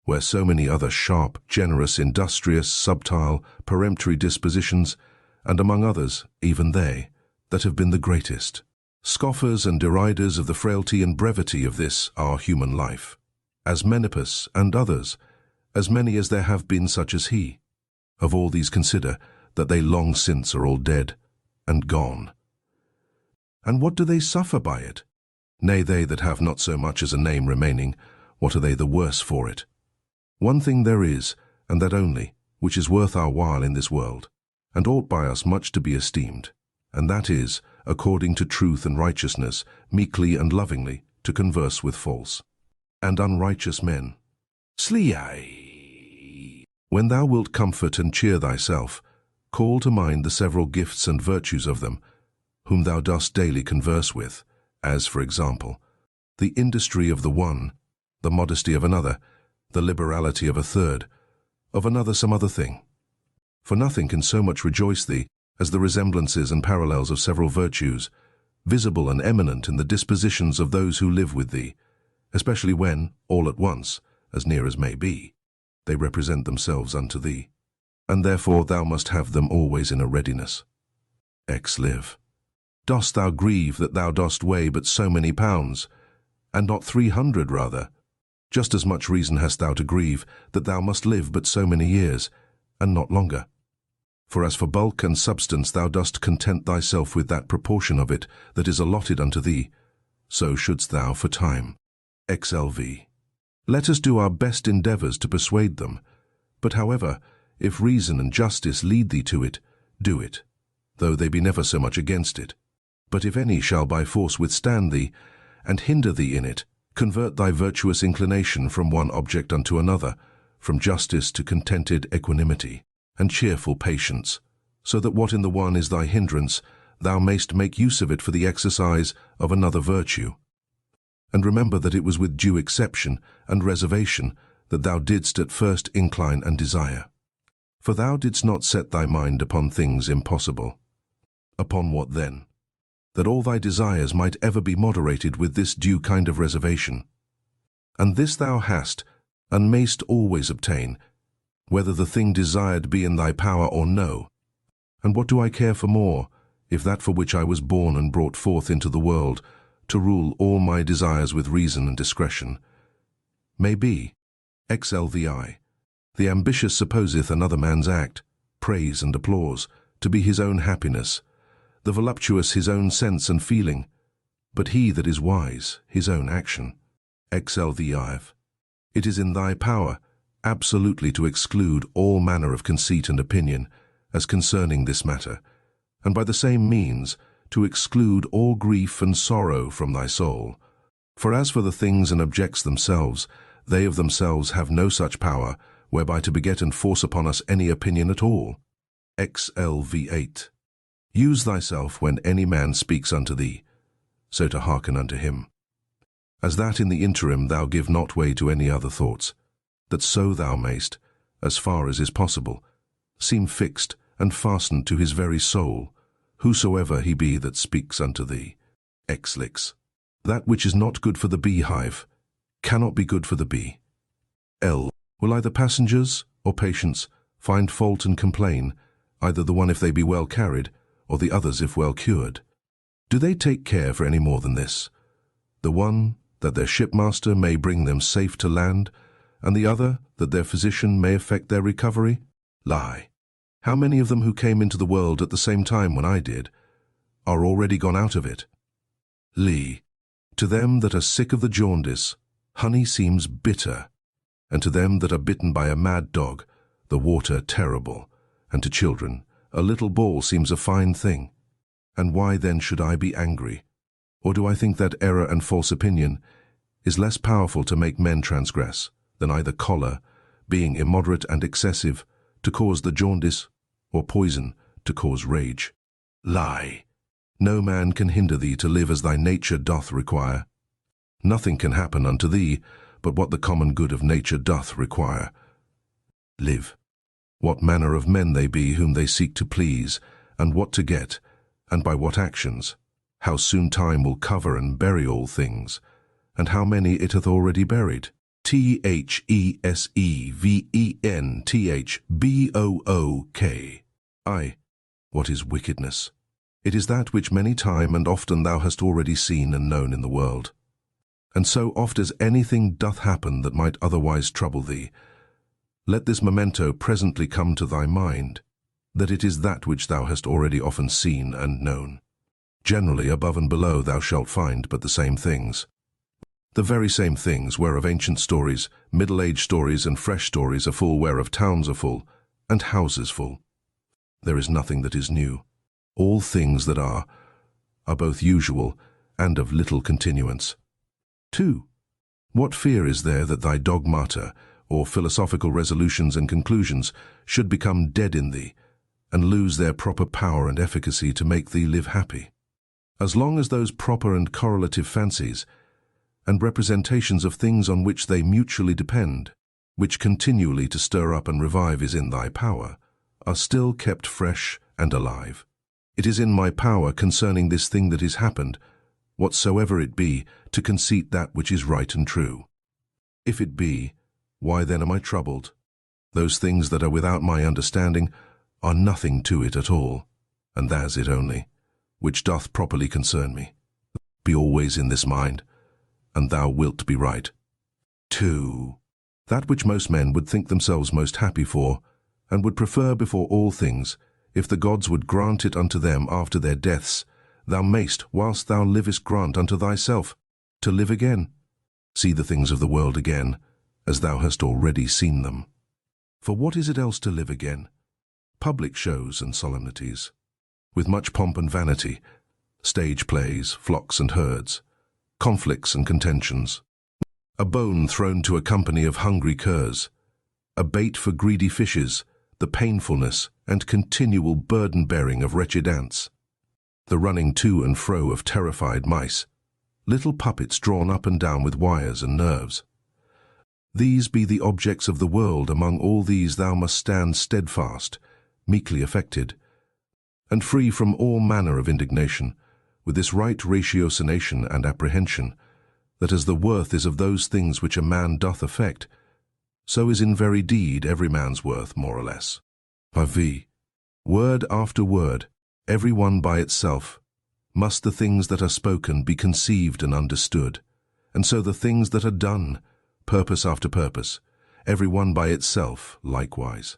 where so many other sharp, generous, industrious, subtile, peremptory dispositions, and among others, even they, that have been the greatest, scoffers and deriders of the frailty and brevity of this our human life, as Menippus and others, as many as there have been such as he. Of all these consider that they long since are all dead and gone. And what do they suffer by it? Nay, they that have not so much as a name remaining, what are they the worse for it? One thing there is, and that only, which is worth our while in this world, and ought by us much to be esteemed, and that is, according to truth and righteousness, meekly and lovingly, to converse with false and unrighteous men. Sliai. When thou wilt comfort and cheer thyself, call to mind the several gifts and virtues of them, whom thou dost daily converse with, as, for example, the industry of the one, the modesty of another, the liberality of a third, of another some other thing. For nothing can so much rejoice thee as the resemblances and parallels of several virtues, visible and eminent in the dispositions of those who live with thee, especially when, all at once, as near as may be, they represent themselves unto thee, and therefore thou must have them always in a readiness. Live. Dost thou grieve that thou dost weigh but so many pounds, and not 300 rather? Just as much reason hast thou to grieve that thou must live but so many years, and not longer. For as for bulk and substance thou dost content thyself with that proportion of it that is allotted unto thee, so shouldst thou for time. XLV. Let us do our best endeavours to persuade them, but however, if reason and justice lead thee to it, do it, though they be never so much against it. But if any shall by force withstand thee, and hinder thee in it, convert thy virtuous inclination from one object unto another, from justice to contented equanimity, and cheerful patience, so that what in the one is thy hindrance, thou mayst make use of it for the exercise of another virtue. And remember that it was with due exception and reservation that thou didst at first incline and desire. For thou didst not set thy mind upon things impossible. Upon what then? That all thy desires might ever be moderated with this due kind of reservation. And this thou hast, and mayst always obtain, whether the thing desired be in thy power or no. And what do I care for more, if that for which I was born and brought forth into the world, to rule all my desires with reason and discretion, may be, XLVI, the ambitious supposeth another man's act, praise and applause, to be his own happiness, the voluptuous his own sense and feeling, but he that is wise his own action. XLVIV. It is in thy power absolutely to exclude all manner of conceit and opinion as concerning this matter, and by the same means to exclude all grief and sorrow from thy soul. For as for the things and objects themselves, they of themselves have no such power whereby to beget and force upon us any opinion at all. XLV8. Use thyself when any man speaks unto thee, so to hearken unto him. As that in the interim thou give not way to any other thoughts, that so thou mayst, as far as is possible, seem fixed and fastened to his very soul, whosoever he be that speaks unto thee. Xlix. That which is not good for the beehive cannot be good for the bee. L. Will either passengers or patients find fault and complain, either the one if they be well carried, or the others if well cured? Do they take care for any more than this? The one, that their shipmaster may bring them safe to land, and the other, that their physician may effect their recovery? Lie. How many of them who came into the world at the same time when I did, are already gone out of it? Lee. To them that are sick of the jaundice, honey seems bitter, and to them that are bitten by a mad dog, the water terrible, and to children, a little ball seems a fine thing. And why then should I be angry? Or do I think that error and false opinion is less powerful to make men transgress than either choler, being immoderate and excessive, to cause the jaundice, or poison, to cause rage? Lie. No man can hinder thee to live as thy nature doth require. Nothing can happen unto thee but what the common good of nature doth require. Live. What manner of men they be whom they seek to please, and what to get, and by what actions, how soon time will cover and bury all things, and how many it hath already buried. THESEVENTHBOOK. I. What is wickedness? It is that which many time and often thou hast already seen and known in the world. And so oft as anything doth happen that might otherwise trouble thee, let this memento presently come to thy mind, that it is that which thou hast already often seen and known. Generally above and below thou shalt find but the same things. The very same things whereof ancient stories, middle-age stories, and fresh stories are full, whereof towns are full, and houses full. There is nothing that is new. All things that are both usual and of little continuance. 2. What fear is there that thy dogmata, or philosophical resolutions and conclusions, should become dead in thee, and lose their proper power and efficacy to make thee live happy? As long as those proper and correlative fancies, and representations of things on which they mutually depend, which continually to stir up and revive is in thy power, are still kept fresh and alive. It is in my power concerning this thing that is happened, whatsoever it be, to conceit that which is right and true. If it be, why then am I troubled? Those things that are without my understanding are nothing to it at all, and that's it only, which doth properly concern me. Be always in this mind, and thou wilt be right. 2. That which most men would think themselves most happy for, and would prefer before all things, if the gods would grant it unto them after their deaths, thou mayst, whilst thou livest, grant unto thyself, to live again. See the things of the world again, as thou hast already seen them. For what is it else to live again? Public shows and solemnities, with much pomp and vanity, stage plays, flocks and herds, conflicts and contentions, a bone thrown to a company of hungry curs, a bait for greedy fishes, the painfulness and continual burden-bearing of wretched ants, the running to and fro of terrified mice, little puppets drawn up and down with wires and nerves. These be the objects of the world. Among all these thou must stand steadfast, meekly affected, and free from all manner of indignation, with this right ratiocination and apprehension, that as the worth is of those things which a man doth affect, so is in very deed every man's worth more or less. V. Word after word, every one by itself, must the things that are spoken be conceived and understood, and so the things that are done, purpose after purpose, every one by itself likewise.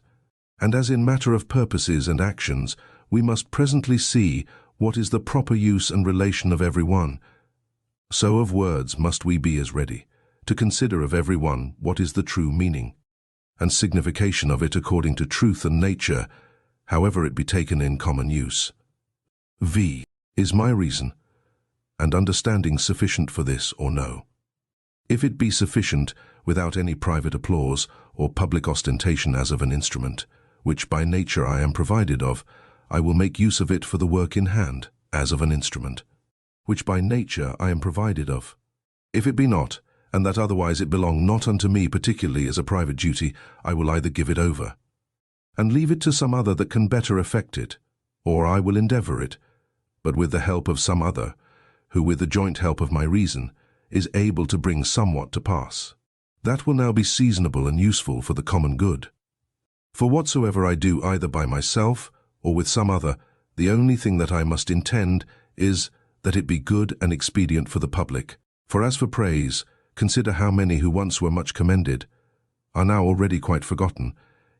And as in matter of purposes and actions, we must presently see what is the proper use and relation of every one, so of words must we be as ready, to consider of every one what is the true meaning, and signification of it according to truth and nature, however it be taken in common use. V. Is my reason and understanding sufficient for this or no? If it be sufficient, without any private applause or public ostentation as of an instrument, which by nature I am provided of, I will make use of it for the work in hand, as of an instrument, which by nature I am provided of. If it be not, and that otherwise it belong not unto me particularly as a private duty, I will either give it over, and leave it to some other that can better effect it, or I will endeavour it, but with the help of some other, who with the joint help of my reason is able to bring somewhat to pass. That will now be seasonable and useful for the common good. For whatsoever I do either by myself or with some other, the only thing that I must intend is that it be good and expedient for the public. For as for praise, consider how many who once were much commended are now already quite forgotten,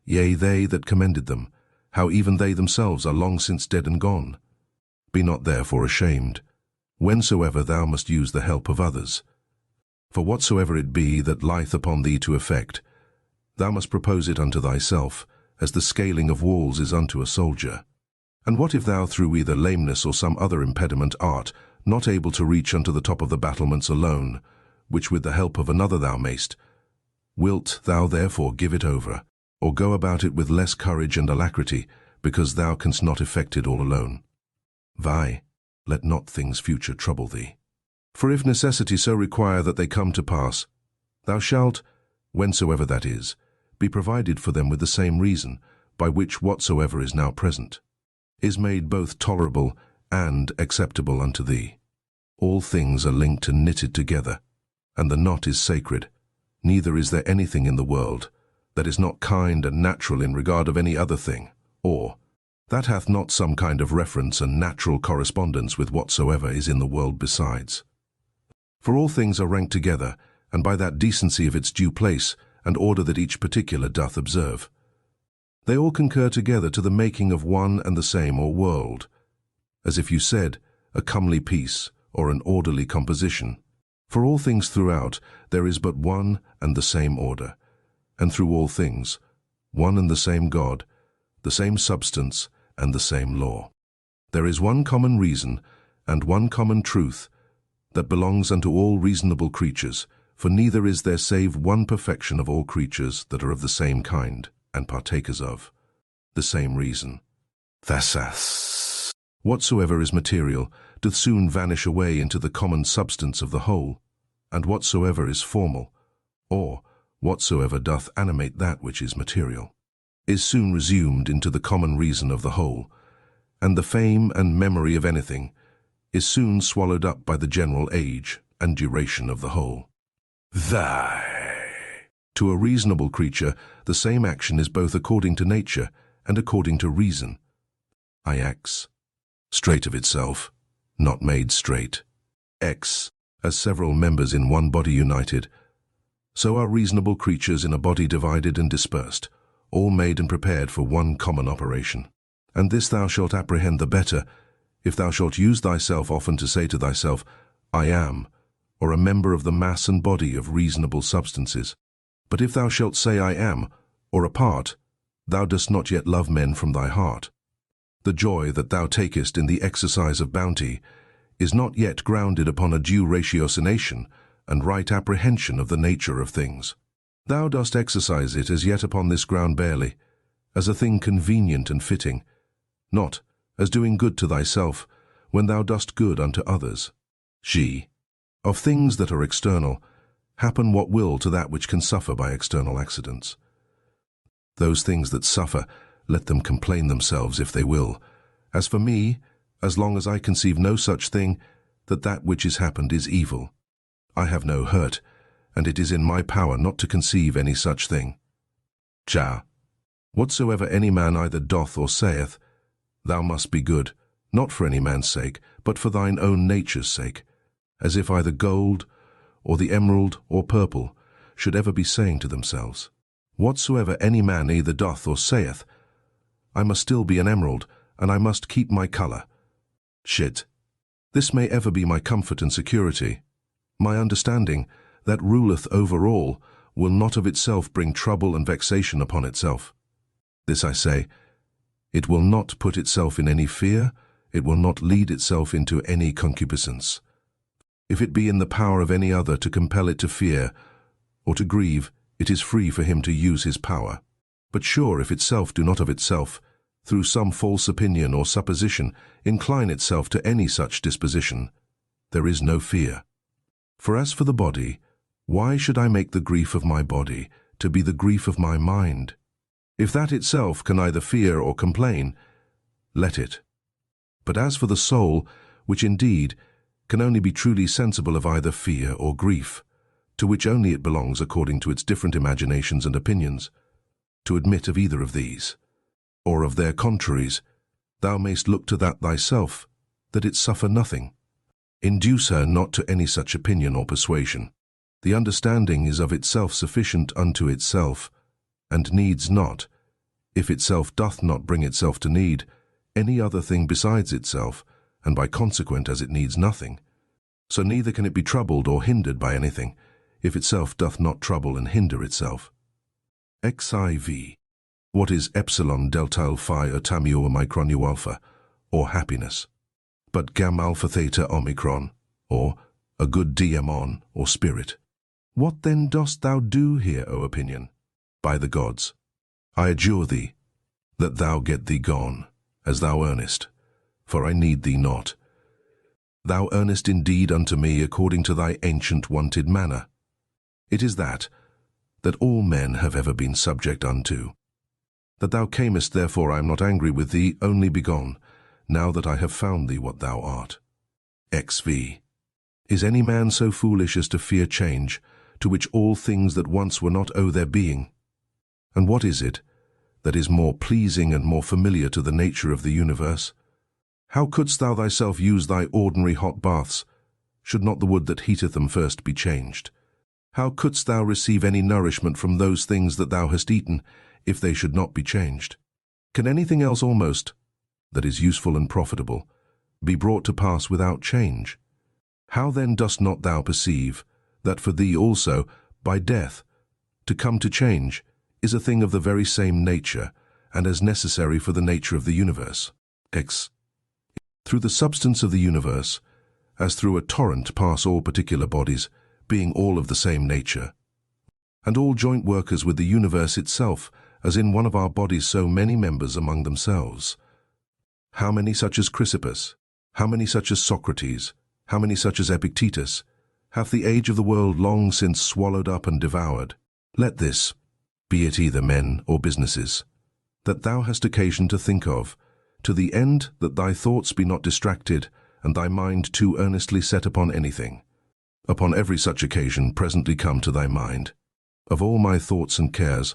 yea, they that commended them, how even they themselves are long since dead and gone. Be not therefore ashamed, whensoever thou must use the help of others. For whatsoever it be that lieth upon thee to effect, thou must propose it unto thyself, as the scaling of walls is unto a soldier. And what if thou through either lameness or some other impediment art not able to reach unto the top of the battlements alone, which with the help of another thou mayst? Wilt thou therefore give it over, or go about it with less courage and alacrity, because thou canst not effect it all alone? Vi, let not things future trouble thee. For if necessity so require that they come to pass, thou shalt, whensoever that is, be provided for them with the same reason, by which whatsoever is now present is made both tolerable and acceptable unto thee. All things are linked and knitted together, and the knot is sacred. Neither is there anything in the world that is not kind and natural in regard of any other thing, or that hath not some kind of reference and natural correspondence with whatsoever is in the world besides. For all things are ranked together, and by that decency of its due place, and order that each particular doth observe, they all concur together to the making of one and the same or world, as if you said, a comely piece, or an orderly composition. For all things throughout there is but one and the same order, and through all things, one and the same God, the same substance, and the same law. There is one common reason, and one common truth, that belongs unto all reasonable creatures, for neither is there save one perfection of all creatures that are of the same kind, and partakers of the same reason. Thasas. Whatsoever is material doth soon vanish away into the common substance of the whole, and whatsoever is formal, or whatsoever doth animate that which is material, is soon resumed into the common reason of the whole, and the fame and memory of anything is soon swallowed up by the general age and duration of the whole. To a reasonable creature, the same action is both according to nature and according to reason. Ix, straight of itself, not made straight. X, as several members in one body united, so are reasonable creatures in a body divided and dispersed, all made and prepared for one common operation. And this thou shalt apprehend the better, if thou shalt use thyself often to say to thyself, I am, or a member of the mass and body of reasonable substances. But if thou shalt say I am, or a part, thou dost not yet love men from thy heart. The joy that thou takest in the exercise of bounty is not yet grounded upon a due ratiocination and right apprehension of the nature of things. Thou dost exercise it as yet upon this ground barely, as a thing convenient and fitting, not as doing good to thyself when thou dost good unto others. Of things that are external, happen what will to that which can suffer by external accidents. Those things that suffer, let them complain themselves if they will. As for me, as long as I conceive no such thing, that which is happened is evil. I have no hurt, and it is in my power not to conceive any such thing. Whatsoever any man either doth or saith, thou must be good, not for any man's sake, but for thine own nature's sake, as if either gold, or the emerald, or purple, should ever be saying to themselves, whatsoever any man either doth or saith, I must still be an emerald, and I must keep my colour. This may ever be my comfort and security. My understanding, that ruleth over all, will not of itself bring trouble and vexation upon itself. This I say, it will not put itself in any fear, it will not lead itself into any concupiscence. If it be in the power of any other to compel it to fear, or to grieve, it is free for him to use his power. But sure, if itself do not of itself, through some false opinion or supposition, incline itself to any such disposition, there is no fear. For as for the body, why should I make the grief of my body to be the grief of my mind? If that itself can either fear or complain, let it. But as for the soul, which indeed can only be truly sensible of either fear or grief, to which only it belongs according to its different imaginations and opinions, to admit of either of these, or of their contraries, thou mayst look to that thyself, that it suffer nothing. Induce her not to any such opinion or persuasion. The understanding is of itself sufficient unto itself, and needs not, if itself doth not bring itself to need, any other thing besides itself, and by consequent as it needs nothing. So neither can it be troubled or hindered by anything, if itself doth not trouble and hinder itself. XIV. What is epsilon delta phi tamio omicron u alpha, or happiness? But gam alpha theta omicron, or a good diamon, or spirit. What then dost thou do here, O opinion? By the gods, I adjure thee, that thou get thee gone, as thou earnest, for I need thee not. Thou earnest indeed unto me according to thy ancient wonted manner. It is that all men have ever been subject unto. That thou camest, therefore I am not angry with thee, only begone, now that I have found thee what thou art. XV. Is any man so foolish as to fear change, to which all things that once were not owe their being? And what is it that is more pleasing and more familiar to the nature of the universe? How couldst thou thyself use thy ordinary hot baths, should not the wood that heateth them first be changed? How couldst thou receive any nourishment from those things that thou hast eaten, if they should not be changed? Can anything else almost, that is useful and profitable, be brought to pass without change? How then dost not thou perceive that for thee also, by death, to come to change is a thing of the very same nature, and as necessary for the nature of the universe? Through the substance of the universe, as through a torrent pass all particular bodies, being all of the same nature, and all joint workers with the universe itself, as in one of our bodies so many members among themselves. How many such as Chrysippus? How many such as Socrates? How many such as Epictetus hath the age of the world long since swallowed up and devoured? Let this, be it either men or businesses, that thou hast occasion to think of, to the end that thy thoughts be not distracted, and thy mind too earnestly set upon anything. Upon every such occasion presently come to thy mind, of all my thoughts and cares,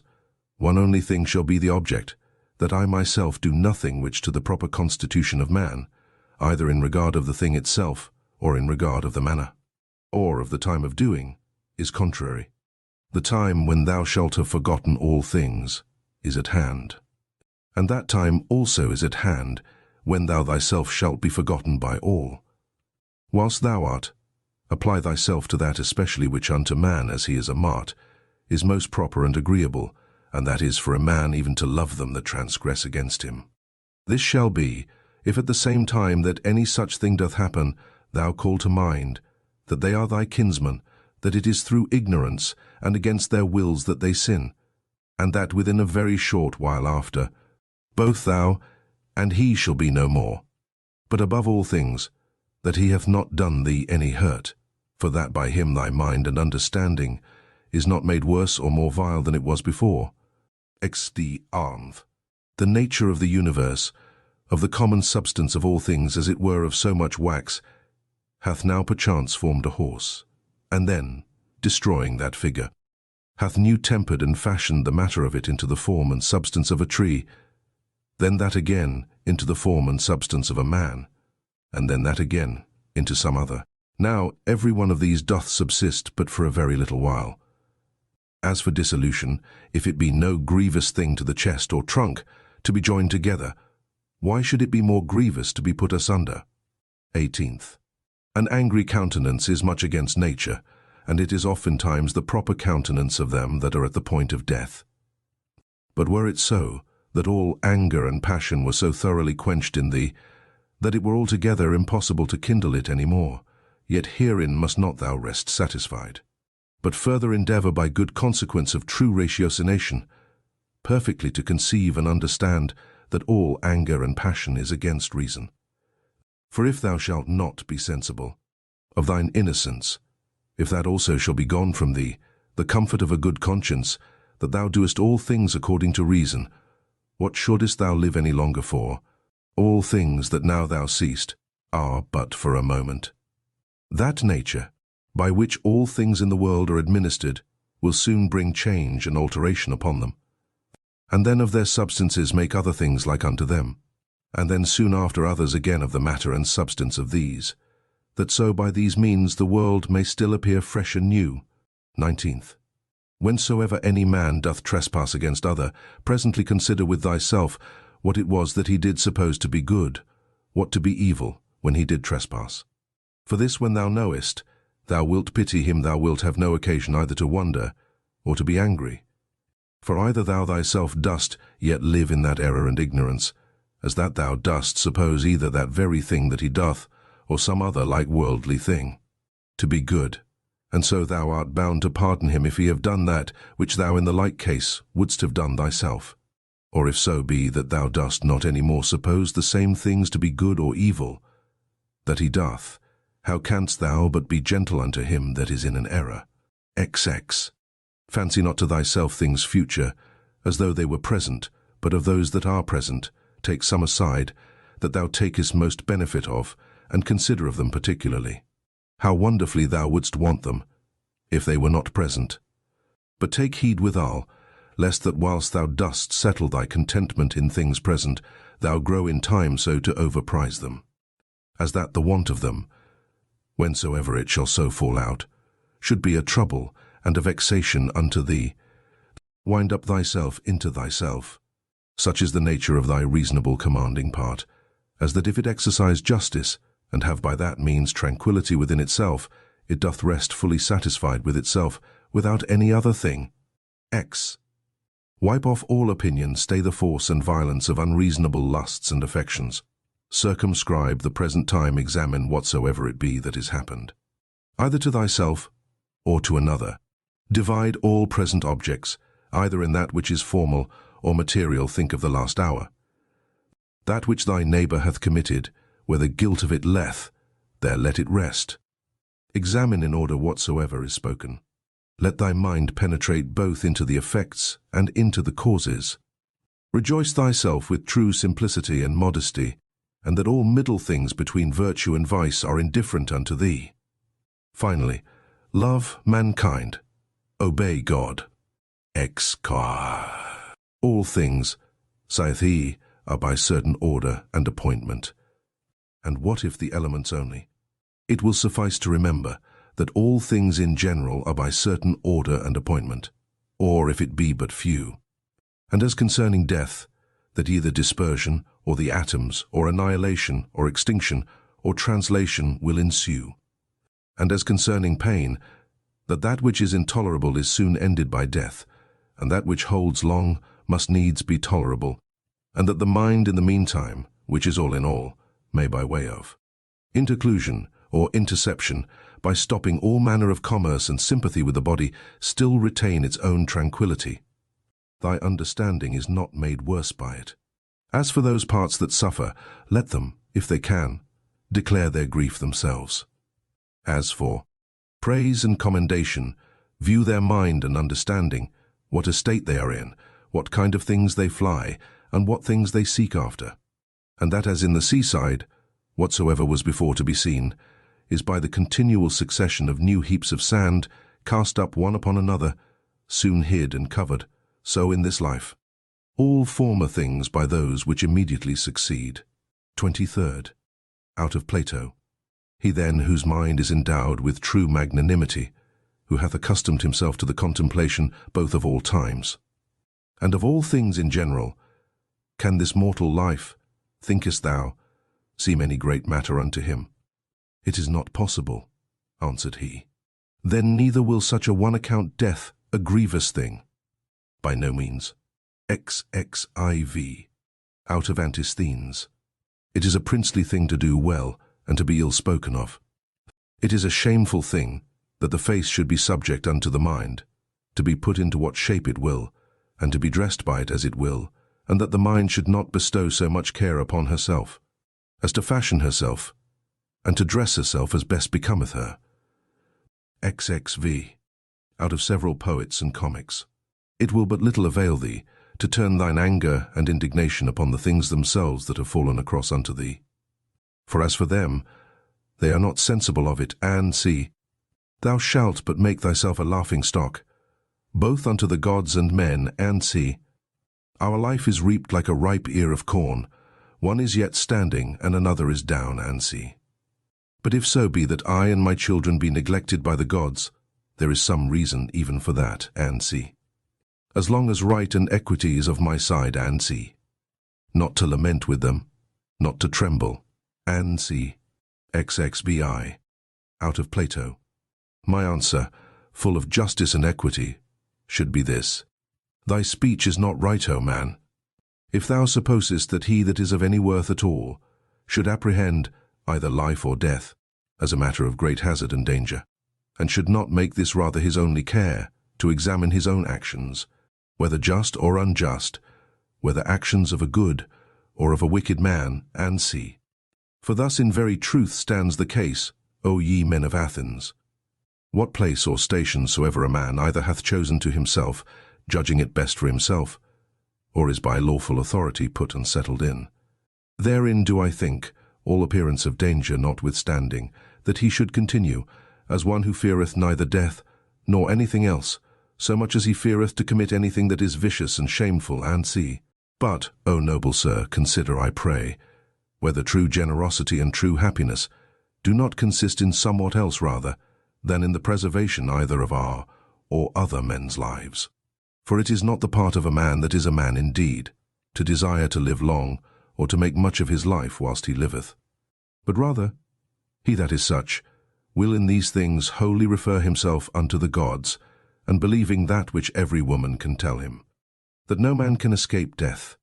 one only thing shall be the object, that I myself do nothing which to the proper constitution of man, either in regard of the thing itself, or in regard of the manner, or of the time of doing, is contrary. The time when thou shalt have forgotten all things is at hand. And that time also is at hand, when thou thyself shalt be forgotten by all. Whilst thou art, apply thyself to that especially which unto man, as he is a mart, is most proper and agreeable, and that is for a man even to love them that transgress against him. This shall be, if at the same time that any such thing doth happen, thou call to mind that they are thy kinsmen, that it is through ignorance and against their wills that they sin, and that within a very short while after, both thou and he shall be no more. But above all things, that he hath not done thee any hurt, for that by him thy mind and understanding is not made worse or more vile than it was before. XD Arnv. The nature of the universe, of the common substance of all things, as it were of so much wax, hath now perchance formed a horse, and then, destroying that figure, hath new tempered and fashioned the matter of it into the form and substance of a tree, then that again into the form and substance of a man, and then that again into some other. Now every one of these doth subsist but for a very little while. As for dissolution, if it be no grievous thing to the chest or trunk to be joined together, why should it be more grievous to be put asunder? 18th. An angry countenance is much against nature, and it is oftentimes the proper countenance of them that are at the point of death. But were it so, that all anger and passion were so thoroughly quenched in thee, that it were altogether impossible to kindle it any more, yet herein must not thou rest satisfied, but further endeavour by good consequence of true ratiocination, perfectly to conceive and understand that all anger and passion is against reason. For if thou shalt not be sensible of thine innocence, if that also shall be gone from thee, the comfort of a good conscience, that thou doest all things according to reason, what shouldest thou live any longer for? All things that now thou seest are but for a moment. That nature, by which all things in the world are administered, will soon bring change and alteration upon them, and then of their substances make other things like unto them, and then soon after others again of the matter and substance of these, that so by these means the world may still appear fresh and new. 19th. Whensoever any man doth trespass against other, presently consider with thyself what it was that he did suppose to be good, what to be evil, when he did trespass. For this when thou knowest, thou wilt pity him, thou wilt have no occasion either to wonder or to be angry. For either thou thyself dost yet live in that error and ignorance, as that thou dost suppose either that very thing that he doth, or some other like worldly thing, to be good, and so thou art bound to pardon him if he have done that which thou in the like case wouldst have done thyself. Or if so be that thou dost not any more suppose the same things to be good or evil that he doth, how canst thou but be gentle unto him that is in an error? XX. Fancy not to thyself things future, as though they were present, but of those that are present, take some aside, that thou takest most benefit of, and consider of them particularly. How wonderfully thou wouldst want them, if they were not present. But take heed withal, lest that whilst thou dost settle thy contentment in things present, thou grow in time so to overprize them, as that the want of them, whensoever it shall so fall out, should be a trouble and a vexation unto thee. Wind up thyself into thyself. Such is the nature of thy reasonable commanding part, as that if it exercise justice, and have by that means tranquillity within itself, it doth rest fully satisfied with itself, without any other thing. X. Wipe off all opinion, stay the force and violence of unreasonable lusts and affections. Circumscribe the present time, examine whatsoever it be that is happened, either to thyself or to another. Divide all present objects, either in that which is formal or material, think of the last hour. That which thy neighbour hath committed, whether guilt of it leth, there let it rest. Examine in order whatsoever is spoken. Let thy mind penetrate both into the effects and into the causes. Rejoice thyself with true simplicity and modesty, and that all middle things between virtue and vice are indifferent unto thee. Finally, love mankind, obey God. All things, saith he, are by certain order and appointment. And what if the elements only? It will suffice to remember that all things in general are by certain order and appointment, or if it be but few. And as concerning death, that either dispersion, or the atoms, or annihilation, or extinction, or translation will ensue. And as concerning pain, that that which is intolerable is soon ended by death, and that which holds long must needs be tolerable, and that the mind in the meantime, which is all in all, may by way of interclusion or interception, by stopping all manner of commerce and sympathy with the body, still retain its own tranquility. Thy understanding is not made worse by it. As for those parts that suffer, let them, if they can, declare their grief themselves. As for praise and commendation, view their mind and understanding, what estate they are in, what kind of things they fly, and what things they seek after. And that as in the seaside, whatsoever was before to be seen, is by the continual succession of new heaps of sand, cast up one upon another, soon hid and covered, so in this life. All former things by those which immediately succeed. 23rd. Out of Plato. He then whose mind is endowed with true magnanimity, who hath accustomed himself to the contemplation both of all times, and of all things in general, can this mortal life, thinkest thou, seem any great matter unto him? It is not possible, answered he. Then neither will such a one account death a grievous thing. By no means. XXIV. Out of Antisthenes. It is a princely thing to do well, and to be ill spoken of. It is a shameful thing that the face should be subject unto the mind, to be put into what shape it will, and to be dressed by it as it will, and that the mind should not bestow so much care upon herself, as to fashion herself, and to dress herself as best becometh her. XXV. Out of several poets and comics. It will but little avail thee to turn thine anger and indignation upon the things themselves that have fallen across unto thee. For as for them, they are not sensible of it, and see, thou shalt but make thyself a laughing stock, both unto the gods and men, and see, our life is reaped like a ripe ear of corn, one is yet standing, and another is down, and see. But if so be that I and my children be neglected by the gods, there is some reason even for that, and see. As long as right and equity is of my side, and see. Not to lament with them, not to tremble, and see. XXBI. Out of Plato. My answer, full of justice and equity, should be this. Thy speech is not right, O man. If thou supposest that he that is of any worth at all should apprehend either life or death as a matter of great hazard and danger, and should not make this rather his only care, to examine his own actions, whether just or unjust, whether actions of a good or of a wicked man, and see. For thus in very truth stands the case, O ye men of Athens. What place or station soever a man either hath chosen to himself, judging it best for himself, or is by lawful authority put and settled in, therein do I think, all appearance of danger notwithstanding, that he should continue, as one who feareth neither death, nor anything else, so much as he feareth to commit anything that is vicious and shameful, and see. But, O noble sir, consider, I pray, whether true generosity and true happiness do not consist in somewhat else rather than in the preservation either of our or other men's lives. For it is not the part of a man that is a man indeed, to desire to live long, or to make much of his life whilst he liveth. But rather, he that is such will in these things wholly refer himself unto the gods, and believing that which every woman can tell him, that no man can escape death.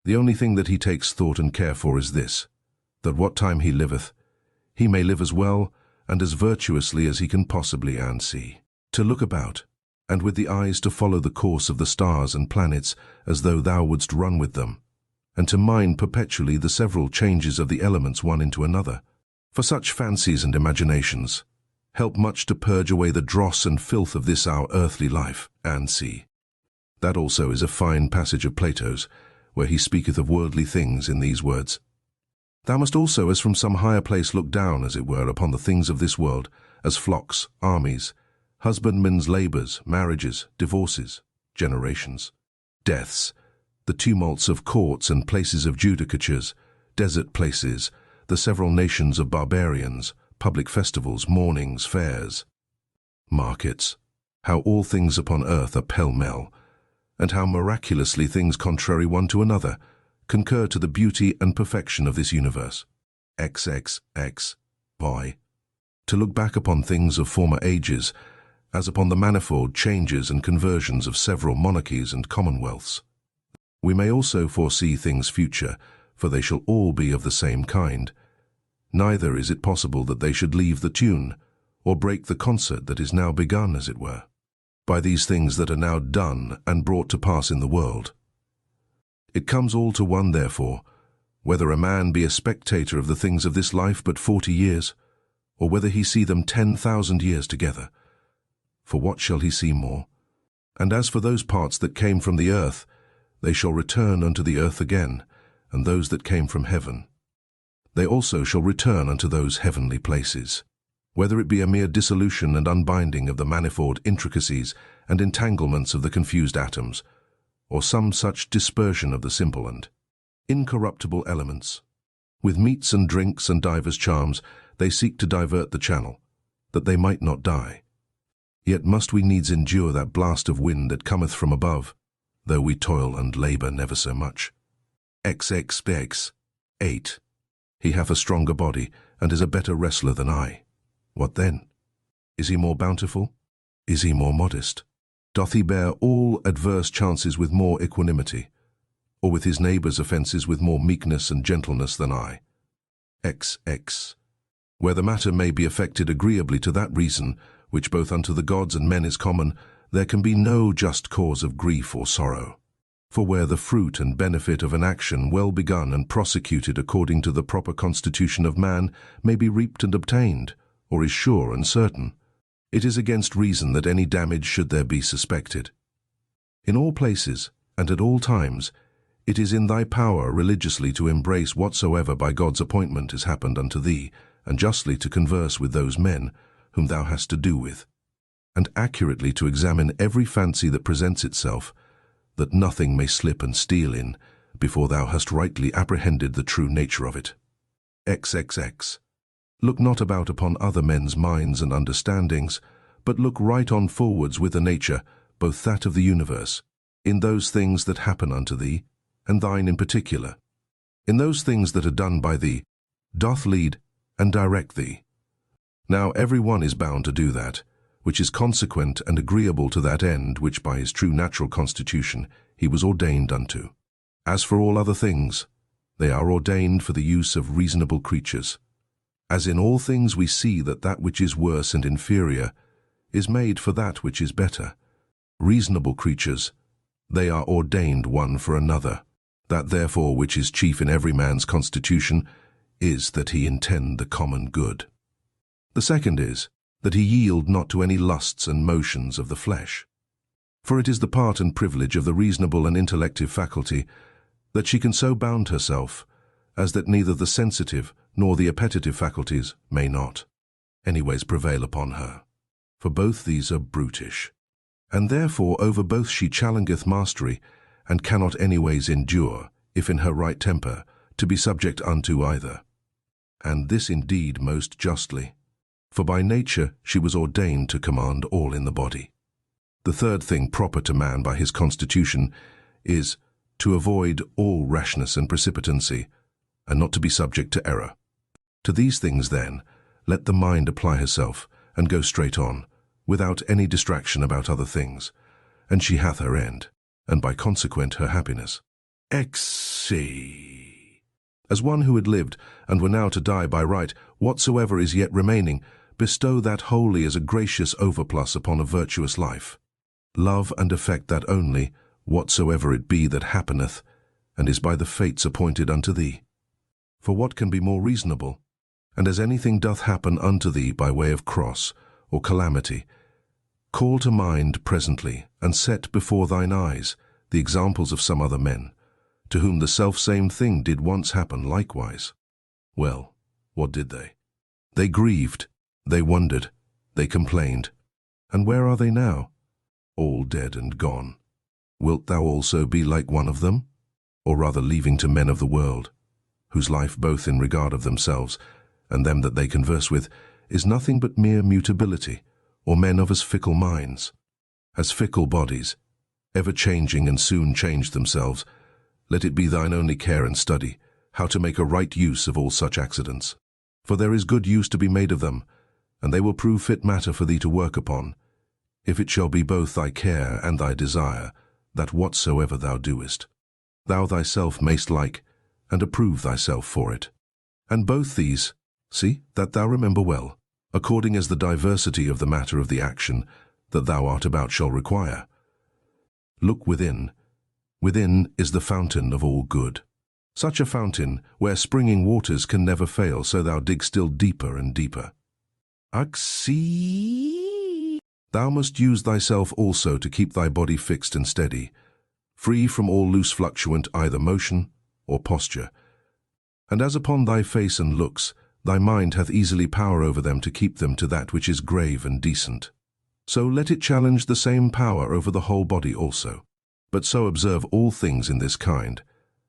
The only thing that he takes thought and care for is this, that what time he liveth, he may live as well and as virtuously as he can possibly, and see. To look about, and with the eyes to follow the course of the stars and planets as though thou wouldst run with them, and to mind perpetually the several changes of the elements one into another. For such fancies and imaginations help much to purge away the dross and filth of this our earthly life, and see. That also is a fine passage of Plato's, where he speaketh of worldly things in these words. Thou must also as from some higher place look down, as it were, upon the things of this world, as flocks, armies, husbandmen's labours, marriages, divorces, generations, deaths, the tumults of courts and places of judicatures, desert places, the several nations of barbarians, public festivals, mournings, fairs, markets, how all things upon earth are pell-mell, and how miraculously things contrary one to another concur to the beauty and perfection of this universe. XXX. Why? To look back upon things of former ages, as upon the manifold changes and conversions of several monarchies and commonwealths. We may also foresee things future, for they shall all be of the same kind, neither is it possible that they should leave the tune, or break the concert that is now begun, as it were, by these things that are now done and brought to pass in the world. It comes all to one, therefore, whether a man be a spectator of the things of this life but 40 years, or whether he see them 10,000 years together. For what shall he see more? And as for those parts that came from the earth, they shall return unto the earth again, and those that came from heaven, they also shall return unto those heavenly places. Whether it be a mere dissolution and unbinding of the manifold intricacies and entanglements of the confused atoms, or some such dispersion of the simple and incorruptible elements, with meats and drinks and divers charms, they seek to divert the channel, that they might not die. Yet must we needs endure that blast of wind that cometh from above, though we toil and labour never so much. XXX 8. He hath a stronger body, and is a better wrestler than I. What then? Is he more bountiful? Is he more modest? Doth he bear all adverse chances with more equanimity, or with his neighbour's offences with more meekness and gentleness than I? XX. Where the matter may be affected agreeably to that reason, which both unto the gods and men is common, there can be no just cause of grief or sorrow. For where the fruit and benefit of an action well begun and prosecuted according to the proper constitution of man may be reaped and obtained, or is sure and certain, it is against reason that any damage should there be suspected. In all places, and at all times, it is in thy power religiously to embrace whatsoever by God's appointment is happened unto thee, and justly to converse with those men whom thou hast to do with, and accurately to examine every fancy that presents itself, that nothing may slip and steal in, before thou hast rightly apprehended the true nature of it. XXX. Look not about upon other men's minds and understandings, but look right on forwards with the nature, both that of the universe, in those things that happen unto thee, and thine in particular, in those things that are done by thee, doth lead and direct thee. Now every one is bound to do that, which is consequent and agreeable to that end which by his true natural constitution he was ordained unto. As for all other things, they are ordained for the use of reasonable creatures. As in all things we see that that which is worse and inferior is made for that which is better. Reasonable creatures, they are ordained one for another. That therefore which is chief in every man's constitution is that he intend the common good. The second is, that he yield not to any lusts and motions of the flesh. For it is the part and privilege of the reasonable and intellective faculty that she can so bound herself as that neither the sensitive nor the appetitive faculties may not anyways prevail upon her. For both these are brutish, and therefore over both she challengeth mastery, and cannot anyways endure, if in her right temper, to be subject unto either. And this indeed most justly, for by nature she was ordained to command all in the body. The third thing proper to man by his constitution is to avoid all rashness and precipitancy, and not to be subject to error. To these things, then, let the mind apply herself, and go straight on, without any distraction about other things, and she hath her end, and by consequent her happiness. XC. As one who had lived, and were now to die by right, whatsoever is yet remaining, bestow that wholly as a gracious overplus upon a virtuous life. Love and affect that only, whatsoever it be that happeneth, and is by the fates appointed unto thee. For what can be more reasonable? And as anything doth happen unto thee by way of cross or calamity, call to mind presently, and set before thine eyes the examples of some other men, to whom the self-same thing did once happen likewise. Well, what did they? They grieved, they wondered, they complained. And where are they now? All dead and gone. Wilt thou also be like one of them? Or rather leaving to men of the world, whose life both in regard of themselves and them that they converse with is nothing but mere mutability, or men of as fickle minds, as fickle bodies, ever changing and soon change themselves, let it be thine only care and study how to make a right use of all such accidents. For there is good use to be made of them, and they will prove fit matter for thee to work upon, if it shall be both thy care and thy desire, that whatsoever thou doest, thou thyself mayst like, and approve thyself for it. And both these, See, that thou remember well, according as the diversity of the matter of the action that thou art about shall require. Look within. Within is the fountain of all good. Such a fountain where springing waters can never fail, so thou dig still deeper and deeper. Axi. Thou must use thyself also to keep thy body fixed and steady, free from all loose fluctuant either motion or posture. And as upon thy face and looks, thy mind hath easily power over them to keep them to that which is grave and decent. So let it challenge the same power over the whole body also. But so observe all things in this kind,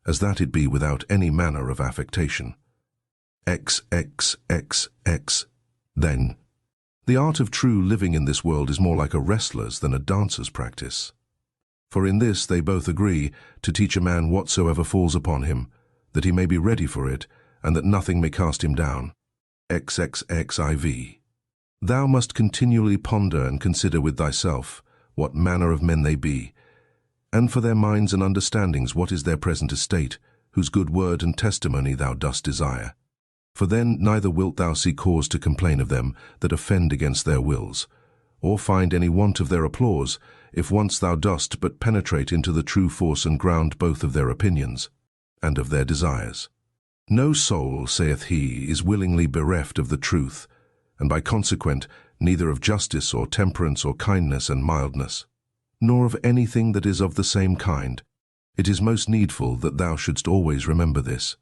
as that it be without any manner of affectation. XXXX. Then, the art of true living in this world is more like a wrestler's than a dancer's practice. For in this they both agree to teach a man whatsoever falls upon him, that he may be ready for it, and that nothing may cast him down. XXXIV. Thou must continually ponder and consider with thyself what manner of men they be, and for their minds and understandings what is their present estate, whose good word and testimony thou dost desire. For then neither wilt thou see cause to complain of them that offend against their wills, or find any want of their applause, if once thou dost but penetrate into the true force and ground both of their opinions and of their desires. No soul, saith he, is willingly bereft of the truth, and by consequent neither of justice or temperance or kindness and mildness, nor of anything that is of the same kind. It is most needful that thou shouldst always remember this.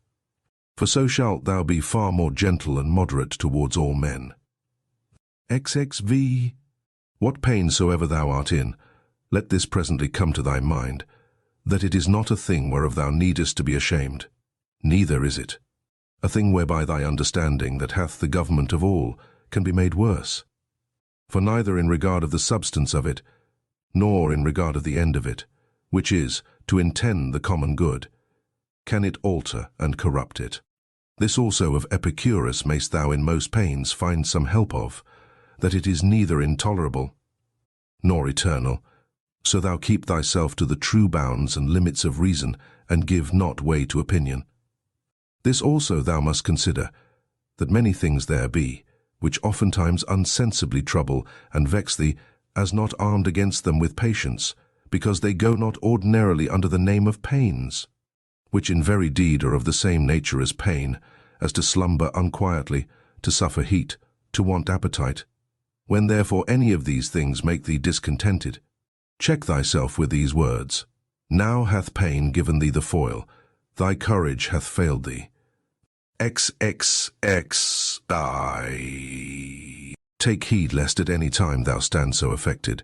For so shalt thou be far more gentle and moderate towards all men. XXV. What pain soever thou art in, let this presently come to thy mind, that it is not a thing whereof thou needest to be ashamed, neither is it a thing whereby thy understanding that hath the government of all can be made worse. For neither in regard of the substance of it, nor in regard of the end of it, which is, to intend the common good, can it alter and corrupt it. This also of Epicurus mayst thou in most pains find some help of, that it is neither intolerable nor eternal, so thou keep thyself to the true bounds and limits of reason, and give not way to opinion. This also thou must consider, that many things there be, which oftentimes unsensibly trouble and vex thee, as not armed against them with patience, because they go not ordinarily under the name of pains, which in very deed are of the same nature as pain, as to slumber unquietly, to suffer heat, to want appetite. When therefore any of these things make thee discontented, check thyself with these words. Now hath pain given thee the foil, thy courage hath failed thee. XXXI. Take heed lest at any time thou stand so affected,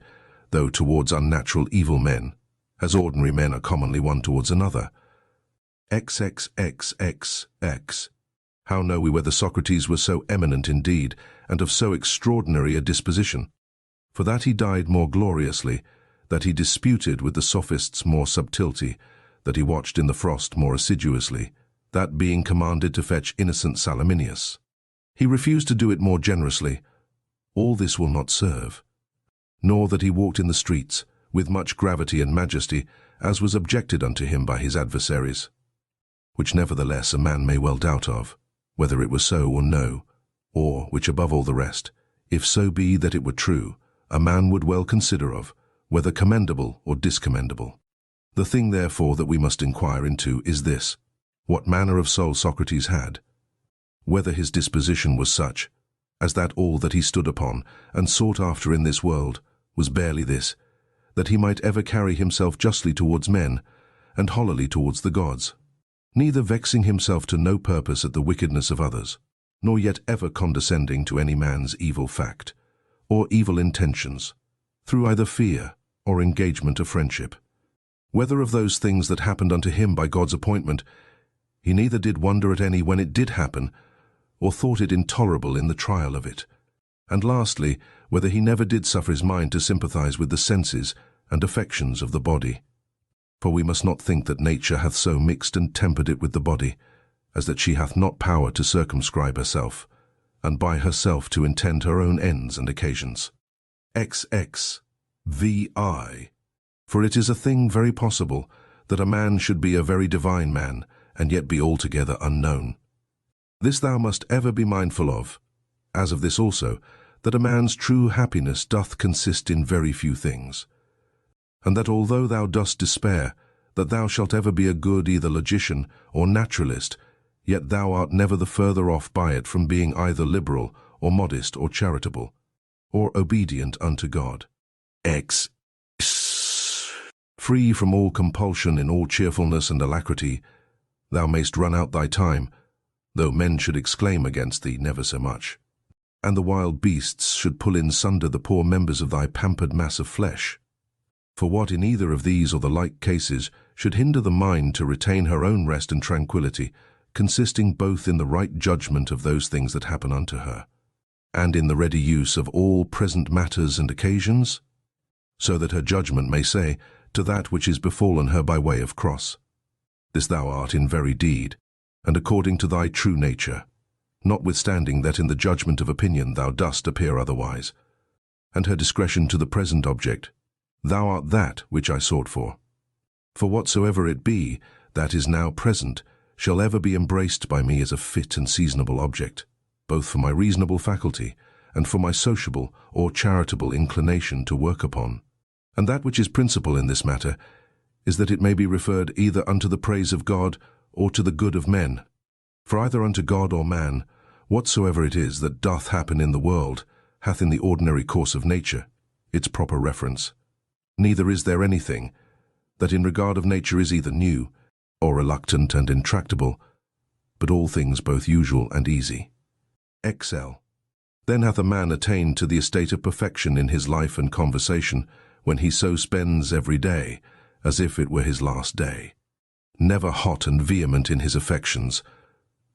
though towards unnatural evil men, as ordinary men are commonly one towards another. XXXXX. How know we whether Socrates was so eminent indeed, and of so extraordinary a disposition? For that he died more gloriously, that he disputed with the sophists more subtilty, that he watched in the frost more assiduously, that being commanded to fetch innocent Salaminius, he refused to do it more generously. All this will not serve. Nor that he walked in the streets with much gravity and majesty, as was objected unto him by his adversaries, which nevertheless a man may well doubt of, whether it were so or no, or, which above all the rest, if so be that it were true, a man would well consider of, whether commendable or discommendable. The thing therefore that we must inquire into is this: what manner of soul Socrates had, whether his disposition was such, as that all that he stood upon and sought after in this world was barely this, that he might ever carry himself justly towards men, and hollowly towards the gods, neither vexing himself to no purpose at the wickedness of others, nor yet ever condescending to any man's evil fact, or evil intentions, through either fear or engagement of friendship. Whether of those things that happened unto him by God's appointment, he neither did wonder at any when it did happen, or thought it intolerable in the trial of it. And lastly, whether he never did suffer his mind to sympathize with the senses and affections of the body. For we must not think that nature hath so mixed and tempered it with the body, as that she hath not power to circumscribe herself, and by herself to intend her own ends and occasions. XXVI. For it is a thing very possible that a man should be a very divine man, and yet be altogether unknown. This thou must ever be mindful of, as of this also, that a man's true happiness doth consist in very few things, and that although thou dost despair that thou shalt ever be a good either logician or naturalist, yet thou art never the further off by it from being either liberal or modest or charitable, or obedient unto God. X. Free from all compulsion, in all cheerfulness and alacrity, thou mayst run out thy time, though men should exclaim against thee never so much, and the wild beasts should pull in sunder the poor members of thy pampered mass of flesh. For what in either of these or the like cases should hinder the mind to retain her own rest and tranquillity, consisting both in the right judgment of those things that happen unto her, and in the ready use of all present matters and occasions, so that her judgment may say to that which is befallen her by way of cross, This thou art in very deed, and according to thy true nature, notwithstanding that in the judgment of opinion thou dost appear otherwise, and her discretion to the present object, thou art that which I sought for. For whatsoever it be that is now present shall ever be embraced by me as a fit and seasonable object, both for my reasonable faculty and for my sociable or charitable inclination to work upon. And that which is principal in this matter is that it may be referred either unto the praise of God or to the good of men. For either unto God or man, whatsoever it is that doth happen in the world hath in the ordinary course of nature its proper reference. Neither is there anything that in regard of nature is either new, or reluctant and intractable, but all things both usual and easy. XL. Then hath a man attained to the estate of perfection in his life and conversation, when he so spends every day, as if it were his last day, never hot and vehement in his affections,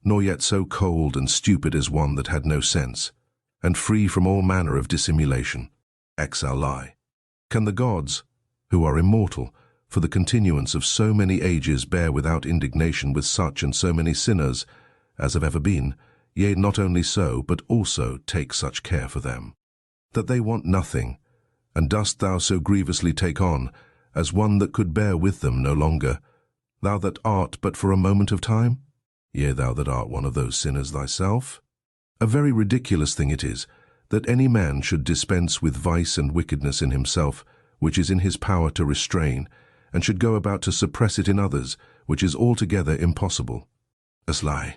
nor yet so cold and stupid as one that had no sense, and free from all manner of dissimulation. XLI. Can the gods, who are immortal, for the continuance of so many ages bear without indignation with such and so many sinners as have ever been, yea, not only so, but also take such care for them, that they want nothing, and dost thou so grievously take on, as one that could bear with them no longer, thou that art but for a moment of time? Yea, thou that art one of those sinners thyself? A very ridiculous thing it is, that any man should dispense with vice and wickedness in himself, which is in his power to restrain, and should go about to suppress it in others, which is altogether impossible. Asly.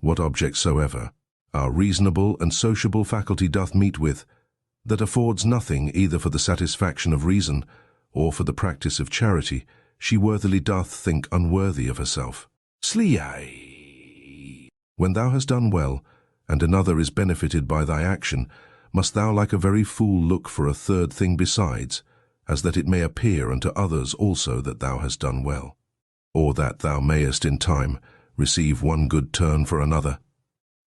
What object soever our reasonable and sociable faculty doth meet with, that affords nothing either for the satisfaction of reason or for the practice of charity, she worthily doth think unworthy of herself. Sly. When thou hast done well, and another is benefited by thy action, must thou like a very fool look for a third thing besides, as that it may appear unto others also that thou hast done well, or that thou mayest in time receive one good turn for another.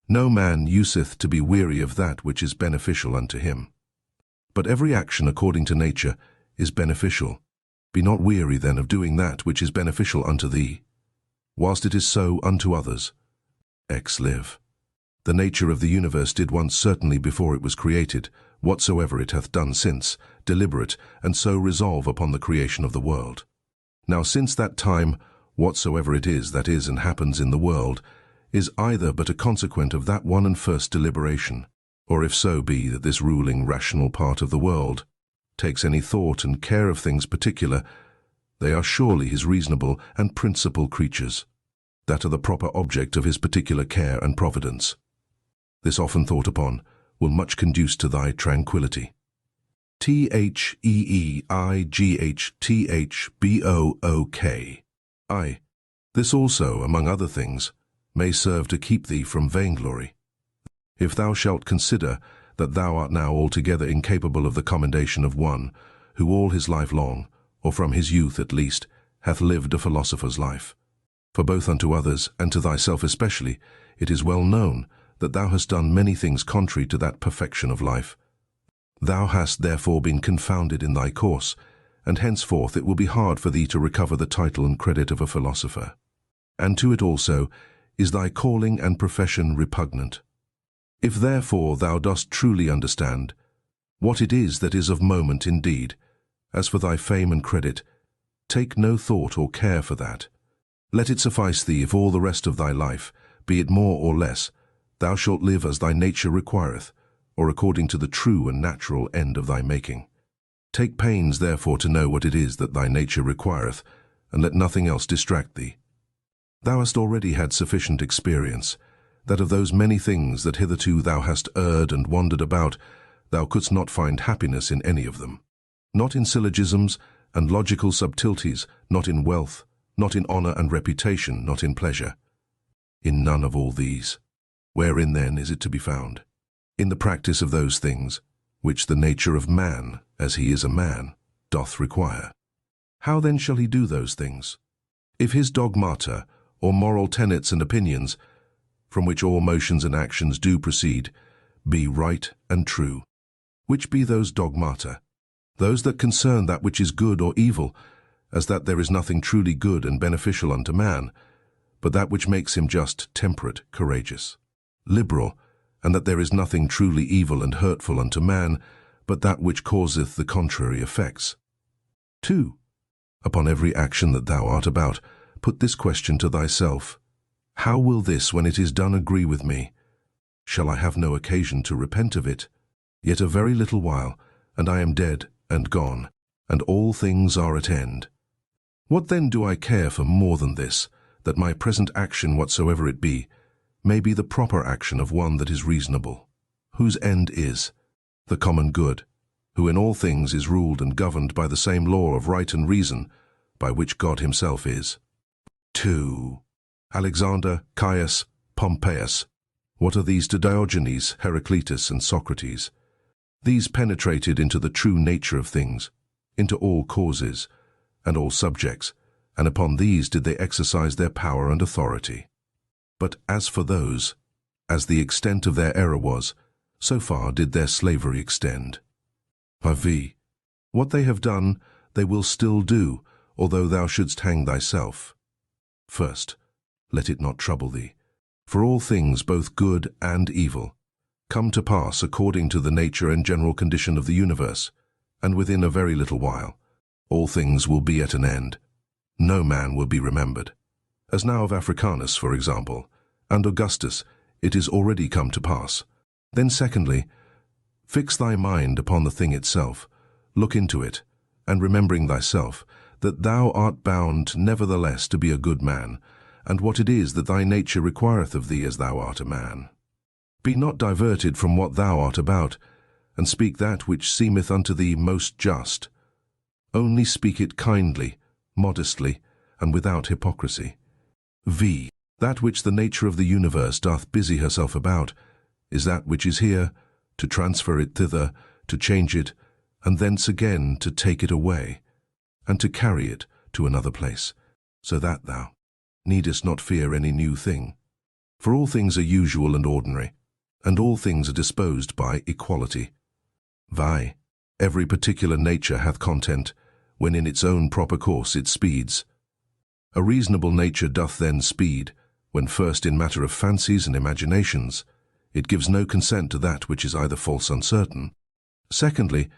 No man useth to be weary of that which is beneficial unto him. But every action according to nature is beneficial. Be not weary then of doing that which is beneficial unto thee, whilst it is so unto others. Live. The nature of the universe did once certainly before it was created, whatsoever it hath done since, deliberate, and so resolve upon the creation of the world. Now since that time, whatsoever it is that is and happens in the world, is either but a consequent of that one and first deliberation, or if so be that this ruling rational part of the world takes any thought and care of things particular, they are surely his reasonable and principal creatures, that are the proper object of his particular care and providence. This often thought upon will much conduce to thy tranquillity. THEEIGHTHBOOK. I. This also, among other things, may serve to keep thee from vainglory. If thou shalt consider that thou art now altogether incapable of the commendation of one who all his life long, or from his youth at least, hath lived a philosopher's life. For both unto others and to thyself especially, it is well known that thou hast done many things contrary to that perfection of life. Thou hast therefore been confounded in thy course, and henceforth it will be hard for thee to recover the title and credit of a philosopher. And to it also is thy calling and profession repugnant. If therefore thou dost truly understand what it is that is of moment indeed, as for thy fame and credit, take no thought or care for that. Let it suffice thee if all the rest of thy life be it more or less, thou shalt live as thy nature requireth, or according to the true and natural end of thy making. Take pains therefore to know what it is that thy nature requireth, and let nothing else distract thee. Thou hast already had sufficient experience, that of those many things that hitherto thou hast erred and wandered about, thou couldst not find happiness in any of them. Not in syllogisms and logical subtleties, not in wealth, not in honour and reputation, not in pleasure. In none of all these. Wherein then is it to be found? In the practice of those things, which the nature of man, as he is a man, doth require. How then shall he do those things? If his dogmata, or moral tenets and opinions, from which all motions and actions do proceed, be right and true. Which be those dogmata? Those that concern that which is good or evil, as that there is nothing truly good and beneficial unto man, but that which makes him just, temperate, courageous, liberal, and that there is nothing truly evil and hurtful unto man, but that which causeth the contrary effects. 2. Upon every action that thou art about, put this question to thyself: how will this, when it is done, agree with me? Shall I have no occasion to repent of it? Yet a very little while, and I am dead and gone, and all things are at end. What then do I care for more than this, that my present action, whatsoever it be, may be the proper action of one that is reasonable, whose end is the common good, who in all things is ruled and governed by the same law of right and reason, by which God himself is. 2. Alexander, Caius, Pompeius. What are these to Diogenes, Heraclitus, and Socrates? These penetrated into the true nature of things, into all causes, and all subjects, and upon these did they exercise their power and authority. But as for those, as the extent of their error was, so far did their slavery extend. V. What they have done, they will still do, although thou shouldst hang thyself. First, let it not trouble thee, for all things, both good and evil, come to pass according to the nature and general condition of the universe, and within a very little while, all things will be at an end. No man will be remembered. As now of Africanus, for example, and Augustus, it is already come to pass. Then secondly, fix thy mind upon the thing itself, look into it, and remembering thyself, that thou art bound nevertheless to be a good man, and what it is that thy nature requireth of thee as thou art a man. Be not diverted from what thou art about, and speak that which seemeth unto thee most just. Only speak it kindly, modestly, and without hypocrisy. V. That which the nature of the universe doth busy herself about, is that which is here, to transfer it thither, to change it, and thence again to take it away, and to carry it to another place, so that thou needest not fear any new thing. For all things are usual and ordinary, and all things are disposed by equality. Vi. Every particular nature hath content, when in its own proper course it speeds. A reasonable nature doth then speed, when first in matter of fancies and imaginations, it gives no consent to that which is either false uncertain. Secondly,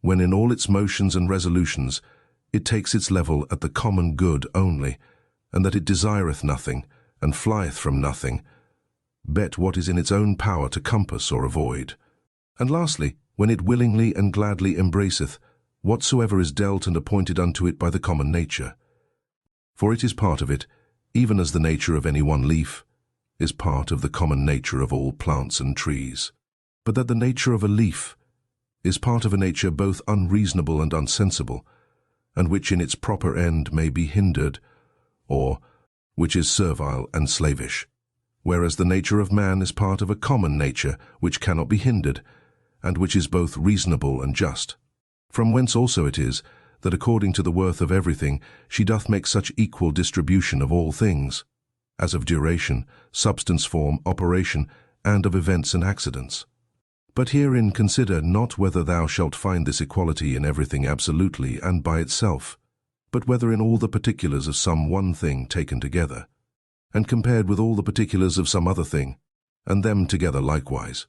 when in all its motions and resolutions, it takes its level at the common good only, and that it desireth nothing, and flieth from nothing, bet what is in its own power to compass or avoid. And lastly, when it willingly and gladly embraceth whatsoever is dealt and appointed unto it by the common nature. For it is part of it, even as the nature of any one leaf is part of the common nature of all plants and trees. But that the nature of a leaf is part of a nature both unreasonable and unsensible, and which in its proper end may be hindered, or which is servile and slavish, whereas the nature of man is part of a common nature which cannot be hindered, and which is both reasonable and just. From whence also it is, that according to the worth of everything she doth make such equal distribution of all things, as of duration, substance, form, operation, and of events and accidents. But herein consider not whether thou shalt find this equality in everything absolutely and by itself, but whether in all the particulars of some one thing taken together, and compared with all the particulars of some other thing, and them together likewise.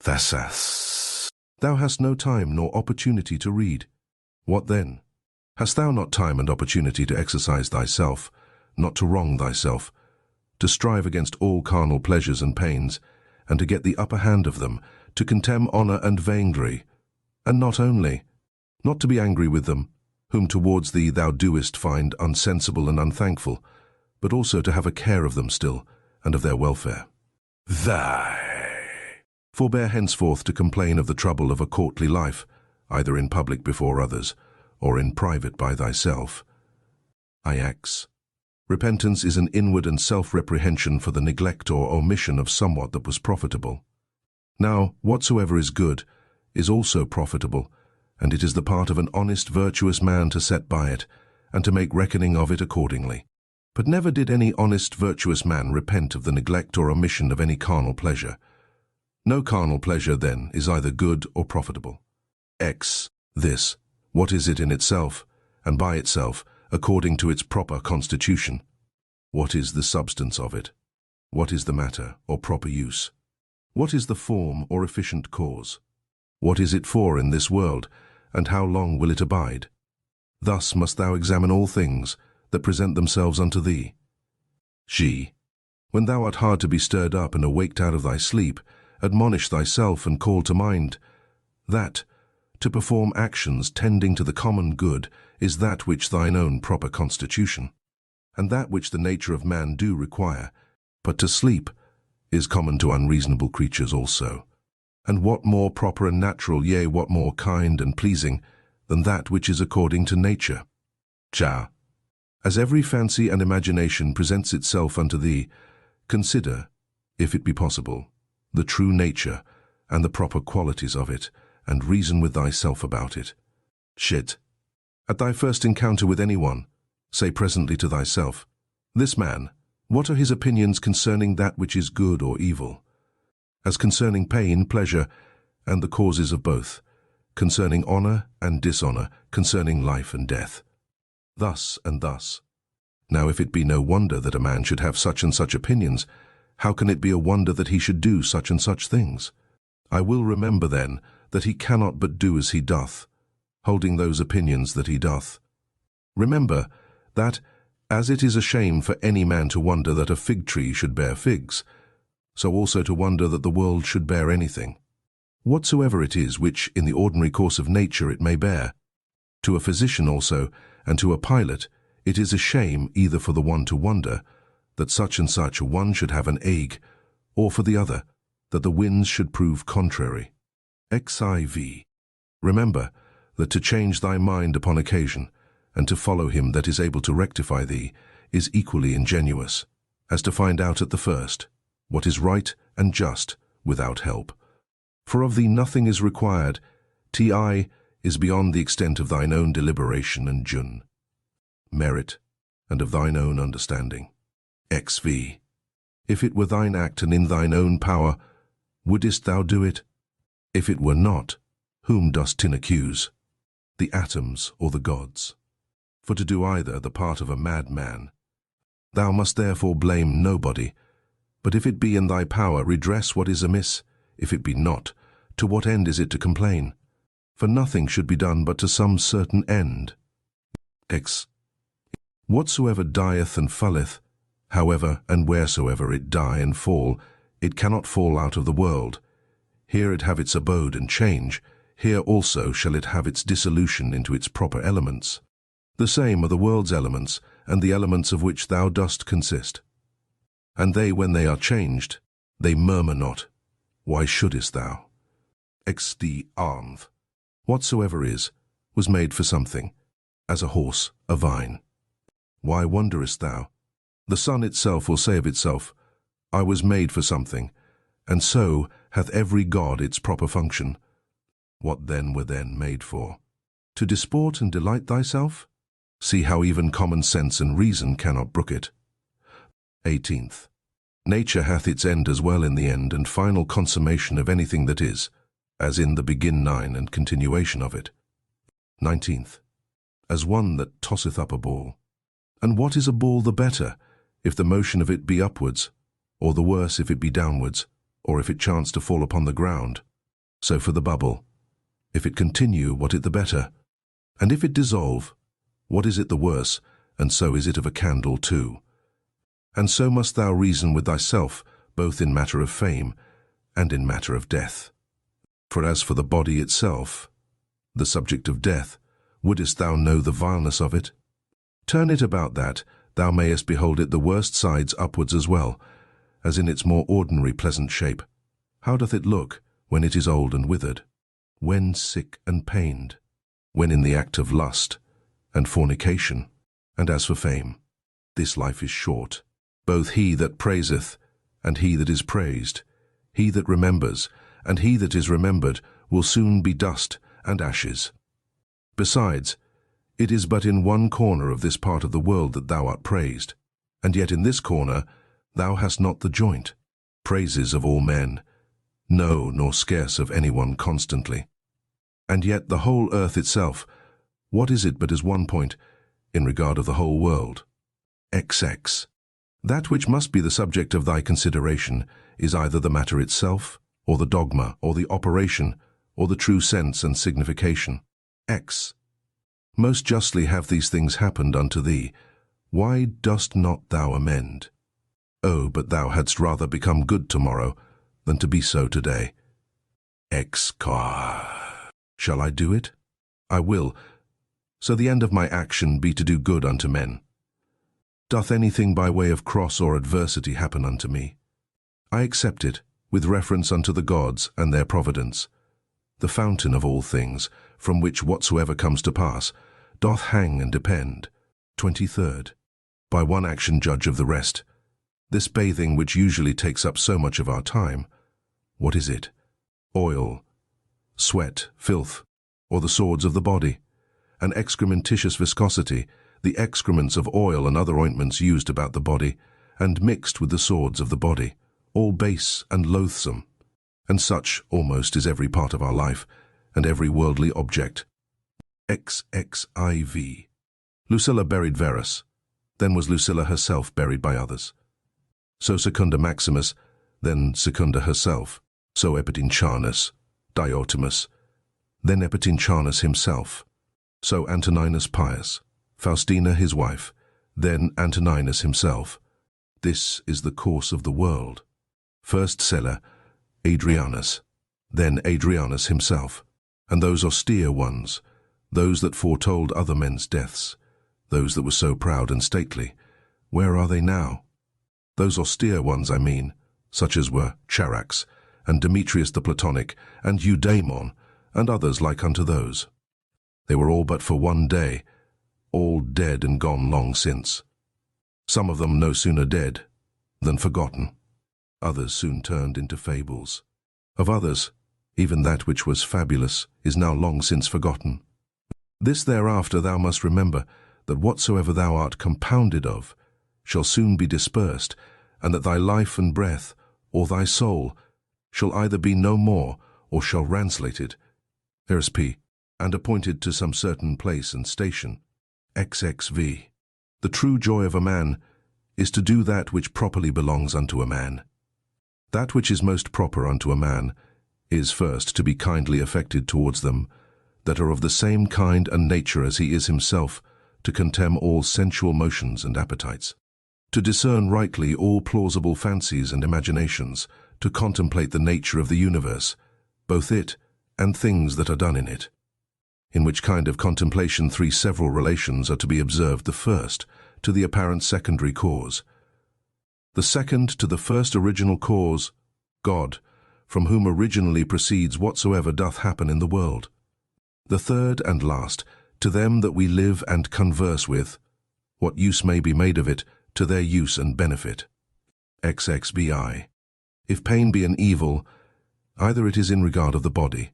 Thus, thou hast no time nor opportunity to read. What then? Hast thou not time and opportunity to exercise thyself, not to wrong thyself, to strive against all carnal pleasures and pains, and to get the upper hand of them, to contemn honour and vainglory, and not only, not to be angry with them, whom towards thee thou doest find unsensible and unthankful, but also to have a care of them still, and of their welfare. Forbear henceforth to complain of the trouble of a courtly life, either in public before others, or in private by thyself. Ix. Repentance is an inward and self-reprehension for the neglect or omission of somewhat that was profitable. Now, whatsoever is good is also profitable, and it is the part of an honest, virtuous man to set by it, and to make reckoning of it accordingly. But never did any honest, virtuous man repent of the neglect or omission of any carnal pleasure. No carnal pleasure, then, is either good or profitable. X. This, what is it in itself, and by itself, according to its proper constitution? What is the substance of it? What is the matter, or proper use? What is the form, or efficient cause? What is it for in this world, and how long will it abide? Thus must thou examine all things that present themselves unto thee. She. When thou art hard to be stirred up and awaked out of thy sleep, admonish thyself and call to mind that, to perform actions tending to the common good, is that which thine own proper constitution, and that which the nature of man do require, but to sleep is common to unreasonable creatures also. And what more proper and natural, yea, what more kind and pleasing, than that which is according to nature? Cha. As every fancy and imagination presents itself unto thee, consider, if it be possible, the true nature and the proper qualities of it, and reason with thyself about it. Shit. At thy first encounter with anyone, say presently to thyself, this man, what are his opinions concerning that which is good or evil? As concerning pain, pleasure, and the causes of both, concerning honour and dishonour, concerning life and death. Thus and thus. Now if it be no wonder that a man should have such and such opinions, how can it be a wonder that he should do such and such things? I will remember then that he cannot but do as he doth, holding those opinions that he doth. Remember that, as it is a shame for any man to wonder that a fig tree should bear figs, so also to wonder that the world should bear anything, whatsoever it is which in the ordinary course of nature it may bear. To a physician also, and to a pilot, it is a shame either for the one to wonder that such and such a one should have an ague, or for the other, that the winds should prove contrary. Xiv. Remember that to change thy mind upon occasion, and to follow him that is able to rectify thee, is equally ingenuous, as to find out at the first what is right and just without help. For of thee nothing is required, ti is beyond the extent of thine own deliberation and jun, merit, and of thine own understanding. Xv. If it were thine act and in thine own power, wouldest thou do it? If it were not, whom dost tin accuse? The atoms or the gods? For to do either the part of a madman. Thou must therefore blame nobody, but if it be in thy power, redress what is amiss. If it be not, to what end is it to complain? For nothing should be done but to some certain end. X. Whatsoever dieth and falleth, however and wheresoever it die and fall, it cannot fall out of the world. Here it have its abode and change, here also shall it have its dissolution into its proper elements. The same are the world's elements, and the elements of which thou dost consist. And they, when they are changed, they murmur not. Why shouldest thou? Xd armv. Whatsoever is, was made for something, as a horse, a vine. Why wonderest thou? The sun itself will say of itself, I was made for something, and so hath every god its proper function. What then were then made for? To disport and delight thyself? See how even common sense and reason cannot brook it. 18th. Nature hath its end as well in the end and final consummation of anything that is, as in the begin nine and continuation of it. 19th. As one that tosseth up a ball. And what is a ball the better, if the motion of it be upwards, or the worse if it be downwards, or if it chance to fall upon the ground? So for the bubble, if it continue, what it the better? And if it dissolve, what is it the worse, and so is it of a candle too? And so must thou reason with thyself, both in matter of fame and in matter of death. For as for the body itself, the subject of death, wouldest thou know the vileness of it? Turn it about that thou mayest behold it the worst sides upwards as well, as in its more ordinary pleasant shape. How doth it look when it is old and withered, when sick and pained, when in the act of lust and fornication? And as for fame, this life is short. Both he that praiseth and he that is praised, he that remembers and he that is remembered, will soon be dust and ashes. Besides, it is but in one corner of this part of the world that thou art praised, and yet in this corner thou hast not the joint. Praises of all men, no, nor scarce of any one constantly. And yet the whole earth itself, what is it but as one point in regard of the whole world? XX. That which must be the subject of thy consideration is either the matter itself, or the dogma, or the operation, or the true sense and signification. X. Most justly have these things happened unto thee. Why dost not thou amend? Oh, but thou hadst rather become good tomorrow than to be so today. X. Shall I do it? I will. So the end of my action be to do good unto men. Doth anything by way of cross or adversity happen unto me? I accept it, with reference unto the gods and their providence, the fountain of all things, from which whatsoever comes to pass, doth hang and depend. 23rd. By one action judge of the rest. This bathing which usually takes up so much of our time, what is it? Oil, sweat, filth, or the swords of the body? An excrementitious viscosity, the excrements of oil and other ointments used about the body, and mixed with the swords of the body, all base and loathsome. And such almost is every part of our life, and every worldly object. XXIV. Lucilla buried Verus. Then was Lucilla herself buried by others. So Secunda Maximus, then Secunda herself. So Epitincanus, Diotimus, then Epitincanus himself. So Antoninus Pius, Faustina his wife, then Antoninus himself. This is the course of the world. First Sella, Adrianus, then Adrianus himself, and those austere ones, those that foretold other men's deaths, those that were so proud and stately, where are they now? Those austere ones, I mean, such as were Charax, and Demetrius the Platonic, and Eudaimon, and others like unto those. They were all but for one day, all dead and gone long since. Some of them no sooner dead than forgotten. Others soon turned into fables. Of others, even that which was fabulous is now long since forgotten. This thereafter thou must remember, that whatsoever thou art compounded of shall soon be dispersed, and that thy life and breath, or thy soul, shall either be no more, or shall ranslated, RSP, and appointed to some certain place and station. XXV. The true joy of a man is to do that which properly belongs unto a man. That which is most proper unto a man is first to be kindly affected towards them that are of the same kind and nature as he is himself, to contemn all sensual motions and appetites, to discern rightly all plausible fancies and imaginations, to contemplate the nature of the universe, both it and things that are done in it. In which kind of contemplation three several relations are to be observed: the first, to the apparent secondary cause; the second, to the first original cause, God, from whom originally proceeds whatsoever doth happen in the world; the third and last, to them that we live and converse with, what use may be made of it, to their use and benefit. XXBI. If pain be an evil, either it is in regard of the body,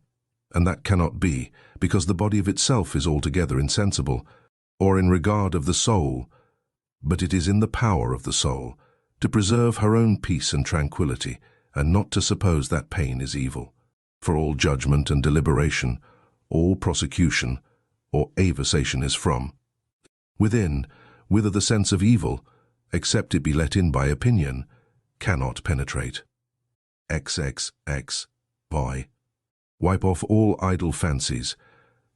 and that cannot be, because the body of itself is altogether insensible, or in regard of the soul, but it is in the power of the soul to preserve her own peace and tranquillity, and not to suppose that pain is evil. For all judgment and deliberation, all prosecution, or aversation is from within, whither the sense of evil, except it be let in by opinion, cannot penetrate. XXX. Why? Wipe off all idle fancies,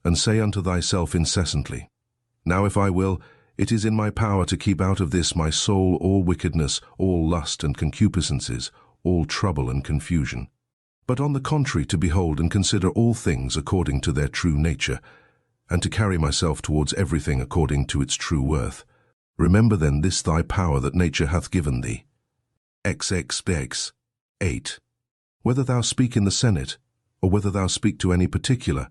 and say unto thyself incessantly, Now if I will, It is in my power to keep out of this my soul all wickedness, all lust and concupiscences, all trouble and confusion. But on the contrary to behold and consider all things according to their true nature, and to carry myself towards everything according to its true worth. Remember then this thy power that nature hath given thee. XXX 8. Whether thou speak in the Senate, or whether thou speak to any particular,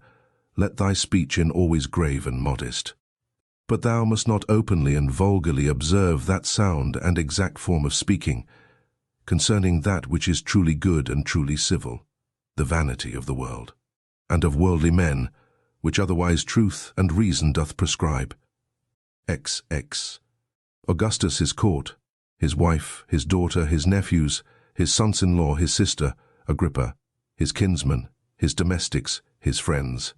let thy speech in always grave and modest. But thou must not openly and vulgarly observe that sound and exact form of speaking, concerning that which is truly good and truly civil, the vanity of the world, and of worldly men, which otherwise truth and reason doth prescribe. XX. Augustus his court, his wife, his daughter, his nephews, his sons-in-law, his sister, Agrippa, his kinsmen, his domestics, his friends,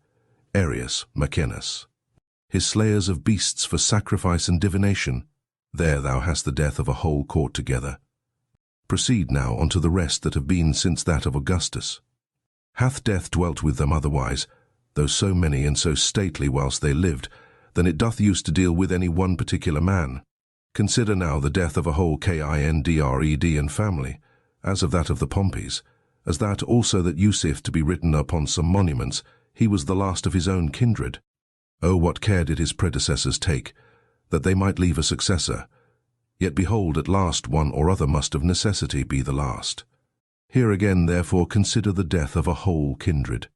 Arius, Maecenas, his slayers of beasts for sacrifice and divination, there thou hast the death of a whole court together. Proceed now unto the rest that have been since that of Augustus. Hath death dwelt with them otherwise, though so many and so stately whilst they lived, than it doth use to deal with any one particular man? Consider now the death of a whole kindred and family, as of that of the Pompeys, as that also that useth to be written upon some monuments, he was the last of his own kindred. Oh, what care did his predecessors take, that they might leave a successor? Yet behold, at last one or other must of necessity be the last. Here again, therefore, consider the death of a whole kindred.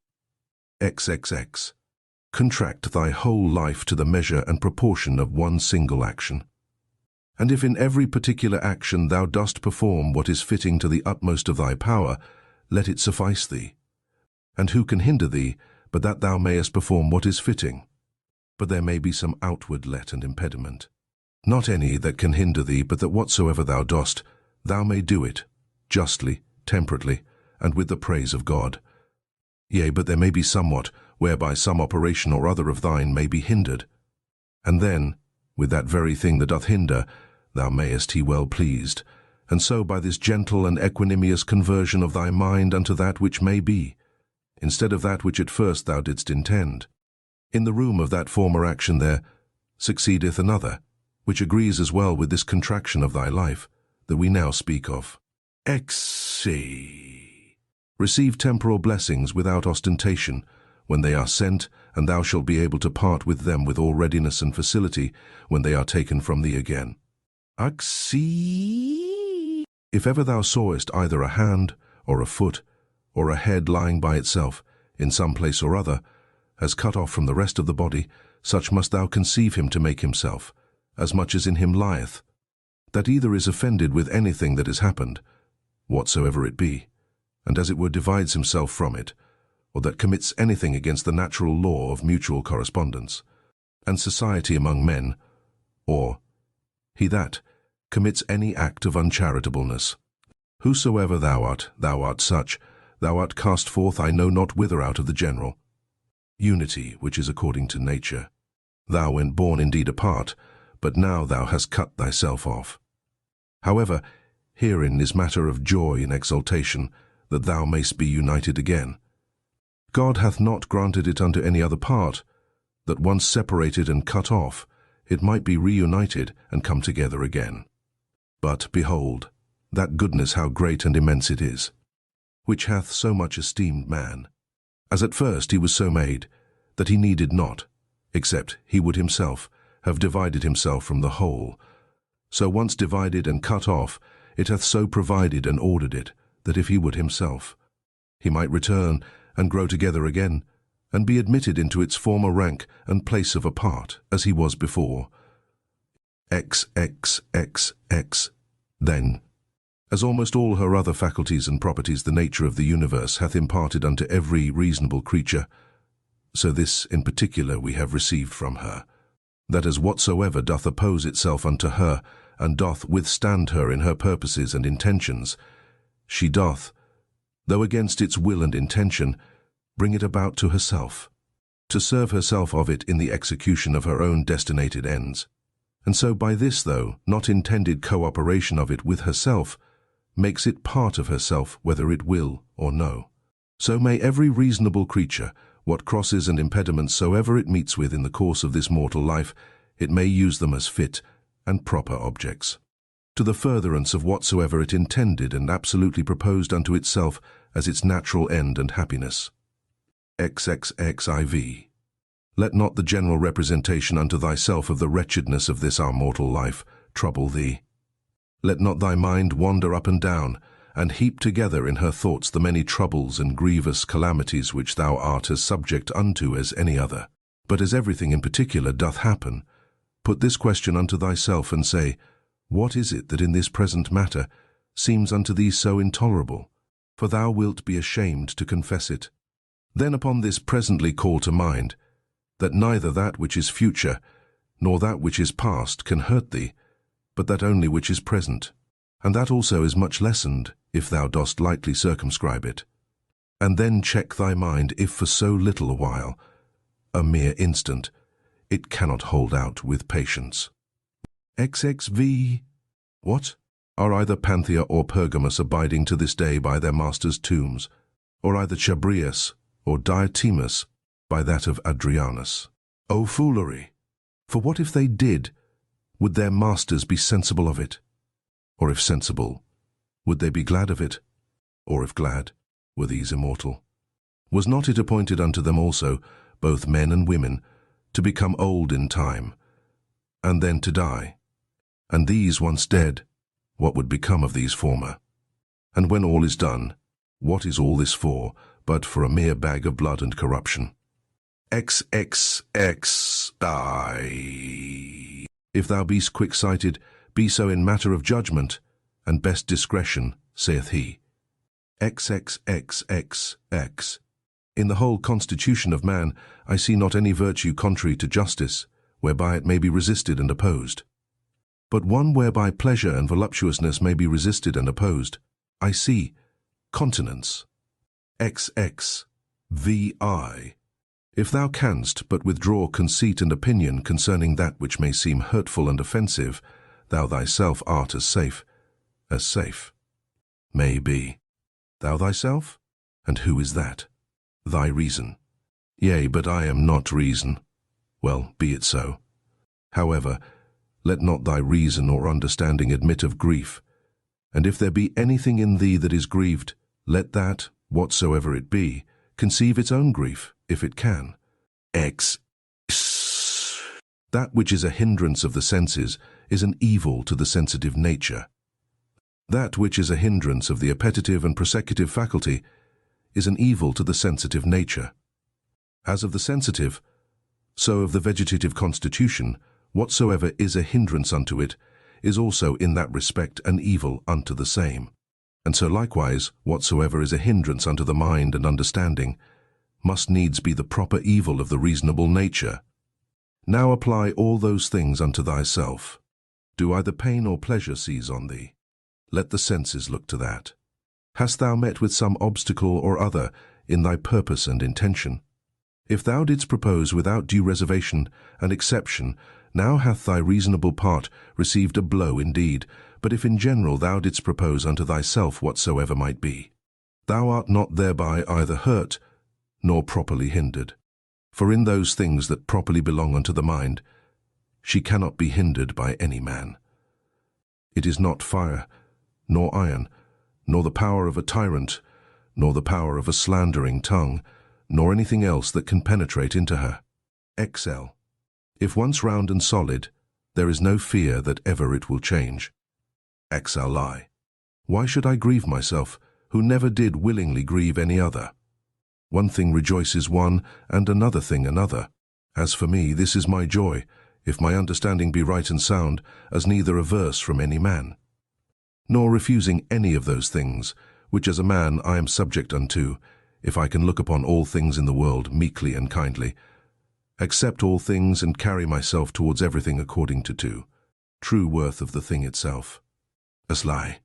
XXX. Contract thy whole life to the measure and proportion of one single action. And if in every particular action thou dost perform what is fitting to the utmost of thy power, let it suffice thee. And who can hinder thee, but that thou mayest perform what is fitting? But there may be some outward let and impediment. Not any that can hinder thee, but that whatsoever thou dost, thou may do it, justly, temperately, and with the praise of God. Yea, but there may be somewhat, whereby some operation or other of thine may be hindered. And then, with that very thing that doth hinder, thou mayest be well pleased, and so by this gentle and equanimous conversion of thy mind unto that which may be, instead of that which at first thou didst intend, in the room of that former action there succeedeth another, which agrees as well with this contraction of thy life that we now speak of. XC. Receive temporal blessings without ostentation, when they are sent, and thou shalt be able to part with them with all readiness and facility when they are taken from thee again. XC. If ever thou sawest either a hand, or a foot, or a head lying by itself, in some place or other, as cut off from the rest of the body, such must thou conceive him to make himself, as much as in him lieth, that either is offended with anything that is happened, whatsoever it be, and as it were divides himself from it, or that commits anything against the natural law of mutual correspondence, and society among men, or he that commits any act of uncharitableness. Whosoever thou art such, thou art cast forth I know not whither out of the general unity which is according to nature. Thou went born indeed apart, but now thou hast cut thyself off. However, herein is matter of joy and exultation, that thou mayst be united again. God hath not granted it unto any other part, that once separated and cut off, it might be reunited and come together again. But, behold, that goodness how great and immense it is, which hath so much esteemed man, as at first he was so made, that he needed not, except he would himself have divided himself from the whole. So once divided and cut off, it hath so provided and ordered it, that if he would himself, he might return and grow together again, and be admitted into its former rank and place of apart, as he was before. XXXX. Then, as almost all her other faculties and properties the nature of the universe hath imparted unto every reasonable creature, so this in particular we have received from her, that as whatsoever doth oppose itself unto her, and doth withstand her in her purposes and intentions, she doth, though against its will and intention, bring it about to herself, to serve herself of it in the execution of her own destinated ends. And so by this, though not intended cooperation of it with herself, makes it part of herself whether it will or no. So may every reasonable creature, what crosses and impediments soever it meets with in the course of this mortal life, it may use them as fit and proper objects, to the furtherance of whatsoever it intended and absolutely proposed unto itself as its natural end and happiness. XXXIV. Let not the general representation unto thyself of the wretchedness of this our mortal life trouble thee. Let not thy mind wander up and down, and heap together in her thoughts the many troubles and grievous calamities which thou art as subject unto as any other. But as everything in particular doth happen, put this question unto thyself, and say, what is it that in this present matter seems unto thee so intolerable? For thou wilt be ashamed to confess it. Then upon this presently call to mind, that neither that which is future, nor that which is past can hurt thee, but that only which is present, and that also is much lessened, if thou dost lightly circumscribe it. And then check thy mind, if for so little a while, a mere instant, it cannot hold out with patience. XXV. What? Are either Panthea or Pergamus abiding to this day by their masters' tombs, or either Chabrias or Diotimus by that of Adrianus? O foolery! For what if they did? Would their masters be sensible of it? Or if sensible, would they be glad of it? Or if glad, were these immortal? Was not it appointed unto them also, both men and women, to become old in time, and then to die? And these once dead, what would become of these former? And when all is done, what is all this for, but for a mere bag of blood and corruption? XXXI. If thou beest quick-sighted, be so in matter of judgment, and best discretion, saith he. XXXXX. In the whole constitution of man, I see not any virtue contrary to justice, whereby it may be resisted and opposed. But one whereby pleasure and voluptuousness may be resisted and opposed, I see continence. XXVI. If thou canst but withdraw conceit and opinion concerning that which may seem hurtful and offensive, thou thyself art as safe. May be. Thou thyself? And who is that? Thy reason. Yea, but I am not reason. Well, be it so. However, let not thy reason or understanding admit of grief. And if there be anything in thee that is grieved, let that, whatsoever it be, conceive its own grief, if it can. X. That which is a hindrance of the senses is an evil to the sensitive nature. That which is a hindrance of the appetitive and prosecutive faculty is an evil to the sensitive nature. As of the sensitive, so of the vegetative constitution, whatsoever is a hindrance unto it is also in that respect an evil unto the same. And so likewise, whatsoever is a hindrance unto the mind and understanding must needs be the proper evil of the reasonable nature. Now apply all those things unto thyself. Do either pain or pleasure seize on thee? Let the senses look to that. Hast thou met with some obstacle or other in thy purpose and intention? If thou didst propose without due reservation and exception, now hath thy reasonable part received a blow indeed, but if in general thou didst propose unto thyself whatsoever might be, thou art not thereby either hurt nor properly hindered. For in those things that properly belong unto the mind, she cannot be hindered by any man. It is not fire, nor iron, nor the power of a tyrant, nor the power of a slandering tongue, nor anything else that can penetrate into her. XL. If once round and solid, there is no fear that ever it will change. XLI. Why should I grieve myself, who never did willingly grieve any other? One thing rejoices one, and another thing another. As for me, this is my joy, if my understanding be right and sound, as neither averse from any man, nor refusing any of those things, which as a man I am subject unto, if I can look upon all things in the world meekly and kindly, accept all things and carry myself towards everything according to true worth of the thing itself. As lie.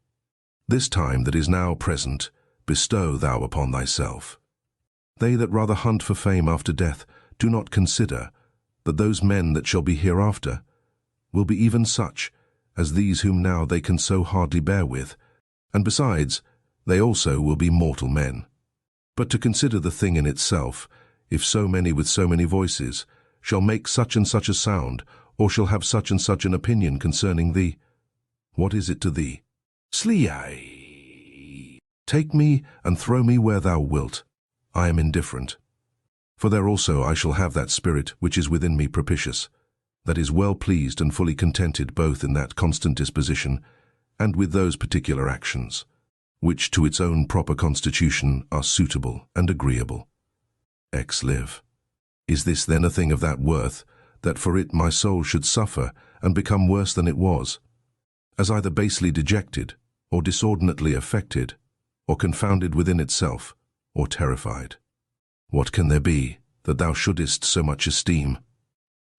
This time that is now present, bestow thou upon thyself. They that rather hunt for fame after death do not consider that those men that shall be hereafter will be even such as these whom now they can so hardly bear with, and besides, they also will be mortal men. But to consider the thing in itself, if so many with so many voices shall make such and such a sound, or shall have such and such an opinion concerning thee. What is it to thee? Slee. Take me and throw me where thou wilt. I am indifferent. For there also I shall have that spirit which is within me propitious, that is well pleased and fully contented both in that constant disposition and with those particular actions, which to its own proper constitution are suitable and agreeable. Live. Is this then a thing of that worth, that for it my soul should suffer and become worse than it was, as either basely dejected, or disordinately affected, or confounded within itself, or terrified? What can there be that thou shouldest so much esteem?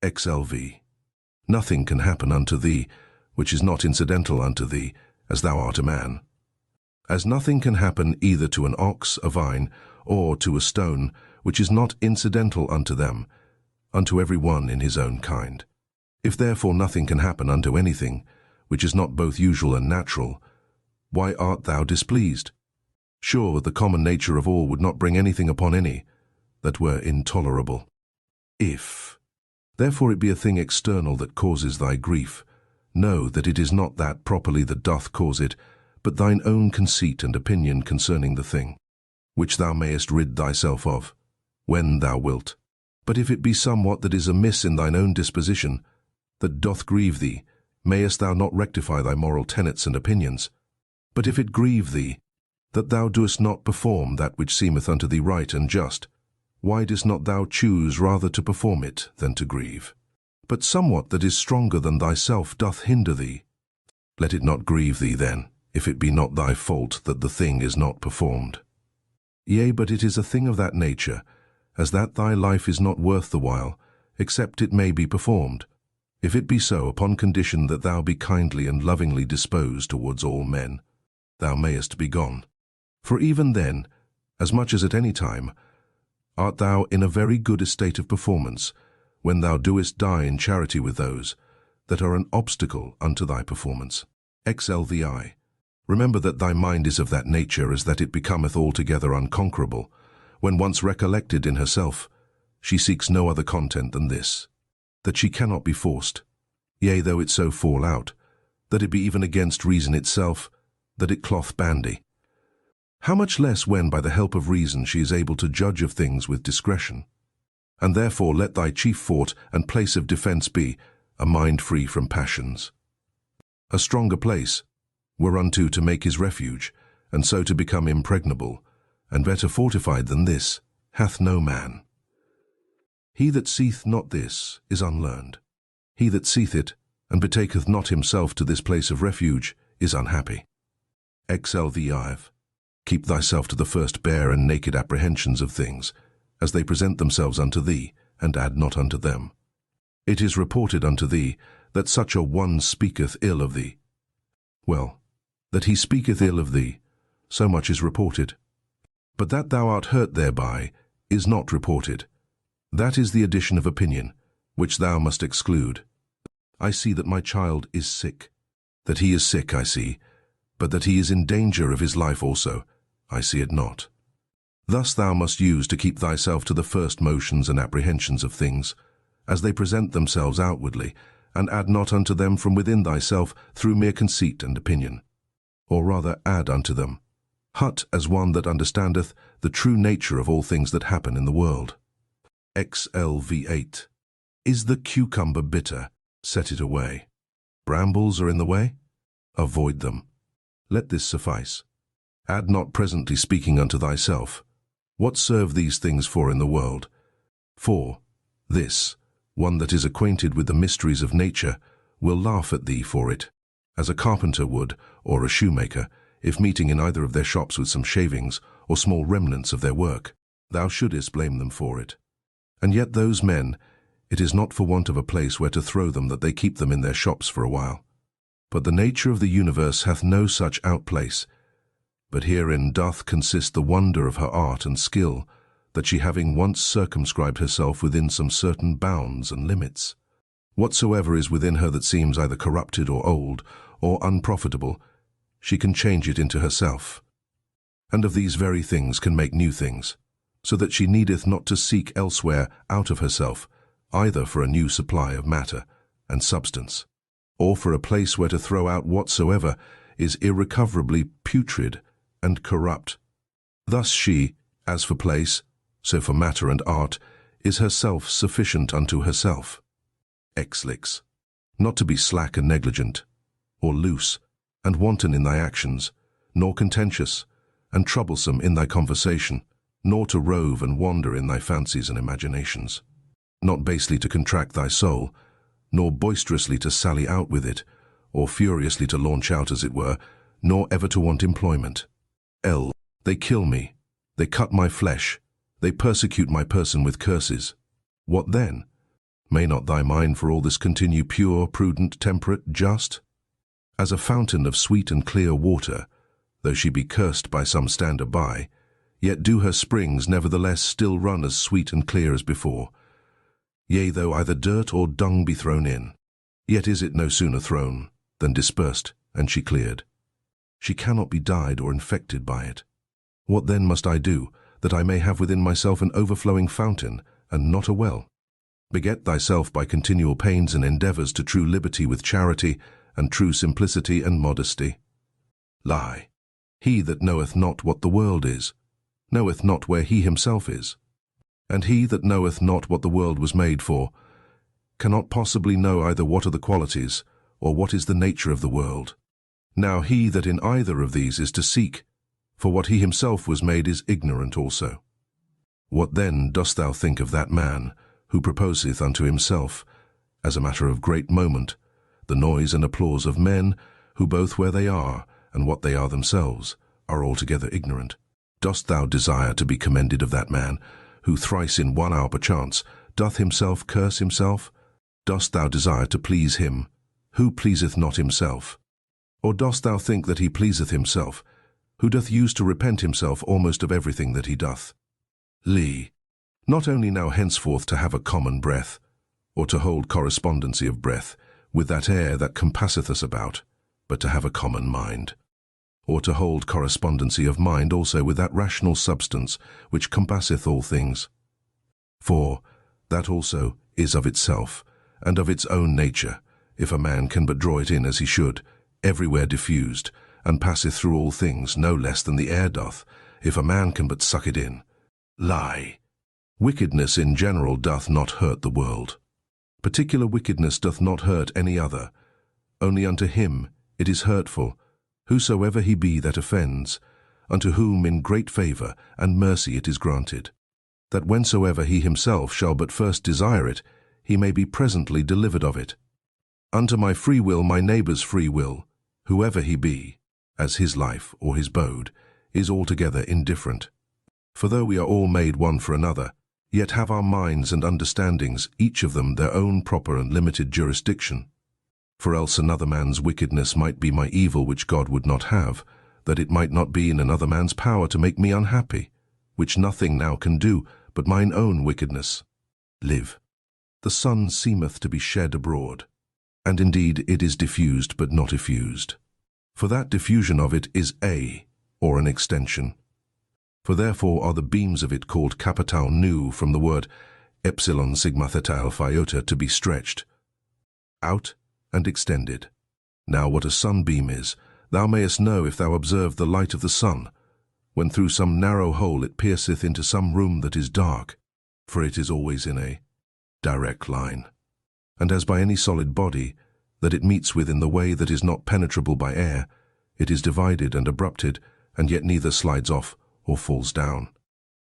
XLV. Nothing can happen unto thee, which is not incidental unto thee, as thou art a man. As nothing can happen either to an ox, a vine, or to a stone, which is not incidental unto them, unto every one in his own kind. If therefore nothing can happen unto anything, which is not both usual and natural, why art thou displeased? Sure, the common nature of all would not bring anything upon any that were intolerable. If therefore it be a thing external that causes thy grief, know that it is not that properly that doth cause it, but thine own conceit and opinion concerning the thing, which thou mayest rid thyself of, when thou wilt. But if it be somewhat that is amiss in thine own disposition, that doth grieve thee, mayest thou not rectify thy moral tenets and opinions? But if it grieve thee, that thou doest not perform that which seemeth unto thee right and just, why dost not thou choose rather to perform it than to grieve? But somewhat that is stronger than thyself doth hinder thee. Let it not grieve thee then, if it be not thy fault that the thing is not performed. Yea, but it is a thing of that nature, as that thy life is not worth the while, except it may be performed. If it be so, upon condition that thou be kindly and lovingly disposed towards all men, thou mayest be gone. For even then, as much as at any time, art thou in a very good estate of performance, when thou doest die in charity with those that are an obstacle unto thy performance. XLVI. Remember that thy mind is of that nature as that it becometh altogether unconquerable. When once recollected in herself, she seeks no other content than this, that she cannot be forced, yea, though it so fall out, that it be even against reason itself, that it cloth bandy. How much less when by the help of reason she is able to judge of things with discretion? And therefore let thy chief fort and place of defence be a mind free from passions. A stronger place, whereunto to make his refuge, and so to become impregnable, and better fortified than this, hath no man. He that seeth not this is unlearned. He that seeth it, and betaketh not himself to this place of refuge, is unhappy. XLVIV. Keep thyself to the first bare and naked apprehensions of things, as they present themselves unto thee, and add not unto them. It is reported unto thee that such a one speaketh ill of thee. Well, that he speaketh ill of thee, so much is reported. But that thou art hurt thereby is not reported. That is the addition of opinion, which thou must exclude. I see that my child is sick. That he is sick I see, but that he is in danger of his life also, I see it not. Thus thou must use to keep thyself to the first motions and apprehensions of things, as they present themselves outwardly, and add not unto them from within thyself through mere conceit and opinion. Or rather add unto them, hut as one that understandeth the true nature of all things that happen in the world. XLV8. Is the cucumber bitter? Set it away. Brambles are in the way? Avoid them. Let this suffice. Add not presently speaking unto thyself, what serve these things for in the world? For this, one that is acquainted with the mysteries of nature, will laugh at thee for it, as a carpenter would, or a shoemaker, if meeting in either of their shops with some shavings, or small remnants of their work, thou shouldest blame them for it. And yet those men, it is not for want of a place where to throw them that they keep them in their shops for a while. But the nature of the universe hath no such outplace, but herein doth consist the wonder of her art and skill, that she having once circumscribed herself within some certain bounds and limits, whatsoever is within her that seems either corrupted or old, or unprofitable, she can change it into herself, and of these very things can make new things, so that she needeth not to seek elsewhere out of herself, either for a new supply of matter, and substance, or for a place where to throw out whatsoever is irrecoverably putrid and corrupt. Thus she, as for place, so for matter and art, is herself sufficient unto herself. Exlix. Not to be slack and negligent, or loose, and wanton in thy actions, nor contentious, and troublesome in thy conversation, nor to rove and wander in thy fancies and imaginations. Not basely to contract thy soul, nor boisterously to sally out with it, or furiously to launch out as it were, nor ever to want employment. L. They kill me, they cut my flesh, they persecute my person with curses. What then? May not thy mind for all this continue pure, prudent, temperate, just? As a fountain of sweet and clear water, though she be cursed by some stander by, yet do her springs nevertheless still run as sweet and clear as before. Yea, though either dirt or dung be thrown in, yet is it no sooner thrown than dispersed, and she cleared. She cannot be dyed or infected by it. What then must I do, that I may have within myself an overflowing fountain, and not a well? Beget thyself by continual pains and endeavours to true liberty with charity, and true simplicity and modesty. Lie. He that knoweth not what the world is, knoweth not where he himself is. And he that knoweth not what the world was made for, cannot possibly know either what are the qualities, or what is the nature of the world. Now he that in either of these is to seek, for what he himself was made is ignorant also. What then dost thou think of that man, who proposeth unto himself, as a matter of great moment, the noise and applause of men, who both where they are, and what they are themselves, are altogether ignorant? Dost thou desire to be commended of that man, who thrice in 1 hour perchance doth himself curse himself? Dost thou desire to please him, who pleaseth not himself? Or dost thou think that he pleaseth himself, who doth use to repent himself almost of everything that he doth? Lee. Not only now henceforth to have a common breath, or to hold correspondency of breath, with that air that compasseth us about, but to have a common mind, or to hold correspondency of mind also with that rational substance which compasseth all things. For that also is of itself, and of its own nature, if a man can but draw it in as he should, everywhere diffused, and passeth through all things no less than the air doth, if a man can but suck it in. Lie. Wickedness in general doth not hurt the world. Particular wickedness doth not hurt any other. Only unto him it is hurtful, whosoever he be that offends, unto whom in great favour and mercy it is granted, that whensoever he himself shall but first desire it, he may be presently delivered of it. Unto my free will my neighbour's free will, whoever he be, as his life or his bode, is altogether indifferent. For though we are all made one for another, yet have our minds and understandings, each of them their own proper and limited jurisdiction. For else another man's wickedness might be my evil which God would not have, that it might not be in another man's power to make me unhappy, which nothing now can do but mine own wickedness. Live. The sun seemeth to be shed abroad, and indeed it is diffused but not effused. For that diffusion of it is or an extension. For therefore are the beams of it called capital nu, from the word epsilon sigma theta alpha iota, to be stretched out and extended. Now what a sunbeam is, thou mayest know if thou observe the light of the sun, when through some narrow hole it pierceth into some room that is dark, for it is always in a direct line, and as by any solid body that it meets with in the way that is not penetrable by air, it is divided and abrupted, and yet neither slides off or falls down,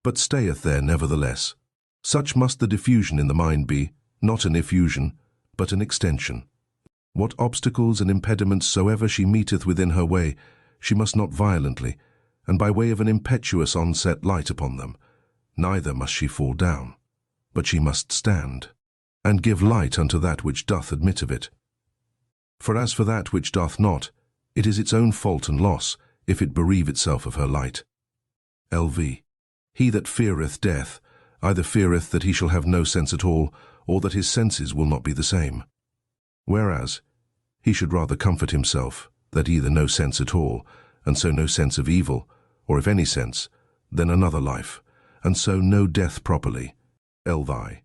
but stayeth there nevertheless. Such must the diffusion in the mind be, not an effusion, but an extension. What obstacles and impediments soever she meeteth within her way, she must not violently, and by way of an impetuous onset light upon them, neither must she fall down, but she must stand, and give light unto that which doth admit of it. For as for that which doth not, it is its own fault and loss, if it bereave itself of her light. LV. He that feareth death, either feareth that he shall have no sense at all, or that his senses will not be the same. Whereas, he should rather comfort himself, that either no sense at all, and so no sense of evil, or if any sense, then another life, and so no death properly. LV.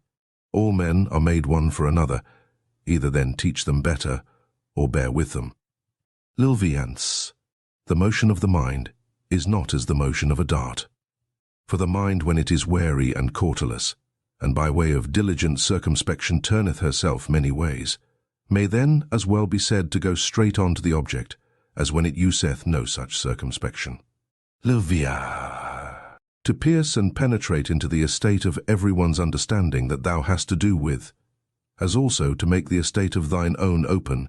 All men are made one for another, either then teach them better, or bear with them. Lilviance. The motion of the mind is not as the motion of a dart. For the mind, when it is wary and cautelous, and by way of diligent circumspection turneth herself many ways, may then as well be said to go straight on to the object, as when it useth no such circumspection. Lilvia. To pierce and penetrate into the estate of everyone's understanding that thou hast to do with, as also to make the estate of thine own open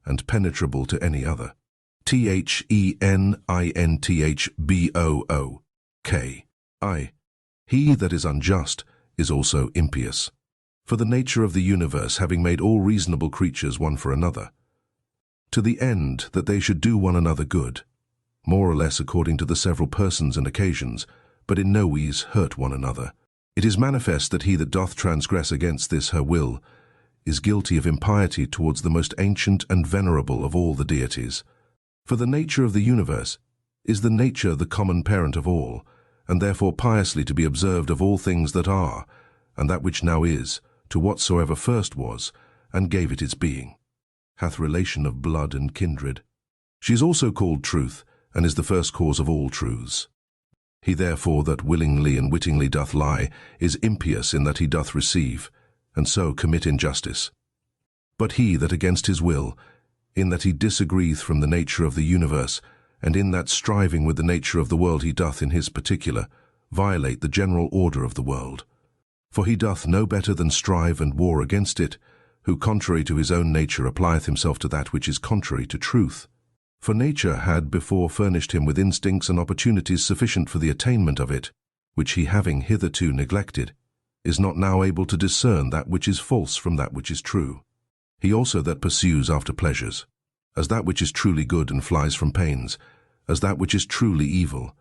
and penetrable to any other. THENINTHBOOK. He that is unjust is also impious. For the nature of the universe having made all reasonable creatures one for another, to the end that they should do one another good, more or less according to the several persons and occasions, but in no wise hurt one another. It is manifest that he that doth transgress against this her will is guilty of impiety towards the most ancient and venerable of all the deities. For the nature of the universe is the nature the common parent of all, and therefore piously to be observed of all things that are, and that which now is, to whatsoever first was, and gave it its being, hath relation of blood and kindred. She is also called truth, and is the first cause of all truths. He therefore that willingly and wittingly doth lie is impious in that he doth receive, and so commit injustice. But he that against his will, in that he disagreeth from the nature of the universe, and in that striving with the nature of the world he doth in his particular, violate the general order of the world. For he doth no better than strive and war against it, who contrary to his own nature applieth himself to that which is contrary to truth. For nature had before furnished him with instincts and opportunities sufficient for the attainment of it, which he having hitherto neglected, is not now able to discern that which is false from that which is true. He also that pursues after pleasures, as that which is truly good and flies from pains, as that which is truly evil,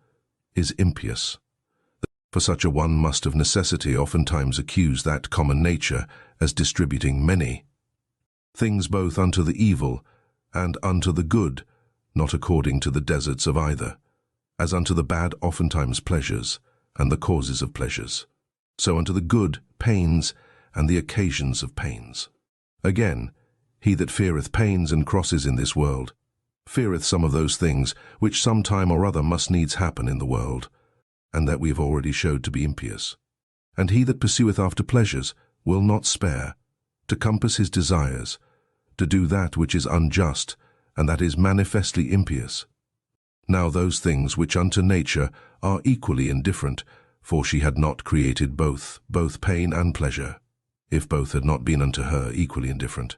is impious. For such a one must of necessity oftentimes accuse that common nature as distributing many things both unto the evil and unto the good, not according to the deserts of either, as unto the bad oftentimes pleasures, and the causes of pleasures, so unto the good pains, and the occasions of pains. Again, he that feareth pains and crosses in this world, feareth some of those things which some time or other must needs happen in the world, and that we have already showed to be impious. And he that pursueth after pleasures will not spare, to compass his desires, to do that which is unjust, and that is manifestly impious. Now those things which unto nature are equally indifferent, for she had not created both pain and pleasure, if both had not been unto her equally indifferent.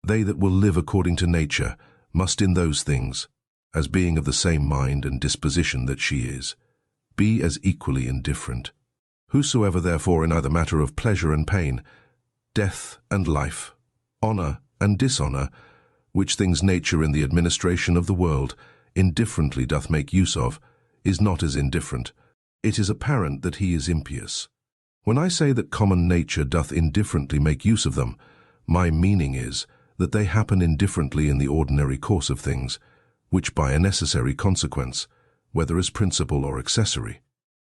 They that will live according to nature must in those things, as being of the same mind and disposition that she is, be as equally indifferent. Whosoever therefore in either matter of pleasure and pain, death and life, honour and dishonour, which things nature in the administration of the world indifferently doth make use of, is not as indifferent, it is apparent that he is impious. When I say that common nature doth indifferently make use of them, my meaning is that they happen indifferently in the ordinary course of things, which by a necessary consequence, whether as principal or accessory,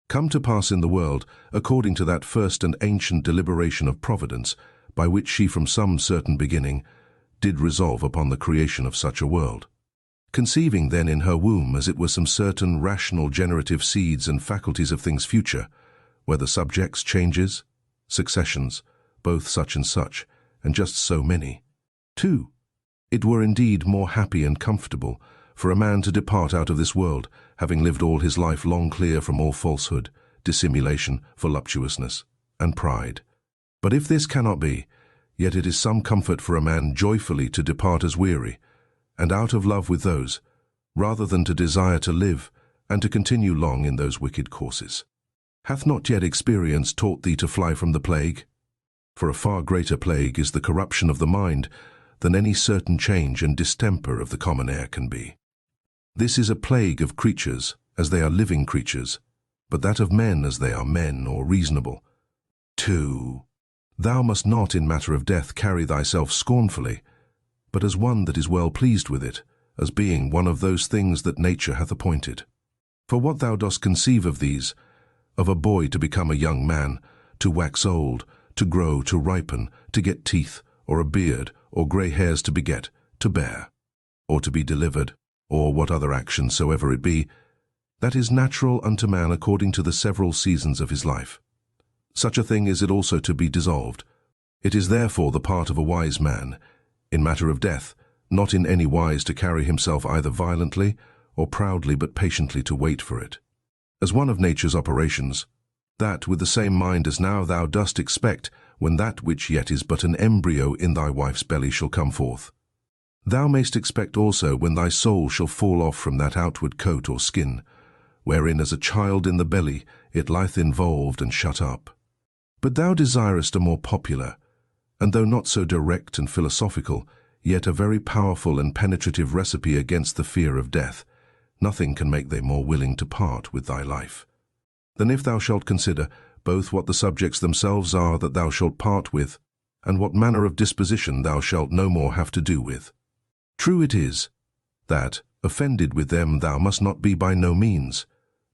come to pass in the world according to that first and ancient deliberation of Providence, by which she from some certain beginning did resolve upon the creation of such a world. Conceiving then in her womb as it were some certain rational generative seeds and faculties of things future, whether subjects, changes, successions, both such and just so many. 2. It were indeed more happy and comfortable for a man to depart out of this world, having lived all his life long clear from all falsehood, dissimulation, voluptuousness, and pride. But if this cannot be, yet it is some comfort for a man joyfully to depart as weary, and out of love with those, rather than to desire to live, and to continue long in those wicked courses. Hath not yet experience taught thee to fly from the plague? For a far greater plague is the corruption of the mind than any certain change and distemper of the common air can be. This is a plague of creatures, as they are living creatures, but that of men as they are men or reasonable. 2. Thou must not in matter of death carry thyself scornfully, but as one that is well pleased with it, as being one of those things that nature hath appointed. For what thou dost conceive of these, of a boy to become a young man, to wax old, to grow, to ripen, to get teeth, or a beard, or grey hairs to beget, to bear, or to be delivered, or what other action soever it be, that is natural unto man according to the several seasons of his life. Such a thing is it also to be dissolved. It is therefore the part of a wise man, in matter of death, not in any wise to carry himself either violently or proudly, but patiently to wait for it. As one of nature's operations, that with the same mind as now thou dost expect, when that which yet is but an embryo in thy wife's belly shall come forth. Thou mayst expect also when thy soul shall fall off from that outward coat or skin, wherein as a child in the belly it lieth involved and shut up. But thou desirest a more popular, and though not so direct and philosophical, yet a very powerful and penetrative recipe against the fear of death. Nothing can make thee more willing to part with thy life, than if thou shalt consider both what the subjects themselves are that thou shalt part with, and what manner of disposition thou shalt no more have to do with. True it is, that, offended with them thou must not be by no means,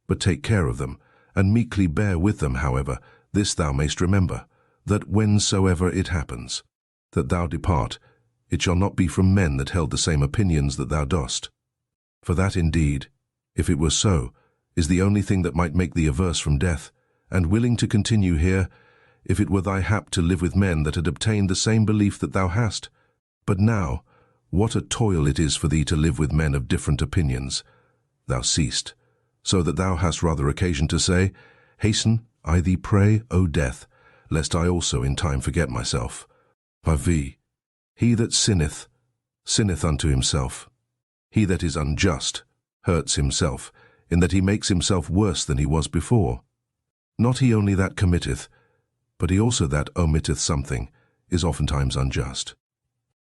but take care of them, and meekly bear with them. However, this thou mayst remember, that whensoever it happens, that thou depart, it shall not be from men that held the same opinions that thou dost. For that indeed, if it were so, is the only thing that might make thee averse from death, and willing to continue here, if it were thy hap to live with men that had obtained the same belief that thou hast. But now, what a toil it is for thee to live with men of different opinions. Thou seest, so that thou hast rather occasion to say, Hasten, I thee pray, O death, lest I also in time forget myself. V. He that sinneth, sinneth unto himself. He that is unjust hurts himself, in that he makes himself worse than he was before. Not he only that committeth, but he also that omitteth something, is oftentimes unjust.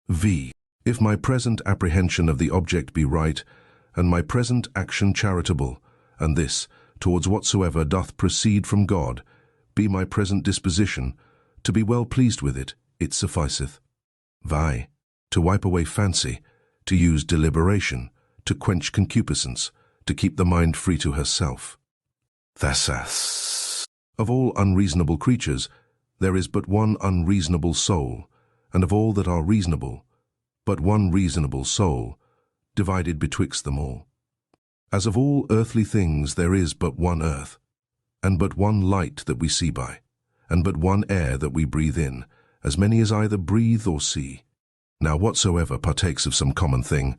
V. If my present apprehension of the object be right, and my present action charitable, and this, towards whatsoever doth proceed from God, be my present disposition, to be well pleased with it, it sufficeth. Vi. To wipe away fancy, to use deliberation, to quench concupiscence, to keep the mind free to herself. Thasas. Of all unreasonable creatures, there is but one unreasonable soul, and of all that are reasonable, but one reasonable soul, divided betwixt them all. As of all earthly things there is but one earth, and but one light that we see by, and but one air that we breathe in, as many as either breathe or see. Now whatsoever partakes of some common thing,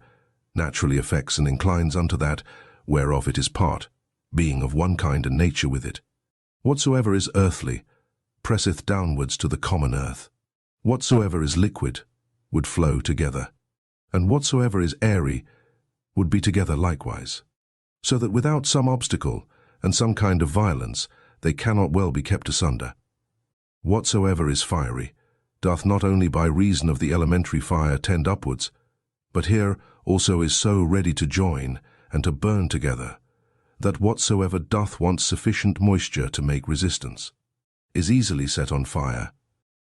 naturally affects and inclines unto that, whereof it is part, being of one kind and nature with it. Whatsoever is earthly, presseth downwards to the common earth. Whatsoever is liquid, would flow together, and whatsoever is airy, would be together likewise. So that without some obstacle, and some kind of violence, they cannot well be kept asunder. Whatsoever is fiery, doth not only by reason of the elementary fire tend upwards, but here also is so ready to join and to burn together, that whatsoever doth want sufficient moisture to make resistance, is easily set on fire.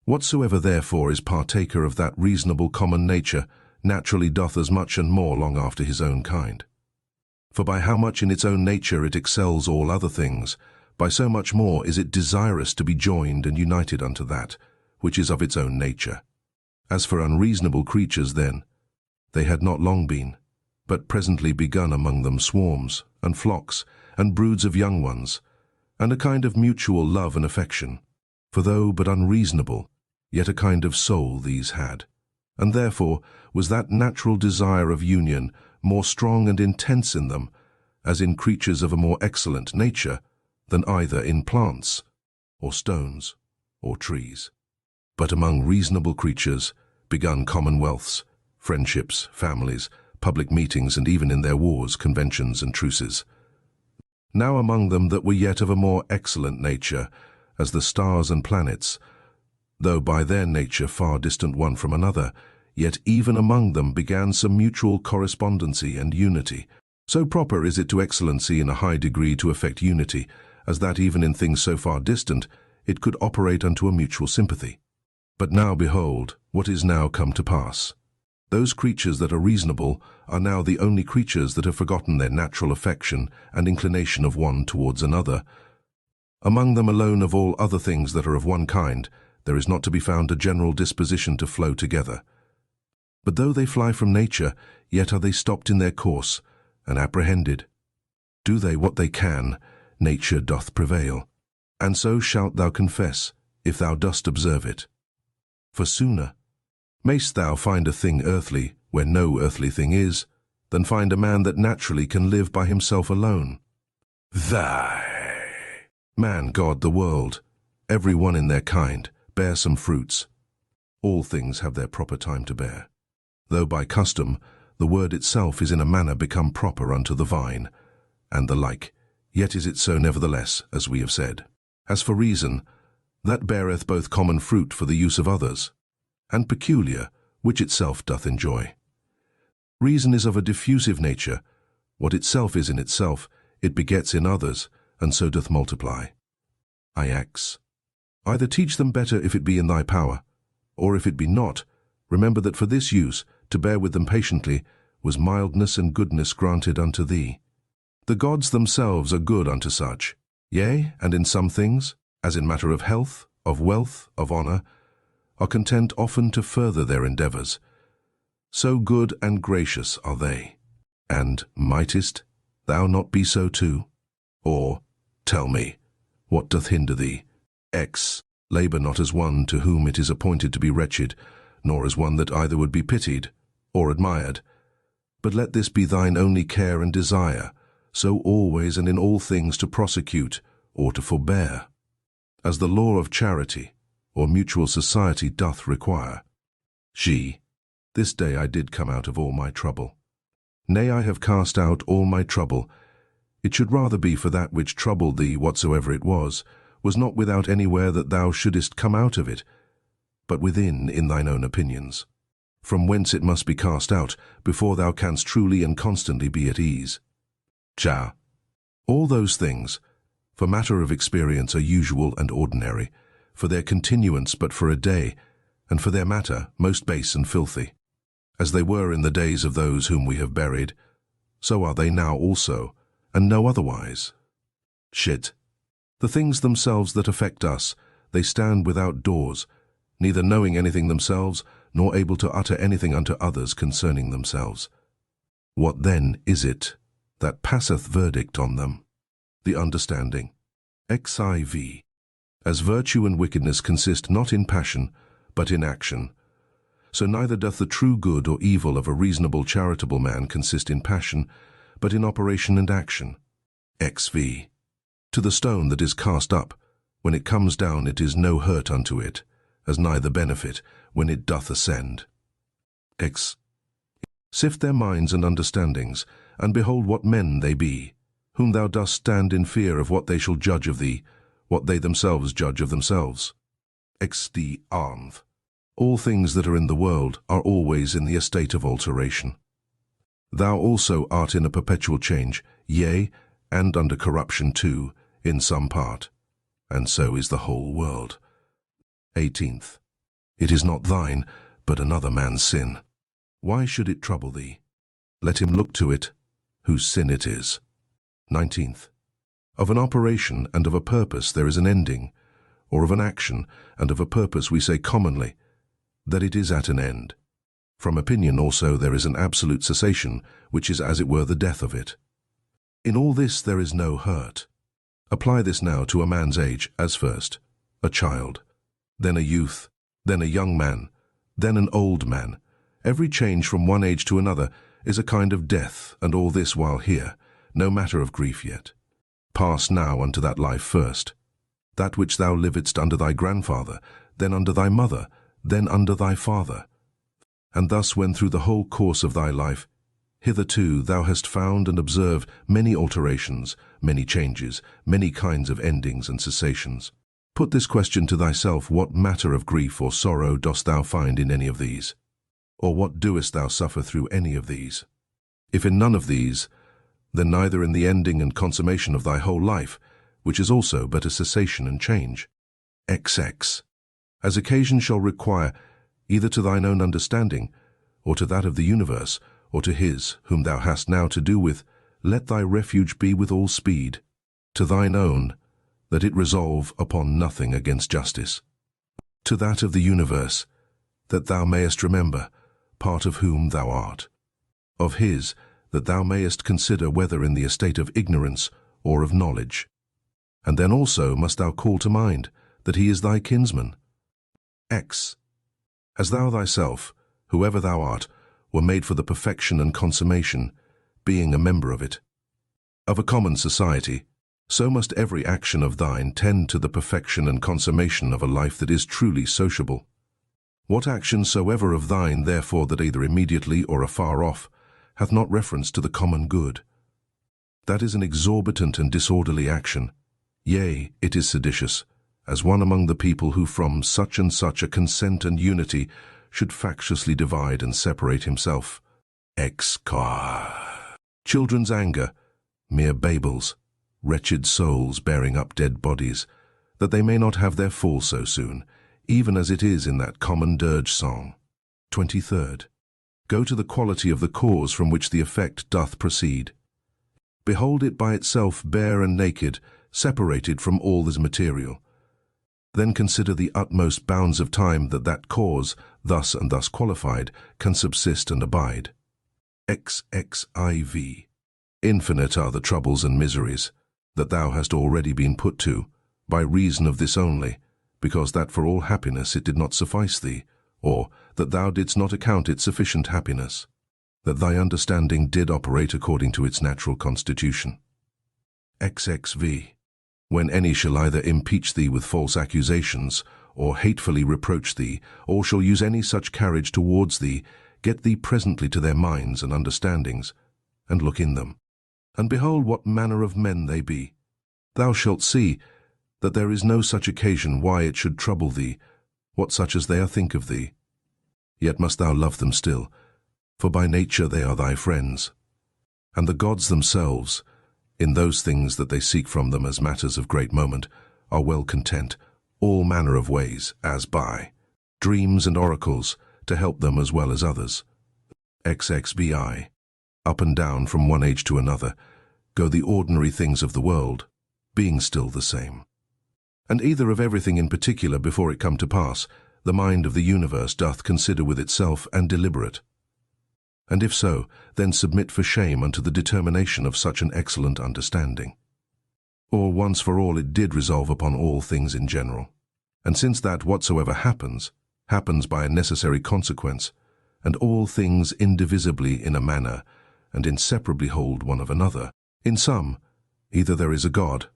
Whatsoever therefore is partaker of that reasonable common nature, naturally doth as much and more long after his own kind. For by how much in its own nature it excels all other things, by so much more is it desirous to be joined and united unto that, which is of its own nature. As for unreasonable creatures then, they had not long been, but presently begun among them swarms, and flocks, and broods of young ones, and a kind of mutual love and affection. For though but unreasonable, yet a kind of soul these had, and therefore was that natural desire of union more strong and intense in them, as in creatures of a more excellent nature, than either in plants, or stones, or trees. But among reasonable creatures begun commonwealths, friendships, families, public meetings, and even in their wars, conventions, and truces. Now among them that were yet of a more excellent nature, as the stars and planets, though by their nature far distant one from another, yet even among them began some mutual correspondency and unity. So proper is it to excellency in a high degree to effect unity, as that even in things so far distant, it could operate unto a mutual sympathy. But now behold, what is now come to pass. Those creatures that are reasonable are now the only creatures that have forgotten their natural affection and inclination of one towards another. Among them alone of all other things that are of one kind, there is not to be found a general disposition to flow together. But though they fly from nature, yet are they stopped in their course, and apprehended. Do they what they can, nature doth prevail. And so shalt thou confess, if thou dost observe it. For sooner mayst thou find a thing earthly, where no earthly thing is, than find a man that naturally can live by himself alone. Thy man, God, the world, every one in their kind, bear some fruits. All things have their proper time to bear. Though by custom the word itself is in a manner become proper unto the vine, and the like, yet is it so nevertheless, as we have said. As for reason, that beareth both common fruit for the use of others, and peculiar, which itself doth enjoy. Reason is of a diffusive nature. What itself is in itself, it begets in others, and so doth multiply. Ix. Either teach them better if it be in thy power, or if it be not, remember that for this use, to bear with them patiently, was mildness and goodness granted unto thee. The gods themselves are good unto such, yea, and in some things, as in matter of health, of wealth, of honour, are content often to further their endeavours. So good and gracious are they. And mightest thou not be so too? Or, tell me, what doth hinder thee? X. Labour not as one to whom it is appointed to be wretched, nor as one that either would be pitied or admired. But let this be thine only care and desire, so always and in all things to prosecute or to forbear, as the law of charity or mutual society doth require. G. This day I did come out of all my trouble. Nay, I have cast out all my trouble. It should rather be for that which troubled thee, whatsoever it was not without anywhere that thou shouldest come out of it, but within in thine own opinions, from whence it must be cast out, before thou canst truly and constantly be at ease. Cha. All those things, for matter of experience, are usual and ordinary, for their continuance but for a day, and for their matter most base and filthy. As they were in the days of those whom we have buried, so are they now also, and no otherwise. Shit. The things themselves that affect us, they stand without doors, neither knowing anything themselves, nor able to utter anything unto others concerning themselves. What then is it that passeth verdict on them? The understanding. Xiv. As virtue and wickedness consist not in passion, but in action, so neither doth the true good or evil of a reasonable charitable man consist in passion, but in operation and action. Xv. To the stone that is cast up, when it comes down it is no hurt unto it, as neither benefit when it doth ascend. X. Sift their minds and understandings, and behold what men they be, whom thou dost stand in fear of what they shall judge of thee, what they themselves judge of themselves. Xd. Arnv. All things that are in the world are always in the estate of alteration. Thou also art in a perpetual change, yea, and under corruption too, in some part, and so is the whole world. 18th. It is not thine, but another man's sin. Why should it trouble thee? Let him look to it, whose sin it is. 19th. Of an operation and of a purpose there is an ending, or of an action and of a purpose we say commonly, that it is at an end. From opinion also there is an absolute cessation, which is as it were the death of it. In all this there is no hurt. Apply this now to a man's age, as first a child, then a youth, then a young man, then an old man. Every change from one age to another is a kind of death, and all this while here, no matter of grief yet. Pass now unto that life first, that which thou livedst under thy grandfather, then under thy mother, then under thy father. And thus when through the whole course of thy life, hitherto thou hast found and observed many alterations, many changes, many kinds of endings and cessations. Put this question to thyself: what matter of grief or sorrow dost thou find in any of these? Or what doest thou suffer through any of these? If in none of these, then neither in the ending and consummation of thy whole life, which is also but a cessation and change. XX. As occasion shall require, either to thine own understanding, or to that of the universe, or to his whom thou hast now to do with, let thy refuge be with all speed, to thine own, that it resolve upon nothing against justice. to that of the universe, that thou mayest remember, part of whom thou art. Of his, that thou mayest consider whether in the estate of ignorance or of knowledge. And then also must thou call to mind that he is thy kinsman. X. As thou thyself, whoever thou art, were made for the perfection and consummation, being a member of it, of a common society, so must every action of thine tend to the perfection and consummation of a life that is truly sociable. What action soever of thine, therefore, that either immediately or afar off, hath not reference to the common good, that is an exorbitant and disorderly action. Yea, it is seditious, as one among the people who from such and such a consent and unity should factiously divide and separate himself. Children's anger, mere babels, wretched souls bearing up dead bodies, that they may not have their fall so soon, even as it is in that common dirge song. 23rd. Go to the quality of the cause from which the effect doth proceed. Behold it by itself bare and naked, separated from all that is material. Then consider the utmost bounds of time that that cause, thus and thus qualified, can subsist and abide. XXIV. Infinite are the troubles and miseries that thou hast already been put to, by reason of this only, because that for all happiness it did not suffice thee, or that thou didst not account it sufficient happiness, that thy understanding did operate according to its natural constitution. XXV. When any shall either impeach thee with false accusations, or hatefully reproach thee, or shall use any such carriage towards thee, get thee presently to their minds and understandings, and look in them, and behold what manner of men they be. Thou shalt see that there is no such occasion why it should trouble thee, what such as they are think of thee. Yet must thou love them still, for by nature they are thy friends. And the gods themselves, in those things that they seek from them as matters of great moment, are well content, all manner of ways, as by dreams and oracles, to help them as well as others. XXBI. Up and down from one age to another, go the ordinary things of the world, being still the same. And either of everything in particular before it come to pass, the mind of the universe doth consider with itself and deliberate. And if so, then submit for shame unto the determination of such an excellent understanding. Or once for all it did resolve upon all things in general. And since that whatsoever happens, happens by a necessary consequence, and all things indivisibly in a manner, and inseparably hold one of another, in sum, either there is a God,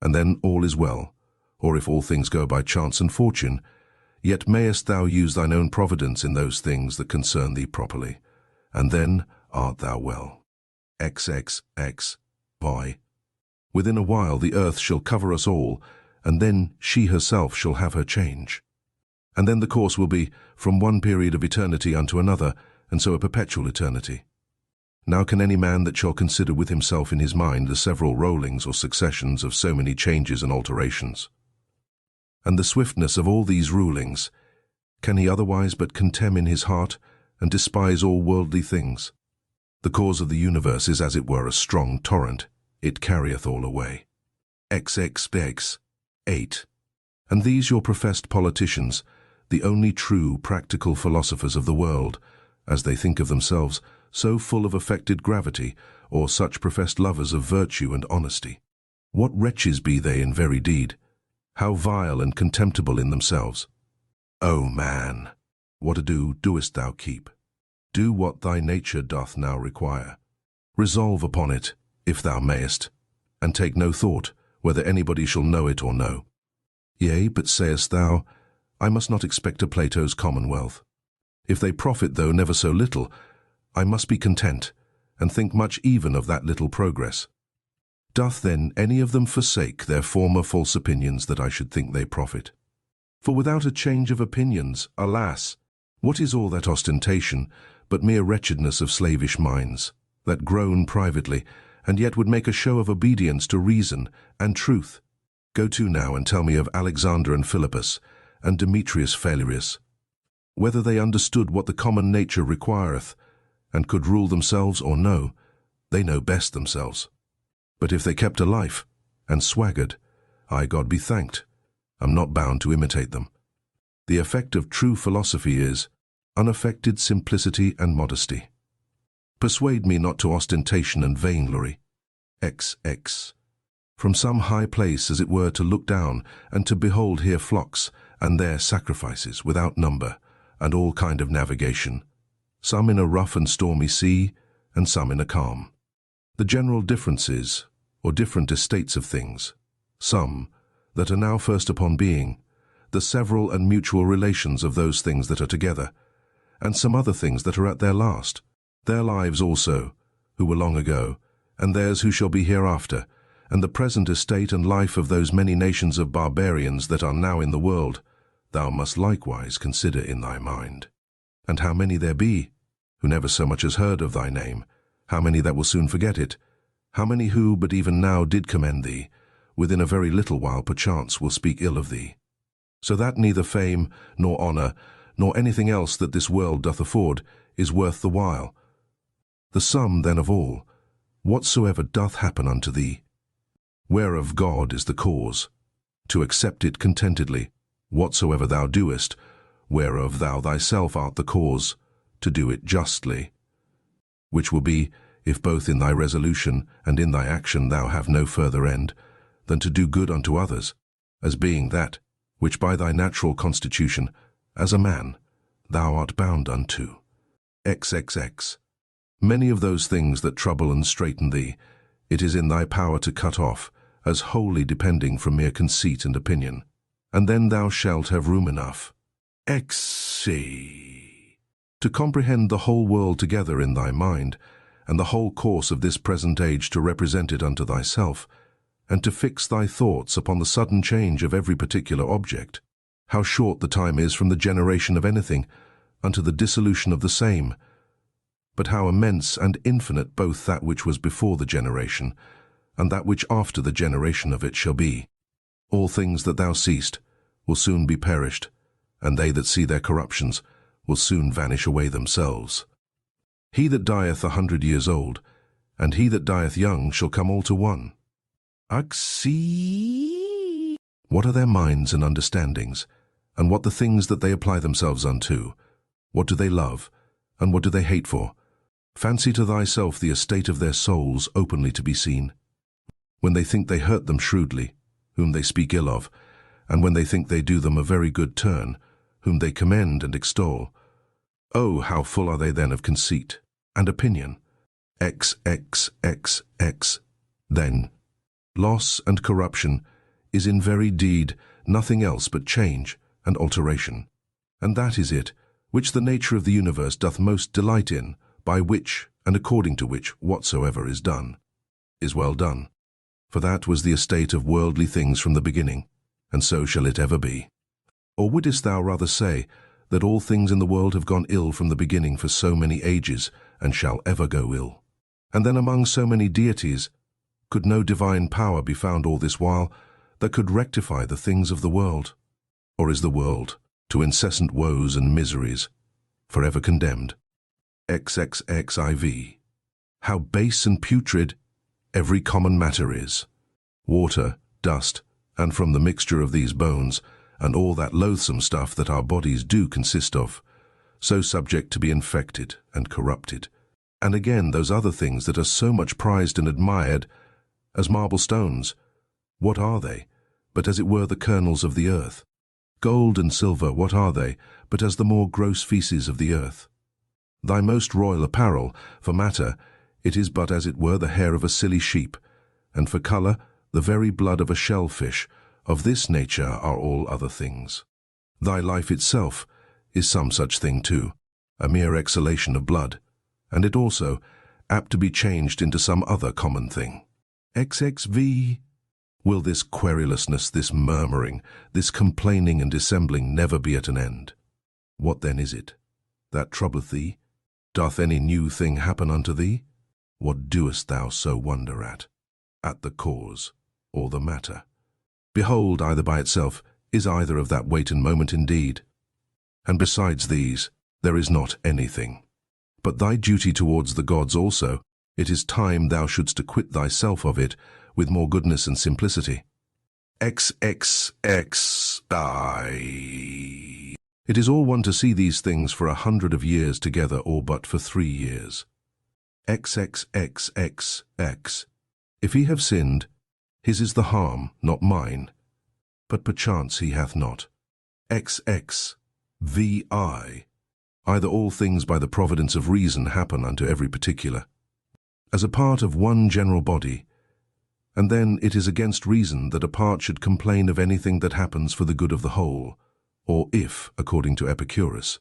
and then all is well, or if all things go by chance and fortune, yet mayest thou use thine own providence in those things that concern thee properly, and then art thou well. XXXY. Within a while the earth shall cover us all, and then she herself shall have her change. And then the course will be from one period of eternity unto another, and so a perpetual eternity. Now can any man that shall consider with himself in his mind the several rollings or successions of so many changes and alterations, and the swiftness of all these rulings, can he otherwise but contemn in his heart and despise all worldly things? The cause of the universe is as it were a strong torrent, it carrieth all away. XXX. 8. And these your professed politicians, the only true practical philosophers of the world, as they think of themselves, so full of affected gravity, or such professed lovers of virtue and honesty, what wretches be they in very deed, how vile and contemptible in themselves! O man, what ado doest thou keep? Do what thy nature doth now require. Resolve upon it, if thou mayest, and take no thought whether anybody shall know it or no. Yea, but sayest thou, I must not expect a Plato's commonwealth. If they profit, though never so little, I must be content, and think much even of that little progress. Doth then any of them forsake their former false opinions that I should think they profit? For without a change of opinions, alas, what is all that ostentation but mere wretchedness of slavish minds, that groan privately, and yet would make a show of obedience to reason and truth? Go to now and tell me of Alexander and Philippus, and Demetrius Phalereus, whether they understood what the common nature requireth, and could rule themselves or no. They know best themselves. But if they kept a life, and swaggered, I, God be thanked, am not bound to imitate them. The effect of true philosophy is unaffected simplicity and modesty. Persuade me not to ostentation and vainglory. XX. From some high place as it were to look down, and to behold here flocks, and there sacrifices without number, and all kind of navigation, some in a rough and stormy sea, and some in a calm. The general differences, or different estates of things, some that are now first upon being, the several and mutual relations of those things that are together, and some other things that are at their last, their lives also, who were long ago, and theirs who shall be hereafter, and the present estate and life of those many nations of barbarians that are now in the world, thou must likewise consider in thy mind. And how many there be, who never so much as heard of thy name, how many that will soon forget it, how many who but even now did commend thee, within a very little while perchance will speak ill of thee. So that neither fame, nor honour, nor anything else that this world doth afford, is worth the while. The sum then of all, whatsoever doth happen unto thee, whereof God is the cause, to accept it contentedly, whatsoever thou doest, whereof thou thyself art the cause, to do it justly. Which will be, if both in thy resolution and in thy action thou have no further end, than to do good unto others, as being that, which by thy natural constitution, as a man, thou art bound unto. XXX. Many of those things that trouble and straiten thee, it is in thy power to cut off, as wholly depending from mere conceit and opinion, and then thou shalt have room enough. XC. To comprehend the whole world together in thy mind, and the whole course of this present age to represent it unto thyself, and to fix thy thoughts upon the sudden change of every particular object, how short the time is from the generation of anything unto the dissolution of the same, but how immense and infinite both that which was before the generation, and that which after the generation of it shall be. All things that thou seest will soon be perished, and they that see their corruptions will soon vanish away themselves. He that dieth 100 years old, and he that dieth young shall come all to one. Axi. What are their minds and understandings, and what the things that they apply themselves unto? What do they love, and what do they hate for? Fancy to thyself the estate of their souls openly to be seen. When they think they hurt them shrewdly, whom they speak ill of, and when they think they do them a very good turn, whom they commend and extol. Oh, how full are they then of conceit and opinion! XXXX. Then, loss and corruption is in very deed nothing else but change and alteration, and that is it which the nature of the universe doth most delight in, by which and according to which whatsoever is done is well done. For that was the estate of worldly things from the beginning, and so shall it ever be. Or wouldest thou rather say that all things in the world have gone ill from the beginning for so many ages, and shall ever go ill? And then among so many deities, could no divine power be found all this while that could rectify the things of the world? Or is the world, to incessant woes and miseries, forever condemned? XXXIV. How base and putrid every common matter is, water, dust, and from the mixture of these bones, and all that loathsome stuff that our bodies do consist of, so subject to be infected and corrupted. And again those other things that are so much prized and admired, as marble stones, what are they, but as it were the kernels of the earth? Gold and silver, what are they, but as the more gross feces of the earth? Thy most royal apparel, for matter, it is but as it were the hair of a silly sheep, and for colour, the very blood of a shellfish. Of this nature are all other things. Thy life itself is some such thing too, a mere exhalation of blood, and it also apt to be changed into some other common thing. XXV. Will this querulousness, this murmuring, this complaining and dissembling never be at an end? What then is it that troubleth thee? Doth any new thing happen unto thee? What doest thou so wonder at? At the cause, or the matter? Behold, either by itself is either of that weight and moment indeed. And besides these, there is not anything. But thy duty towards the gods also, it is time thou shouldst acquit thyself of it with more goodness and simplicity. XXXI. It is all one to see these things for 100 of years together or but for 3 years. XXXXX. If he have sinned, his is the harm, not mine, but perchance he hath not. XXVI. Either all things by the providence of reason happen unto every particular, as a part of one general body, and then it is against reason that a part should complain of anything that happens for the good of the whole, or if, according to Epicurus,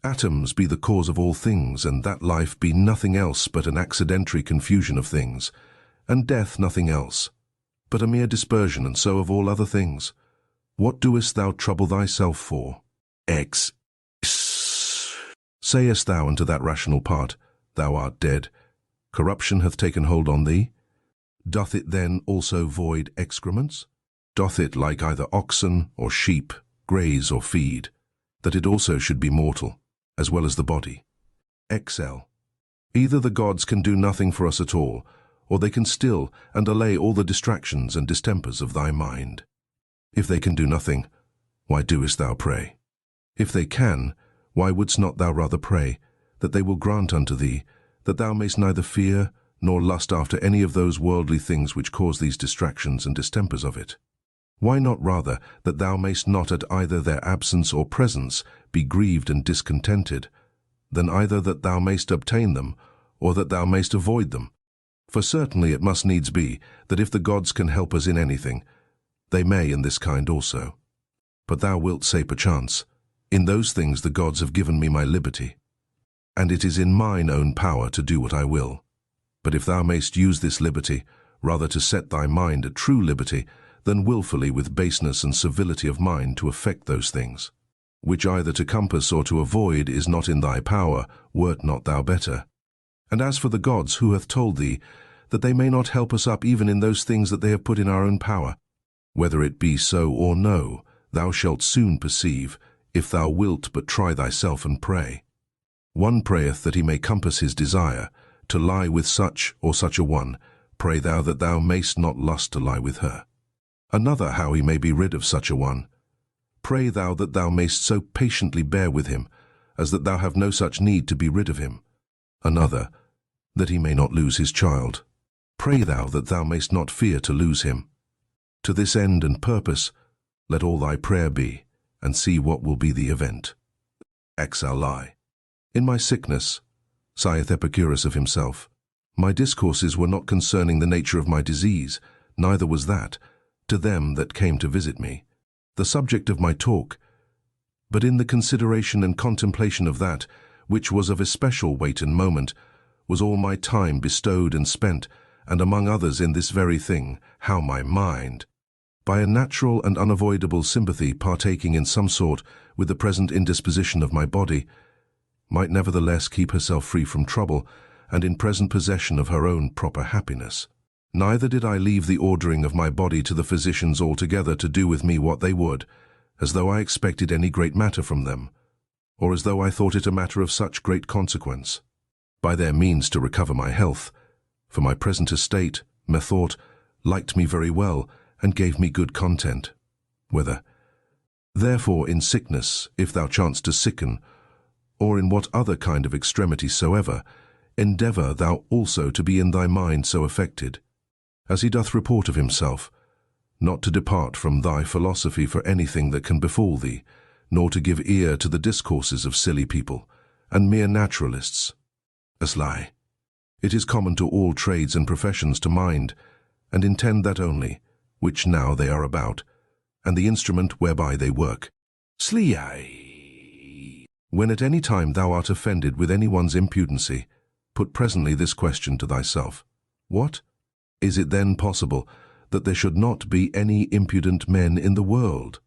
atoms be the cause of all things, and that life be nothing else but an accidentary confusion of things, and death nothing else, but a mere dispersion, and so of all other things, what doest thou trouble thyself for? X. Sayest thou unto that rational part, thou art dead, corruption hath taken hold on thee? Doth it then also void excrements? Doth it, like either oxen or sheep, graze or feed, that it also should be mortal, as well as the body? XL. Either the gods can do nothing for us at all, or they can still and allay all the distractions and distempers of thy mind. If they can do nothing, why doest thou pray? If they can, why wouldst not thou rather pray, that they will grant unto thee, that thou mayst neither fear nor lust after any of those worldly things which cause these distractions and distempers of it? Why not rather that thou mayst not at either their absence or presence be grieved and discontented, than either that thou mayst obtain them, or that thou mayst avoid them? For certainly it must needs be, that if the gods can help us in anything, they may in this kind also. But thou wilt say perchance, in those things the gods have given me my liberty, and it is in mine own power to do what I will. But if thou mayst use this liberty, rather to set thy mind at true liberty, than wilfully with baseness and servility of mind to effect those things, which either to compass or to avoid is not in thy power, wert not thou better? And as for the gods, who hath told thee that they may not help us up even in those things that they have put in our own power? Whether it be so or no, thou shalt soon perceive, if thou wilt but try thyself and pray. One prayeth that he may compass his desire, to lie with such or such a one, pray thou that thou mayst not lust to lie with her. Another how he may be rid of such a one, pray thou that thou mayst so patiently bear with him, as that thou have no such need to be rid of him. Another, that he may not lose his child, pray thou that thou mayst not fear to lose him. To this end and purpose, let all thy prayer be, and see what will be the event. XLI. In my sickness, saith Epicurus of himself, my discourses were not concerning the nature of my disease, neither was that, to them that came to visit me, the subject of my talk, but in the consideration and contemplation of that, which was of especial weight and moment, was all my time bestowed and spent, and among others in this very thing, how my mind, by a natural and unavoidable sympathy partaking in some sort with the present indisposition of my body, might nevertheless keep herself free from trouble, and in present possession of her own proper happiness. Neither did I leave the ordering of my body to the physicians altogether to do with me what they would, as though I expected any great matter from them, or as though I thought it a matter of such great consequence, by their means to recover my health, for my present estate, methought, liked me very well, and gave me good content. Whether, therefore, in sickness, if thou chance to sicken, or in what other kind of extremity soever, endeavour thou also to be in thy mind so affected, as he doth report of himself, not to depart from thy philosophy for anything that can befall thee, nor to give ear to the discourses of silly people, and mere naturalists. As lie, it is common to all trades and professions to mind, and intend that only, which now they are about, and the instrument whereby they work. Sliai. When at any time thou art offended with any one's impudency, put presently this question to thyself, what? Is it then possible that there should not be any impudent men in the world?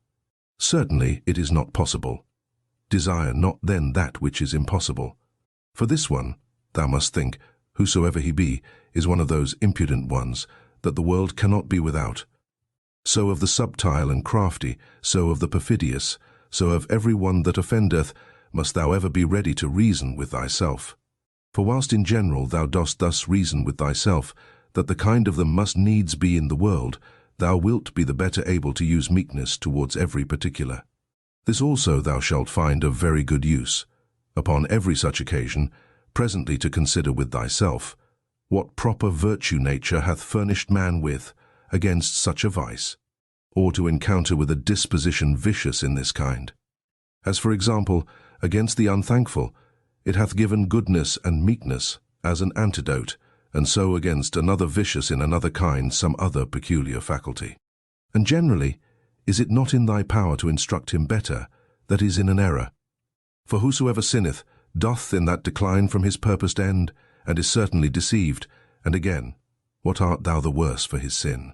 Certainly it is not possible. Desire not then that which is impossible. For this one, thou must think, whosoever he be, is one of those impudent ones that the world cannot be without. So of the subtile and crafty, so of the perfidious, so of every one that offendeth, must thou ever be ready to reason with thyself. For whilst in general thou dost thus reason with thyself, that the kind of them must needs be in the world, thou wilt be the better able to use meekness towards every particular. This also thou shalt find of very good use, upon every such occasion, presently to consider with thyself, what proper virtue nature hath furnished man with against such a vice, or to encounter with a disposition vicious in this kind. As for example, against the unthankful, it hath given goodness and meekness as an antidote, and so against another vicious in another kind some other peculiar faculty. And generally, is it not in thy power to instruct him better that is in an error? For whosoever sinneth doth in that decline from his purposed end, and is certainly deceived, and again, what art thou the worse for his sin?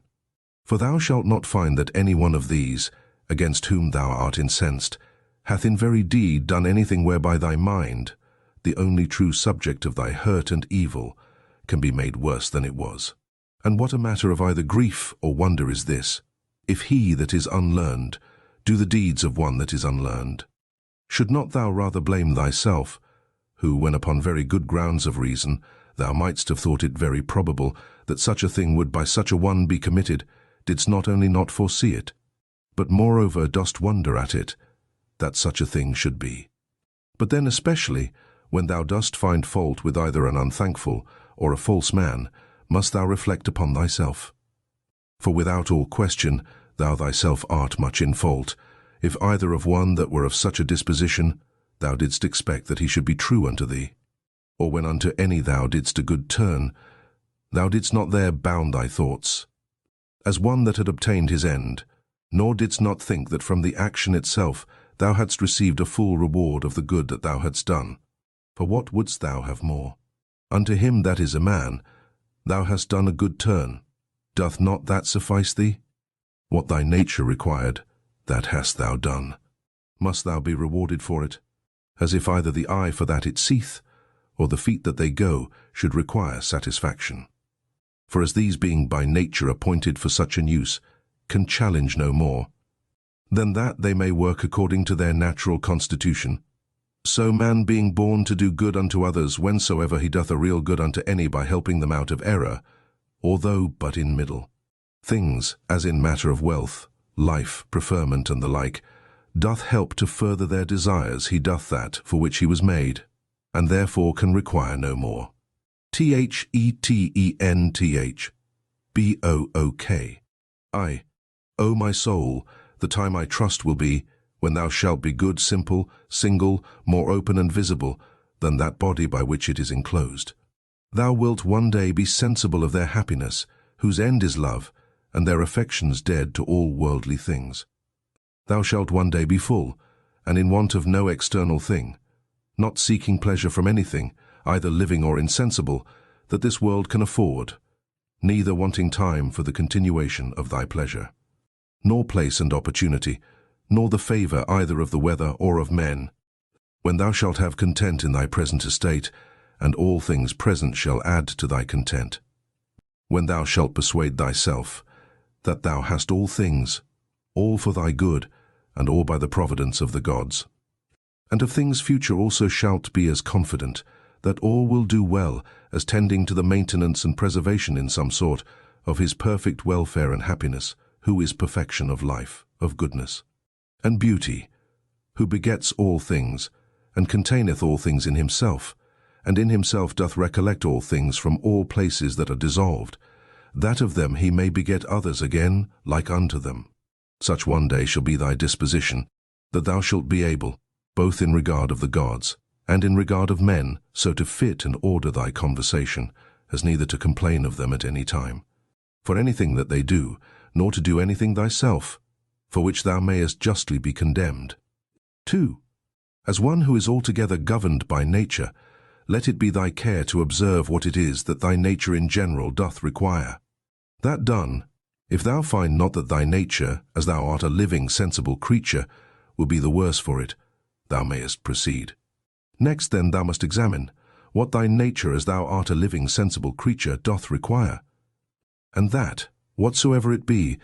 For thou shalt not find that any one of these, against whom thou art incensed, hath in very deed done anything whereby thy mind, the only true subject of thy hurt and evil, can be made worse than it was. And what a matter of either grief or wonder is this, if he that is unlearned do the deeds of one that is unlearned? Should not thou rather blame thyself, who, when upon very good grounds of reason, thou mightst have thought it very probable that such a thing would by such a one be committed, didst not only not foresee it, but moreover dost wonder at it, that such a thing should be? But then especially, when thou dost find fault with either an unthankful or a false man, must thou reflect upon thyself. For without all question, thou thyself art much in fault, if either of one that were of such a disposition thou didst expect that he should be true unto thee, or when unto any thou didst a good turn, thou didst not there bound thy thoughts, as one that had obtained his end, nor didst not think that from the action itself thou hadst received a full reward of the good that thou hadst done. For what wouldst thou have more? Unto him that is a man, thou hast done a good turn. Doth not that suffice thee? What thy nature required, that hast thou done. Must thou be rewarded for it? As if either the eye for that it seeth, or the feet that they go, should require satisfaction. For as these being by nature appointed for such an use, can challenge no more, than that they may work according to their natural constitution, so man being born to do good unto others, whensoever he doth a real good unto any by helping them out of error, although but in middle things, as in matter of wealth, life, preferment, and the like, doth help to further their desires, he doth that for which he was made, and therefore can require no more. THETENTH I, O my soul, the time I trust will be, when thou shalt be good, simple, single, more open and visible than that body by which it is enclosed. Thou wilt one day be sensible of their happiness, whose end is love, and their affections dead to all worldly things. Thou shalt one day be full, and in want of no external thing, not seeking pleasure from anything, either living or insensible, that this world can afford, neither wanting time for the continuation of thy pleasure, nor place and opportunity, nor the favour either of the weather or of men, when thou shalt have content in thy present estate, and all things present shall add to thy content. When thou shalt persuade thyself that thou hast all things, all for thy good, and all by the providence of the gods. And of things future also shalt be as confident, that all will do well, as tending to the maintenance and preservation in some sort of his perfect welfare and happiness, who is perfection of life, of goodness, and beauty, who begets all things, and containeth all things in himself, and in himself doth recollect all things from all places that are dissolved, that of them he may beget others again like unto them. Such one day shall be thy disposition, that thou shalt be able, both in regard of the gods, and in regard of men, so to fit and order thy conversation, as neither to complain of them at any time, for anything that they do, nor to do anything thyself, for which thou mayest justly be condemned. 2. As one who is altogether governed by nature, let it be thy care to observe what it is that thy nature in general doth require. That done, if thou find not that thy nature, as thou art a living, sensible creature, will be the worse for it, thou mayest proceed. Next then thou must examine what thy nature, as thou art a living, sensible creature, doth require, and that, whatsoever it be,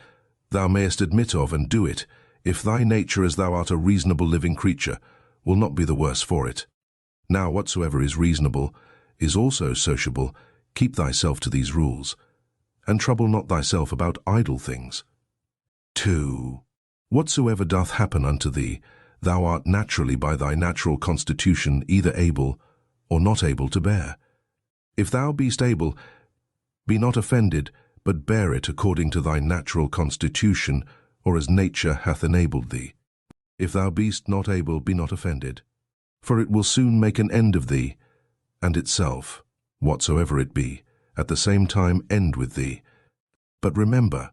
thou mayest admit of and do it, if thy nature, as thou art a reasonable living creature, will not be the worse for it. Now whatsoever is reasonable is also sociable. Keep thyself to these rules, and trouble not thyself about idle things. 2. Whatsoever doth happen unto thee, thou art naturally by thy natural constitution either able or not able to bear. If thou beest able, be not offended, but bear it according to thy natural constitution, or as nature hath enabled thee. If thou beest not able, be not offended, for it will soon make an end of thee, and itself, whatsoever it be, at the same time end with thee. But remember,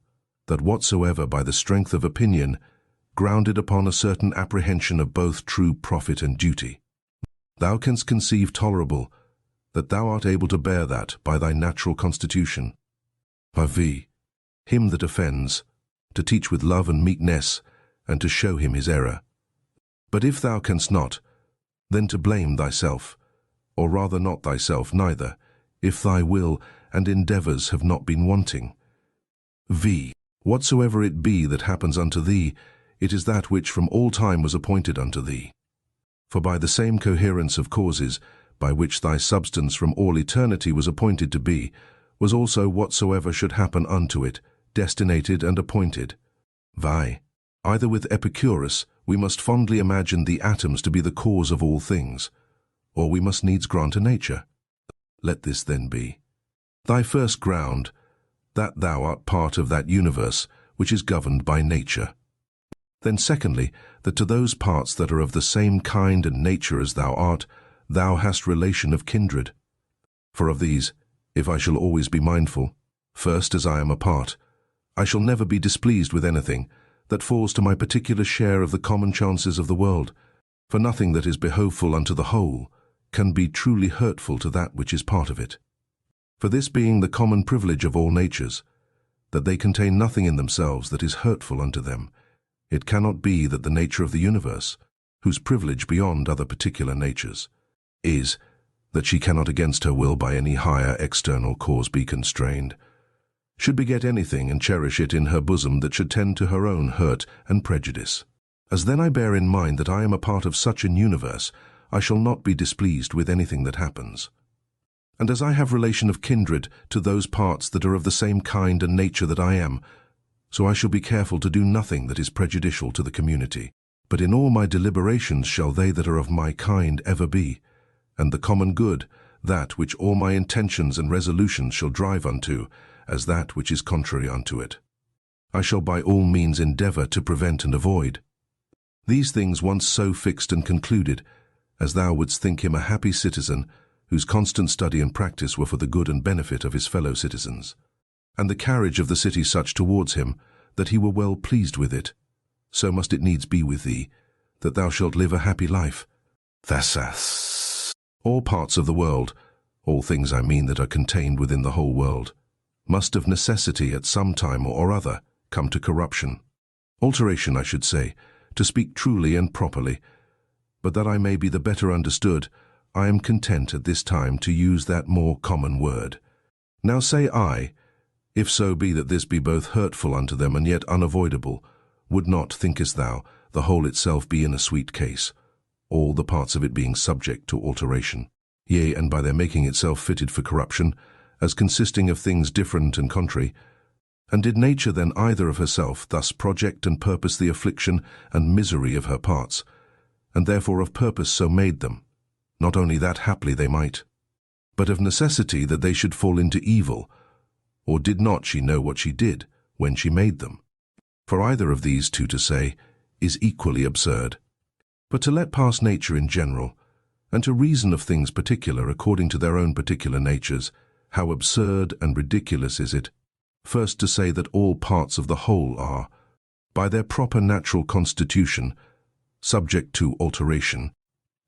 that whatsoever by the strength of opinion, grounded upon a certain apprehension of both true profit and duty, thou canst conceive tolerable, that thou art able to bear that by thy natural constitution. v. Him that offends, to teach with love and meekness, and to show him his error. But if thou canst not, then to blame thyself, or rather not thyself neither, if thy will and endeavours have not been wanting. v. Whatsoever it be that happens unto thee, it is that which from all time was appointed unto thee. For by the same coherence of causes, by which thy substance from all eternity was appointed to be, was also whatsoever should happen unto it, destinated and appointed. vi. Either with Epicurus, we must fondly imagine the atoms to be the cause of all things, or we must needs grant a nature. Let this then be thy first ground, that thou art part of that universe which is governed by nature. Then secondly, that to those parts that are of the same kind and nature as thou art, thou hast relation of kindred. For of these, if I shall always be mindful, first as I am a part, I shall never be displeased with anything that falls to my particular share of the common chances of the world, for nothing that is behoveful unto the whole can be truly hurtful to that which is part of it. For this being the common privilege of all natures, that they contain nothing in themselves that is hurtful unto them, it cannot be that the nature of the universe, whose privilege beyond other particular natures, is that she cannot against her will by any higher external cause be constrained, should beget anything and cherish it in her bosom that should tend to her own hurt and prejudice. As then I bear in mind that I am a part of such an universe, I shall not be displeased with anything that happens. And as I have relation of kindred to those parts that are of the same kind and nature that I am, so I shall be careful to do nothing that is prejudicial to the community. But in all my deliberations shall they that are of my kind ever be, and the common good, that which all my intentions and resolutions shall drive unto, as that which is contrary unto it, I shall by all means endeavour to prevent and avoid. These things once so fixed and concluded, as thou wouldst think him a happy citizen, whose constant study and practice were for the good and benefit of his fellow citizens, and the carriage of the city such towards him, that he were well pleased with it, so must it needs be with thee, that thou shalt live a happy life. Thasas. All parts of the world, all things I mean that are contained within the whole world, must of necessity at some time or other come to corruption. Alteration, I should say, to speak truly and properly, but that I may be the better understood, I am content at this time to use that more common word. Now say I, if so be that this be both hurtful unto them and yet unavoidable, would not, thinkest thou, the whole itself be in a sweet case, all the parts of it being subject to alteration, yea, and by their making itself fitted for corruption, as consisting of things different and contrary? And did nature then either of herself thus project and purpose the affliction and misery of her parts, and therefore of purpose so made them, not only that haply they might, but of necessity that they should fall into evil, or did not she know what she did when she made them? For either of these two to say is equally absurd. But to let pass nature in general, and to reason of things particular according to their own particular natures, how absurd and ridiculous is it, first to say that all parts of the whole are, by their proper natural constitution, subject to alteration,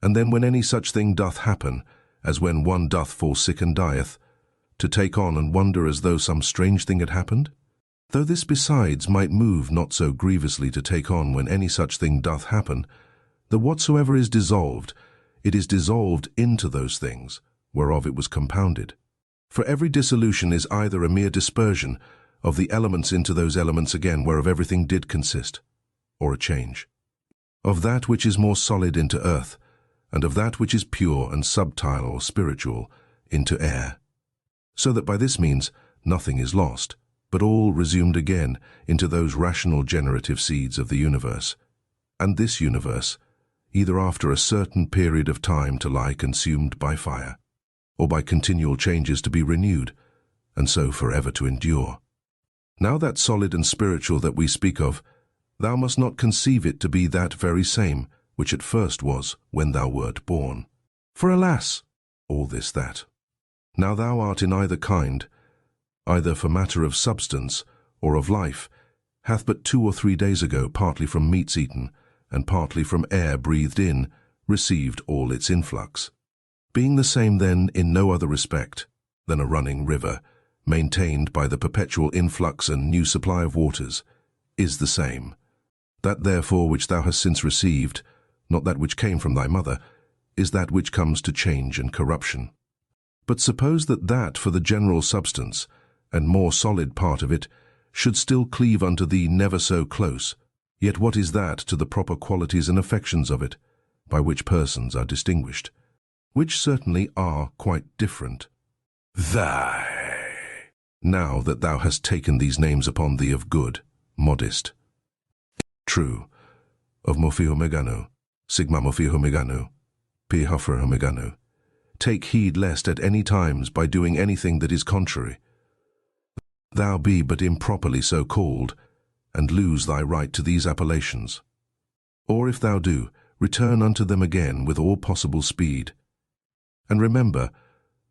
and then when any such thing doth happen, as when one doth fall sick and dieth, to take on and wonder as though some strange thing had happened? Though this besides might move not so grievously to take on when any such thing doth happen, that whatsoever is dissolved, it is dissolved into those things, whereof it was compounded. For every dissolution is either a mere dispersion of the elements into those elements again whereof everything did consist, or a change of that which is more solid into earth, and of that which is pure and subtile or spiritual into air, so that by this means nothing is lost, but all resumed again into those rational generative seeds of the universe. And this universe, either after a certain period of time to lie consumed by fire, or by continual changes to be renewed, and so forever to endure. Now that solid and spiritual that we speak of, thou must not conceive it to be that very same which at first was when thou wert born. For alas, all this that. Now thou art in either kind, either for matter of substance or of life, hath but 2 or 3 days ago, partly from meats eaten, and partly from air breathed in, received all its influx. Being the same then in no other respect than a running river, maintained by the perpetual influx and new supply of waters, is the same. That therefore which thou hast since received, not that which came from thy mother, is that which comes to change and corruption. But suppose that for the general substance, and more solid part of it, should still cleave unto thee never so close, yet what is that to the proper qualities and affections of it, by which persons are distinguished, which certainly are quite different? Now that thou hast taken these names upon thee of good, modest, true, of Mophihomeganu, Sigma Mophihomeganu, Pi Homeganu, take heed lest at any times by doing anything that is contrary, thou be but improperly so called, and lose thy right to these appellations. Or if thou do, return unto them again with all possible speed. And remember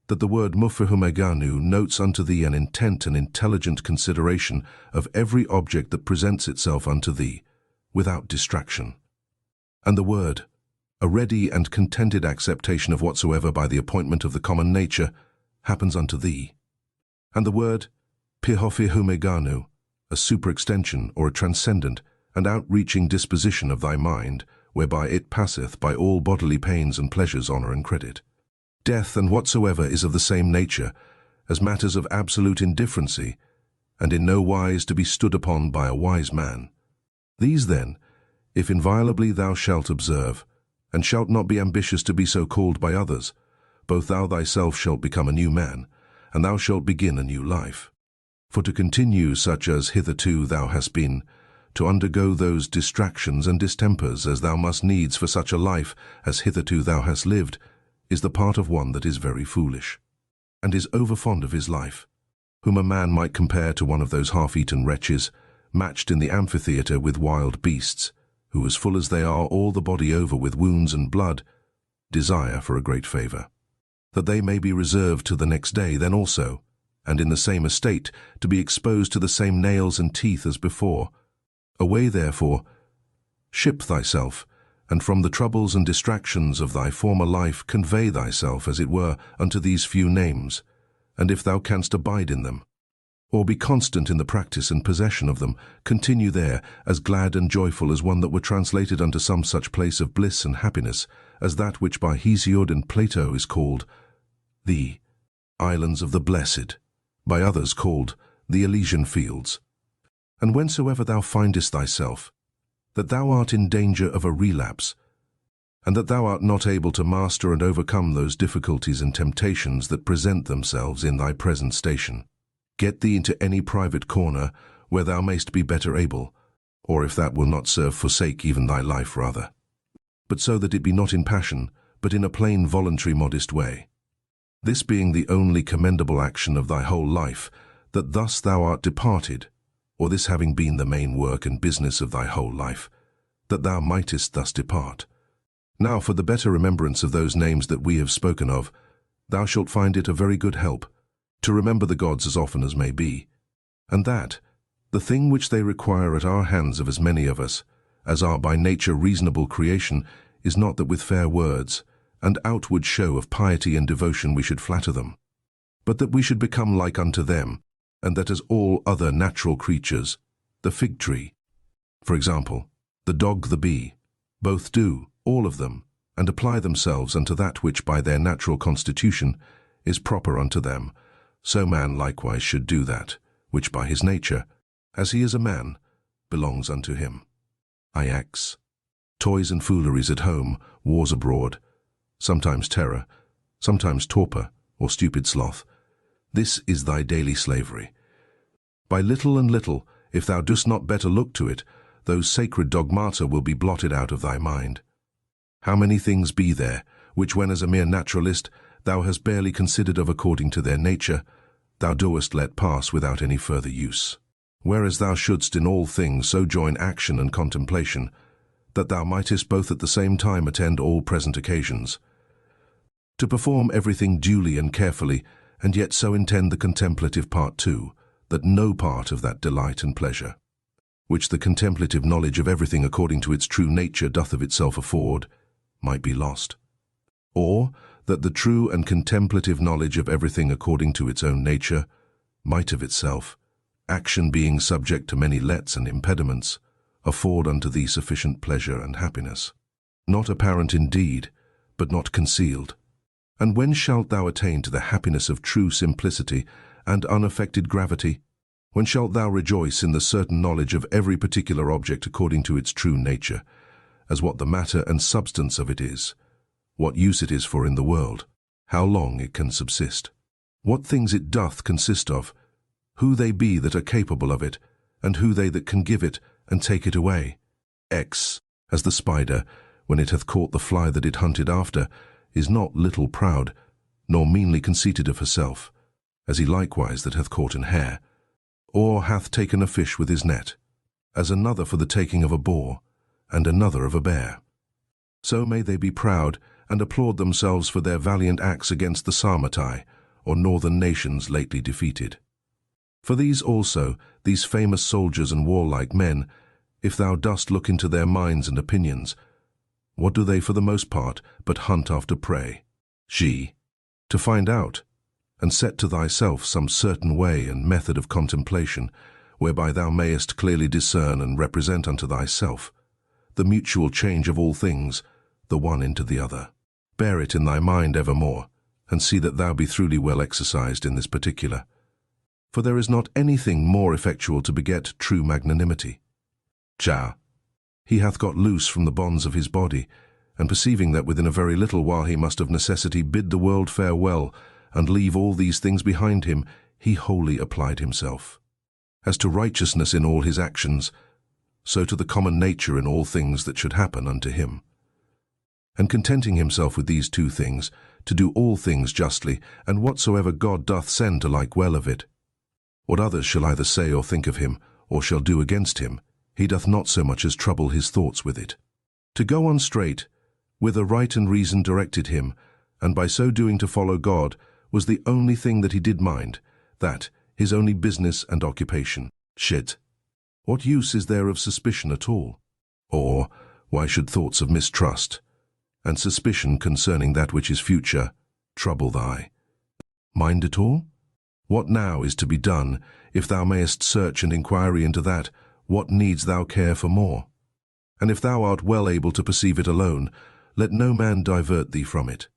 that the word Mophihomeganu notes unto thee an intent and intelligent consideration of every object that presents itself unto thee, without distraction. And the word, a ready and contented acceptation of whatsoever by the appointment of the common nature happens unto thee. And the word, Pihophihomeganu, a superextension or a transcendent and outreaching disposition of thy mind, whereby it passeth by all bodily pains and pleasures, honour and credit, death and whatsoever is of the same nature, as matters of absolute indifferency, and in no wise to be stood upon by a wise man. These then, if inviolably thou shalt observe, and shalt not be ambitious to be so called by others, both thou thyself shalt become a new man, and thou shalt begin a new life. For to continue such as hitherto thou hast been, to undergo those distractions and distempers as thou must needs for such a life as hitherto thou hast lived, is the part of one that is very foolish, and is overfond of his life, whom a man might compare to one of those half-eaten wretches, matched in the amphitheatre with wild beasts, who, as full as they are all the body over with wounds and blood, desire for a great favour, that they may be reserved till the next day then also, and in the same estate, to be exposed to the same nails and teeth as before. Away therefore, ship thyself, and from the troubles and distractions of thy former life convey thyself, as it were, unto these few names, and if thou canst abide in them, or be constant in the practice and possession of them, continue there, as glad and joyful as one that were translated unto some such place of bliss and happiness as that which by Hesiod and Plato is called the Islands of the Blessed, by others called the Elysian Fields. And whensoever thou findest thyself, that thou art in danger of a relapse, and that thou art not able to master and overcome those difficulties and temptations that present themselves in thy present station, get thee into any private corner where thou mayst be better able, or if that will not serve, forsake even thy life rather. But so that it be not in passion, but in a plain voluntary modest way. This being the only commendable action of thy whole life, that thus thou art departed, or this having been the main work and business of thy whole life, that thou mightest thus depart. Now for the better remembrance of those names that we have spoken of, thou shalt find it a very good help, to remember the gods as often as may be, and that, the thing which they require at our hands of as many of us, as are by nature reasonable creation, is not that with fair words, and outward show of piety and devotion we should flatter them, but that we should become like unto them, and that as all other natural creatures, the fig tree, for example, the dog, the bee, both do, all of them, and apply themselves unto that which by their natural constitution is proper unto them, so man likewise should do that, which by his nature, as he is a man, belongs unto him. Ix. Toys and fooleries at home, wars abroad, sometimes terror, sometimes torpor or stupid sloth. This is thy daily slavery. By little and little, if thou dost not better look to it, those sacred dogmata will be blotted out of thy mind. How many things be there, which when as a mere naturalist thou hast barely considered of according to their nature, thou doest let pass without any further use. Whereas thou shouldst in all things so join action and contemplation, that thou mightest both at the same time attend all present occasions, to perform everything duly and carefully, and yet so intend the contemplative part too, that no part of that delight and pleasure, which the contemplative knowledge of everything according to its true nature doth of itself afford, might be lost. Or that the true and contemplative knowledge of everything according to its own nature might of itself, action being subject to many lets and impediments, afford unto thee sufficient pleasure and happiness, not apparent indeed, but not concealed. And when shalt thou attain to the happiness of true simplicity and unaffected gravity? When shalt thou rejoice in the certain knowledge of every particular object according to its true nature, as what the matter and substance of it is, what use it is for in the world, how long it can subsist, what things it doth consist of, who they be that are capable of it, and who they that can give it and take it away? X, as the spider, when it hath caught the fly that it hunted after, is not little proud, nor meanly conceited of herself, as he likewise that hath caught an hare, or hath taken a fish with his net, as another for the taking of a boar, and another of a bear. So may they be proud, and applaud themselves for their valiant acts against the Sarmatai, or northern nations lately defeated. For these also, these famous soldiers and warlike men, if thou dost look into their minds and opinions, what do they for the most part but hunt after prey? To find out, and set to thyself some certain way and method of contemplation, whereby thou mayest clearly discern and represent unto thyself the mutual change of all things, the one into the other. Bear it in thy mind evermore, and see that thou be truly well exercised in this particular. For there is not anything more effectual to beget true magnanimity. He hath got loose from the bonds of his body, and perceiving that within a very little while he must of necessity bid the world farewell, and leave all these things behind him, he wholly applied himself, as to righteousness in all his actions, so to the common nature in all things that should happen unto him. And contenting himself with these two things, to do all things justly, and whatsoever God doth send to like well of it. What others shall either say or think of him, or shall do against him, he doth not so much as trouble his thoughts with it. To go on straight, whither right and reason directed him, and by so doing to follow God, was the only thing that he did mind, that, his only business and occupation. What use is there of suspicion at all? Or, why should thoughts of mistrust, and suspicion concerning that which is future, trouble thy mind at all? What now is to be done, if thou mayest search and inquiry into that, what needs thou care for more? And if thou art well able to perceive it alone, let no man divert thee from it.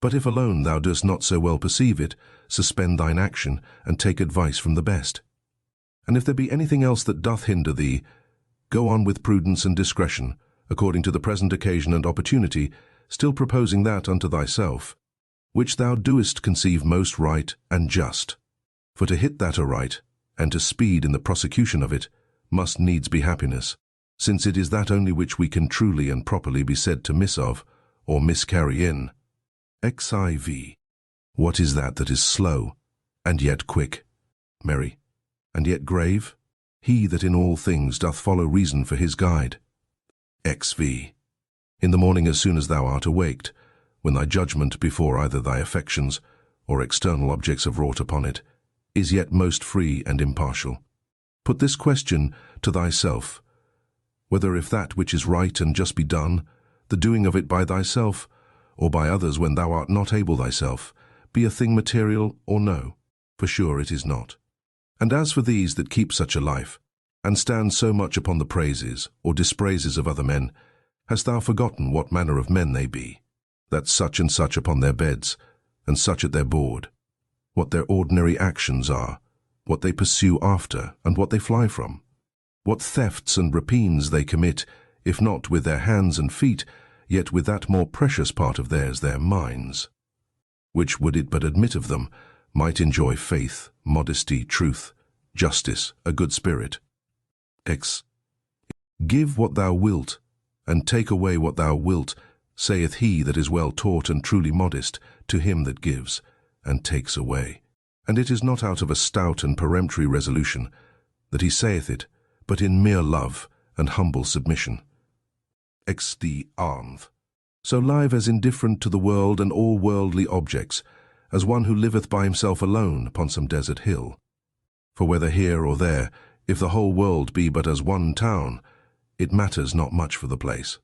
But if alone thou dost not so well perceive it, suspend thine action, and take advice from the best. And if there be anything else that doth hinder thee, go on with prudence and discretion, according to the present occasion and opportunity, still proposing that unto thyself, which thou doest conceive most right and just. For to hit that aright, and to speed in the prosecution of it, must needs be happiness, since it is that only which we can truly and properly be said to miss of, or miscarry in. XIV. What is that is slow, and yet quick, merry, and yet grave? He that in all things doth follow reason for his guide. XV. In the morning as soon as thou art awaked, when thy judgment before either thy affections or external objects have wrought upon it, is yet most free and impartial. Put this question to thyself, whether if that which is right and just be done, the doing of it by thyself, or by others when thou art not able thyself, be a thing material or no, for sure it is not. And as for these that keep such a life, and stand so much upon the praises or dispraises of other men, hast thou forgotten what manner of men they be, that such and such upon their beds, and such at their board, what their ordinary actions are, what they pursue after, and what they fly from, what thefts and rapines they commit, if not with their hands and feet, yet with that more precious part of theirs, their minds, which, would it but admit of them, might enjoy faith, modesty, truth, justice, a good spirit. Give what thou wilt, and take away what thou wilt, saith he that is well taught and truly modest, to him that gives and takes away. And it is not out of a stout and peremptory resolution that he saith it, but in mere love and humble submission. XD Arnv. So live as indifferent to the world and all worldly objects, as one who liveth by himself alone upon some desert hill. For whether here or there, if the whole world be but as one town, it matters not much for the place.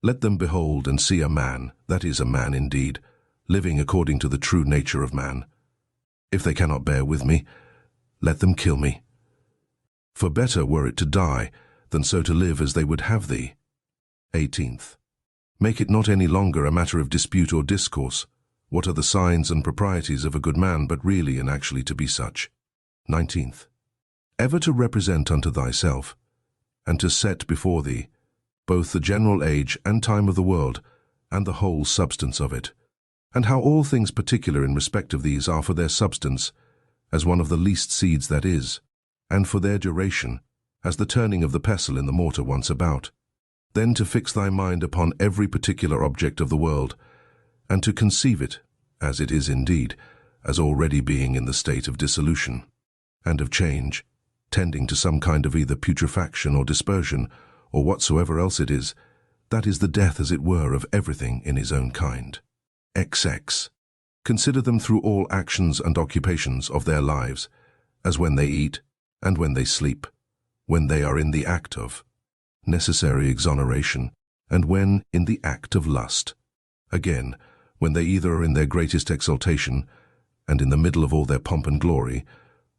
Let them behold and see a man, that is a man indeed, living according to the true nature of man. If they cannot bear with me, let them kill me. For better were it to die, than so to live as they would have thee. 18th. Make it not any longer a matter of dispute or discourse, what are the signs and proprieties of a good man, but really and actually to be such. 19th. Ever to represent unto thyself, and to set before thee, both the general age and time of the world, and the whole substance of it, and how all things particular in respect of these are for their substance, as one of the least seeds that is, and for their duration, as the turning of the pestle in the mortar once about. Then to fix thy mind upon every particular object of the world, and to conceive it, as it is indeed, as already being in the state of dissolution, and of change, tending to some kind of either putrefaction or dispersion, or whatsoever else it is, that is the death as it were of everything in his own kind. XX. Consider them through all actions and occupations of their lives, as when they eat, and when they sleep, when they are in the act of necessary exoneration, and when in the act of lust. Again, when they either are in their greatest exaltation, and in the middle of all their pomp and glory,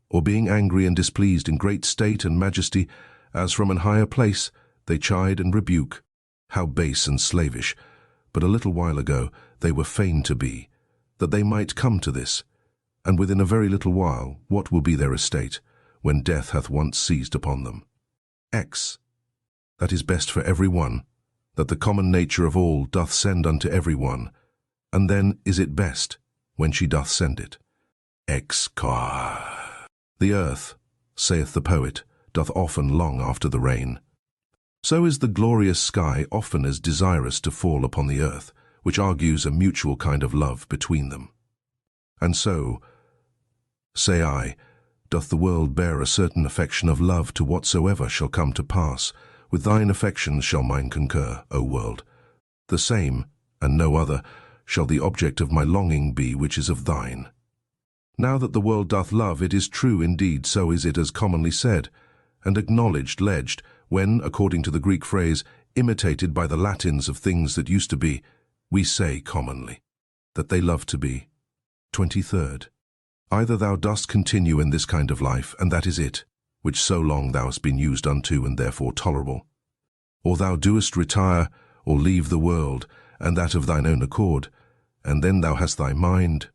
or being angry and displeased in great state and majesty, as from an higher place, they chide and rebuke, how base and slavish, but a little while ago they were fain to be, that they might come to this, and within a very little while what will be their estate, when death hath once seized upon them. X. That is best for every one, that the common nature of all doth send unto every one, and then is it best, when she doth send it. X. The earth, saith the poet, doth often long after the rain. So is the glorious sky often as desirous to fall upon the earth, which argues a mutual kind of love between them. And so, say I, doth the world bear a certain affection of love to whatsoever shall come to pass. With thine affections shall mine concur, O world. The same, and no other, shall the object of my longing be which is of thine. Now that the world doth love, it is true indeed, so is it as commonly said, and acknowledged, ledged, when, according to the Greek phrase, imitated by the Latins of things that used to be, we say commonly, that they love to be. 23rd. Either thou dost continue in this kind of life, and that is it, which so long thou hast been used unto and therefore tolerable. Or thou doest retire, or leave the world, and that of thine own accord, and then thou hast thy mind,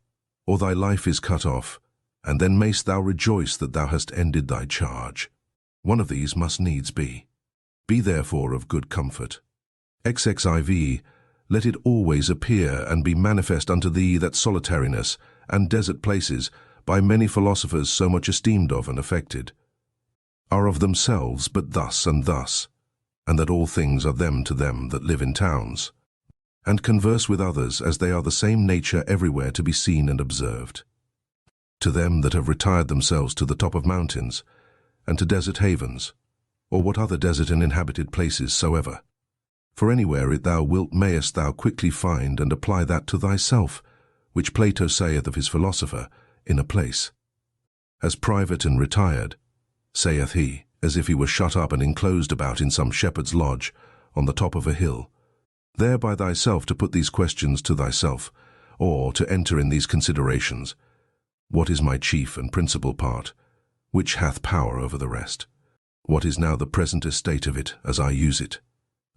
or thy life is cut off, and then mayst thou rejoice that thou hast ended thy charge. One of these must needs be. Be therefore of good comfort. XXIV, let it always appear and be manifest unto thee that solitariness and desert places, by many philosophers so much esteemed of and affected, are of themselves but thus and thus, and that all things are them to them that live in towns, and converse with others as they are the same nature everywhere to be seen and observed. To them that have retired themselves to the top of mountains, and to desert havens, or what other desert and inhabited places soever. For anywhere it thou wilt mayest thou quickly find and apply that to thyself, which Plato saith of his philosopher, in a place. As private and retired, saith he, as if he were shut up and enclosed about in some shepherd's lodge, on the top of a hill, there by thyself to put these questions to thyself, or to enter in these considerations. What is my chief and principal part, which hath power over the rest? What is now the present estate of it as I use it?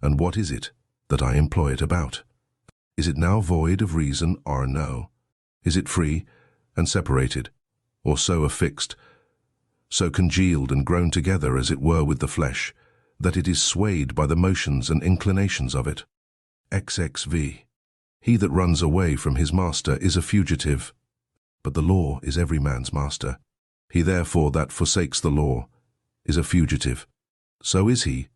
And what is it that I employ it about? Is it now void of reason or no? Is it free and separated, or so affixed, so congealed and grown together as it were with the flesh, that it is swayed by the motions and inclinations of it? XXV. He that runs away from his master is a fugitive, but the law is every man's master. He therefore that forsakes the law is a fugitive. So is he,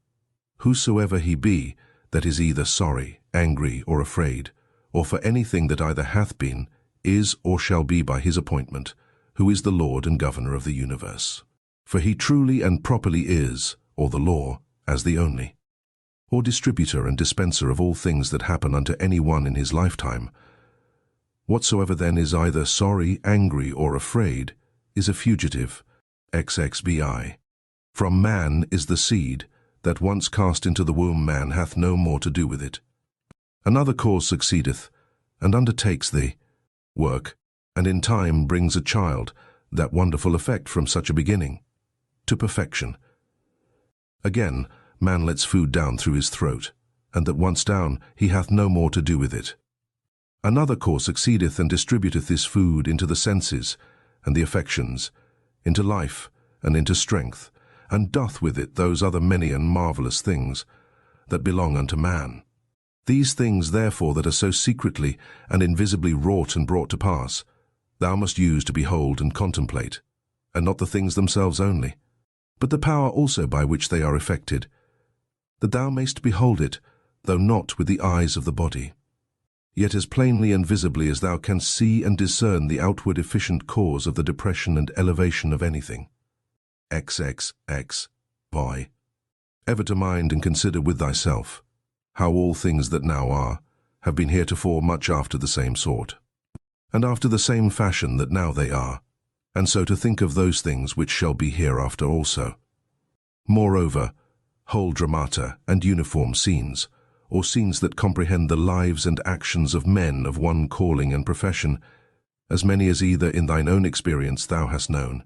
whosoever he be, that is either sorry, angry, or afraid, or for anything that either hath been, is, or shall be by his appointment, who is the Lord and Governor of the universe. For he truly and properly is, or the law, as the only, or distributor and dispenser of all things that happen unto any one in his lifetime. Whatsoever then is either sorry, angry, or afraid, is a fugitive, XXBI. From man is the seed, that once cast into the womb man hath no more to do with it. Another cause succeedeth, and undertakes the work, and in time brings a child, that wonderful effect from such a beginning, to perfection. Again, man lets food down through his throat, and that once down he hath no more to do with it. Another cause succeedeth and distributeth this food into the senses and the affections, into life and into strength, and doth with it those other many and marvellous things that belong unto man. These things therefore that are so secretly and invisibly wrought and brought to pass, thou must use to behold and contemplate, and not the things themselves only, but the power also by which they are effected, that thou mayst behold it, though not with the eyes of the body, yet as plainly and visibly as thou canst see and discern the outward efficient cause of the depression and elevation of anything. XXX. Why? Ever to mind and consider with thyself, how all things that now are, have been heretofore much after the same sort, and after the same fashion that now they are, and so to think of those things which shall be hereafter also. Moreover, whole dramata and uniform scenes, or scenes that comprehend the lives and actions of men of one calling and profession, as many as either in thine own experience thou hast known,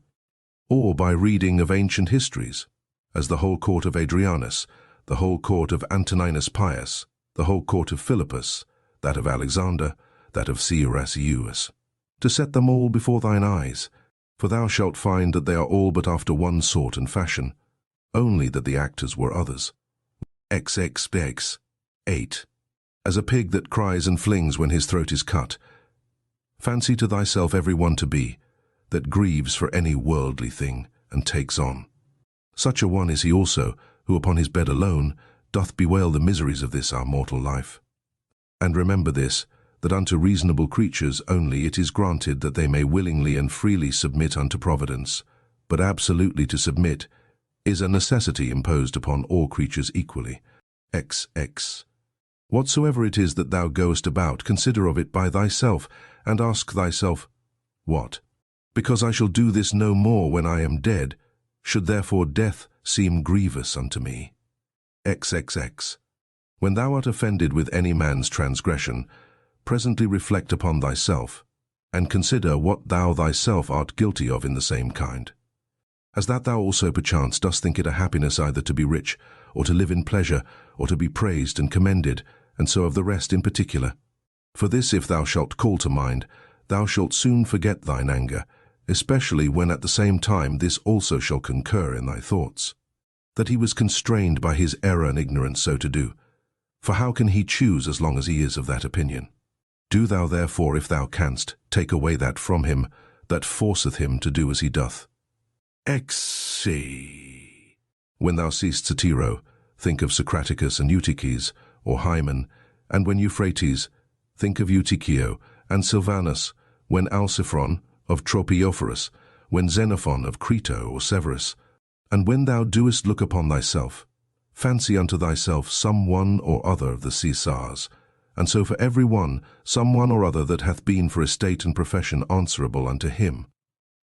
or by reading of ancient histories, as the whole court of Adrianus, the whole court of Antoninus Pius, the whole court of Philippus, that of Alexander, that of Cyrus, to set them all before thine eyes, for thou shalt find that they are all but after one sort and fashion, only that the actors were others. XXX. 8. As a pig that cries and flings when his throat is cut, fancy to thyself every one to be, that grieves for any worldly thing, and takes on. Such a one is he also, who upon his bed alone doth bewail the miseries of this our mortal life. And remember this, that unto reasonable creatures only it is granted that they may willingly and freely submit unto providence, but absolutely to submit is a necessity imposed upon all creatures equally. XX. Whatsoever it is that thou goest about, consider of it by thyself, and ask thyself, what? Because I shall do this no more when I am dead, should therefore death seem grievous unto me? XXX. When thou art offended with any man's transgression, presently reflect upon thyself, and consider what thou thyself art guilty of in the same kind. As that thou also perchance dost think it a happiness either to be rich, or to live in pleasure, or to be praised and commended, and so of the rest in particular. For this if thou shalt call to mind, thou shalt soon forget thine anger, especially when at the same time this also shall concur in thy thoughts, that he was constrained by his error and ignorance so to do. For how can he choose as long as he is of that opinion? Do thou therefore, if thou canst, take away that from him, that forceth him to do as he doth. XC. When thou seest Satiro, think of Socraticus and Eutyches, or Hymen, and when Euphrates, think of Eutychio, and Silvanus, when Alciphron, of Tropiophorus, when Xenophon of Crito or Severus, and when thou doest look upon thyself, fancy unto thyself some one or other of the Caesars, and so for every one, some one or other that hath been for estate and profession answerable unto him.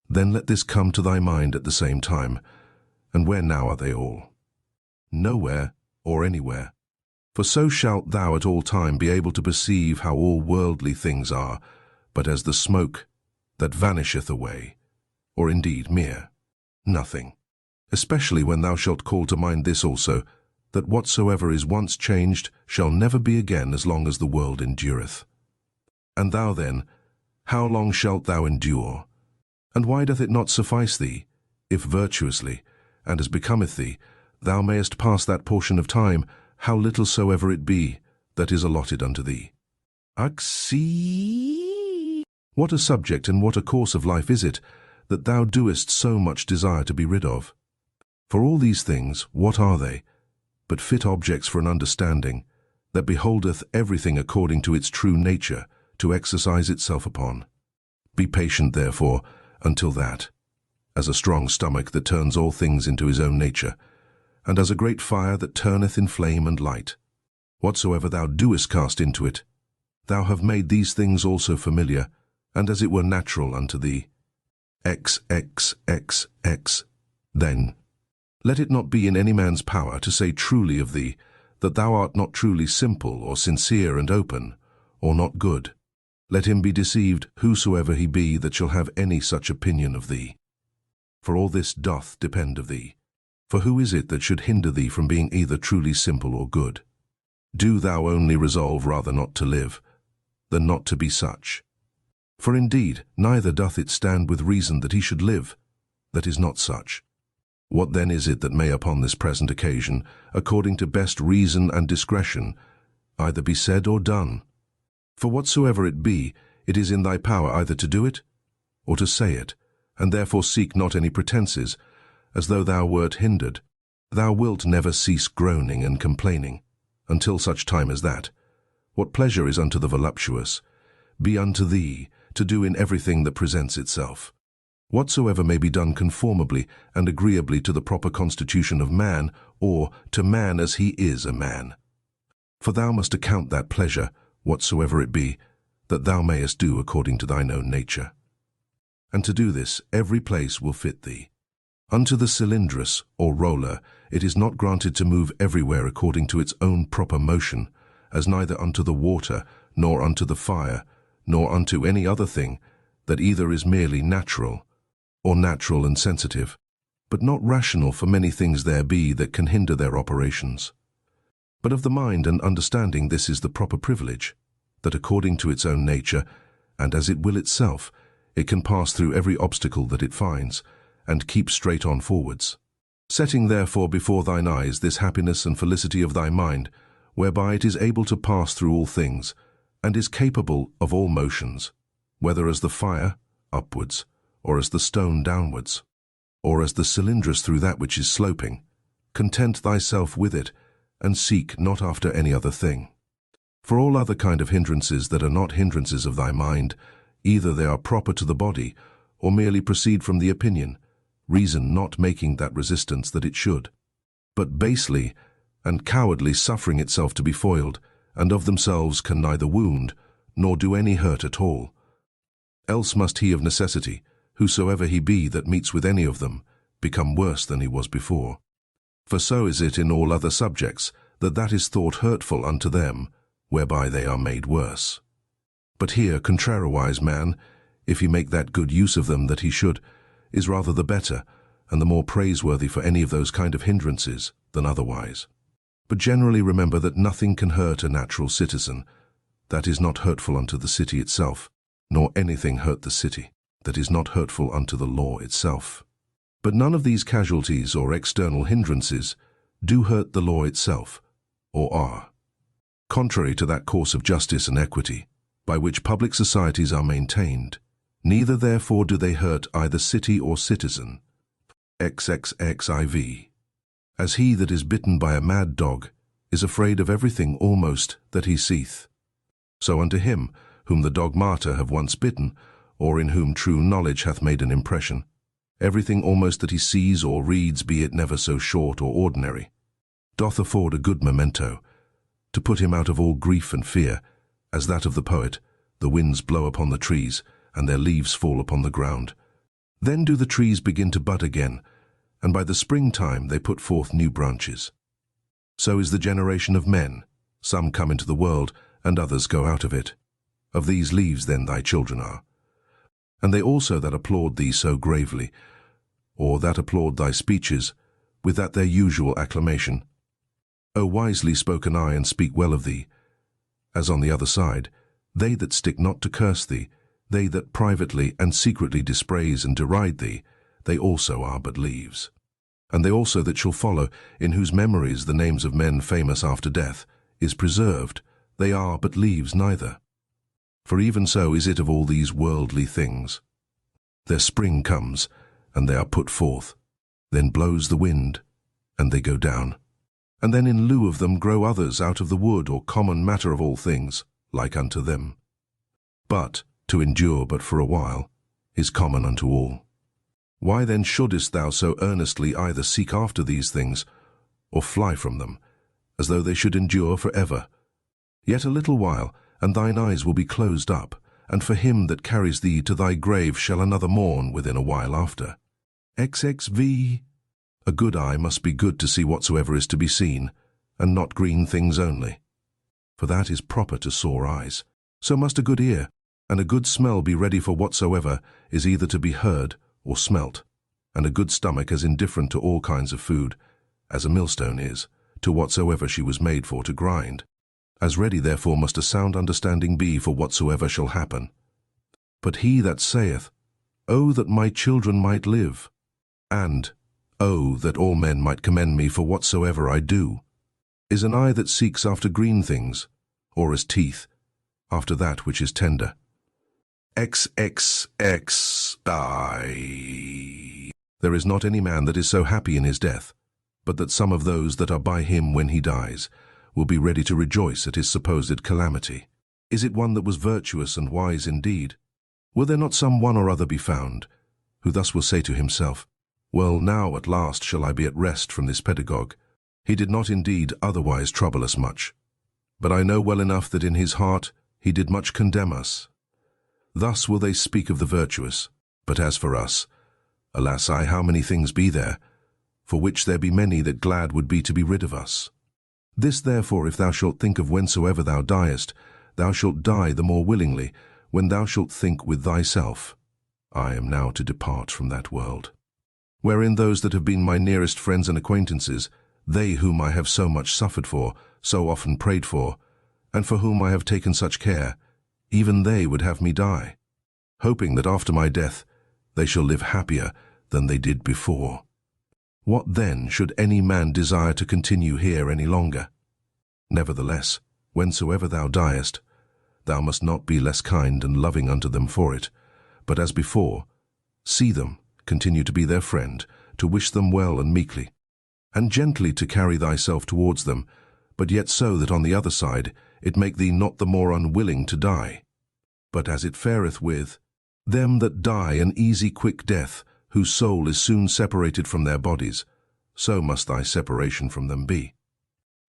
Then let this come to thy mind at the same time, and where now are they all? Nowhere or anywhere. For so shalt thou at all time be able to perceive how all worldly things are, but as the smoke that vanisheth away, or indeed mere nothing. Especially when thou shalt call to mind this also, that whatsoever is once changed shall never be again as long as the world endureth. And thou then, how long shalt thou endure? And why doth it not suffice thee, if virtuously, and as becometh thee, thou mayest pass that portion of time, how little soever it be, that is allotted unto thee? Axi. What a subject and what a course of life is it, that thou doest so much desire to be rid of? For all these things, what are they, but fit objects for an understanding, that beholdeth everything according to its true nature, to exercise itself upon. Be patient, therefore, until that, as a strong stomach that turns all things into his own nature, and as a great fire that turneth in flame and light. Whatsoever thou doest cast into it, thou have made these things also familiar, and as it were natural unto thee. XXXX. Then, let it not be in any man's power to say truly of thee, that thou art not truly simple, or sincere and open, or not good. Let him be deceived, whosoever he be, that shall have any such opinion of thee. For all this doth depend of thee. For who is it that should hinder thee from being either truly simple or good? Do thou only resolve rather not to live, than not to be such. For indeed, neither doth it stand with reason that he should live, that is not such. What then is it that may upon this present occasion, according to best reason and discretion, either be said or done? For whatsoever it be, it is in thy power either to do it, or to say it, and therefore seek not any pretences, as though thou wert hindered. Thou wilt never cease groaning and complaining, until such time as that. What pleasure is unto the voluptuous, be unto thee, to do in everything that presents itself. Whatsoever may be done conformably and agreeably to the proper constitution of man, or to man as he is a man. For thou must account that pleasure, whatsoever it be, that thou mayest do according to thine own nature. And to do this, every place will fit thee. Unto the cylindrous, or roller, it is not granted to move everywhere according to its own proper motion, as neither unto the water, nor unto the fire, nor unto any other thing, that either is merely natural, or natural and sensitive, but not rational, for many things there be that can hinder their operations. But of the mind and understanding this is the proper privilege, that according to its own nature, and as it will itself, it can pass through every obstacle that it finds, and keep straight on forwards. Setting therefore before thine eyes this happiness and felicity of thy mind, whereby it is able to pass through all things, and is capable of all motions, whether as the fire, upwards, or as the stone downwards, or as the cylindrous through that which is sloping, content thyself with it, and seek not after any other thing. For all other kind of hindrances that are not hindrances of thy mind, either they are proper to the body, or merely proceed from the opinion, reason not making that resistance that it should, but basely and cowardly suffering itself to be foiled, and of themselves can neither wound, nor do any hurt at all. Else must he of necessity, whosoever he be that meets with any of them, become worse than he was before. For so is it in all other subjects, that is thought hurtful unto them, whereby they are made worse. But here contrariwise man, if he make that good use of them that he should, is rather the better, and the more praiseworthy for any of those kind of hindrances than otherwise. But generally remember that nothing can hurt a natural citizen, that is not hurtful unto the city itself, nor anything hurt the city, that is not hurtful unto the law itself. But none of these casualties or external hindrances do hurt the law itself, or are. Contrary to that course of justice and equity, by which public societies are maintained, neither therefore do they hurt either city or citizen. XXXIV. As he that is bitten by a mad dog is afraid of everything almost that he seeth, so unto him whom the dogmata have once bitten, or in whom true knowledge hath made an impression, everything almost that he sees or reads, be it never so short or ordinary, doth afford a good memento, to put him out of all grief and fear, as that of the poet, the winds blow upon the trees, and their leaves fall upon the ground. Then do the trees begin to bud again, and by the springtime they put forth new branches. So is the generation of men, some come into the world, and others go out of it. Of these leaves then thy children are. And they also that applaud thee so gravely, or that applaud thy speeches, with that their usual acclamation. O wisely spoken I, and speak well of thee. As on the other side, they that stick not to curse thee, they that privately and secretly dispraise and deride thee, they also are but leaves. And they also that shall follow, in whose memories the names of men famous after death is preserved, they are but leaves neither. For even so is it of all these worldly things. Their spring comes, and they are put forth, then blows the wind, and they go down. And then in lieu of them grow others out of the wood or common matter of all things, like unto them. But to endure but for a while is common unto all. Why then shouldest thou so earnestly either seek after these things, or fly from them, as though they should endure for ever? Yet a little while, and thine eyes will be closed up, and for him that carries thee to thy grave shall another mourn within a while after. XXV. A good eye must be good to see whatsoever is to be seen, and not green things only. For that is proper to sore eyes. So must a good ear, and a good smell be ready for whatsoever is either to be heard or smelt, and a good stomach as indifferent to all kinds of food, as a millstone is, to whatsoever she was made for to grind. As ready therefore must a sound understanding be for whatsoever shall happen. But he that saith, O that my children might live, and, O that all men might commend me for whatsoever I do, is an eye that seeks after green things, or as teeth, after that which is tender. XXXI. There is not any man that is so happy in his death, but that some of those that are by him when he dies will be ready to rejoice at his supposed calamity. Is it one that was virtuous and wise indeed? Will there not some one or other be found, who thus will say to himself, Well, now at last shall I be at rest from this pedagogue. He did not indeed otherwise trouble us much, but I know well enough that in his heart he did much condemn us. Thus will they speak of the virtuous, but as for us, alas, how many things be there, for which there be many that glad would be to be rid of us. This therefore, if thou shalt think of whensoever thou diest, thou shalt die the more willingly, when thou shalt think with thyself, I am now to depart from that world, wherein those that have been my nearest friends and acquaintances, they whom I have so much suffered for, so often prayed for, and for whom I have taken such care, even they would have me die, hoping that after my death they shall live happier than they did before. What then should any man desire to continue here any longer? Nevertheless, whensoever thou diest, thou must not be less kind and loving unto them for it, but as before, see them, continue to be their friend, to wish them well and meekly, and gently to carry thyself towards them, but yet so that on the other side it make thee not the more unwilling to die. But as it fareth with them that die an easy quick death, whose soul is soon separated from their bodies, so must thy separation from them be.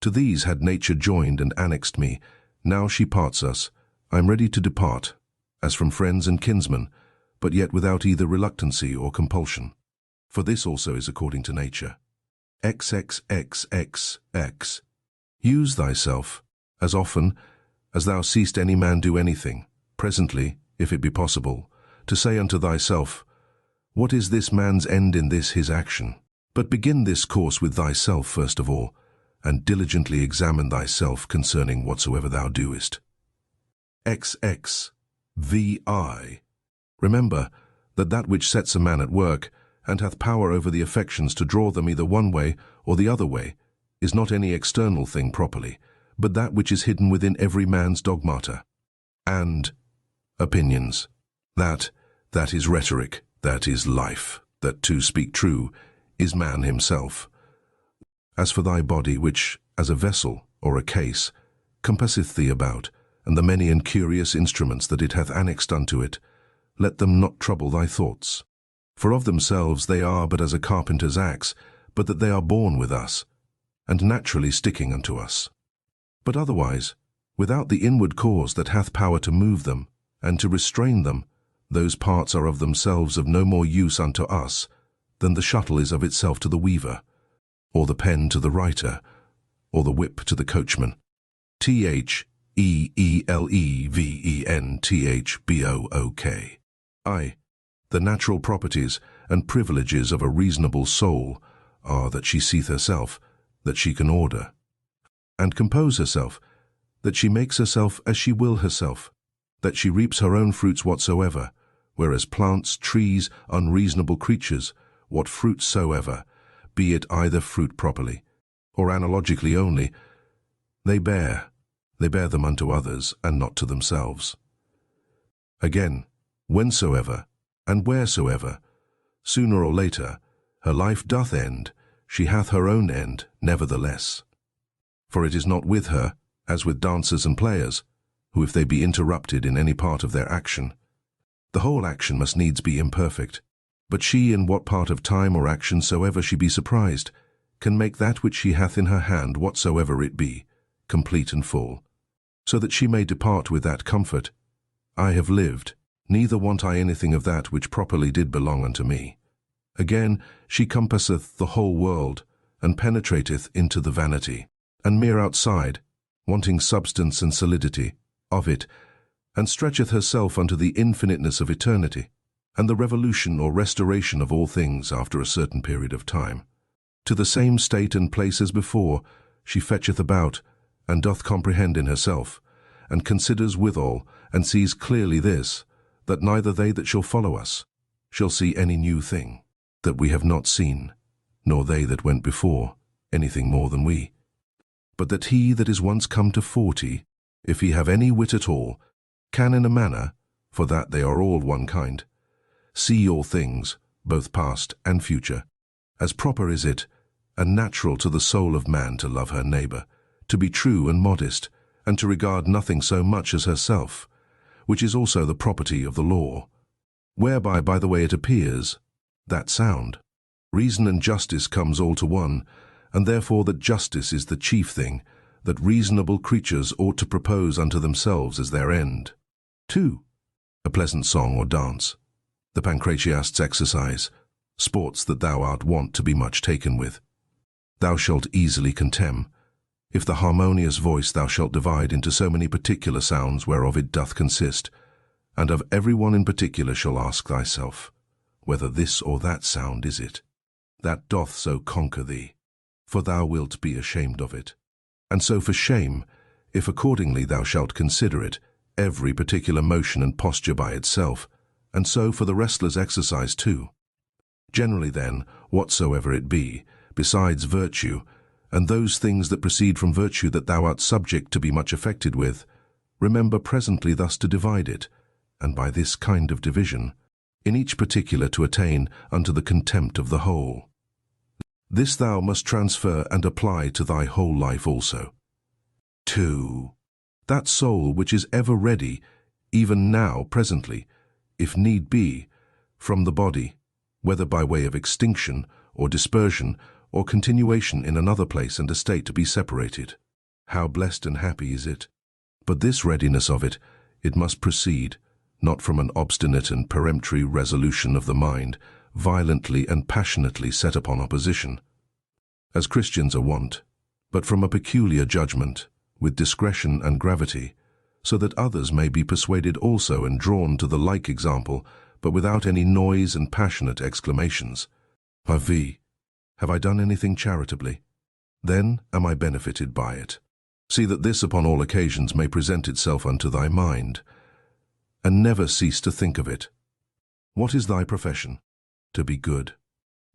To these had nature joined and annexed me. Now she parts us. I am ready to depart, as from friends and kinsmen, but yet without either reluctancy or compulsion. For this also is according to nature. XXXXX. Use thyself, as often as thou seest any man do anything, presently, if it be possible, to say unto thyself, What is this man's end in this his action? But begin this course with thyself first of all, and diligently examine thyself concerning whatsoever thou doest. XXVI. Remember that which sets a man at work, and hath power over the affections to draw them either one way or the other way, is not any external thing properly, but that which is hidden within every man's dogmata and opinions. That is rhetoric, that is life, that to speak true is man himself. As for thy body, which, as a vessel or a case, compasseth thee about, and the many and curious instruments that it hath annexed unto it, let them not trouble thy thoughts. For of themselves they are but as a carpenter's axe, but that they are born with us, and naturally sticking unto us. But otherwise, without the inward cause that hath power to move them, and to restrain them, those parts are of themselves of no more use unto us than the shuttle is of itself to the weaver, or the pen to the writer, or the whip to the coachman. THEELEVENTHBOOK. The natural properties and privileges of a reasonable soul are that she seeth herself, that she can order and compose herself, that she makes herself as she will herself, that she reaps her own fruits whatsoever, whereas plants, trees, unreasonable creatures, what fruit soever, be it either fruit properly, or analogically only, they bear them unto others, and not to themselves. Again, whensoever, and wheresoever, sooner or later, her life doth end, she hath her own end, nevertheless. For it is not with her, as with dancers and players, who if they be interrupted in any part of their action, the whole action must needs be imperfect. But she, in what part of time or action soever she be surprised, can make that which she hath in her hand, whatsoever it be, complete and full, so that she may depart with that comfort, I have lived, neither want I anything of that which properly did belong unto me. Again, she compasseth the whole world, and penetrateth into the vanity, and mere outside, wanting substance and solidity of it, and stretcheth herself unto the infiniteness of eternity, and the revolution or restoration of all things after a certain period of time. To the same state and place as before, she fetcheth about, and doth comprehend in herself, and considers withal, and sees clearly this, that neither they that shall follow us shall see any new thing that we have not seen, nor they that went before anything more than we. But that he that is once come to 40, if he have any wit at all, can in a manner, for that they are all one kind, see all things, both past and future, as proper is it, and natural to the soul of man to love her neighbour, to be true and modest, and to regard nothing so much as herself, which is also the property of the law, whereby, by the way it appears, that sound, reason and justice comes all to one, and therefore that justice is the chief thing that reasonable creatures ought to propose unto themselves as their end. 2. A pleasant song or dance, the pancratiast's exercise, sports that thou art wont to be much taken with. Thou shalt easily contemn, if the harmonious voice thou shalt divide into so many particular sounds whereof it doth consist, and of every one in particular shall ask thyself, whether this or that sound is it, that doth so conquer thee, for thou wilt be ashamed of it. And so for shame, if accordingly thou shalt consider it, every particular motion and posture by itself, and so for the wrestler's exercise too. Generally then, whatsoever it be, besides virtue, and those things that proceed from virtue that thou art subject to be much affected with, remember presently thus to divide it, and by this kind of division, in each particular to attain unto the contempt of the whole. This thou must transfer and apply to thy whole life also. 2. That soul which is ever ready, even now, presently, if need be, from the body, whether by way of extinction, or dispersion, or continuation in another place and estate to be separated. How blessed and happy is it! But this readiness of it, it must proceed, not from an obstinate and peremptory resolution of the mind, violently and passionately set upon opposition, as Christians are wont, but from a peculiar judgment, with discretion and gravity, so that others may be persuaded also and drawn to the like example, but without any noise and passionate exclamations. Have I done anything charitably? Then am I benefited by it. See that this upon all occasions may present itself unto thy mind, and never cease to think of it. What is thy profession? To be good.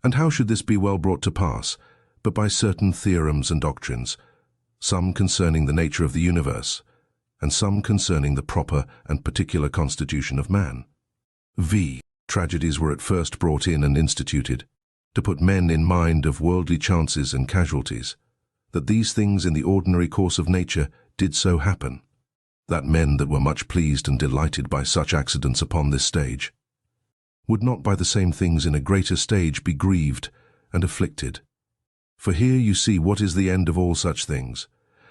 And how should this be well brought to pass, but by certain theorems and doctrines, some concerning the nature of the universe, and some concerning the proper and particular constitution of man? Tragedies were at first brought in and instituted, to put men in mind of worldly chances and casualties, that these things in the ordinary course of nature did so happen, that men that were much pleased and delighted by such accidents upon this stage, would not by the same things in a greater stage be grieved and afflicted. For here you see what is the end of all such things,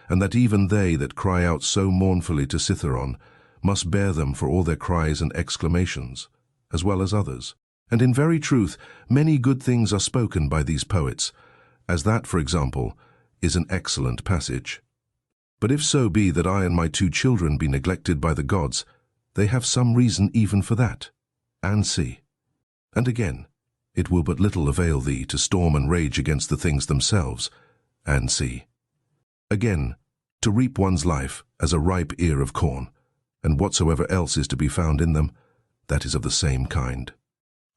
and that even they that cry out so mournfully to Citharon must bear them for all their cries and exclamations, as well as others. And in very truth, many good things are spoken by these poets, as that, for example, is an excellent passage. But if so be that I and my 2 children be neglected by the gods, they have some reason even for that. And see. And again, it will but little avail thee to storm and rage against the things themselves, and see. Again, to reap one's life as a ripe ear of corn, and whatsoever else is to be found in them, that is of the same kind.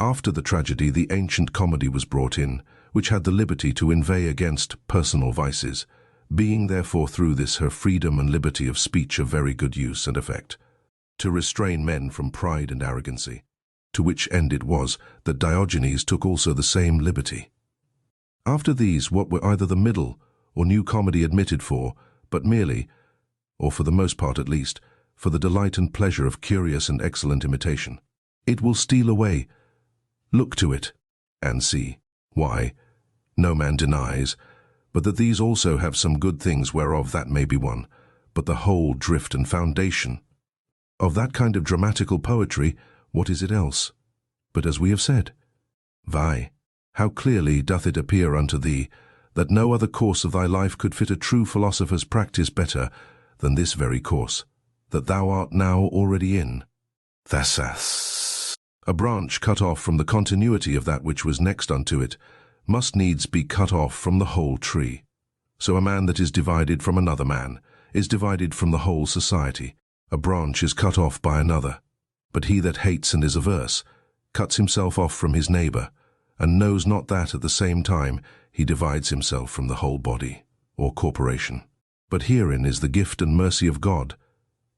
After the tragedy, the ancient comedy was brought in, which had the liberty to inveigh against personal vices, being therefore through this her freedom and liberty of speech of very good use and effect, to restrain men from pride and arrogancy, to which end it was that Diogenes took also the same liberty. After these, what were either the middle or new comedy admitted for, but merely, or for the most part at least, for the delight and pleasure of curious and excellent imitation. It will steal away. Look to it, and see. Why, no man denies, but that these also have some good things whereof that may be one, but the whole drift and foundation of that kind of dramatical poetry, what is it else? But as we have said, Vai, how clearly doth it appear unto thee, that no other course of thy life could fit a true philosopher's practice better than this very course, that thou art now already in. Thasas. A branch cut off from the continuity of that which was next unto it must needs be cut off from the whole tree. So a man that is divided from another man is divided from the whole society. A branch is cut off by another, but he that hates and is averse cuts himself off from his neighbor, and knows not that at the same time he divides himself from the whole body, or corporation. But herein is the gift and mercy of God,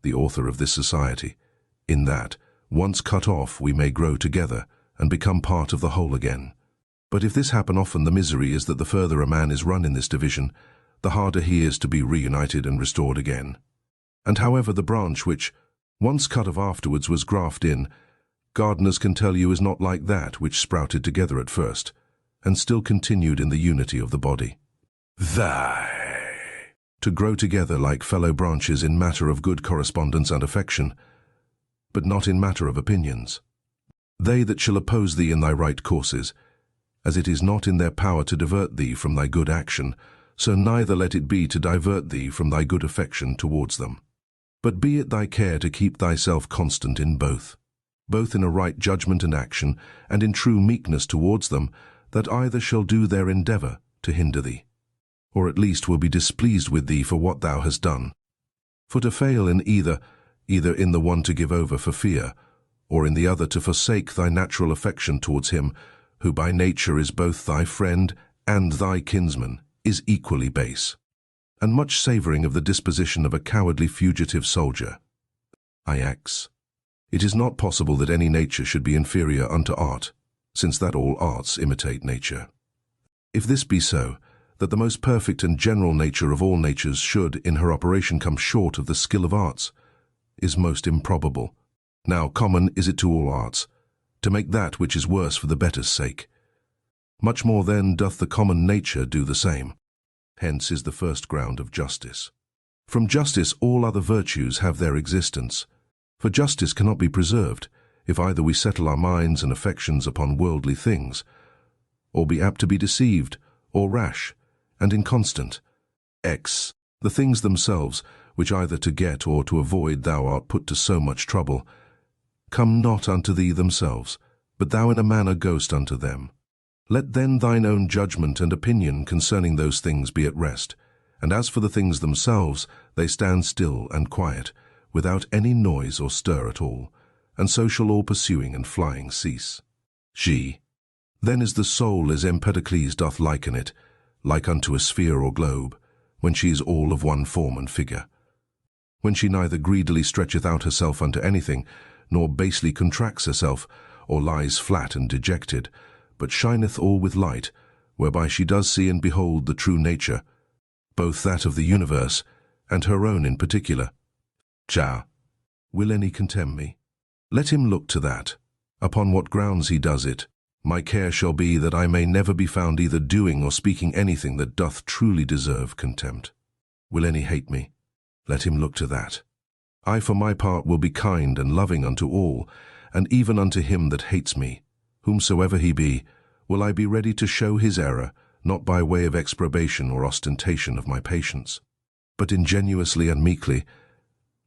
the author of this society, in that, once cut off, we may grow together and become part of the whole again. But if this happen often, the misery is that the further a man is run in this division, the harder he is to be reunited and restored again. And however the branch which, once cut off afterwards, was grafted in, gardeners can tell you is not like that which sprouted together at first, and still continued in the unity of the body. To grow together like fellow branches in matter of good correspondence and affection, but not in matter of opinions. They that shall oppose thee in thy right courses, as it is not in their power to divert thee from thy good action, so neither let it be to divert thee from thy good affection towards them. But be it thy care to keep thyself constant in both in a right judgment and action, and in true meekness towards them, that either shall do their endeavour to hinder thee, or at least will be displeased with thee for what thou hast done. For to fail in either in the one to give over for fear, or in the other to forsake thy natural affection towards him, who by nature is both thy friend and thy kinsman, is equally base, and much savouring of the disposition of a cowardly fugitive soldier. Ix. It is not possible that any nature should be inferior unto art, since that all arts imitate nature. If this be so, that the most perfect and general nature of all natures should, in her operation, come short of the skill of arts, is most improbable. Now common is it to all arts, to make that which is worse for the better's sake. Much more then doth the common nature do the same. Hence is the first ground of justice. From justice all other virtues have their existence, for justice cannot be preserved, if either we settle our minds and affections upon worldly things, or be apt to be deceived, or rash, and inconstant. X. The things themselves, which either to get or to avoid thou art put to so much trouble, come not unto thee themselves, but thou in a manner goest unto them. Let then thine own judgment and opinion concerning those things be at rest, and as for the things themselves, they stand still and quiet, without any noise or stir at all, and so shall all pursuing and flying cease. G. Then is the soul as Empedocles doth liken it, like unto a sphere or globe, when she is all of one form and figure. When she neither greedily stretcheth out herself unto anything, nor basely contracts herself, or lies flat and dejected, but shineth all with light, whereby she does see and behold the true nature, both that of the universe, and her own in particular. Cha. Will any contemn me? Let him look to that. Upon what grounds he does it, my care shall be that I may never be found either doing or speaking anything that doth truly deserve contempt. Will any hate me? Let him look to that. I for my part will be kind and loving unto all, and even unto him that hates me, whomsoever he be, will I be ready to show his error, not by way of exprobation or ostentation of my patience, but ingenuously and meekly,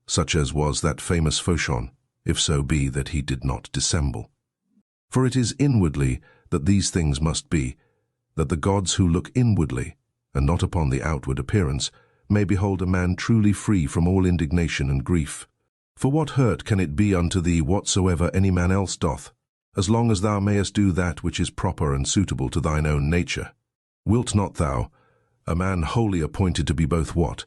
such as was that famous Phocion, if so be that he did not dissemble. For it is inwardly that these things must be, that the gods who look inwardly, and not upon the outward appearance, may behold a man truly free from all indignation and grief. For what hurt can it be unto thee whatsoever any man else doth, as long as thou mayest do that which is proper and suitable to thine own nature? Wilt not thou, a man wholly appointed to be both what,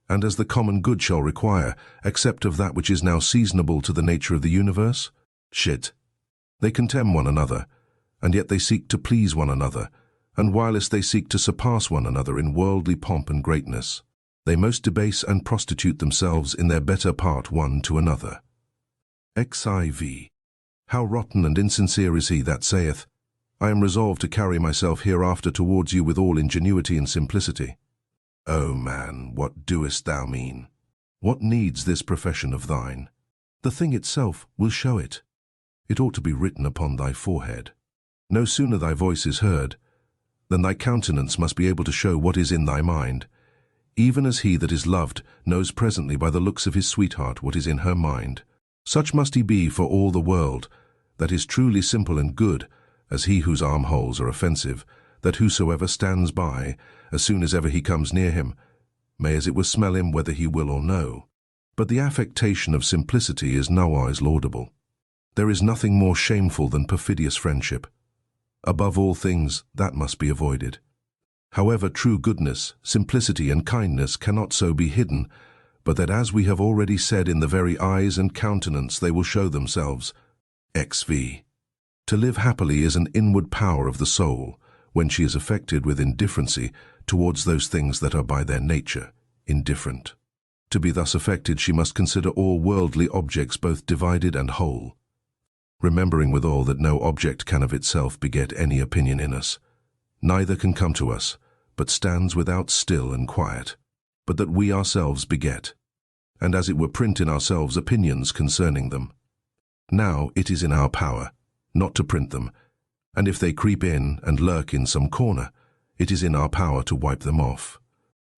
and as the common good shall require, accept of that which is now seasonable to the nature of the universe? Shit. They contemn one another, and yet they seek to please one another, And whilst they seek to surpass one another in worldly pomp and greatness, they most debase and prostitute themselves in their better part one to another. XIV. How rotten and insincere is he that saith, I am resolved to carry myself hereafter towards you with all ingenuity and simplicity. O man, what doest thou mean? What needs this profession of thine? The thing itself will show it. It ought to be written upon thy forehead. No sooner thy voice is heard, than thy countenance must be able to show what is in thy mind, even as he that is loved knows presently by the looks of his sweetheart what is in her mind. Such must he be for all the world, that is truly simple and good, as he whose armholes are offensive, that whosoever stands by, as soon as ever he comes near him, may as it were smell him whether he will or no. But the affectation of simplicity is nowise laudable. There is nothing more shameful than perfidious friendship. Above all things, that must be avoided. However, true goodness, simplicity, and kindness cannot so be hidden, but that, as we have already said, in the very eyes and countenance they will show themselves. XV. To live happily is an inward power of the soul, when she is affected with indifferency towards those things that are by their nature indifferent. To be thus affected, she must consider all worldly objects both divided and whole, remembering withal that no object can of itself beget any opinion in us, neither can come to us, but stands without still and quiet, but that we ourselves beget, and as it were print in ourselves opinions concerning them. Now it is in our power not to print them, and if they creep in and lurk in some corner, it is in our power to wipe them off.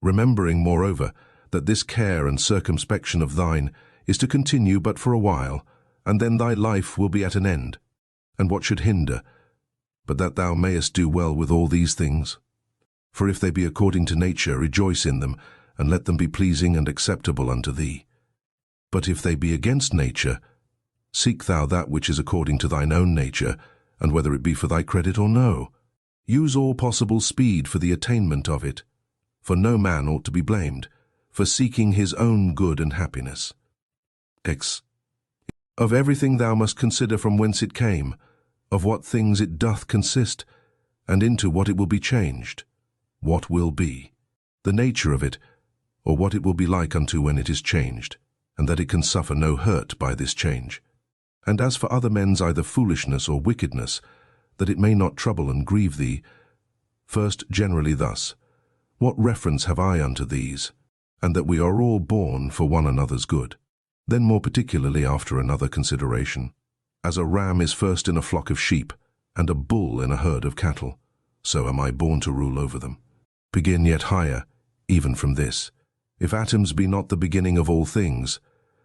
Remembering, moreover, that this care and circumspection of thine is to continue but for a while, and then thy life will be at an end. And what should hinder, but that thou mayest do well with all these things? For if they be according to nature, rejoice in them, and let them be pleasing and acceptable unto thee. But if they be against nature, seek thou that which is according to thine own nature, and whether it be for thy credit or no. Use all possible speed for the attainment of it, for no man ought to be blamed, for seeking his own good and happiness. X. Of everything thou must consider from whence it came, of what things it doth consist, and into what it will be changed, what will be, the nature of it, or what it will be like unto when it is changed, and that it can suffer no hurt by this change. And as for other men's either foolishness or wickedness, that it may not trouble and grieve thee, first generally thus, what reference have I unto these, and that we are all born for one another's good? Then more particularly after another consideration, as a ram is first in a flock of sheep, and a bull in a herd of cattle, so am I born to rule over them. Begin yet higher, even from this. If atoms be not the beginning of all things,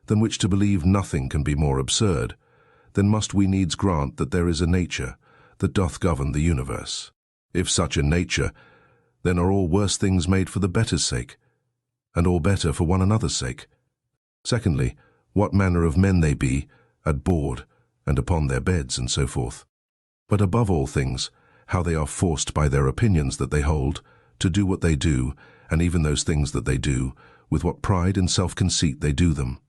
than which to believe nothing can be more absurd, then must we needs grant that there is a nature that doth govern the universe. If such a nature, then are all worse things made for the better's sake, and all better for one another's sake. Secondly, what manner of men they be, at board, and upon their beds, and so forth. But above all things, how they are forced by their opinions that they hold, to do what they do, and even those things that they do, with what pride and self-conceit they do them.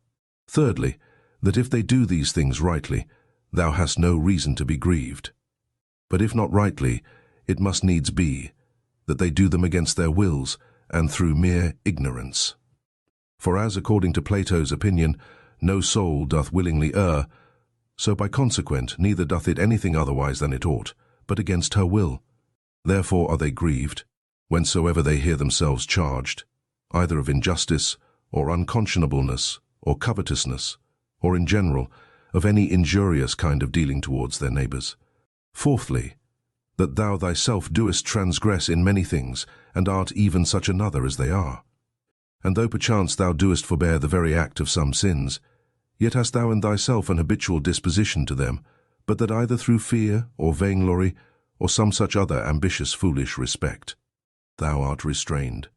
Thirdly, that if they do these things rightly, thou hast no reason to be grieved. But if not rightly, it must needs be, that they do them against their wills, and through mere ignorance. For as, according to Plato's opinion, no soul doth willingly err, so by consequent neither doth it anything otherwise than it ought, but against her will. Therefore are they grieved, whensoever they hear themselves charged, either of injustice, or unconscionableness, or covetousness, or in general, of any injurious kind of dealing towards their neighbours. Fourthly, that thou thyself doest transgress in many things, and art even such another as they are. And though perchance thou doest forbear the very act of some sins, yet hast thou in thyself an habitual disposition to them, but that either through fear, or vainglory, or some such other ambitious foolish respect, thou art restrained.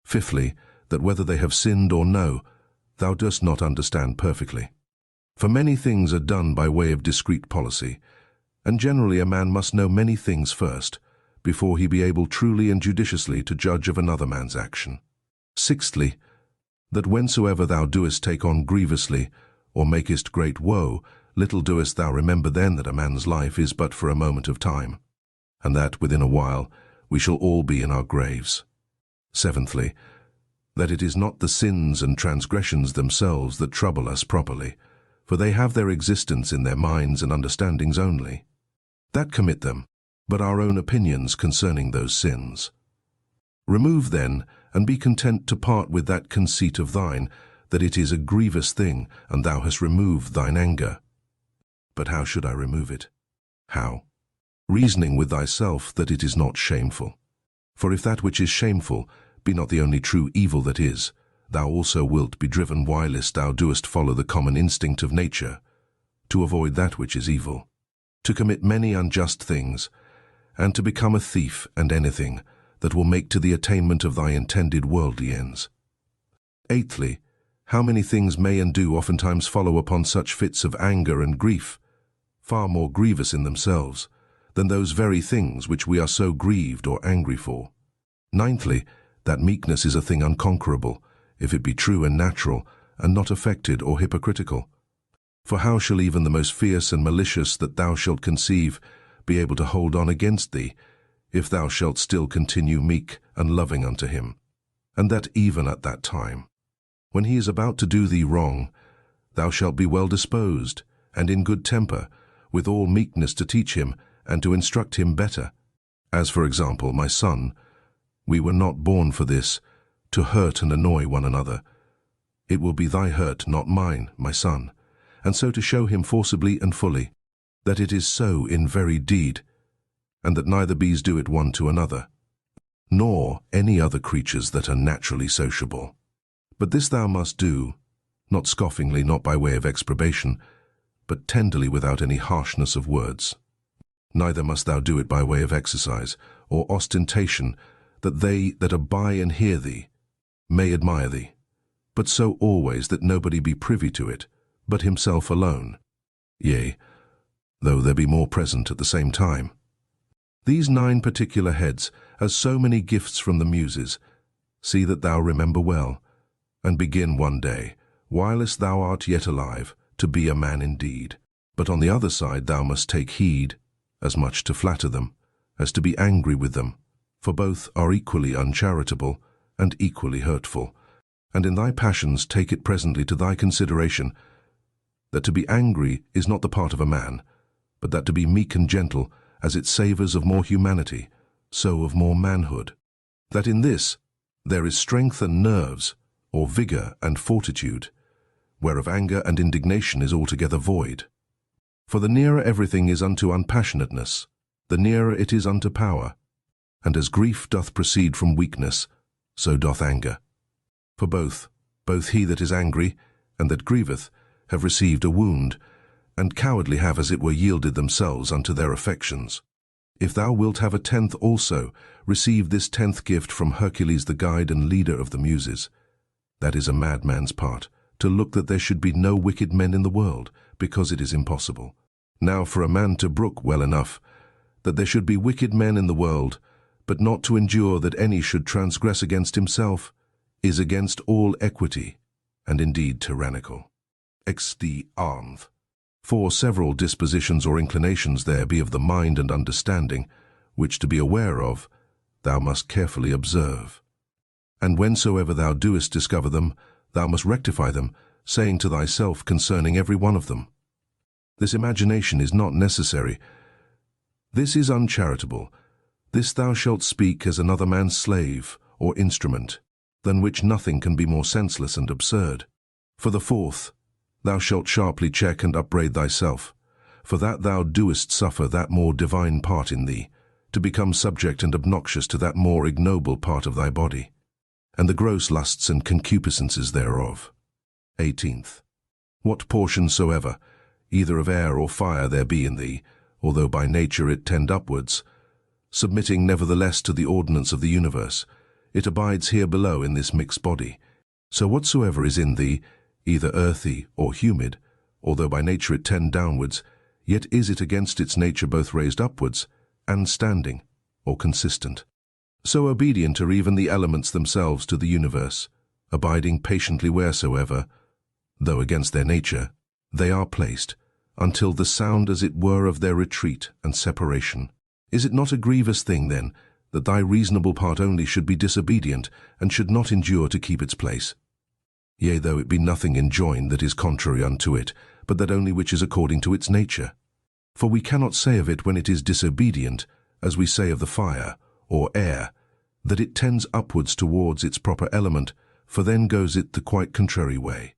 Fifthly, that whether they have sinned or no, thou dost not understand perfectly. For many things are done by way of discreet policy, and generally a man must know many things first, before he be able truly and judiciously to judge of another man's action. Sixthly, that whensoever thou doest take on grievously, or makest great woe, little doest thou remember then that a man's life is but for a moment of time, and that within a while, we shall all be in our graves. Seventhly, that it is not the sins and transgressions themselves that trouble us properly, for they have their existence in their minds and understandings only. That commit them, but our own opinions concerning those sins. Remove then, and be content to part with that conceit of thine, that it is a grievous thing, and thou hast removed thine anger. But how should I remove it? How? Reasoning with thyself that it is not shameful. For if that which is shameful be not the only true evil that is, thou also wilt be driven whilst thou doest follow the common instinct of nature, to avoid that which is evil, to commit many unjust things, and to become a thief and anything that will make to the attainment of thy intended worldly ends. Eighthly, how many things may and do oftentimes follow upon such fits of anger and grief, far more grievous in themselves than those very things which we are so grieved or angry for. Ninthly, that meekness is a thing unconquerable, if it be true and natural, and not affected or hypocritical. For how shall even the most fierce and malicious that thou shalt conceive be able to hold on against thee, if thou shalt still continue meek and loving unto him? And that even at that time, when he is about to do thee wrong, thou shalt be well disposed, and in good temper, with all meekness to teach him, and to instruct him better. As for example, my son, we were not born for this, to hurt and annoy one another. It will be thy hurt, not mine, my son, and so to show him forcibly and fully, that it is so in very deed, and that neither bees do it one to another, nor any other creatures that are naturally sociable. But this thou must do, not scoffingly, not by way of exprobation, but tenderly without any harshness of words. Neither must thou do it by way of exercise or ostentation, that they that abide and hear thee may admire thee, but so always that nobody be privy to it, but himself alone, yea, though there be more present at the same time. These 9 particular heads, as so many gifts from the Muses, see that thou remember well, and begin one day, whilst thou art yet alive, to be a man indeed. But on the other side thou must take heed, as much to flatter them, as to be angry with them, for both are equally uncharitable and equally hurtful. And in thy passions take it presently to thy consideration, that to be angry is not the part of a man, but that to be meek and gentle, as it savours of more humanity, so of more manhood. That in this there is strength and nerves, or vigour and fortitude, whereof anger and indignation is altogether void. For the nearer everything is unto unpassionateness, the nearer it is unto power. And as grief doth proceed from weakness, so doth anger. For both he that is angry and that grieveth, have received a wound, and cowardly have as it were yielded themselves unto their affections. If thou wilt have a 10th also, receive this 10th gift from Hercules the guide and leader of the Muses. That is a madman's part, to look that there should be no wicked men in the world, because it is impossible. Now for a man to brook well enough, that there should be wicked men in the world, but not to endure that any should transgress against himself, is against all equity, and indeed tyrannical. XD armth. For several dispositions or inclinations there be of the mind and understanding, which to be aware of, thou must carefully observe. And whensoever thou doest discover them, thou must rectify them, saying to thyself concerning every one of them, this imagination is not necessary, this is uncharitable, this thou shalt speak as another man's slave or instrument, than which nothing can be more senseless and absurd. For the 4th, thou shalt sharply check and upbraid thyself, for that thou doest suffer that more divine part in thee, to become subject and obnoxious to that more ignoble part of thy body, and the gross lusts and concupiscences thereof. 18th. What portion soever, either of air or fire there be in thee, although by nature it tend upwards, submitting nevertheless to the ordinance of the universe, it abides here below in this mixed body. So whatsoever is in thee, either earthy or humid, although by nature it tend downwards, yet is it against its nature both raised upwards, and standing, or consistent. So obedient are even the elements themselves to the universe, abiding patiently wheresoever, though against their nature, they are placed, until the sound as it were of their retreat and separation. Is it not a grievous thing, then, that thy reasonable part only should be disobedient, and should not endure to keep its place. Yea, though it be nothing enjoined that is contrary unto it, but that only which is according to its nature. For we cannot say of it when it is disobedient, as we say of the fire, or air, that it tends upwards towards its proper element, for then goes it the quite contrary way.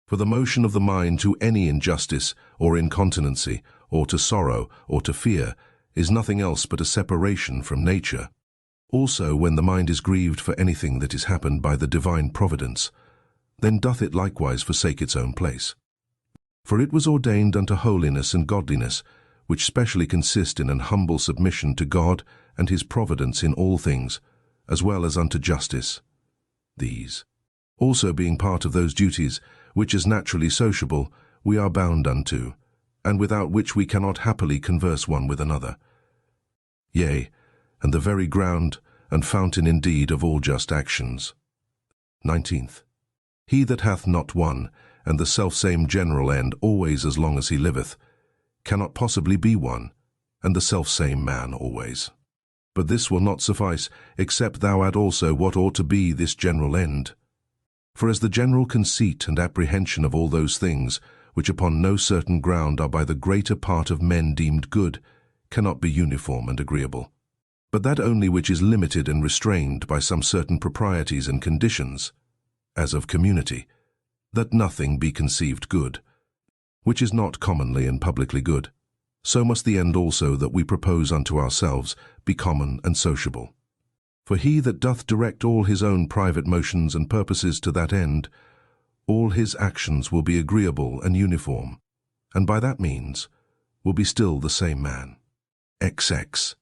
For the motion of the mind to any injustice, or incontinency, or to sorrow, or to fear, is nothing else but a separation from nature. Also, when the mind is grieved for anything that is happened by the divine providence, then doth it likewise forsake its own place. For it was ordained unto holiness and godliness, which specially consist in an humble submission to God and his providence in all things, as well as unto justice. These also being part of those duties, which as naturally sociable we are bound unto, and without which we cannot happily converse one with another. Yea, and the very ground and fountain indeed of all just actions. 19th. He that hath not one, and the selfsame general end always as long as he liveth, cannot possibly be one, and the selfsame man always. But this will not suffice, except thou add also what ought to be this general end. For as the general conceit and apprehension of all those things, which upon no certain ground are by the greater part of men deemed good, cannot be uniform and agreeable, but that only which is limited and restrained by some certain proprieties and conditions, as of community, that nothing be conceived good, which is not commonly and publicly good, so must the end also that we propose unto ourselves be common and sociable. For he that doth direct all his own private motions and purposes to that end, all his actions will be agreeable and uniform, and by that means will be still the same man. XX.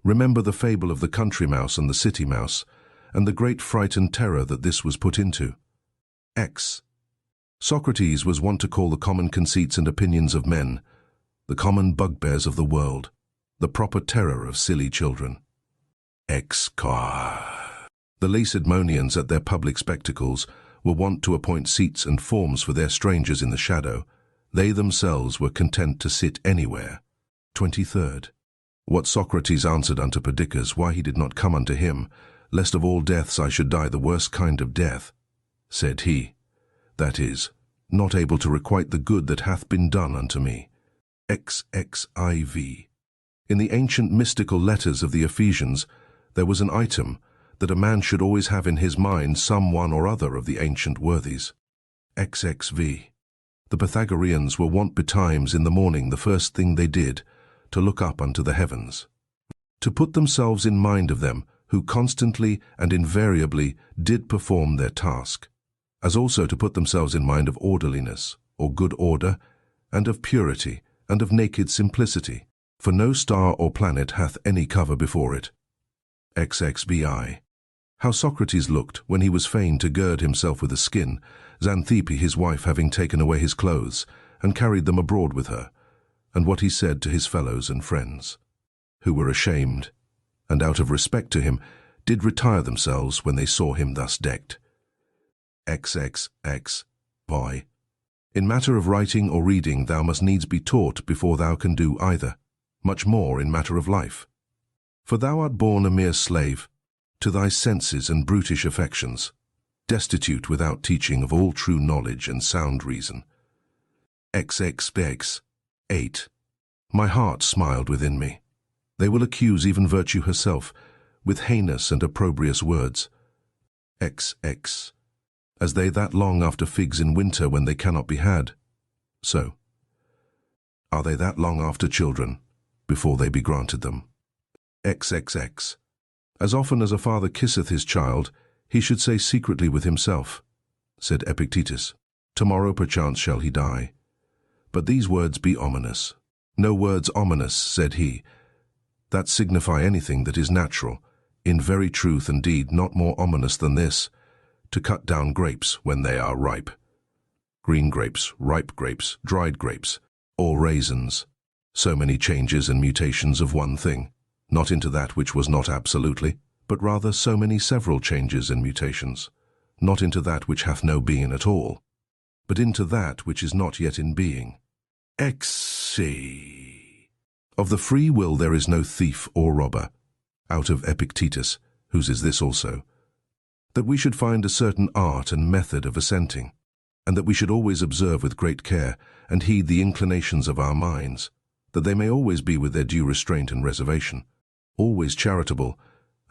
Remember the fable of the country mouse and the city mouse, and the great fright and terror that this was put into. X. Socrates was wont to call the common conceits and opinions of men, the common bugbears of the world, the proper terror of silly children. X. The Lacedaemonians at their public spectacles were wont to appoint seats and forms for their strangers in the shadow. They themselves were content to sit anywhere. 23rd. What Socrates answered unto Perdiccas, why he did not come unto him, lest of all deaths I should die the worst kind of death, said he, that is, not able to requite the good that hath been done unto me. XXIV. In the ancient mystical letters of the Ephesians, there was an item that a man should always have in his mind some one or other of the ancient worthies. XXV. The Pythagoreans were wont betimes in the morning the first thing they did, to look up unto the heavens, to put themselves in mind of them who constantly and invariably did perform their task, as also to put themselves in mind of orderliness, or good order, and of purity, and of naked simplicity, for no star or planet hath any cover before it. XXBI. How Socrates looked when he was fain to gird himself with a skin, Xanthippe his wife having taken away his clothes, and carried them abroad with her, and what he said to his fellows and friends, who were ashamed, and out of respect to him, did retire themselves when they saw him thus decked. XXX. Boy. In matter of writing or reading thou must needs be taught before thou can do either, much more in matter of life. For thou art born a mere slave to thy senses and brutish affections, destitute without teaching of all true knowledge and sound reason. XXX. 8. My heart smiled within me. They will accuse even virtue herself, with heinous and opprobrious words. XX. As they that long after figs in winter when they cannot be had, so are they that long after children, before they be granted them. XXX. As often as a father kisseth his child, he should say secretly with himself, said Epictetus, tomorrow perchance shall he die. But these words be ominous. No words ominous, said he, that signify anything that is natural, in very truth and deed not more ominous than this, to cut down grapes when they are ripe. Green grapes, ripe grapes, dried grapes, or raisins. So many changes and mutations of one thing, not into that which was not absolutely, but rather so many several changes and mutations, not into that which hath no being at all, but into that which is not yet in being. XC. Of the free will there is no thief or robber, out of Epictetus, whose is this also, that we should find a certain art and method of assenting, and that we should always observe with great care and heed the inclinations of our minds, that they may always be with their due restraint and reservation, always charitable,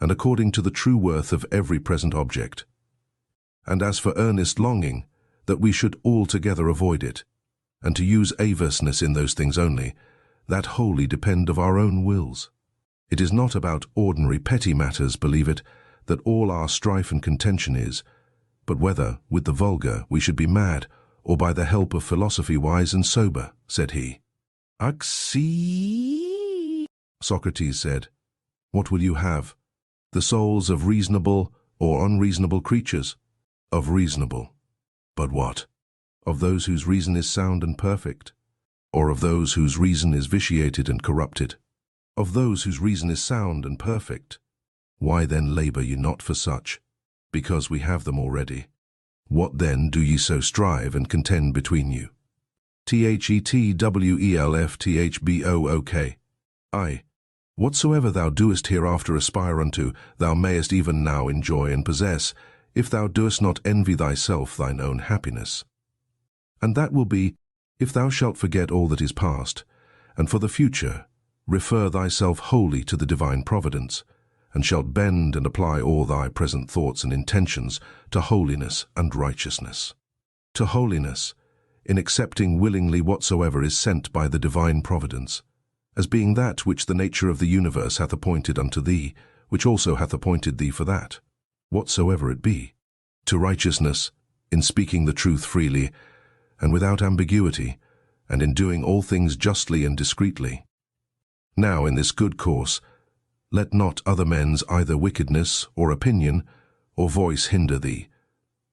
and according to the true worth of every present object. And as for earnest longing, that we should altogether avoid it, and to use averseness in those things only, that wholly depend of our own wills. It is not about ordinary petty matters, believe it, that all our strife and contention is, but whether, with the vulgar, we should be mad, or by the help of philosophy wise and sober, said he. Axi, Socrates said, what will you have? The souls of reasonable or unreasonable creatures? Of reasonable. But what? Of those whose reason is sound and perfect? Or of those whose reason is vitiated and corrupted? Of those whose reason is sound and perfect. Why then labor ye not for such? Because we have them already. What then do ye so strive and contend between you? Thetwelfthbook. Aye, whatsoever thou doest hereafter aspire unto, thou mayest even now enjoy and possess, if thou doest not envy thyself thine own happiness. And that will be, if thou shalt forget all that is past, and for the future refer thyself wholly to the divine providence, and shalt bend and apply all thy present thoughts and intentions to holiness and righteousness. To holiness, in accepting willingly whatsoever is sent by the divine providence, as being that which the nature of the universe hath appointed unto thee, which also hath appointed thee for that, whatsoever it be. To righteousness, in speaking the truth freely, and without ambiguity, and in doing all things justly and discreetly. Now in this good course, let not other men's either wickedness or opinion or voice hinder thee.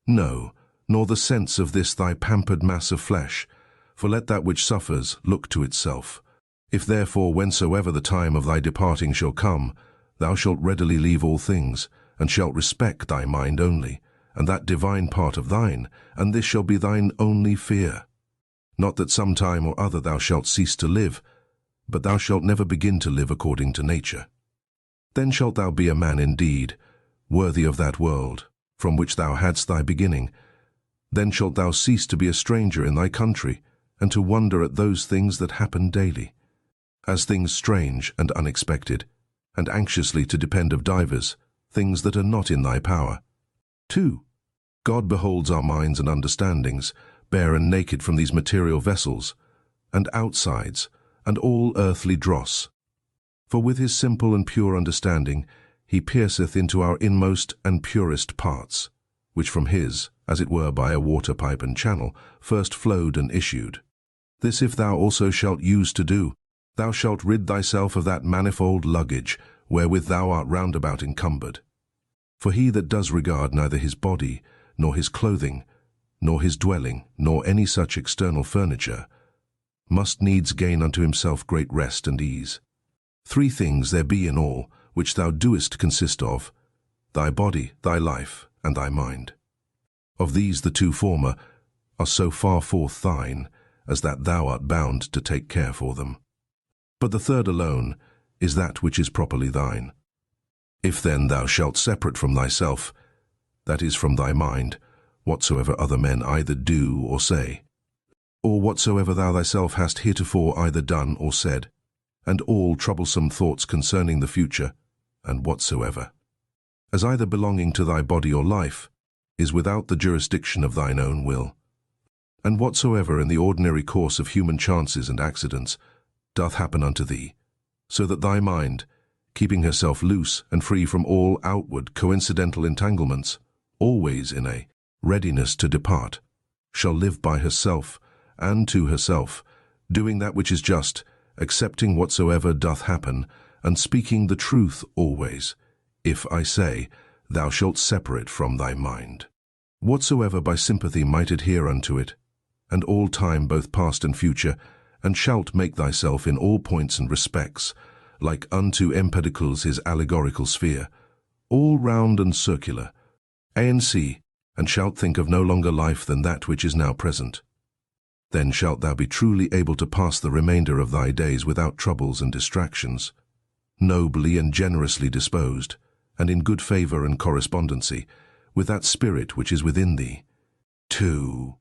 No, nor the sense of this thy pampered mass of flesh, for let that which suffers look to itself. If therefore whensoever the time of thy departing shall come, thou shalt readily leave all things, and shalt respect thy mind only, and that divine part of thine, and this shall be thine only fear. Not that some time or other thou shalt cease to live, but thou shalt never begin to live according to nature. Then shalt thou be a man indeed, worthy of that world, from which thou hadst thy beginning. Then shalt thou cease to be a stranger in thy country, and to wonder at those things that happen daily, as things strange and unexpected, and anxiously to depend of divers, things that are not in thy power. 2. God beholds our minds and understandings, bare and naked from these material vessels, and outsides, and all earthly dross. For with his simple and pure understanding he pierceth into our inmost and purest parts, which from his, as it were by a water pipe and channel, first flowed and issued. This if thou also shalt use to do, thou shalt rid thyself of that manifold luggage, wherewith thou art round about encumbered. For he that does regard neither his body, nor his clothing, nor his dwelling, nor any such external furniture, must needs gain unto himself great rest and ease. 3 things there be in all, which thou doest consist of, thy body, thy life, and thy mind. Of these the 2 former are so far forth thine, as that thou art bound to take care for them. But the 3rd alone is that which is properly thine. If then thou shalt separate from thyself, that is from thy mind, whatsoever other men either do or say, or whatsoever thou thyself hast heretofore either done or said, and all troublesome thoughts concerning the future, and whatsoever, as either belonging to thy body or life, is without the jurisdiction of thine own will, and whatsoever in the ordinary course of human chances and accidents doth happen unto thee, so that thy mind, keeping herself loose and free from all outward coincidental entanglements, always in a readiness to depart, shall live by herself and to herself, doing that which is just, accepting whatsoever doth happen, and speaking the truth always, if I say, thou shalt separate from thy mind. Whatsoever by sympathy might adhere unto it, and all time both past and future, and shalt make thyself in all points and respects, like unto Empedocles his allegorical sphere, all round and circular, ANC, and shalt think of no longer life than that which is now present. Then shalt thou be truly able to pass the remainder of thy days without troubles and distractions. nobly and generously disposed, and in good favour and correspondency, with that spirit which is within thee. 2.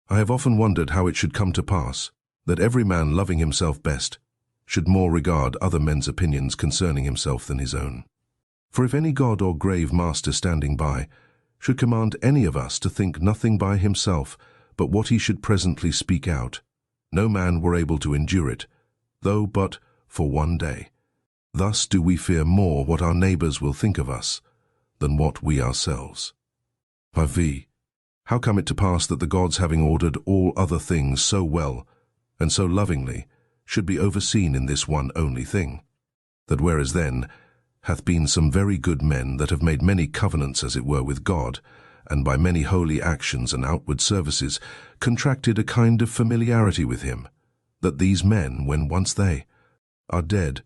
I have often wondered how it should come to pass that every man loving himself best should more regard other men's opinions concerning himself than his own. For if any god or grave master standing by should command any of us to think nothing by himself but what he should presently speak out, no man were able to endure it, though but for one day. Thus do we fear more what our neighbours will think of us than what we ourselves. V. How come it to pass that the gods, having ordered all other things so well and so lovingly, should be overseen in this one only thing? That whereas then hath been some very good men that have made many covenants as it were with God, and by many holy actions and outward services contracted a kind of familiarity with him, that these men, when once they are dead,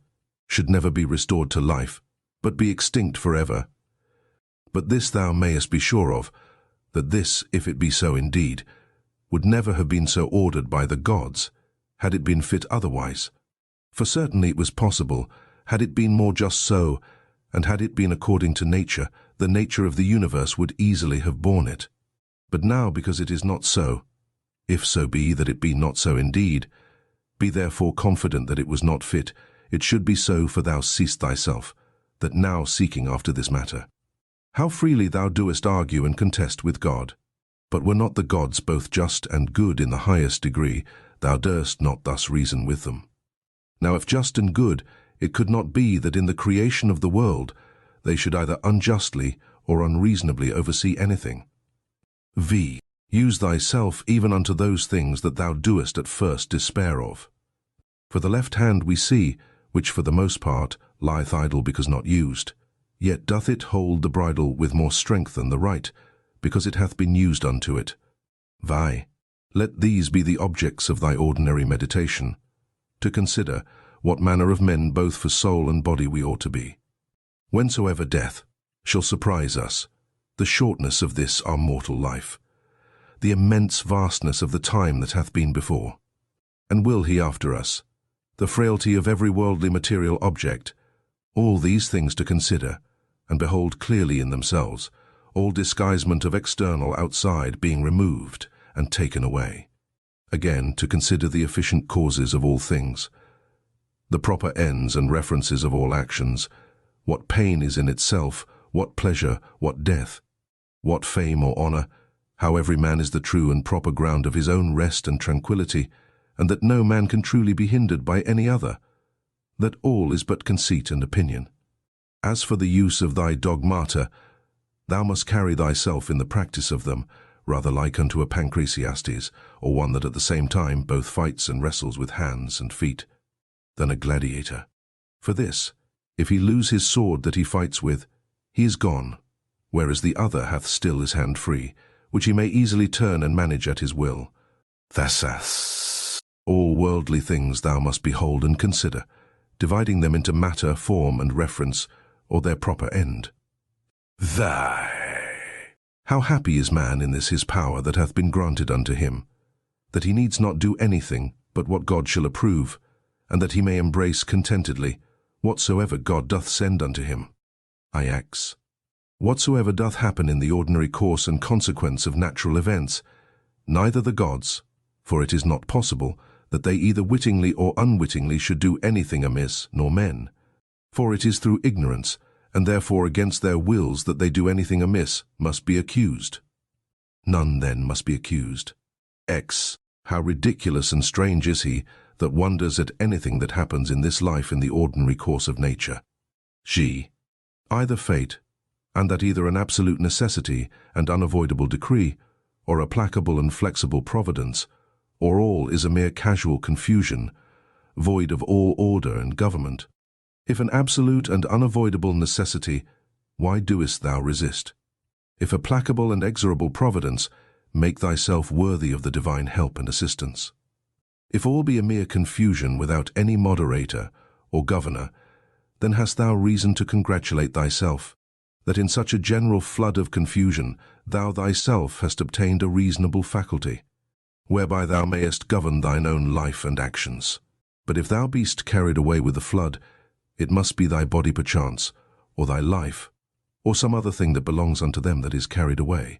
should never be restored to life, but be extinct forever. But this thou mayest be sure of, that this, if it be so indeed, would never have been so ordered by the gods, had it been fit otherwise. For certainly it was possible, had it been more just so, and had it been according to nature, the nature of the universe would easily have borne it. But now, because it is not so, if so be that it be not so indeed, be therefore confident that it was not fit, it should be so, for thou seest thyself, that now seeking after this matter, how freely thou doest argue and contest with God. But were not the gods both just and good in the highest degree, thou durst not thus reason with them. Now if just and good, it could not be that in the creation of the world they should either unjustly or unreasonably oversee anything. V. Use thyself even unto those things that thou doest at first despair of. For the left hand we see, which for the most part lieth idle because not used, yet doth it hold the bridle with more strength than the right, because it hath been used unto it. Vi. Let these be the objects of thy ordinary meditation, to consider what manner of men both for soul and body we ought to be. Whensoever death shall surprise us, the shortness of this our mortal life, the immense vastness of the time that hath been before, and will he after us, the frailty of every worldly material object, all these things to consider, and behold clearly in themselves, all disguisement of external outside being removed and taken away. Again, to consider the efficient causes of all things, the proper ends and references of all actions, what pain is in itself, what pleasure, what death, what fame or honour, how every man is the true and proper ground of his own rest and tranquillity, and that no man can truly be hindered by any other, that all is but conceit and opinion. As for the use of thy dogmata, thou must carry thyself in the practice of them, rather like unto a Pancratiastes, or one that at the same time both fights and wrestles with hands and feet, than a gladiator. For this, if he lose his sword that he fights with, he is gone, whereas the other hath still his hand free, which he may easily turn and manage at his will. Thus, all worldly things thou must behold and consider, dividing them into matter, form, and reference, or their proper end. How happy is man in this his power that hath been granted unto him, that he needs not do anything but what God shall approve, and that he may embrace contentedly whatsoever God doth send unto him. Ix. Whatsoever doth happen in the ordinary course and consequence of natural events, neither the gods, for it is not possible that they either wittingly or unwittingly should do anything amiss, nor men, for it is through ignorance, and therefore against their wills that they do anything amiss, must be accused. None then must be accused. X. How ridiculous and strange is he that wonders at anything that happens in this life in the ordinary course of nature. G. Either fate, and that either an absolute necessity and unavoidable decree, or a placable and flexible providence, or all is a mere casual confusion, void of all order and government. If an absolute and unavoidable necessity, why doest thou resist? If a placable and exorable providence, make thyself worthy of the divine help and assistance. If all be a mere confusion without any moderator or governor, then hast thou reason to congratulate thyself, that in such a general flood of confusion thou thyself hast obtained a reasonable faculty, whereby thou mayest govern thine own life and actions. But if thou beest carried away with the flood, it must be thy body perchance, or thy life, or some other thing that belongs unto them that is carried away.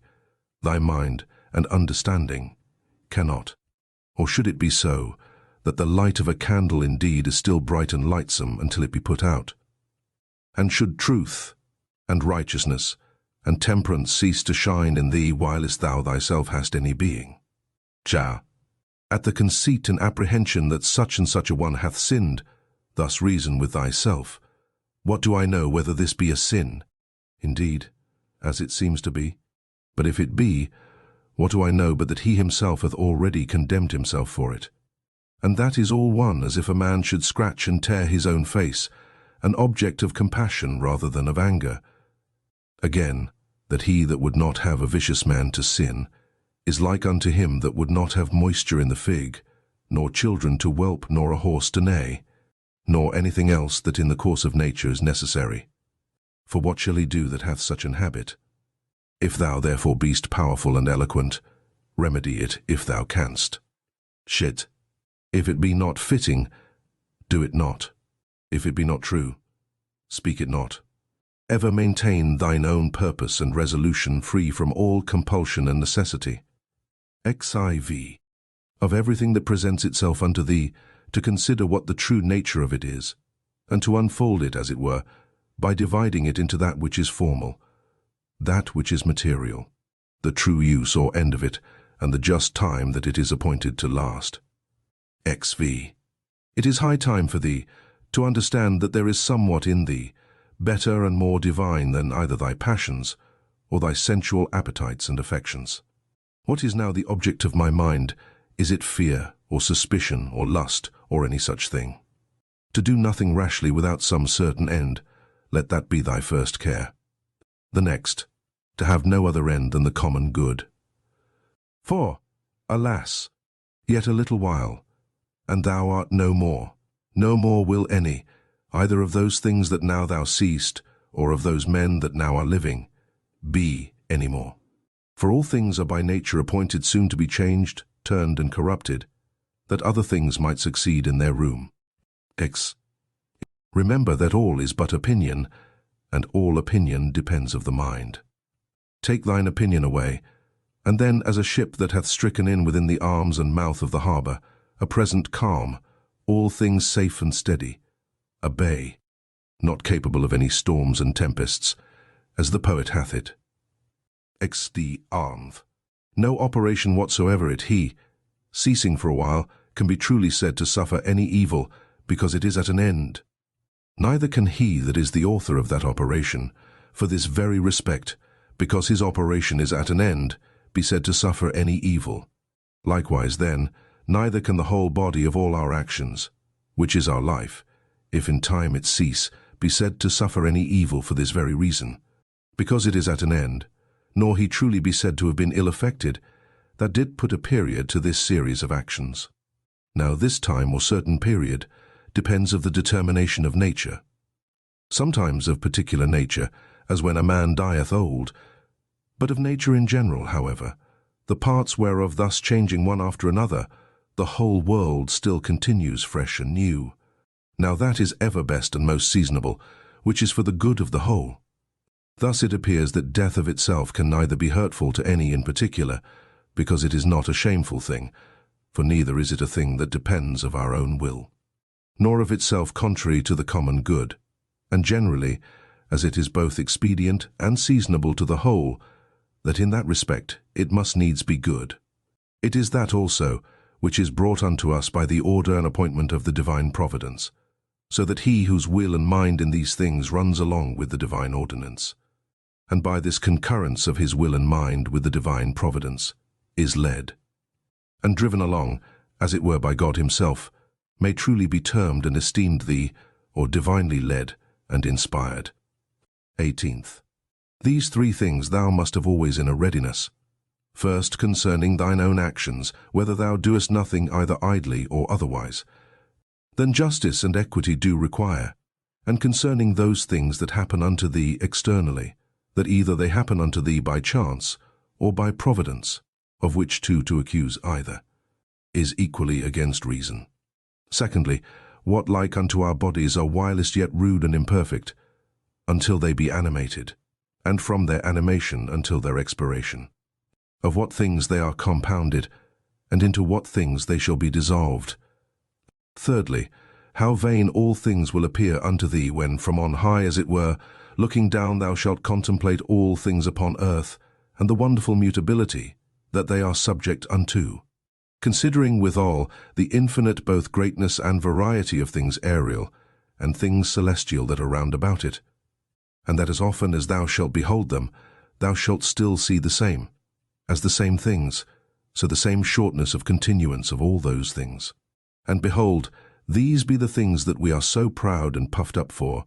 Thy mind and understanding cannot. Or should it be so, that the light of a candle indeed is still bright and lightsome until it be put out? And should truth, and righteousness, and temperance cease to shine in thee whilst thou thyself hast any being? Ja. At the conceit and apprehension that such and such a one hath sinned, thus reason with thyself, what do I know whether this be a sin? Indeed, as it seems to be. But if it be, what do I know but that he himself hath already condemned himself for it? And that is all one as if a man should scratch and tear his own face, an object of compassion rather than of anger. Again, that he that would not have a vicious man to sin is like unto him that would not have moisture in the fig, nor children to whelp, nor a horse to neigh, nor anything else that in the course of nature is necessary. For what shall he do that hath such an habit? If thou therefore beest powerful and eloquent, remedy it if thou canst. Shit. If it be not fitting, do it not. If it be not true, speak it not. Ever maintain thine own purpose and resolution free from all compulsion and necessity. XIV. Of everything that presents itself unto thee, to consider what the true nature of it is, and to unfold it, as it were, by dividing it into that which is formal, that which is material, the true use or end of it, and the just time that it is appointed to last. XV. It is high time for thee to understand that there is somewhat in thee, better and more divine than either thy passions or thy sensual appetites and affections. What is now the object of my mind? Is it fear, or suspicion, or lust, or any such thing? To do nothing rashly without some certain end, let that be thy first care. The next, to have no other end than the common good. For, alas, yet a little while, and thou art no more will any, either of those things that now thou seest, or of those men that now are living, be any more. For all things are by nature appointed soon to be changed, turned, and corrupted, that other things might succeed in their room. X. Remember that all is but opinion, and all opinion depends of the mind. Take thine opinion away, and then as a ship that hath stricken in within the arms and mouth of the harbour, a present calm, all things safe and steady, a bay, not capable of any storms and tempests, as the poet hath it. XD armth. No operation whatsoever it he, ceasing for a while, can be truly said to suffer any evil, because it is at an end. Neither can he that is the author of that operation, for this very respect, because his operation is at an end, be said to suffer any evil. Likewise then, neither can the whole body of all our actions, which is our life, if in time it cease, be said to suffer any evil for this very reason, because it is at an end, nor he truly be said to have been ill-affected, that did put a period to this series of actions. Now this time or certain period depends of the determination of nature, sometimes of particular nature, as when a man dieth old, but of nature in general, however, the parts whereof thus changing one after another, the whole world still continues fresh and new. Now that is ever best and most seasonable, which is for the good of the whole. Thus it appears that death of itself can neither be hurtful to any in particular, because it is not a shameful thing, for neither is it a thing that depends of our own will, nor of itself contrary to the common good, and generally, as it is both expedient and seasonable to the whole, that in that respect it must needs be good. It is that also which is brought unto us by the order and appointment of the divine providence, so that he whose will and mind in these things runs along with the divine ordinance, and by this concurrence of his will and mind with the divine providence, is led, and driven along, as it were by God himself, may truly be termed and esteemed thee, or divinely led and inspired. 18th. These three things thou must have always in a readiness. First, concerning thine own actions, whether thou doest nothing either idly or otherwise. Then justice and equity do require, and concerning those things that happen unto thee externally, that either they happen unto thee by chance or by providence, of which two to accuse either, is equally against reason. Secondly, what like unto our bodies are whilst yet rude and imperfect, until they be animated, and from their animation until their expiration. Of what things they are compounded, and into what things they shall be dissolved. Thirdly, how vain all things will appear unto thee when from on high, as it were, looking down thou shalt contemplate all things upon earth, and the wonderful mutability that they are subject unto. Considering withal the infinite both greatness and variety of things aerial, and things celestial that are round about it, and that as often as thou shalt behold them, thou shalt still see the same, as the same things, so the same shortness of continuance of all those things. And behold, these be the things that we are so proud and puffed up for.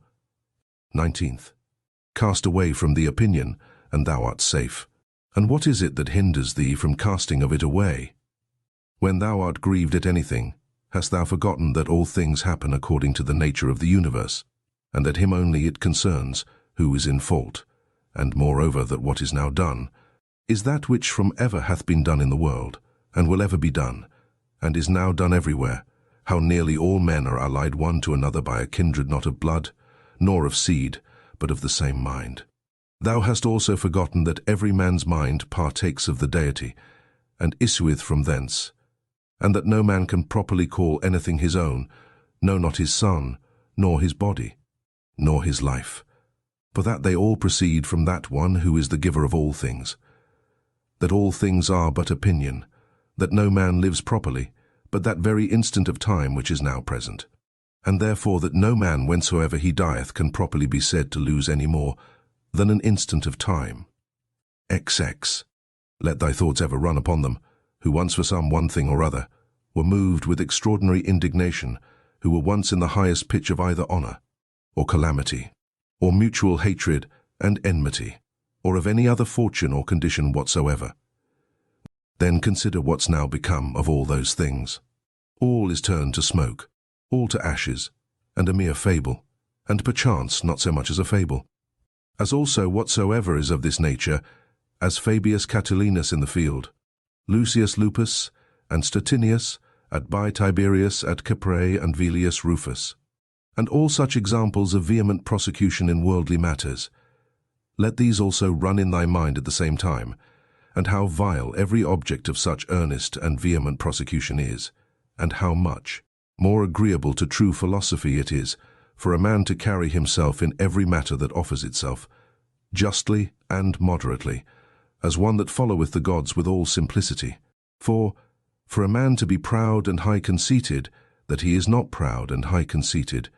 19th. Cast away from the opinion, and thou art safe. And what is it that hinders thee from casting of it away? When thou art grieved at anything, hast thou forgotten that all things happen according to the nature of the universe, and that him only it concerns, who is in fault, and moreover that what is now done, is that which from ever hath been done in the world, and will ever be done, and is now done everywhere, how nearly all men are allied one to another by a kindred not of blood, nor of seed, but of the same mind. Thou hast also forgotten that every man's mind partakes of the deity, and issueth from thence, and that no man can properly call anything his own, no, not his son, nor his body, nor his life, for that they all proceed from that one who is the giver of all things. That all things are but opinion, that no man lives properly, but that very instant of time which is now present, and therefore that no man whensoever he dieth can properly be said to lose any more than an instant of time. XX. Let thy thoughts ever run upon them, who once for some one thing or other were moved with extraordinary indignation, who were once in the highest pitch of either honour, or calamity, or mutual hatred and enmity, or of any other fortune or condition whatsoever. Then consider what's now become of all those things. All is turned to smoke, all to ashes, and a mere fable, and perchance not so much as a fable. As also whatsoever is of this nature, as Fabius Catilinus in the field, Lucius Lupus, and Statinius, at by Tiberius at Caprae and Velius Rufus, and all such examples of vehement prosecution in worldly matters. Let these also run in thy mind at the same time, and how vile every object of such earnest and vehement prosecution is, and how much more agreeable to true philosophy it is for a man to carry himself in every matter that offers itself, justly and moderately, as one that followeth the gods with all simplicity. For a man to be proud and high-conceited, that he is not proud and high-conceited,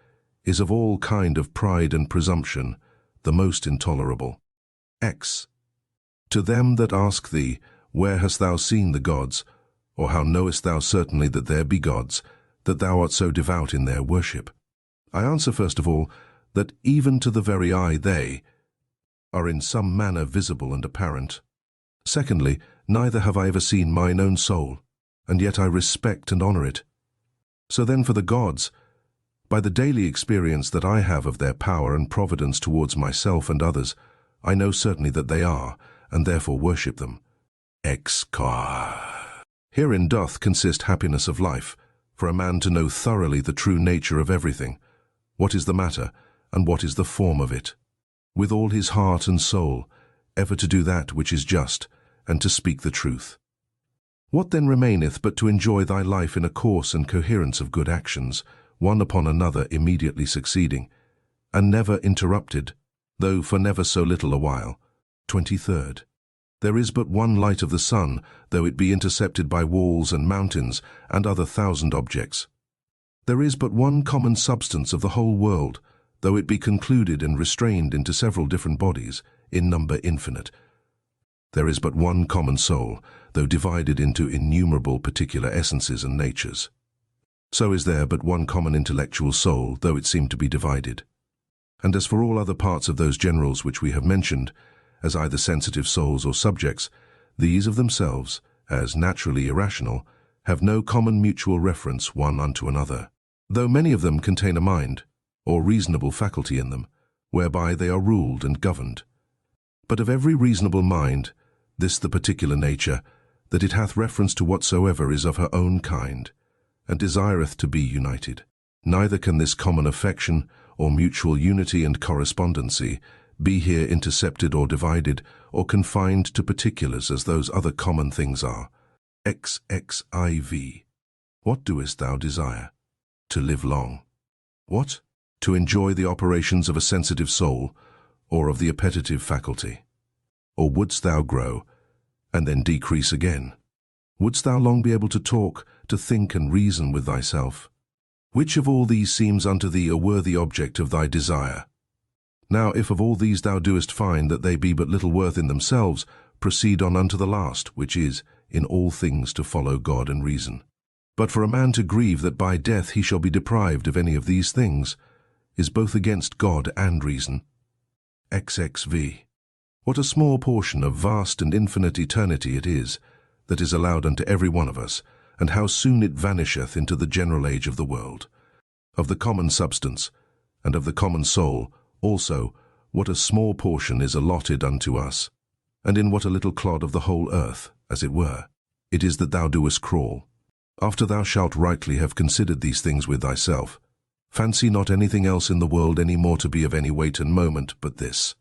is of all kind of pride and presumption the most intolerable. X. To them that ask thee, where hast thou seen the gods, or how knowest thou certainly that there be gods, that thou art so devout in their worship? I answer first of all, that even to the very eye they are in some manner visible and apparent. Secondly, neither have I ever seen mine own soul, and yet I respect and honour it. So then for the gods, by the daily experience that I have of their power and providence towards myself and others, I know certainly that they are, and therefore worship them. Herein doth consist happiness of life, for a man to know thoroughly the true nature of everything, what is the matter, and what is the form of it, with all his heart and soul, ever to do that which is just, and to speak the truth. What then remaineth but to enjoy thy life in a course and coherence of good actions, one upon another immediately succeeding, and never interrupted, though for never so little a while. 23rd. There is but one light of the sun, though it be intercepted by walls and mountains and other thousand objects. There is but one common substance of the whole world, though it be concluded and restrained into several different bodies, in number infinite. There is but one common soul, though divided into innumerable particular essences and natures. So is there but one common intellectual soul, though it seem to be divided. And as for all other parts of those generals which we have mentioned, as either sensitive souls or subjects, these of themselves, as naturally irrational, have no common mutual reference one unto another, though many of them contain a mind, or reasonable faculty in them, whereby they are ruled and governed. But of every reasonable mind, this the particular nature, that it hath reference to whatsoever is of her own kind, and desireth to be united. Neither can this common affection or mutual unity and correspondency be here intercepted or divided or confined to particulars as those other common things are. XXIV. What doest thou desire? To live long. What? To enjoy the operations of a sensitive soul or of the appetitive faculty? Or wouldst thou grow and then decrease again? Wouldst thou long be able to talk, to think and reason with thyself? Which of all these seems unto thee a worthy object of thy desire? Now if of all these thou doest find that they be but little worth in themselves, proceed on unto the last, which is, in all things to follow God and reason. But for a man to grieve that by death he shall be deprived of any of these things, is both against God and reason. XXV. What a small portion of vast and infinite eternity it is that is allowed unto every one of us, and how soon it vanisheth into the general age of the world. Of the common substance, and of the common soul, also, what a small portion is allotted unto us, and in what a little clod of the whole earth, as it were, it is that thou doest crawl. After thou shalt rightly have considered these things with thyself, fancy not anything else in the world any more to be of any weight and moment but this,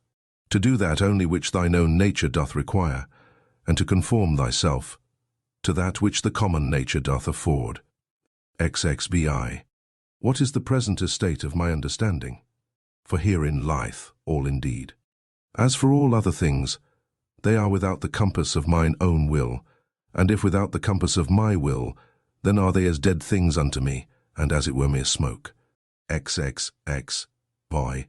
to do that only which thine own nature doth require, and to conform thyself to that which the common nature doth afford. XXBI. What is the present estate of my understanding? For herein lieth all indeed. As for all other things, they are without the compass of mine own will, and if without the compass of my will, then are they as dead things unto me, and as it were mere smoke. XXX. Why?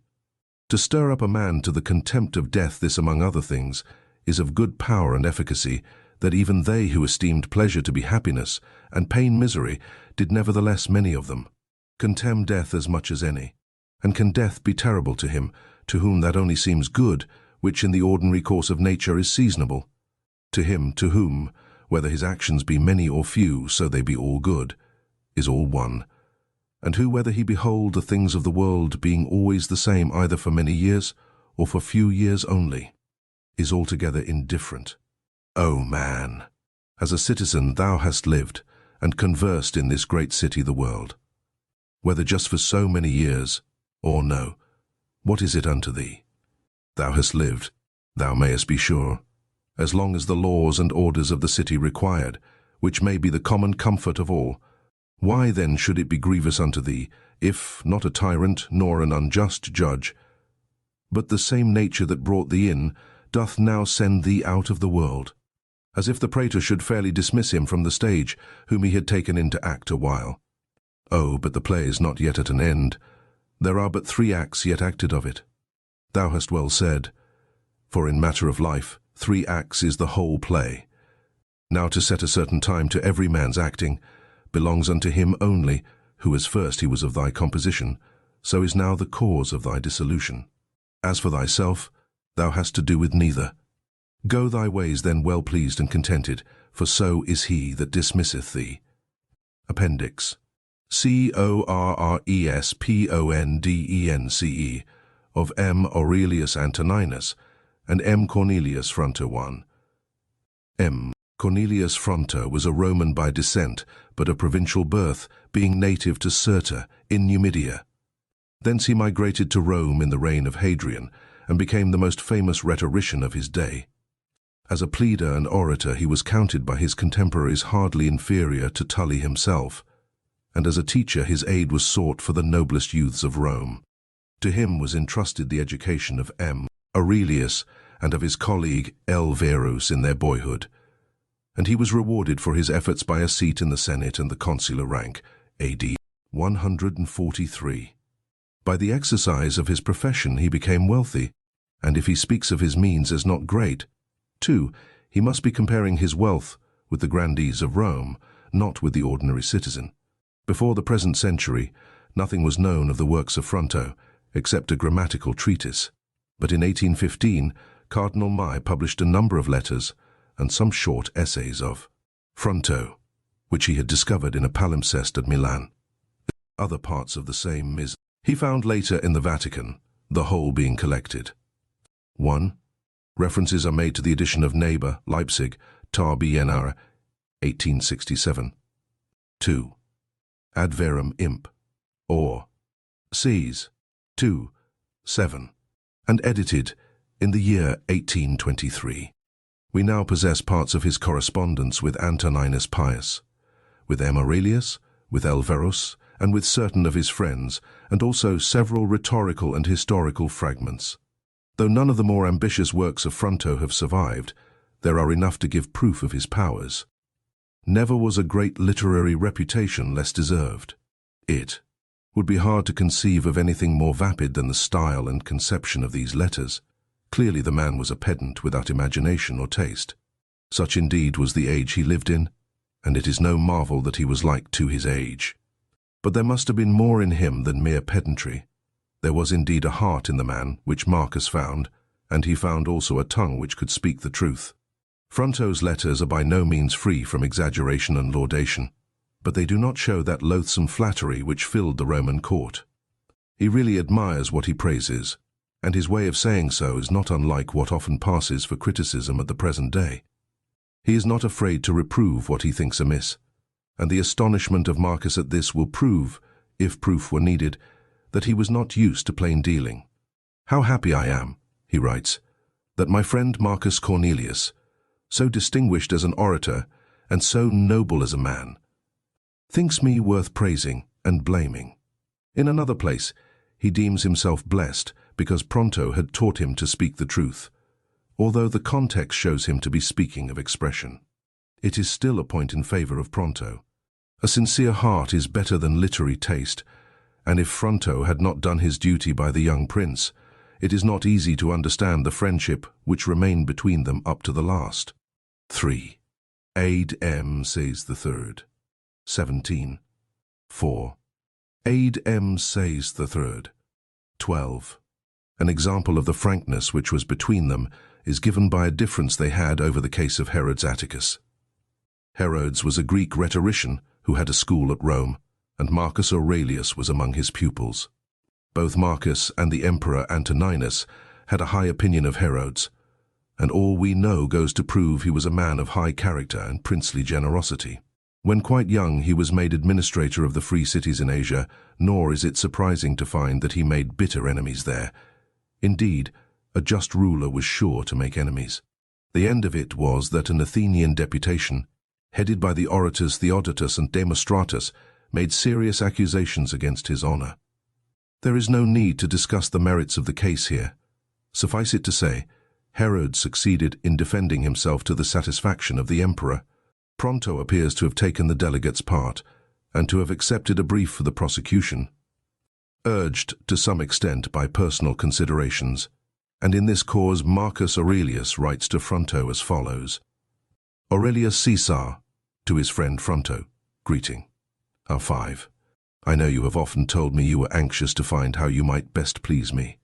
To stir up a man to the contempt of death, this among other things, is of good power and efficacy, that even they who esteemed pleasure to be happiness, and pain misery, did nevertheless many of them contemn death as much as any. And can death be terrible to him, to whom that only seems good, which in the ordinary course of nature is seasonable? To him, to whom, whether his actions be many or few, so they be all good, is all one, and who, whether he behold the things of the world being always the same either for many years, or for few years only, is altogether indifferent. O man, as a citizen thou hast lived, and conversed in this great city the world. Whether just for so many years, or no, what is it unto thee? Thou hast lived, thou mayest be sure, as long as the laws and orders of the city required, which may be the common comfort of all. Why then should it be grievous unto thee, if not a tyrant nor an unjust judge, but the same nature that brought thee in, doth now send thee out of the world, as if the praetor should fairly dismiss him from the stage, whom he had taken in to act a while? Oh, but the play is not yet at an end. There are but 3 acts yet acted of it. Thou hast well said, for in matter of life, 3 acts is the whole play. Now to set a certain time to every man's acting belongs unto him only, who as first he was of thy composition, so is now the cause of thy dissolution. As for thyself, thou hast to do with neither. Go thy ways then well pleased and contented, for so is he that dismisseth thee. Appendix. Correspondence of M. Aurelius Antoninus and M. Cornelius Fronto I. M. Cornelius Fronto was a Roman by descent, but of provincial birth, being native to Cirta in Numidia. Thence he migrated to Rome in the reign of Hadrian, and became the most famous rhetorician of his day. As a pleader and orator he was counted by his contemporaries hardly inferior to Tully himself, and as a teacher his aid was sought for the noblest youths of Rome. To him was entrusted the education of M. Aurelius and of his colleague L. Verus in their boyhood, and he was rewarded for his efforts by a seat in the Senate and the consular rank, AD 143. By the exercise of his profession he became wealthy, and if he speaks of his means as not great, too, he must be comparing his wealth with the grandees of Rome, not with the ordinary citizen. Before the present century, nothing was known of the works of Fronto, except a grammatical treatise. But in 1815, Cardinal Mai published a number of letters and some short essays of Fronto, which he had discovered in a palimpsest at Milan. Other parts of the same mis he found later in the Vatican, the whole being collected. 1. References are made to the edition of Neber, Leipzig, Tar Biennare, 1867. 2. Ad verum imp. or Cs. 2, 7, and edited in the year 1823. We now possess parts of his correspondence with Antoninus Pius, with M. Aurelius, with L. Verus, and with certain of his friends, and also several rhetorical and historical fragments. Though none of the more ambitious works of Fronto have survived, there are enough to give proof of his powers. Never was a great literary reputation less deserved. It would be hard to conceive of anything more vapid than the style and conception of these letters. Clearly the man was a pedant without imagination or taste. Such indeed was the age he lived in, and it is no marvel that he was like to his age. But there must have been more in him than mere pedantry. There was indeed a heart in the man, which Marcus found, and he found also a tongue which could speak the truth. Fronto's letters are by no means free from exaggeration and laudation, but they do not show that loathsome flattery which filled the Roman court. He really admires what he praises, and his way of saying so is not unlike what often passes for criticism at the present day. He is not afraid to reprove what he thinks amiss, and the astonishment of Marcus at this will prove, if proof were needed, that he was not used to plain dealing. "How happy I am," he writes, "that my friend Marcus Cornelius, so distinguished as an orator and so noble as a man, thinks me worth praising and blaming." In another place, he deems himself blessed because Fronto had taught him to speak the truth, although the context shows him to be speaking of expression. It is still a point in favor of Fronto. A sincere heart is better than literary taste, and if Fronto had not done his duty by the young prince, it is not easy to understand the friendship which remained between them up to the last. 3. Aid M. says the third. 17. 4. Aid M. says the third. 12. An example of the frankness which was between them is given by a difference they had over the case of Herodes Atticus. Herodes was a Greek rhetorician who had a school at Rome, and Marcus Aurelius was among his pupils. Both Marcus and the Emperor Antoninus had a high opinion of Herodes, and all we know goes to prove he was a man of high character and princely generosity. When quite young, he was made administrator of the free cities in Asia, nor is it surprising to find that he made bitter enemies there. Indeed, a just ruler was sure to make enemies. The end of it was that an Athenian deputation, headed by the orators Theodotus and Demostratus, made serious accusations against his honor. There is no need to discuss the merits of the case here. Suffice it to say, Herod succeeded in defending himself to the satisfaction of the emperor. Fronto appears to have taken the delegate's part, and to have accepted a brief for the prosecution, urged to some extent by personal considerations, and in this cause Marcus Aurelius writes to Fronto as follows. Aurelius Caesar, to his friend Fronto, greeting. R5. I know you have often told me you were anxious to find how you might best please me.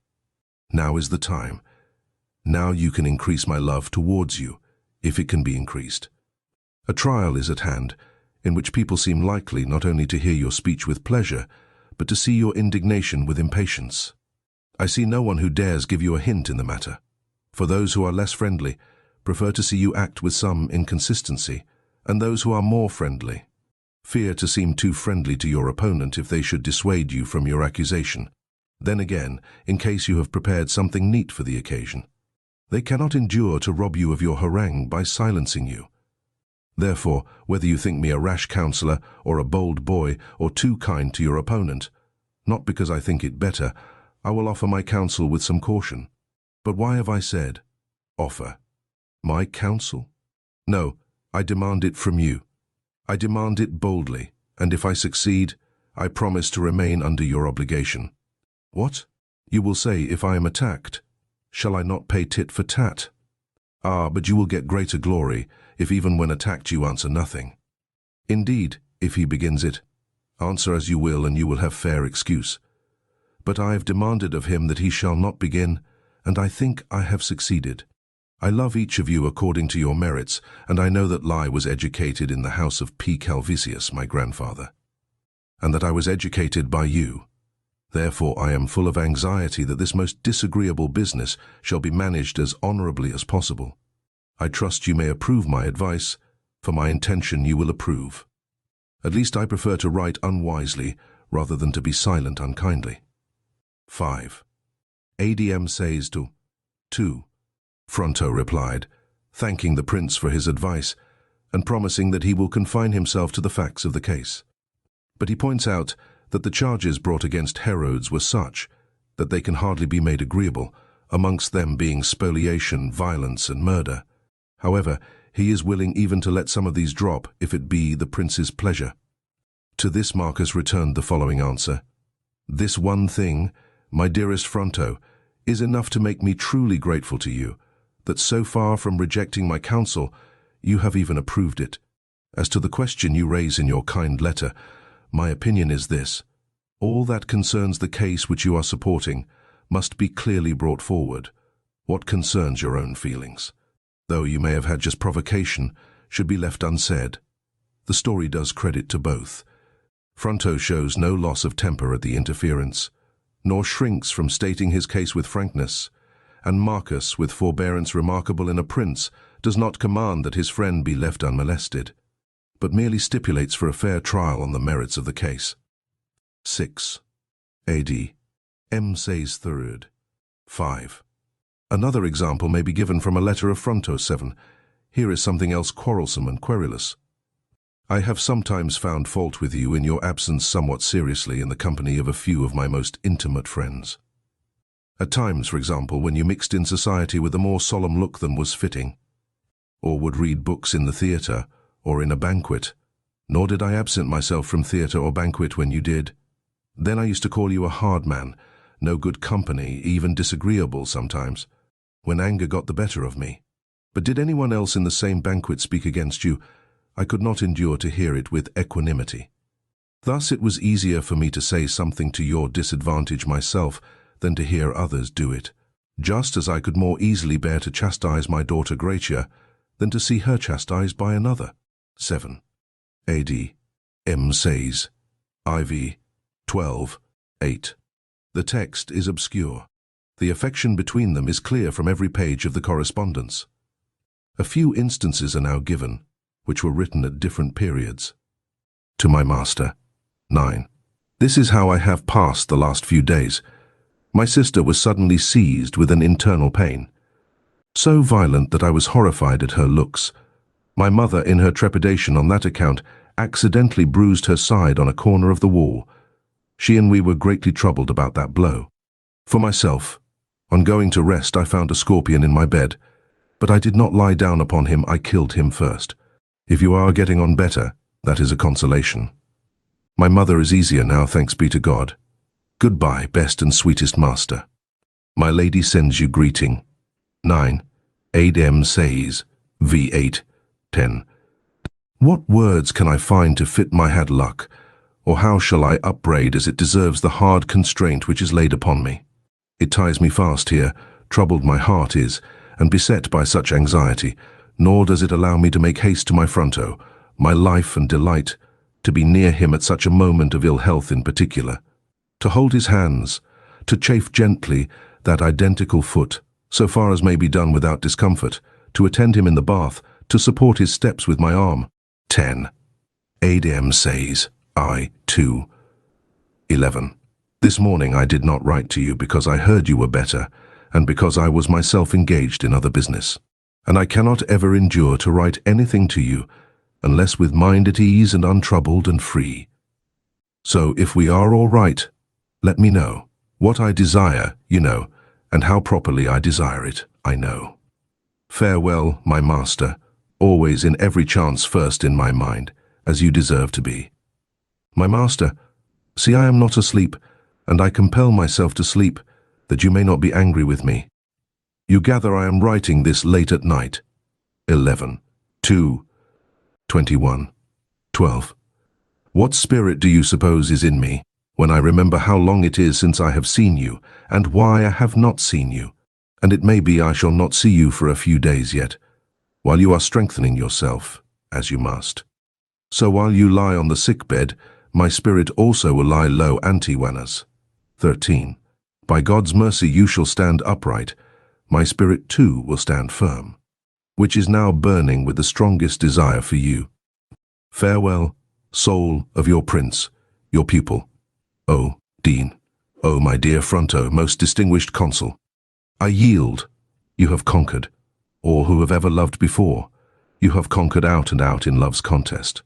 Now is the time. Now you can increase my love towards you, if it can be increased. A trial is at hand, in which people seem likely not only to hear your speech with pleasure, but to see your indignation with impatience. I see no one who dares give you a hint in the matter, for those who are less friendly prefer to see you act with some inconsistency, and those who are more friendly fear to seem too friendly to your opponent if they should dissuade you from your accusation. Then again, in case you have prepared something neat for the occasion, they cannot endure to rob you of your harangue by silencing you. Therefore, whether you think me a rash counselor or a bold boy or too kind to your opponent, not because I think it better, I will offer my counsel with some caution. But why have I said, offer? My counsel? No, I demand it from you. I demand it boldly, and if I succeed, I promise to remain under your obligation. What? You will say, if I am attacked, shall I not pay tit for tat? Ah, but you will get greater glory, if even when attacked you answer nothing. Indeed, if he begins it, answer as you will, and you will have fair excuse. But I have demanded of him that he shall not begin, and I think I have succeeded. I love each of you according to your merits, and I know that I was educated in the house of P. Calvisius, my grandfather, and that I was educated by you. Therefore I am full of anxiety that this most disagreeable business shall be managed as honorably as possible. I trust you may approve my advice, for my intention you will approve. At least I prefer to write unwisely rather than to be silent unkindly. 5. ADM says to 2. Fronto replied, thanking the prince for his advice and promising that he will confine himself to the facts of the case. But he points out that the charges brought against Herodes were such that they can hardly be made agreeable, amongst them being spoliation, violence, and murder. However, he is willing even to let some of these drop if it be the prince's pleasure. To this Marcus returned the following answer: This one thing, my dearest Fronto, is enough to make me truly grateful to you, that so far from rejecting my counsel, you have even approved it. As to the question you raise in your kind letter, my opinion is this: all that concerns the case which you are supporting must be clearly brought forward. What concerns your own feelings, though you may have had just provocation, should be left unsaid. The story does credit to both. Fronto shows no loss of temper at the interference, nor shrinks from stating his case with frankness, and Marcus, with forbearance remarkable in a prince, does not command that his friend be left unmolested, but merely stipulates for a fair trial on the merits of the case. 6. AD. M says third. 5. Another example may be given from a letter of Fronto 7. Here is something else quarrelsome and querulous. I have sometimes found fault with you in your absence somewhat seriously in the company of a few of my most intimate friends. At times, for example, when you mixed in society with a more solemn look than was fitting, or would read books in the theatre or in a banquet, nor did I absent myself from theatre or banquet when you did. Then I used to call you a hard man, no good company, even disagreeable sometimes, when anger got the better of me. But did anyone else in the same banquet speak against you, I could not endure to hear it with equanimity. Thus it was easier for me to say something to your disadvantage myself than to hear others do it, just as I could more easily bear to chastise my daughter Gratia than to see her chastised by another. 7. AD. M says, IV. 12. 8. The text is obscure. The affection between them is clear from every page of the correspondence. A few instances are now given, which were written at different periods. To my master. 9. This is how I have passed the last few days. My sister was suddenly seized with an internal pain, so violent that I was horrified at her looks. My mother, in her trepidation on that account, accidentally bruised her side on a corner of the wall. She and we were greatly troubled about that blow. For myself, on going to rest, I found a scorpion in my bed, but I did not lie down upon him, I killed him first. If you are getting on better, that is a consolation. My mother is easier now, thanks be to God. Goodbye, best and sweetest master. My lady sends you greeting. 9. ADM says, V8. 10. What words can I find to fit my had luck, or how shall I upbraid as it deserves the hard constraint which is laid upon me? It ties me fast here, troubled my heart is, and beset by such anxiety, nor does it allow me to make haste to my Fronto, my life and delight, to be near him at such a moment of ill health in particular, to hold his hands, to chafe gently that identical foot, so far as may be done without discomfort, to attend him in the bath, to support his steps with my arm. 10. ADM says, I, too. 11. This morning I did not write to you because I heard you were better, and because I was myself engaged in other business. And I cannot ever endure to write anything to you unless with mind at ease and untroubled and free. So if we are all right, let me know. What I desire, you know, and how properly I desire it, I know. Farewell, my master, always in every chance first in my mind, as you deserve to be. My master, see, I am not asleep, and I compel myself to sleep, that you may not be angry with me. You gather I am writing this late at night. 11. 2. 21. 12. What spirit do you suppose is in me, when I remember how long it is since I have seen you, and why I have not seen you? And it may be I shall not see you for a few days yet, while you are strengthening yourself, as you must. So while you lie on the sick bed, my spirit also will lie low antiwanas. 13. By God's mercy you shall stand upright, my spirit too will stand firm, which is now burning with the strongest desire for you. Farewell, soul of your prince, your pupil. O Dean, O my dear Fronto, most distinguished consul, I yield. You have conquered. All who have ever loved before, you have conquered out and out in love's contest.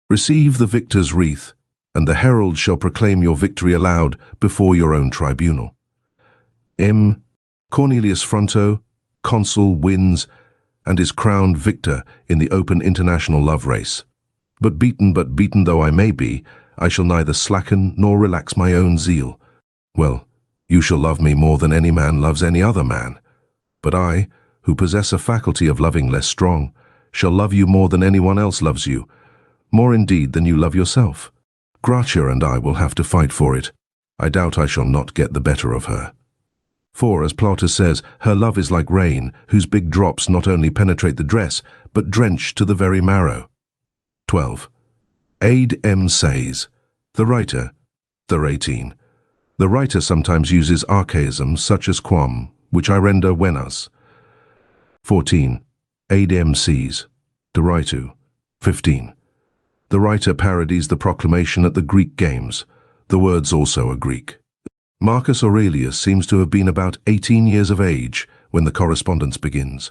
Receive the victor's wreath, and the herald shall proclaim your victory aloud before your own tribunal. M. Cornelius Fronto, consul, wins and is crowned victor in the open international love race. But beaten though I may be, I shall neither slacken nor relax my own zeal. Well, you shall love me more than any man loves any other man. But I, who possess a faculty of loving less strong, shall love you more than anyone else loves you, more indeed than you love yourself. Gracia and I will have to fight for it. I doubt I shall not get the better of her. For, as Plautus says, her love is like rain, whose big drops not only penetrate the dress, but drench to the very marrow. 12. Aid M. says, the writer, Thir 18. The writer sometimes uses archaisms such as quam, which I render venas. 14. Aid M. sees, deraitu. 15. The writer parodies the proclamation at the Greek games. The words also are Greek. Marcus Aurelius seems to have been about 18 years of age when the correspondence begins.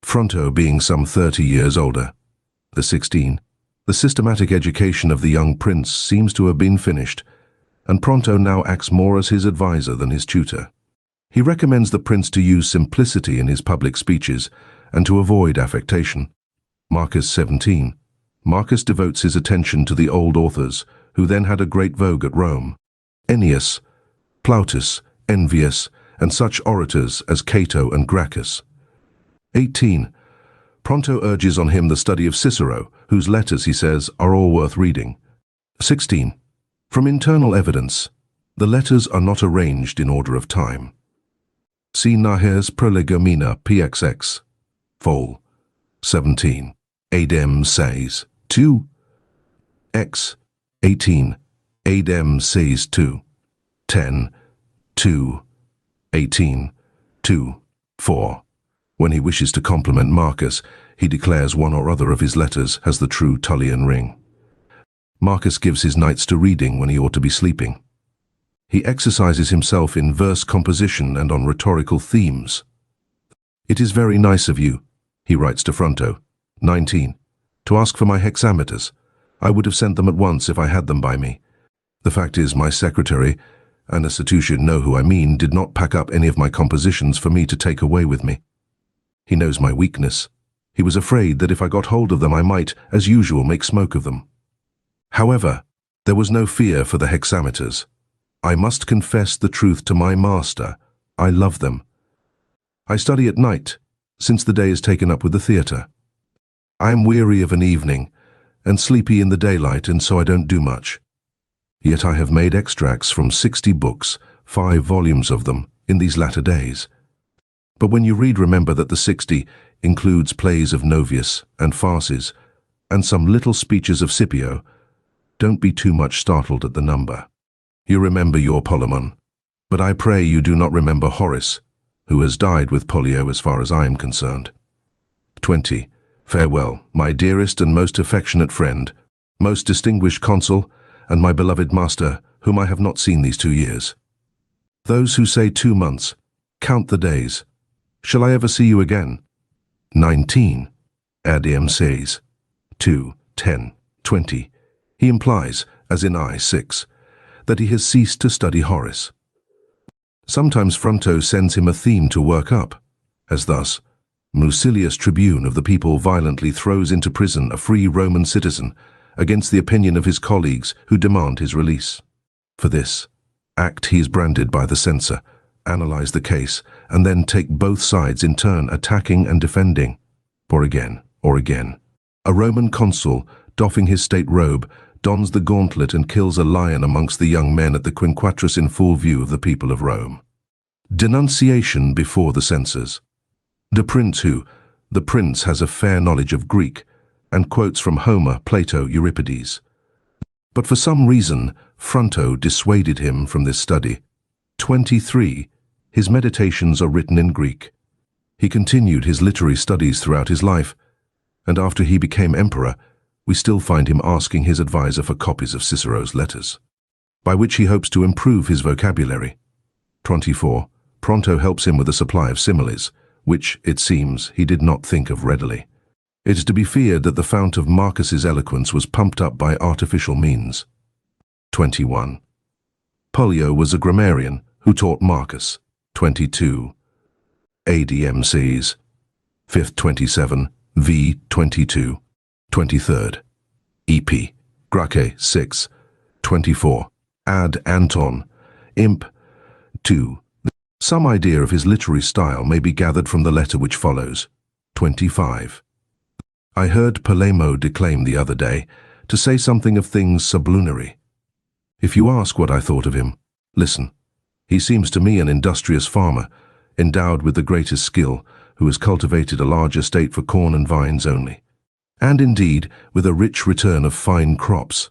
Fronto being some 30 years older. The 16. The systematic education of the young prince seems to have been finished, and Fronto now acts more as his advisor than his tutor. He recommends the prince to use simplicity in his public speeches and to avoid affectation. Marcus 17. Marcus devotes his attention to the old authors, who then had a great vogue at Rome. Ennius, Plautus, Envius, and such orators as Cato and Gracchus. 18. Fronto urges on him the study of Cicero, whose letters, he says, are all worth reading. 16. From internal evidence, the letters are not arranged in order of time. See Naher's Prolegomena PXX. Vol. 17. Adem says 2. X. 18. Adem says 2. 10. 2. 18. 2. 4. When he wishes to compliment Marcus, he declares one or other of his letters has the true Tullian ring. Marcus gives his nights to reading when he ought to be sleeping. He exercises himself in verse composition and on rhetorical themes. It is very nice of you, he writes to Fronto, 19, to ask for my hexameters. I would have sent them at once if I had them by me. The fact is, my secretary, and as Setutian know who I mean, did not pack up any of my compositions for me to take away with me. He knows my weakness. He was afraid that if I got hold of them I might, as usual, make smoke of them. However, there was no fear for the hexameters. I must confess the truth to my master. I love them. I study at night, since the day is taken up with the theatre. I am weary of an evening, and sleepy in the daylight, and so I don't do much. Yet I have made extracts from 60 books, 5 volumes of them, in these latter days. But when you read, remember that the 60 includes plays of Novius and farces, and some little speeches of Scipio. Don't be too much startled at the number. You remember your Polemon, but I pray you do not remember Horace, who has died with polio as far as I am concerned. 20. Farewell, my dearest and most affectionate friend, most distinguished consul, and my beloved master, whom I have not seen these 2 years. Those who say 2 months, count the days. Shall I ever see you again? 19. Adiem says 2, 10, 20. He implies, as in I 6, that he has ceased to study Horace. Sometimes Fronto sends him a theme to work up, as thus, Musilius, tribune of the people, violently throws into prison a free Roman citizen against the opinion of his colleagues who demand his release. For this act he is branded by the censor, analyze the case, and then take both sides in turn, attacking and defending. Or again, a Roman consul, doffing his state robe, dons the gauntlet and kills a lion amongst the young men at the Quinquatrus in full view of the people of Rome. Denunciation before the censors. The prince has a fair knowledge of Greek, and quotes from Homer, Plato, Euripides. But for some reason, Fronto dissuaded him from this study. 23. His meditations are written in Greek. He continued his literary studies throughout his life, and after he became emperor, we still find him asking his advisor for copies of Cicero's letters. by which he hopes to improve his vocabulary. 24. Pronto helps him with a supply of similes, which, it seems, he did not think of readily. It is to be feared that the fount of Marcus's eloquence was pumped up by artificial means. 21. Pollio was a grammarian who taught Marcus. 22. ADMCs. 5th 27, v. 22. 23rd. EP. Grace 6. 24. Ad Anton. Imp. 2. Some idea of his literary style may be gathered from the letter which follows. 25. I heard Polemo declaim the other day to say something of things sublunary. If you ask what I thought of him, listen. He seems to me an industrious farmer, endowed with the greatest skill, who has cultivated a large estate for corn and vines only, and indeed with a rich return of fine crops.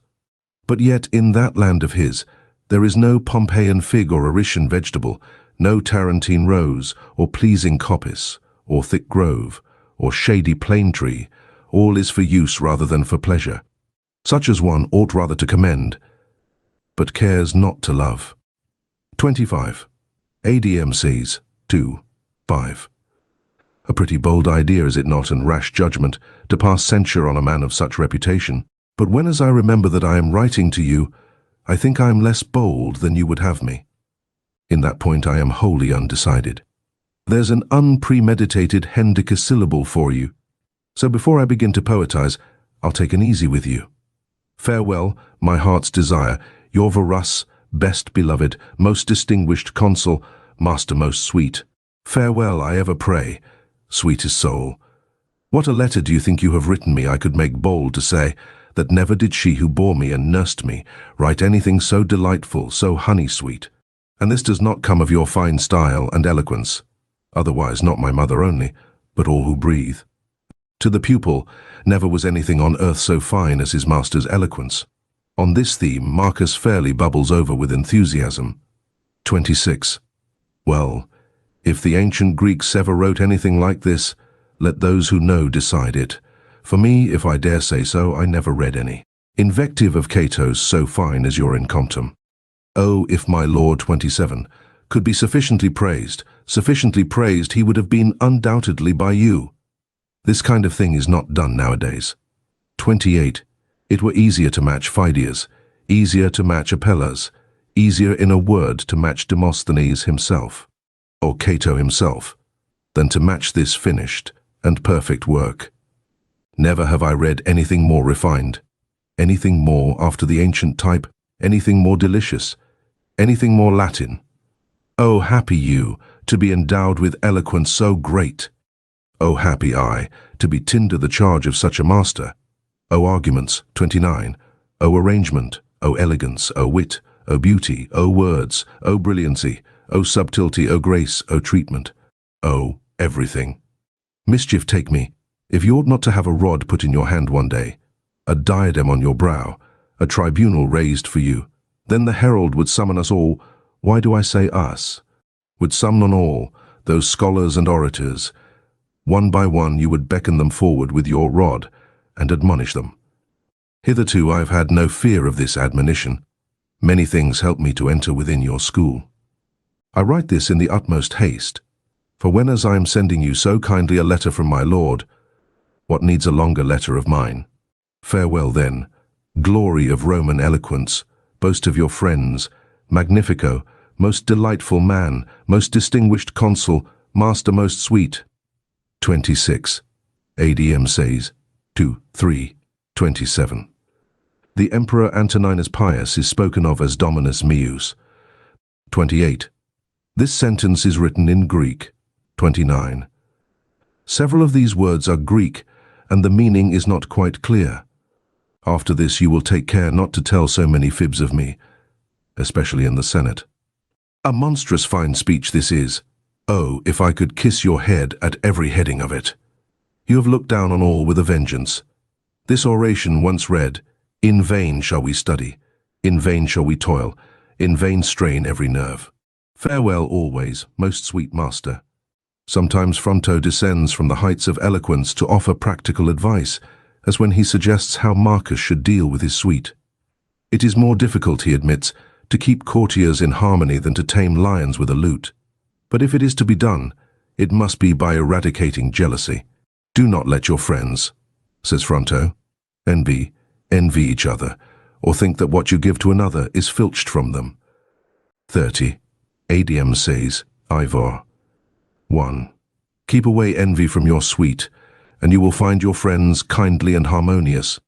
But yet in that land of his, there is no Pompeian fig or Arician vegetable, no Tarentine rose, or pleasing coppice, or thick grove, or shady plane tree. All is for use rather than for pleasure. Such as one ought rather to commend, but cares not to love. 25. ADMCs. 2. 5. A pretty bold idea, is it not, and rash judgment, to pass censure on a man of such reputation. But when as I remember that I am writing to you, I think I am less bold than you would have me. In that point I am wholly undecided. There's an unpremeditated hendecasyllable for you. So before I begin to poetize, I'll take an easy with you. Farewell, my heart's desire, your Verus, best beloved, most distinguished consul, master most sweet. Farewell, I ever pray, sweetest soul. What a letter do you think you have written me? I could make bold to say that never did she who bore me and nursed me write anything so delightful, so honey-sweet. And this does not come of your fine style and eloquence, otherwise not my mother only, but all who breathe. To the pupil, never was anything on earth so fine as his master's eloquence. On this theme, Marcus fairly bubbles over with enthusiasm. 26. Well, if the ancient Greeks ever wrote anything like this, let those who know decide it. For me, if I dare say so, I never read any invective of Cato's so fine as your encomium. Oh, if my Lord 27 could be sufficiently praised, he would have been undoubtedly by you. This kind of thing is not done nowadays. 28. It were easier to match Phidias, easier to match Apellas, easier in a word to match Demosthenes himself, or Cato himself, than to match this finished and perfect work. Never have I read anything more refined, anything more after the ancient type, anything more delicious, anything more Latin. Oh, happy you, to be endowed with eloquence so great! Oh, happy I, to be tinder the charge of such a master! O arguments, 29. O arrangement, O elegance, O wit, O beauty, O words, O brilliancy, O subtlety, O grace, O treatment, O everything. Mischief take me, if you ought not to have a rod put in your hand one day, a diadem on your brow, a tribunal raised for you, then the herald would summon us all. Why do I say us? Would summon all, those scholars and orators. One by one you would beckon them forward with your rod, and admonish them. Hitherto I have had no fear of this admonition. Many things help me to enter within your school. I write this in the utmost haste, for when as I am sending you so kindly a letter from my Lord, what needs a longer letter of mine? Farewell then, glory of Roman eloquence, boast of your friends, Magnifico, most delightful man, most distinguished consul, master most sweet. 26. ADM says, 2, 3, 27. The Emperor Antoninus Pius is spoken of as Dominus Meus. 28. This sentence is written in Greek. 29. Several of these words are Greek, and the meaning is not quite clear. After this you will take care not to tell so many fibs of me, especially in the Senate. A monstrous fine speech this is. Oh, if I could kiss your head at every heading of it. You have looked down on all with a vengeance. This oration once read, in vain shall we study, in vain shall we toil, in vain strain every nerve. Farewell always, most sweet master. Sometimes Fronto descends from the heights of eloquence to offer practical advice, as when he suggests how Marcus should deal with his suite. It is more difficult, he admits, to keep courtiers in harmony than to tame lions with a lute. But if it is to be done, it must be by eradicating jealousy. Do not let your friends, says Fronto, envy each other, or think that what you give to another is filched from them. 30. ADM says, Ivor. 1. Keep away envy from your suite, and you will find your friends kindly and harmonious.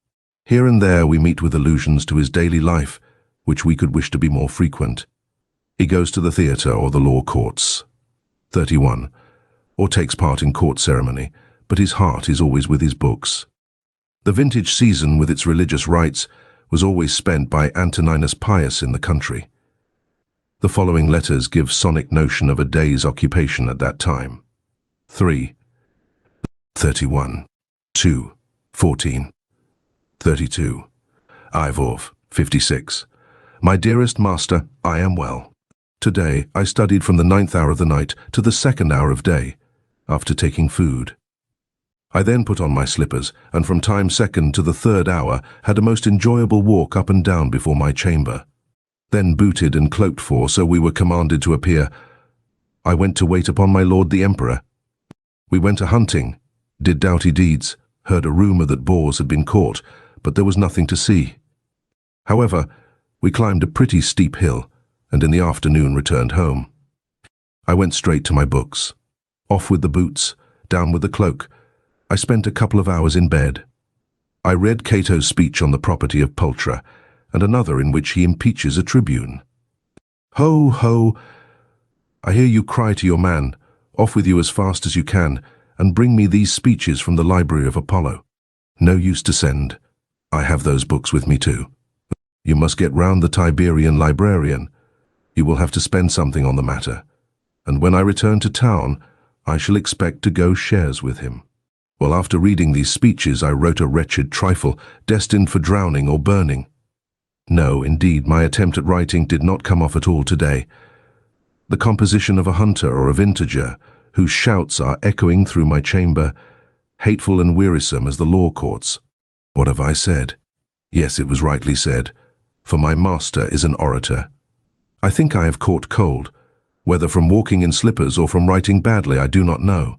Here and there we meet with allusions to his daily life, which we could wish to be more frequent. He goes to the theatre or the law courts. 31. Or takes part in court ceremony, but his heart is always with his books. The vintage season with its religious rites was always spent by Antoninus Pius in the country. The following letters give sonic notion of a day's occupation at that time. 3. 31. 2. 14. 32. Ivor, 56. My dearest master, I am well. Today I studied from the 9th hour of the night to the 2nd hour of day, after taking food. I then put on my slippers, and from time 2nd to the 3rd hour had a most enjoyable walk up and down before my chamber. Then booted and cloaked for, so we were commanded to appear. I went to wait upon my lord the emperor. We went a-hunting, did doughty deeds, heard a rumour that boars had been caught, but there was nothing to see. However, we climbed a pretty steep hill, and in the afternoon returned home. I went straight to my books. Off with the boots, down with the cloak. I spent a couple of hours in bed. I read Cato's speech on the property of Pulchra, and another in which he impeaches a tribune. Ho, ho! I hear you cry to your man, off with you as fast as you can, and bring me these speeches from the library of Apollo. No use to send. I have those books with me too. You must get round the Tiberian librarian. You will have to spend something on the matter, and when I return to town, I shall expect to go shares with him. Well, after reading these speeches, I wrote a wretched trifle, destined for drowning or burning. No, indeed, my attempt at writing did not come off at all today. The composition of a hunter or a vintager, whose shouts are echoing through my chamber, hateful and wearisome as the law courts. What have I said? Yes, it was rightly said, for my master is an orator. I think I have caught cold, whether from walking in slippers or from writing badly I do not know.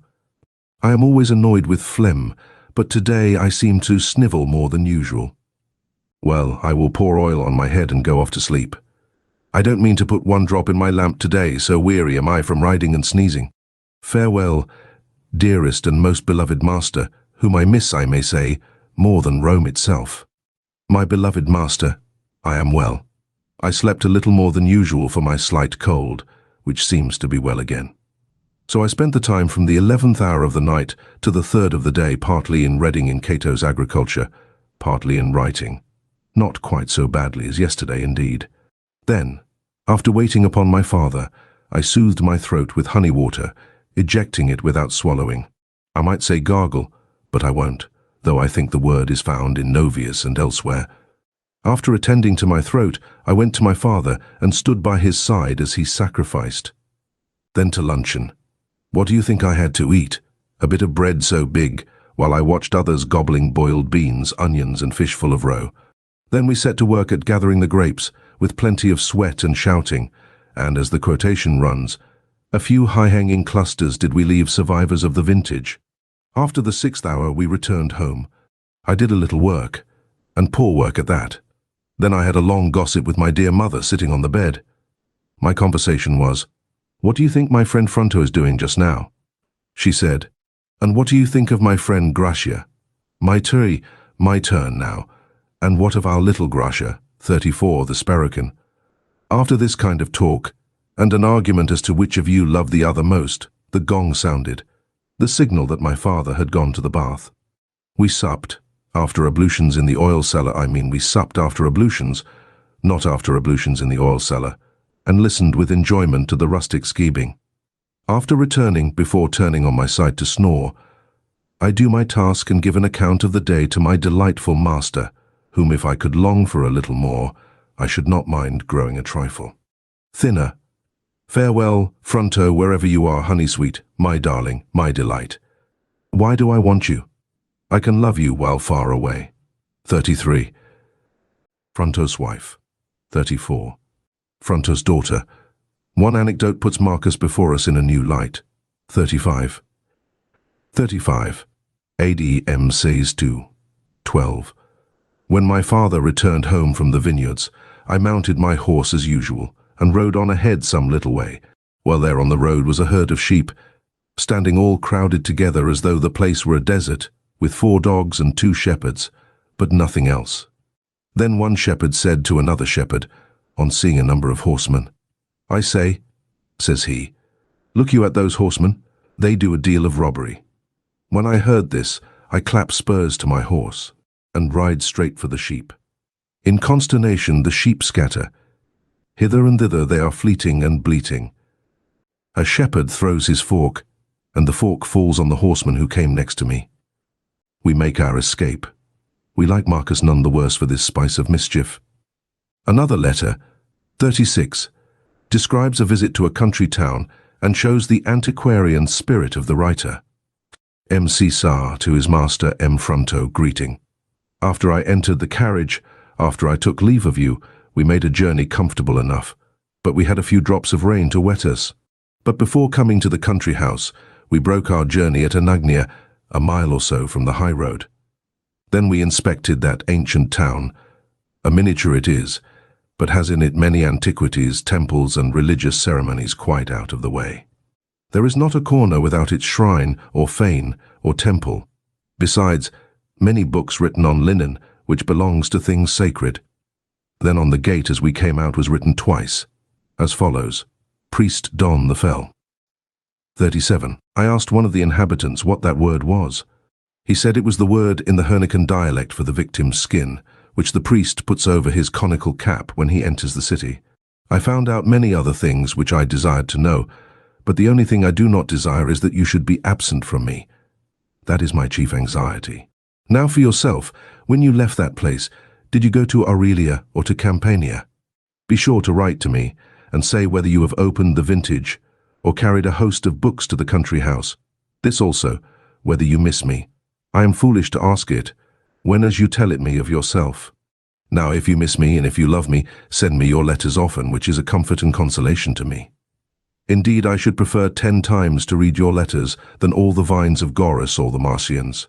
I am always annoyed with phlegm, but today I seem to snivel more than usual. Well, I will pour oil on my head and go off to sleep. I don't mean to put one drop in my lamp today, so weary am I from riding and sneezing. Farewell, dearest and most beloved master, whom I miss, I may say, more than Rome itself. My beloved master, I am well. I slept a little more than usual for my slight cold, which seems to be well again. So I spent the time from the 11th hour of the night to the 3rd of the day partly in reading in Cato's agriculture, partly in writing. Not quite so badly as yesterday, indeed. Then, after waiting upon my father, I soothed my throat with honey water, ejecting it without swallowing. I might say gargle, but I won't, though I think the word is found in Novius and elsewhere. After attending to my throat, I went to my father and stood by his side as he sacrificed. Then to luncheon. What do you think I had to eat? A bit of bread so big, while I watched others gobbling boiled beans, onions, and fish full of roe. Then we set to work at gathering the grapes, with plenty of sweat and shouting, and as the quotation runs, a few high-hanging clusters did we leave survivors of the vintage. After the 6th hour we returned home. I did a little work, and poor work at that. Then I had a long gossip with my dear mother sitting on the bed. My conversation was, "What do you think my friend Fronto is doing just now?" She said, "And what do you think of my friend Gracia?" My turn now. And what of our little Gracia, 34, the Sparrokin? After this kind of talk, and an argument as to which of you loved the other most, the gong sounded, the signal that my father had gone to the bath. We supped, after ablutions in the oil cellar, we supped after ablutions, not after ablutions in the oil cellar, and listened with enjoyment to the rustic skeebing. After returning, before turning on my side to snore, I do my task and give an account of the day to my delightful master, whom if I could long for a little more, I should not mind growing a trifle thinner. Farewell, Fronto, wherever you are, honey sweet, my darling, my delight. Why do I want you? I can love you while far away. 33. Fronto's wife. 34. Fronto's daughter. One anecdote puts Marcus before us in a new light. 35. 35. AD says to 12. When my father returned home from the vineyards, I mounted my horse as usual and rode on ahead some little way, while there on the road was a herd of sheep, standing all crowded together as though the place were a desert, with 4 dogs and 2 shepherds, but nothing else. Then one shepherd said to another shepherd, on seeing a number of horsemen, I say, says he, look you at those horsemen, they do a deal of robbery. When I heard this, I clap spurs to my horse, and ride straight for the sheep. In consternation the sheep scatter. Hither and thither they are fleeting and bleating. A shepherd throws his fork, and the fork falls on the horseman who came next to me. We make our escape. We like Marcus none the worse for this spice of mischief. Another letter, 36, describes a visit to a country town and shows the antiquarian spirit of the writer. M. Caesar to his master M. Fronto, greeting. After I entered the carriage, after I took leave of you, we made a journey comfortable enough, but we had a few drops of rain to wet us. But before coming to the country house, we broke our journey at Anagnia, a mile or so from the high road. Then we inspected that ancient town. A miniature it is, but has in it many antiquities, temples and religious ceremonies quite out of the way. There is not a corner without its shrine or fane or temple. Besides, many books written on linen, which belongs to things sacred. Then on the gate as we came out was written twice, as follows, Priest Don the Fell. 37. I asked one of the inhabitants what that word was. He said it was the word in the Hernican dialect for the victim's skin, which the priest puts over his conical cap when he enters the city. I found out many other things which I desired to know, but the only thing I do not desire is that you should be absent from me. That is my chief anxiety. Now for yourself, when you left that place, did you go to Aurelia or to Campania? Be sure to write to me, and say whether you have opened the vintage, or carried a host of books to the country house. This also, whether you miss me. I am foolish to ask it, when as you tell it me of yourself. Now if you miss me and if you love me, send me your letters often, which is a comfort and consolation to me. Indeed, I should prefer 10 times to read your letters than all the vines of Gorus or the Marcians.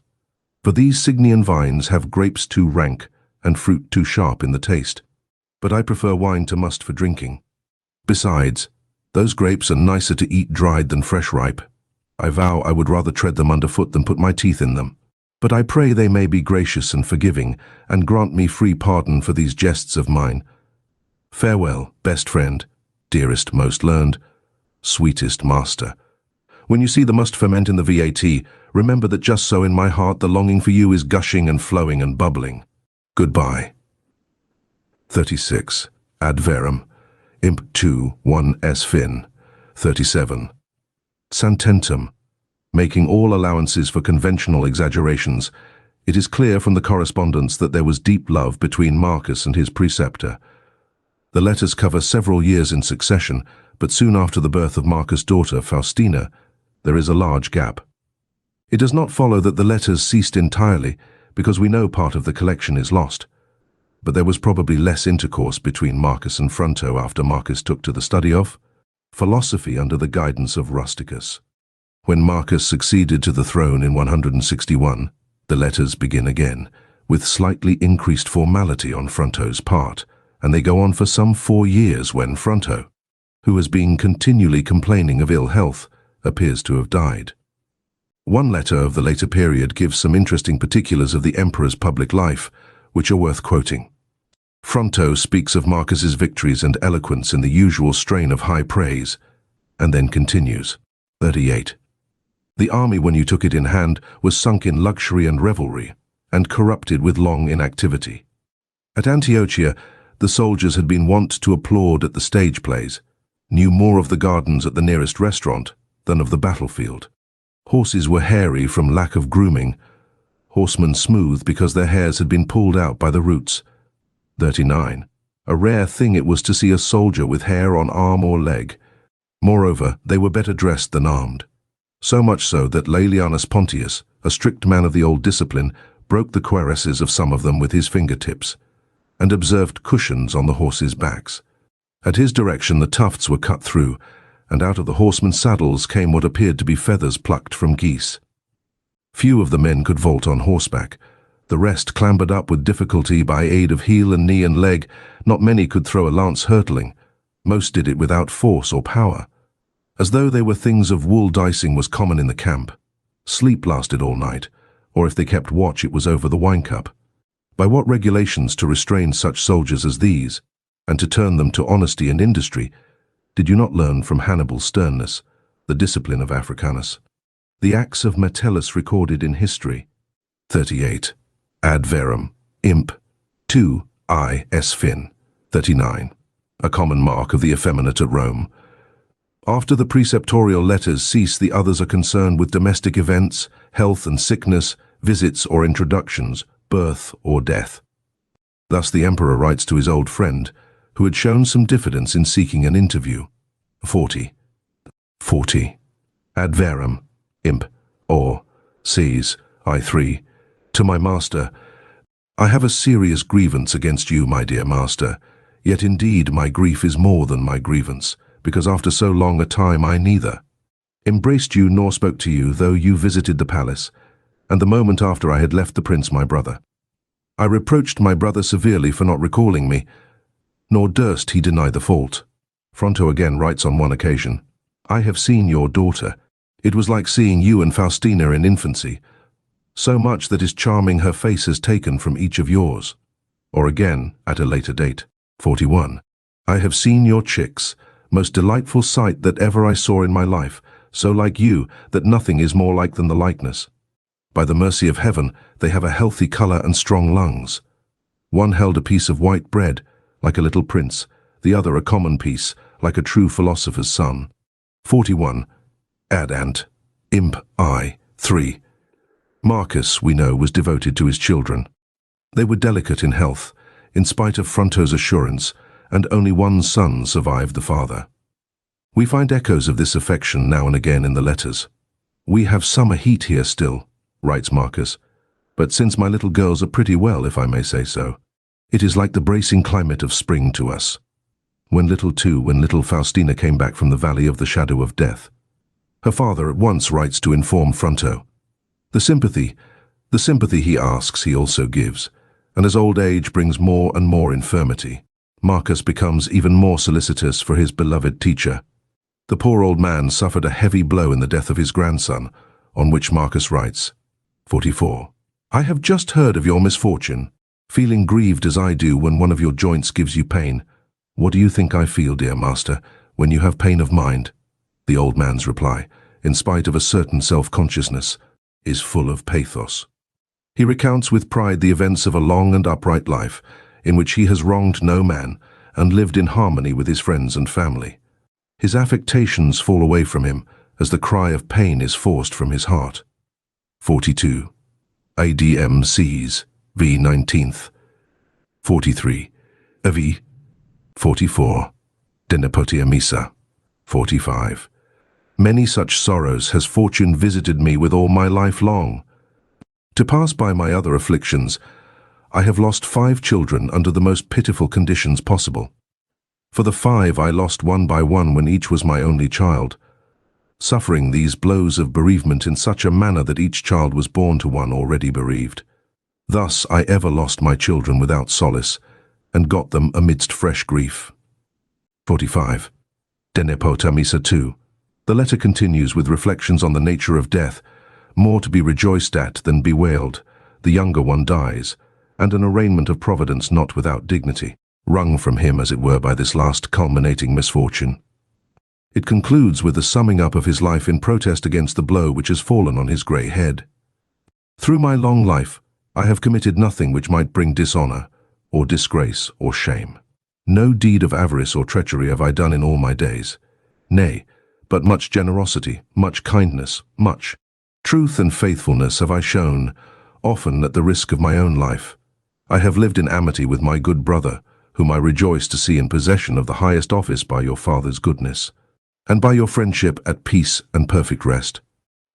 For these Signian vines have grapes too rank and fruit too sharp in the taste. But I prefer wine to must for drinking. Besides, those grapes are nicer to eat dried than fresh ripe. I vow I would rather tread them underfoot than put my teeth in them. But I pray they may be gracious and forgiving, and grant me free pardon for these jests of mine. Farewell, best friend, dearest, most learned, sweetest master. When you see the must ferment in the VAT, remember that just so in my heart the longing for you is gushing and flowing and bubbling. Goodbye. 36. Ad verum. Imp 2, 1 S fin. 37. Santentum. Making all allowances for conventional exaggerations, it is clear from the correspondence that there was deep love between Marcus and his preceptor. The letters cover several years in succession, but soon after the birth of Marcus' daughter, Faustina, there is a large gap. It does not follow that the letters ceased entirely, because we know part of the collection is lost. But there was probably less intercourse between Marcus and Fronto after Marcus took to the study of philosophy under the guidance of Rusticus. When Marcus succeeded to the throne in 161, the letters begin again, with slightly increased formality on Fronto's part, and they go on for some 4 years when Fronto, who has been continually complaining of ill health, appears to have died. One letter of the later period gives some interesting particulars of the emperor's public life, which are worth quoting. Fronto speaks of Marcus's victories and eloquence in the usual strain of high praise, and then continues. 38. The army, when you took it in hand, was sunk in luxury and revelry, and corrupted with long inactivity. At Antiochia, the soldiers had been wont to applaud at the stage plays, knew more of the gardens at the nearest restaurant than of the battlefield. Horses were hairy from lack of grooming, horsemen smooth because their hairs had been pulled out by the roots. 39. A rare thing it was to see a soldier with hair on arm or leg. Moreover, they were better dressed than armed. So much so that Laelianus Pontius, a strict man of the old discipline, broke the cuirasses of some of them with his fingertips, and observed cushions on the horses' backs. At his direction the tufts were cut through, and out of the horsemen's saddles came what appeared to be feathers plucked from geese. Few of the men could vault on horseback. The rest clambered up with difficulty by aid of heel and knee and leg. Not many could throw a lance hurtling. Most did it without force or power. As though they were things of wool, dicing was common in the camp. Sleep lasted all night, or if they kept watch it was over the wine cup. By what regulations to restrain such soldiers as these, and to turn them to honesty and industry, did you not learn from Hannibal's sternness, the discipline of Africanus? The acts of Metellus recorded in history. 38. Ad verum, imp, 2, I, s fin. 39. A common mark of the effeminate at Rome. After the preceptorial letters cease, the others are concerned with domestic events, health and sickness, visits or introductions, birth or death. Thus the emperor writes to his old friend, who had shown some diffidence in seeking an interview. 40. 40. Ad verum, imp, or, sees, I3, to my master, I have a serious grievance against you, my dear master, yet indeed my grief is more than my grievance, because after so long a time I neither embraced you nor spoke to you, though you visited the palace, and the moment after I had left the prince my brother. I reproached my brother severely for not recalling me, nor durst he deny the fault. Fronto again writes on one occasion, I have seen your daughter. It was like seeing you and Faustina in infancy, so much that is charming her face has taken from each of yours. Or again, at a later date, 41, I have seen your chicks, most delightful sight that ever I saw in my life, so like you that nothing is more like than the likeness. By the mercy of heaven, they have a healthy color and strong lungs. One held a piece of white bread, like a little prince, the other a common piece, like a true philosopher's son. 41. Ad ant, imp, I, 3. Marcus, we know, was devoted to his children. They were delicate in health, in spite of Fronto's assurance, and only one son survived the father. We find echoes of this affection now and again in the letters. We have summer heat here still, writes Marcus, but since my little girls are pretty well, if I may say so, it is like the bracing climate of spring to us. When little Faustina came back from the valley of the shadow of death, her father at once writes to inform Fronto. The sympathy he asks he also gives, and as old age brings more and more infirmity, Marcus becomes even more solicitous for his beloved teacher. The poor old man suffered a heavy blow in the death of his grandson, on which Marcus writes, 44. I have just heard of your misfortune, feeling grieved as I do when one of your joints gives you pain. What do you think I feel, dear master, when you have pain of mind? The old man's reply, in spite of a certain self-consciousness, is full of pathos. He recounts with pride the events of a long and upright life, in which he has wronged no man and lived in harmony with his friends and family. His affectations fall away from him as the cry of pain is forced from his heart. 42. ADM sees, v. 19th. 43. Avi. 44. Denepotia misa. 45. Many such sorrows has fortune visited me with all my life long. To pass by my other afflictions, I have lost 5 children under the most pitiful conditions possible. For the 5 I lost one by one when each was my only child, suffering these blows of bereavement in such a manner that each child was born to one already bereaved. Thus I ever lost my children without solace, and got them amidst fresh grief. 45. Denepota misa 2. The letter continues with reflections on the nature of death, more to be rejoiced at than bewailed. The younger one dies, and an arraignment of Providence not without dignity, wrung from him as it were by this last culminating misfortune. It concludes with the summing up of his life in protest against the blow which has fallen on his grey head. Through my long life, I have committed nothing which might bring dishonor, or disgrace, or shame. No deed of avarice or treachery have I done in all my days. Nay, but much generosity, much kindness, much truth and faithfulness have I shown, often at the risk of my own life. I have lived in amity with my good brother, whom I rejoice to see in possession of the highest office by your father's goodness, and by your friendship at peace and perfect rest.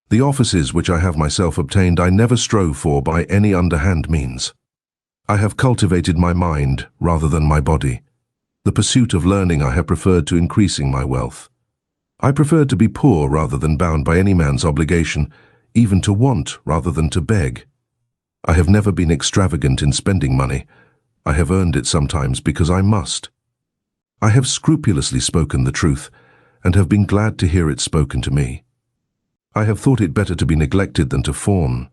The offices which I have myself obtained I never strove for by any underhand means. I have cultivated my mind rather than my body. The pursuit of learning I have preferred to increasing my wealth. I preferred to be poor rather than bound by any man's obligation, even to want rather than to beg. I have never been extravagant in spending money. I have earned it sometimes because I must. I have scrupulously spoken the truth, and have been glad to hear it spoken to me. I have thought it better to be neglected than to fawn,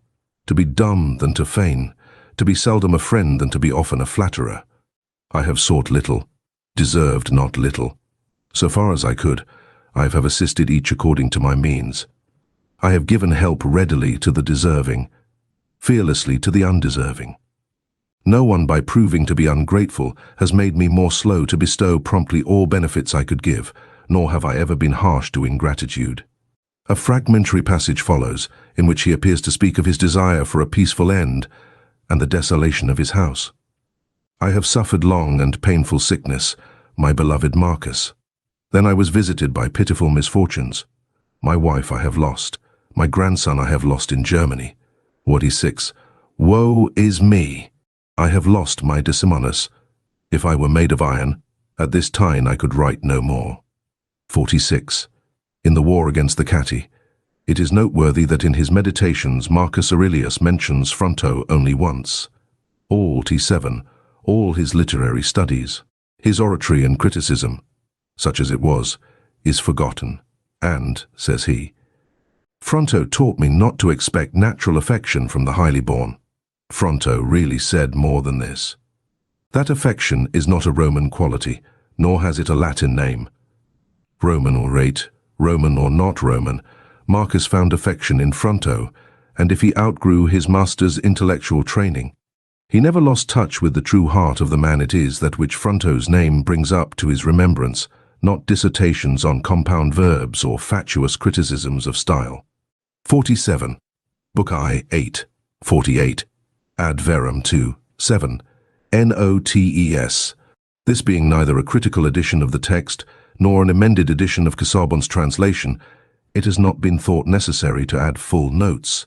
to be dumb than to feign, to be seldom a friend than to be often a flatterer. I have sought little, deserved not little. So far as I could, I have assisted each according to my means. I have given help readily to the deserving, fearlessly to the undeserving. No one, by proving to be ungrateful, has made me more slow to bestow promptly all benefits I could give, nor have I ever been harsh to ingratitude. A fragmentary passage follows, in which he appears to speak of his desire for a peaceful end and the desolation of his house. I have suffered long and painful sickness, my beloved Marcus. Then I was visited by pitiful misfortunes. My wife I have lost. My grandson I have lost in Germany. 46. Woe is me! I have lost my Decimonus. If I were made of iron, at this time I could write no more. 46. In the war against the Catti, it is noteworthy that in his meditations Marcus Aurelius mentions Fronto only once. All T7, all his literary studies, his oratory and criticism, such as it was, is forgotten, and, says he, Fronto taught me not to expect natural affection from the highly born. Fronto really said more than this. That affection is not a Roman quality, nor has it a Latin name. Roman or rate, Roman or not Roman, Marcus found affection in Fronto, and if he outgrew his master's intellectual training, he never lost touch with the true heart of the man it is that which Fronto's name brings up to his remembrance, not dissertations on compound verbs or fatuous criticisms of style. 47. Book I, 8. 48. Ad verum 2. 7. Notes. This being neither a critical edition of the text nor an amended edition of Casaubon's translation, it has not been thought necessary to add full notes.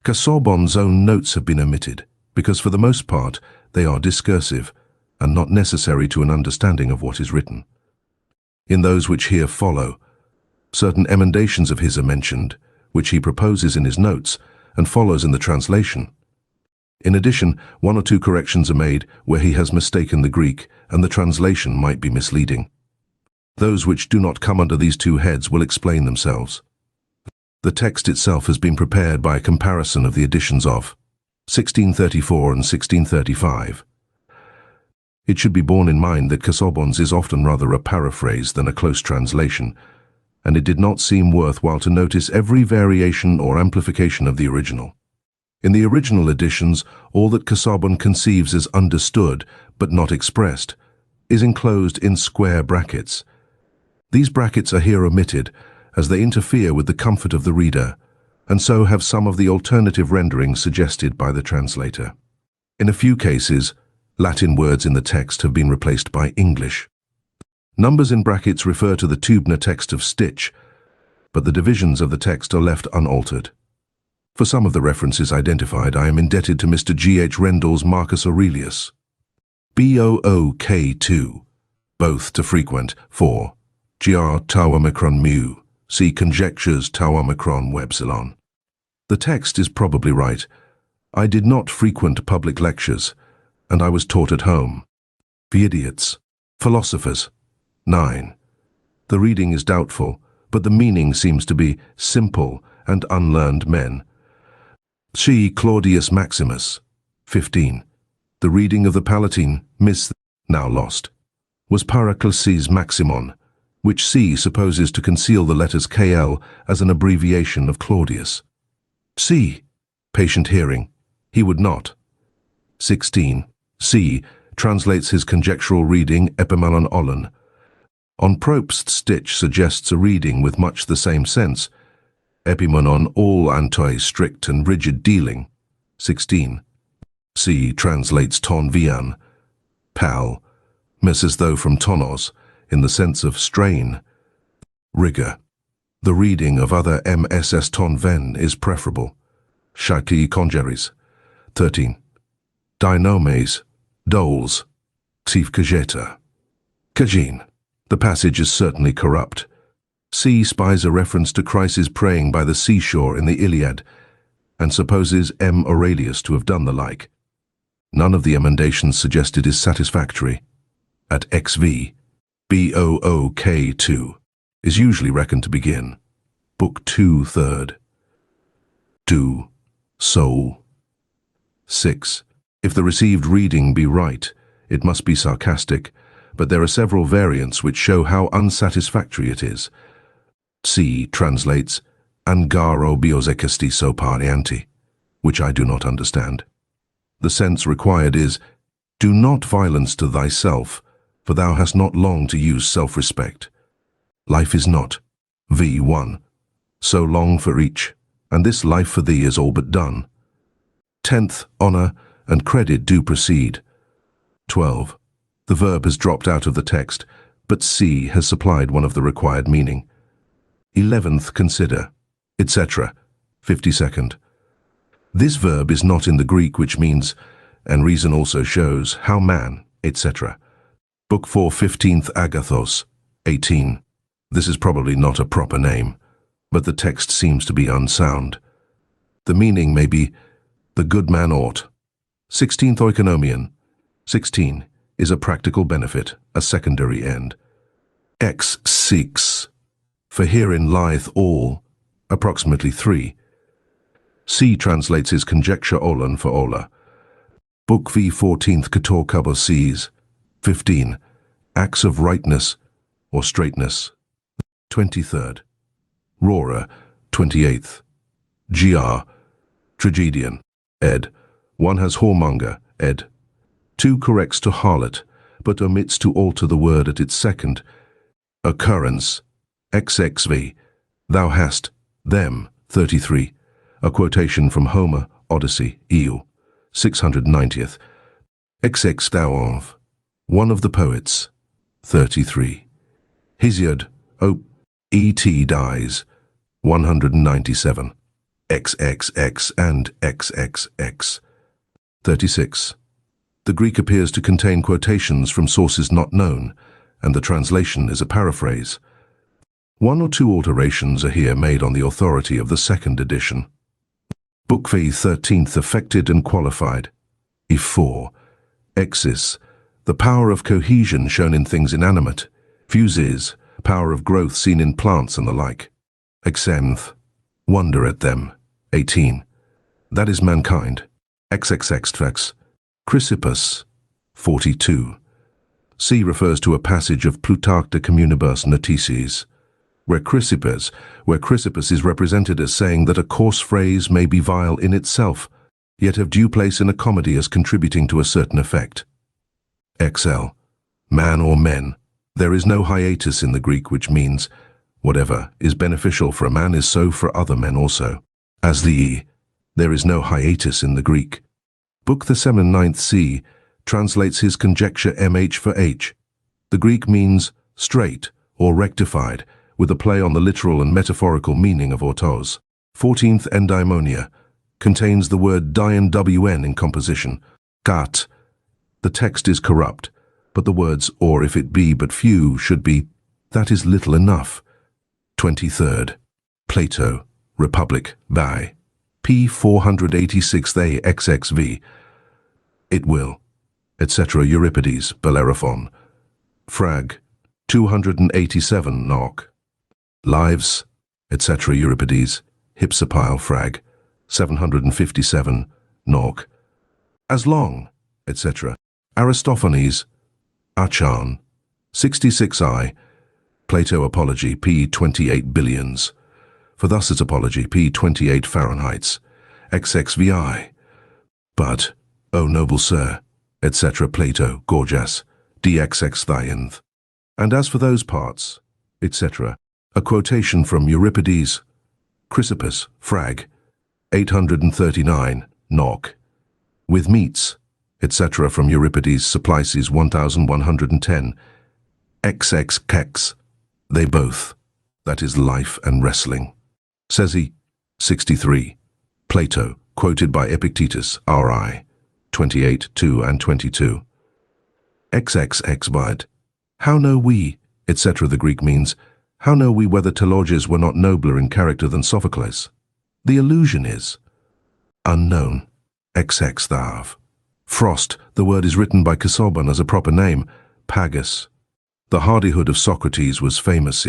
Casaubon's own notes have been omitted, because for the most part they are discursive and not necessary to an understanding of what is written. In those which here follow, certain emendations of his are mentioned, which he proposes in his notes and follows in the translation. In addition, one or two corrections are made where he has mistaken the Greek, and the translation might be misleading. Those which do not come under these two heads will explain themselves. The text itself has been prepared by a comparison of the editions of 1634 and 1635. It should be borne in mind that Casaubon's is often rather a paraphrase than a close translation, and it did not seem worthwhile to notice every variation or amplification of the original. In the original editions, all that Casaubon conceives as understood, but not expressed, is enclosed in square brackets. These brackets are here omitted, as they interfere with the comfort of the reader, and so have some of the alternative renderings suggested by the translator. In a few cases, Latin words in the text have been replaced by English. Numbers in brackets refer to the Tubner text of Stitch, but the divisions of the text are left unaltered. For some of the references identified, I am indebted to Mr. G. H. Rendell's Marcus Aurelius. BOOK2, both to frequent, 4. GR tau omicron mu, see conjectures tau omicron wepsilon. The text is probably right. I did not frequent public lectures, and I was taught at home. The idiots. Philosophers. 9. The reading is doubtful, but the meaning seems to be simple and unlearned men. See Claudius Maximus. 15. The reading of the Palatine, now lost, was Paraclesis Maximon, which C supposes to conceal the letters KL as an abbreviation of Claudius. C. Patient hearing. He would not. 16. C. Translates his conjectural reading Epimelon Ollen. On Probst Stitch suggests a reading with much the same sense. Epimenon all antoi strict and rigid dealing. 16. C. Translates ton vian, pal, miss as though from tonos, in the sense of strain. Rigor. The reading of other MSS ton ven is preferable. Shaki congeries. 13. Dynomes, doles, tif cageta. Kajin. The passage is certainly corrupt. C spies a reference to Chryses praying by the seashore in the Iliad, and supposes M. Aurelius to have done the like. None of the emendations suggested is satisfactory. At XV, BOOK2 is usually reckoned to begin. Book 2, third. Do, soul. 6. If the received reading be right, it must be sarcastic, but there are several variants which show how unsatisfactory it is. C translates Angaro biozekesti so parianti, which I do not understand. The sense required is, do not violence to thyself, for thou hast not long to use self-respect. Life is not, V1, so long for each, and this life for thee is all but done. 10th, honor and credit do proceed. 12. The verb has dropped out of the text, but C has supplied one of the required meaning. 11th, consider, etc. 52nd. This verb is not in the Greek, which means, and reason also shows, how man, etc. Book 4, 15th, agathos, 18. This is probably not a proper name, but the text seems to be unsound. The meaning may be, the good man ought. 16th, oikonomion, 16, is a practical benefit, a secondary end. X 6, for herein lieth all, approximately 3. C translates his conjecture olan for ola. Book V 14th Kator Kabo Cs. 15. Acts of rightness or straightness. 23rd. Rora, 28th. GR, tragedian, ed. One has whoremonger, ed. 2 corrects to harlot, but omits to alter the word at its second. Occurrence, XXV, thou hast, them, 33. A quotation from Homer, Odyssey, Eel, 690th. XX thou, one of the poets, 33. Hesiod, Et dies, 197. XXX and XXX. 36. The Greek appears to contain quotations from sources not known, and the translation is a paraphrase. 1 or 2 alterations are here made on the authority of the second edition. Book V 13th affected and qualified. E4. Exis, the power of cohesion shown in things inanimate. Fuses, power of growth seen in plants and the like. Exemth, wonder at them. 18. That is mankind. XXXX. Chrysippus, 42. C refers to a passage of Plutarch de Communibus Notices, where Chrysippus is represented as saying that a coarse phrase may be vile in itself, yet have due place in a comedy as contributing to a certain effect. XL. Man or men. There is no hiatus in the Greek, which means, whatever is beneficial for a man is so for other men also. As the E. There is no hiatus in the Greek. Book the 9th C translates his conjecture MH for H. The Greek means straight or rectified, with a play on the literal and metaphorical meaning of autos. 14th endaimonia contains the word dian wn in composition. Gat. The text is corrupt, but the words or if it be but few should be, that is little enough. 23rd. Plato, Republic, by p. 486a XXV. It will, etc. Euripides, Bellerophon. Frag, 287 Nock. Lives, etc. Euripides, Hypsipyle Frag, 757 Nock. As long, etc. Aristophanes, Achan, 66I. Plato Apology, p. 28 billions. For thus its apology, p. 28 Fahrenheits, XXVI. But, O noble sir, etc. Plato, Gorgias, DXX Thyenth. And as for those parts, etc. A quotation from Euripides, Chrysippus, Frag, 839, Nock. With meats, etc. from Euripides, Supplices, 1110, XX Kex. They both, that is life and wrestling. Says he, 63. Plato, quoted by Epictetus, RI, 28, 2 and 22. XXX bide, How know we, etc. The Greek means, how know we whether Telauges were not nobler in character than Sophocles? The allusion is unknown. XX thav. Frost, the word is written by Casaubon as a proper name, Pagus. The hardihood of Socrates was famous.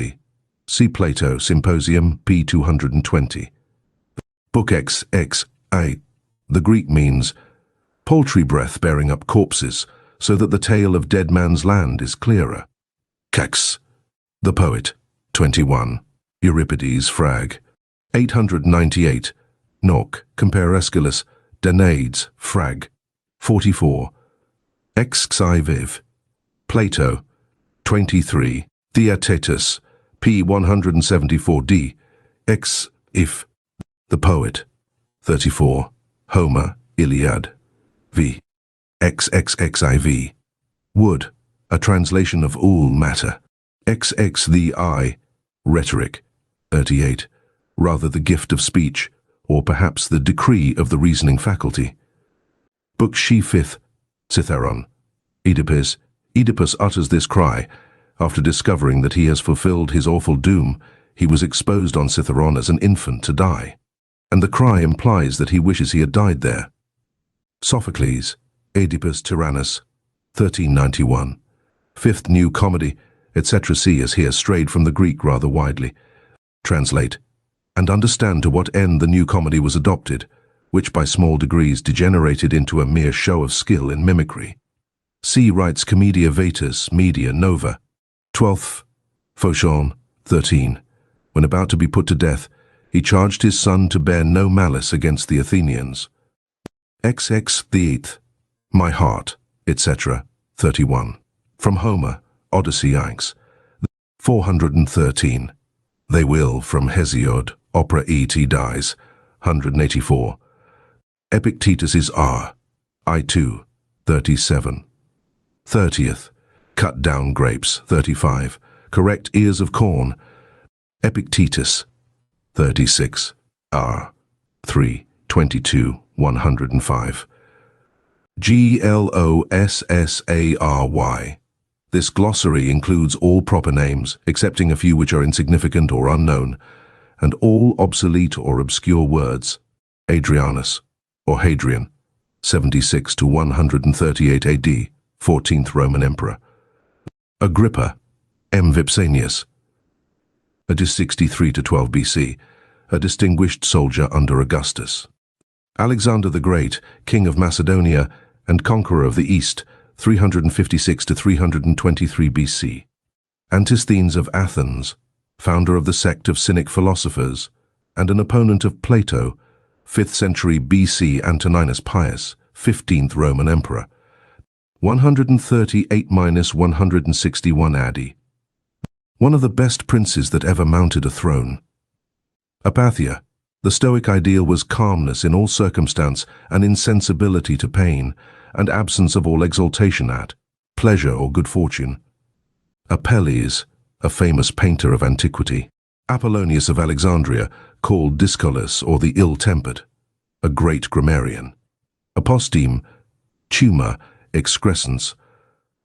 See Plato, Symposium, p. 220. Book XXI. The Greek means poultry breath bearing up corpses, so that the tale of dead man's land is clearer. Cax. The poet. 21. Euripides, Frag. 898. Noc, compare Aeschylus, Danaides, Frag. 44. Xi Viv. Plato. 23. Theaetetus, p. 174d. X. If. The poet. 34. Homer, Iliad. V. XXXIV. Wood, a translation of all matter. XX the I. Rhetoric. 38. Rather the gift of speech, or perhaps the decree of the reasoning faculty. Book She Fifth. Citharon. Oedipus utters this cry. After discovering that he has fulfilled his awful doom, he was exposed on Citharon as an infant to die, and the cry implies that he wishes he had died there. Sophocles, Oedipus Tyrannus, 1391. Fifth New Comedy, etc. See as here strayed from the Greek rather widely. Translate, and understand to what end the new comedy was adopted, which by small degrees degenerated into a mere show of skill in mimicry. C. writes Commedia Vetus, Media Nova. 12th. Phocion, 13. When about to be put to death, he charged his son to bear no malice against the Athenians. XX the 8th. My heart, etc. 31. From Homer, Odyssey X. 413. They will, from Hesiod, Opera E.T. dies, 184. Epictetus's R. I2, 37. 30th. Cut down grapes, 35. Correct ears of corn. Epictetus, 36. R. 3, 22, 105. Glossary. This glossary includes all proper names, excepting a few which are insignificant or unknown, and all obsolete or obscure words. Adrianus, or Hadrian, 76 to 138 AD, 14th Roman Emperor. Agrippa, M. Vipsanius, a 63 to 12 BC, a distinguished soldier under Augustus. Alexander the Great, King of Macedonia and conqueror of the East, 356 to 323 BC. Antisthenes of Athens, founder of the sect of Cynic philosophers, and an opponent of Plato, 5th century BC. Antoninus Pius, 15th Roman Emperor. 138–161 AD. One of the best princes that ever mounted a throne. Apatheia. The Stoic ideal was calmness in all circumstance and insensibility to pain, and absence of all exaltation at, pleasure or good fortune. Apelles, a famous painter of antiquity. Apollonius of Alexandria, called Discolus or the ill-tempered, a great grammarian. Aposteme, Tuma, excrescens.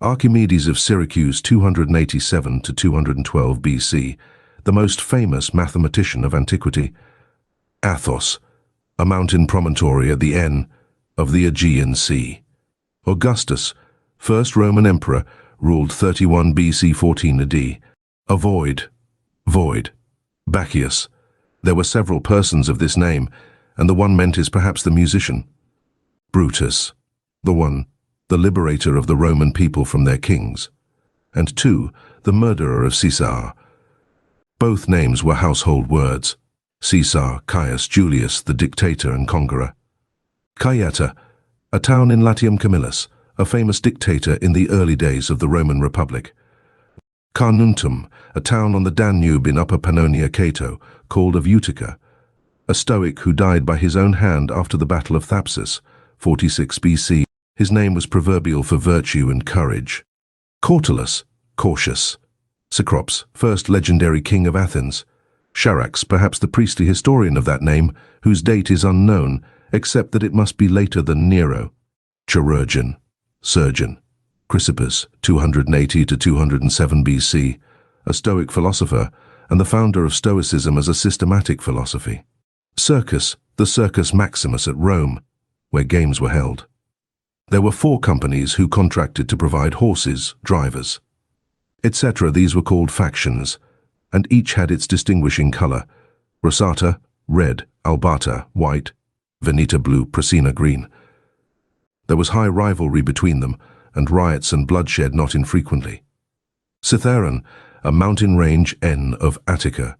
Archimedes of Syracuse, 287 to 212 BC, the most famous mathematician of antiquity. Athos, a mountain promontory at the N of the Aegean Sea. Augustus, first Roman emperor, ruled 31 BC 14 AD. Void. Bacchius. There were several persons of this name, and the one meant is perhaps the musician. Brutus, the liberator of the Roman people from their kings, and 2, the murderer of Caesar. Both names were household words. Caesar, Caius Julius, the dictator and conqueror. Caieta, a town in Latium Camillus, a famous dictator in the early days of the Roman Republic. Carnuntum, a town on the Danube in Upper Pannonia Cato, called of Utica, a Stoic who died by his own hand after the Battle of Thapsus, 46 BC. His name was proverbial for virtue and courage. Cautelus, cautious. Cecrops, first legendary king of Athens. Charax, perhaps the priestly historian of that name, whose date is unknown, except that it must be later than Nero. Chirurgeon, surgeon. Chrysippus, 280 to 207 BC, a Stoic philosopher and the founder of Stoicism as a systematic philosophy. Circus, the Circus Maximus at Rome, where games were held. There were 4 companies who contracted to provide horses, drivers, etc. These were called factions, and each had its distinguishing color: Rosata, red; Albata, white; Veneta, blue; Prasina, green. There was high rivalry between them, and riots and bloodshed not infrequently. Cithaeron, a mountain range of Attica.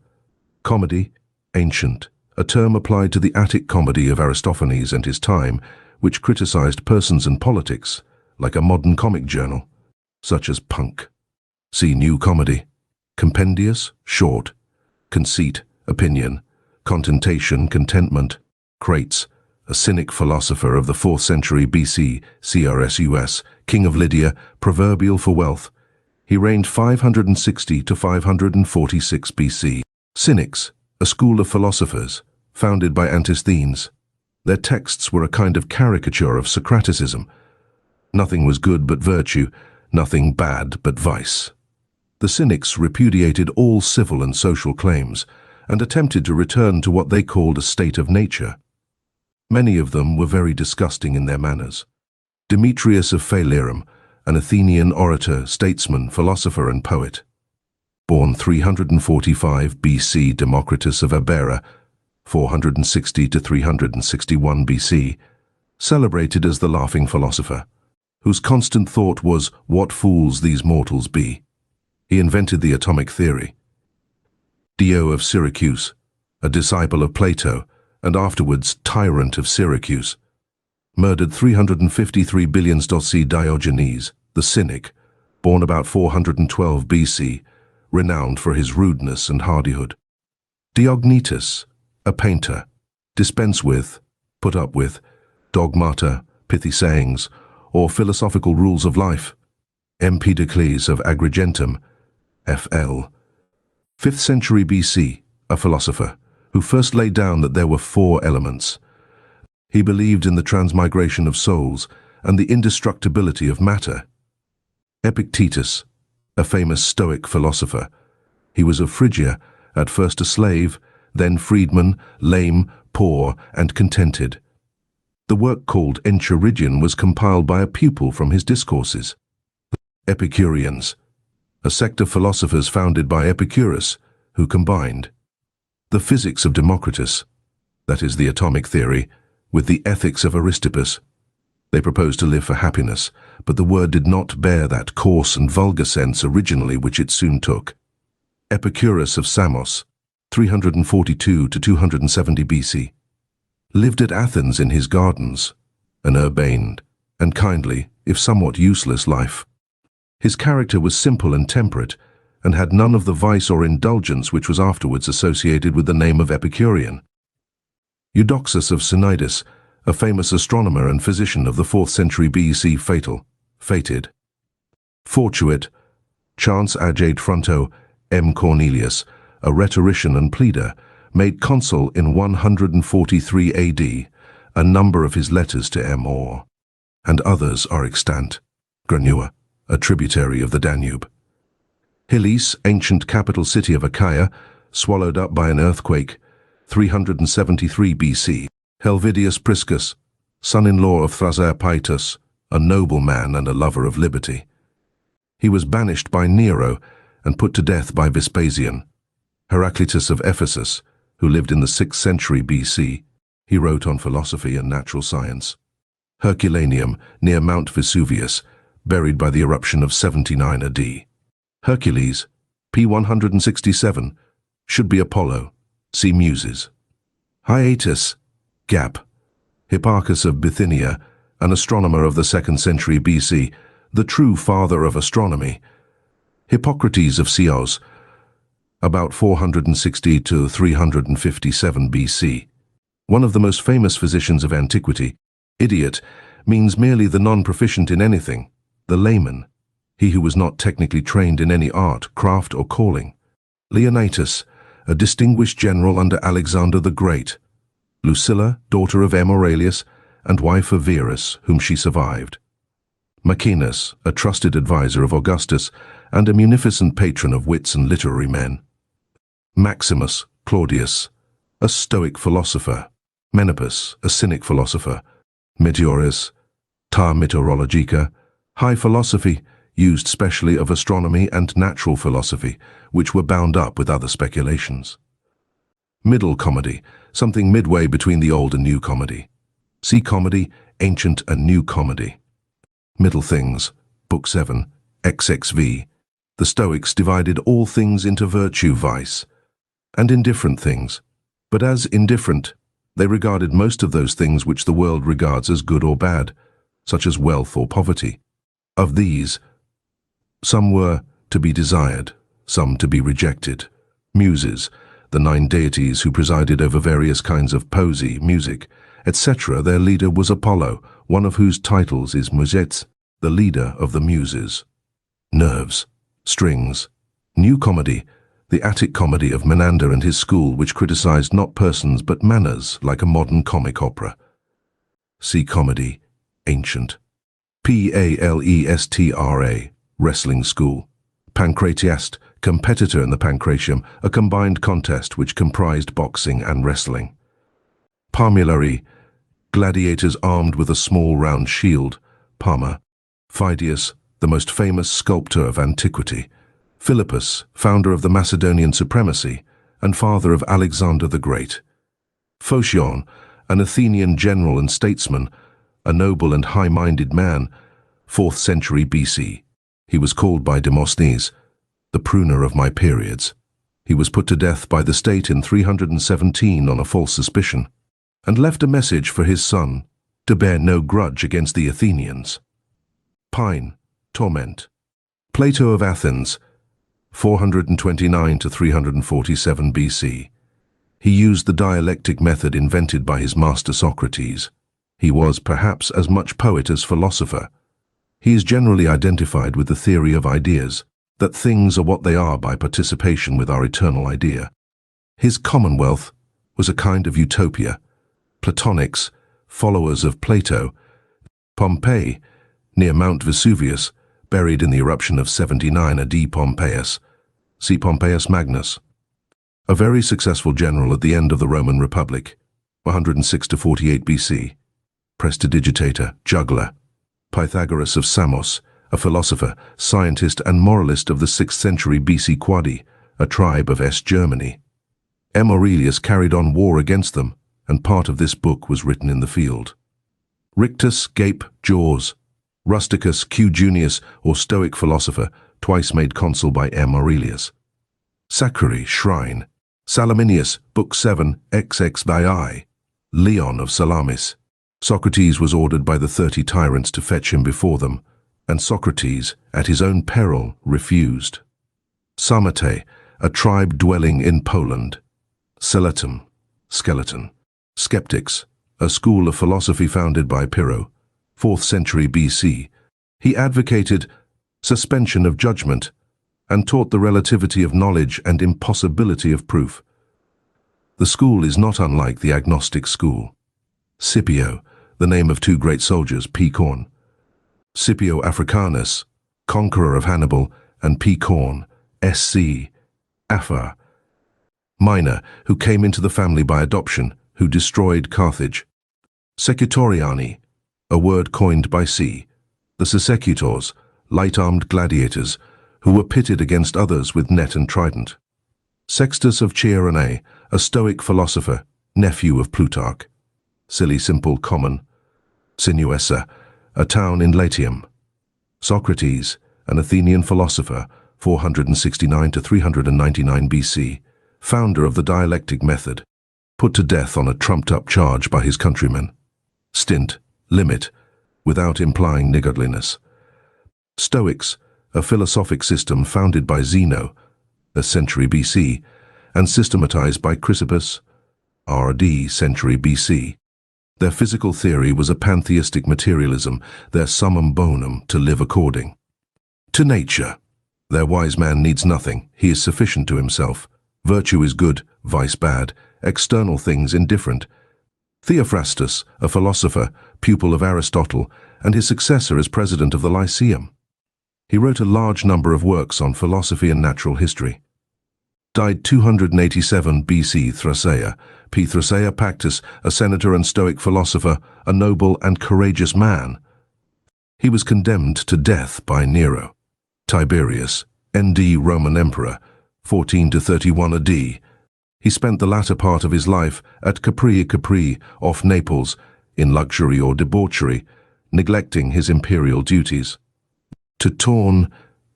Comedy, ancient, a term applied to the Attic comedy of Aristophanes and his time, which criticized persons and politics, like a modern comic journal, such as Punk. See New Comedy. Compendious, short. Conceit, opinion. Contentation, contentment. Crates, a Cynic philosopher of the 4th century BC, CRSUS, king of Lydia, proverbial for wealth. He reigned 560 to 546 BC. Cynics, a school of philosophers, founded by Antisthenes. Their texts were a kind of caricature of Socraticism. Nothing was good but virtue, nothing bad but vice. The Cynics repudiated all civil and social claims, and attempted to return to what they called a state of nature. Many of them were very disgusting in their manners. Demetrius of Phalerum, an Athenian orator, statesman, philosopher and poet. Born 345 BC, Democritus of Abera, 460 to 361 BC, celebrated as the laughing philosopher, whose constant thought was, "What fools these mortals be." He invented the atomic theory. Dio of Syracuse, a disciple of Plato, and afterwards tyrant of Syracuse, murdered 353 billion. See Diogenes, the Cynic, born about 412 BC, renowned for his rudeness and hardihood. Diognetus, a painter, dispense with, put up with, dogmata, pithy sayings, or philosophical rules of life. Empedocles of Agrigentum, FL, 5th century BC, a philosopher, who first laid down that there were 4 elements. He believed in the transmigration of souls and the indestructibility of matter. Epictetus, a famous Stoic philosopher. He was of Phrygia, at first a slave, then freedman, lame, poor, and contented. The work called Enchiridion was compiled by a pupil from his discourses. Epicureans, a sect of philosophers founded by Epicurus, who combined the physics of Democritus, that is the atomic theory, with the ethics of Aristippus. They proposed to live for happiness, but the word did not bear that coarse and vulgar sense originally which it soon took. Epicurus of Samos, 342 to 270 BC, lived at Athens in his gardens, an urbane and kindly, if somewhat useless life. His character was simple and temperate, and had none of the vice or indulgence which was afterwards associated with the name of Epicurean. Eudoxus of Cnidus, a famous astronomer and physician of the 4th century BC, fated. Fortuit, chance aged fronto, M. Cornelius, a rhetorician and pleader, made consul in 143 AD, a number of his letters to M. Or, and others are extant. Granua, a tributary of the Danube. Hillis, ancient capital city of Achaia, swallowed up by an earthquake, 373 BC. Helvidius Priscus, son-in-law of Thrasea a nobleman and a lover of liberty. He was banished by Nero and put to death by Vespasian. Heraclitus of Ephesus, who lived in the 6th century BC, he wrote on philosophy and natural science. Herculaneum, near Mount Vesuvius, buried by the eruption of 79 AD. Hercules, p. 167, should be Apollo. See Muses. Hiatus, Gap, Hipparchus of Bithynia, an astronomer of the 2nd century BC, the true father of astronomy. Hippocrates of Ceos, about 460 to 357 BC. One of the most famous physicians of antiquity. Idiot means merely the non-proficient in anything, the layman, he who was not technically trained in any art, craft, or calling. Leonidas, a distinguished general under Alexander the Great. Lucilla, daughter of M. Aurelius, and wife of Verus, whom she survived. Maecenas, a trusted advisor of Augustus and a munificent patron of wits and literary men. Maximus Claudius, a Stoic philosopher. Menipus, a Cynic philosopher. Meteorus, ta meteorologica, high philosophy, used specially of astronomy and natural philosophy, which were bound up with other speculations. Middle comedy, something midway between the old and new comedy. See comedy, ancient and new comedy. Middle things, Book 7, XXV. The Stoics divided all things into virtue, vice, and indifferent things. But as indifferent, they regarded most of those things which the world regards as good or bad, such as wealth or poverty. Of these, some were to be desired, some to be rejected. Muses, the 9 deities who presided over various kinds of poesy, music, etc. Their leader was Apollo, one of whose titles is Muses, the leader of the Muses. Nerves, strings. New comedy, the Attic comedy of Menander and his school, which criticized not persons but manners, like a modern comic opera. See comedy, ancient. Palestra, wrestling school. Pancratiast, competitor in the Pancratium, a combined contest which comprised boxing and wrestling. Parmulary, gladiators armed with a small round shield. Parma. Phidias, the most famous sculptor of antiquity. Philippus, founder of the Macedonian supremacy and father of Alexander the Great. Phocion, an Athenian general and statesman, a noble and high-minded man, 4th century BC. He was called by Demosthenes, the pruner of my periods. He was put to death by the state in 317 on a false suspicion, and left a message for his son to bear no grudge against the Athenians. Pine, torment. Plato of Athens, 429 to 347 BC. He used the dialectic method invented by his master Socrates. He was perhaps as much poet as philosopher. He is generally identified with the theory of ideas, that things are what they are by participation with our eternal idea. His commonwealth was a kind of utopia. Platonics, followers of Plato. Pompeii, near Mount Vesuvius, buried in the eruption of 79 AD. Pompeius. See Pompeius Magnus. A very successful general at the end of the Roman Republic, 106 to 48 BC. Prestidigitator, juggler. Pythagoras of Samos, a philosopher, scientist and moralist of the 6th century BC Quadi, a tribe of Germany. Aurelius carried on war against them, and part of this book was written in the field. Rictus, gape, jaws. Rusticus, Q. Junius, or Stoic philosopher, twice made consul by Aurelius. Sacri, shrine. Salaminius, Book 7, XXVI. Leon of Salamis. Socrates was ordered by the 30 tyrants to fetch him before them, and Socrates, at his own peril, refused. Samete, a tribe dwelling in Poland. Skeletum, skeleton. Skeptics, a school of philosophy founded by Pyrrho, 4th century BC. He advocated suspension of judgment and taught the relativity of knowledge and impossibility of proof. The school is not unlike the agnostic school. Scipio, the name of 2 great soldiers, P. Corn. Scipio Africanus, conqueror of Hannibal, and P. Corn, SC. Afar. Minor, who came into the family by adoption, who destroyed Carthage. Secutoriani, a word coined by C. The Sesecutors, light-armed gladiators, who were pitted against others with net and trident. Sextus of Chiarae, a Stoic philosopher, nephew of Plutarch. Silly, simple, common. Sinuessa, a town in Latium. Socrates, an Athenian philosopher, 469 to 399 BC, founder of the dialectic method, put to death on a trumped-up charge by his countrymen. Stint, limit, without implying niggardliness. Stoics, a philosophic system founded by Zeno, a century BC, and systematized by Chrysippus, RD century BC. Their physical theory was a pantheistic materialism, their summum bonum to live according to nature. Their wise man needs nothing, he is sufficient to himself. Virtue is good, vice bad, external things indifferent. Theophrastus, a philosopher, pupil of Aristotle, and his successor as president of the Lyceum. He wrote a large number of works on philosophy and natural history. Died 287 BC. Thrasea, P. Thrasea Pactus, a senator and Stoic philosopher, a noble and courageous man. He was condemned to death by Nero. Tiberius, ND Roman Emperor, 14 to 31 AD. He spent the latter part of his life at Capri off Naples, in luxury or debauchery, neglecting his imperial duties. To torn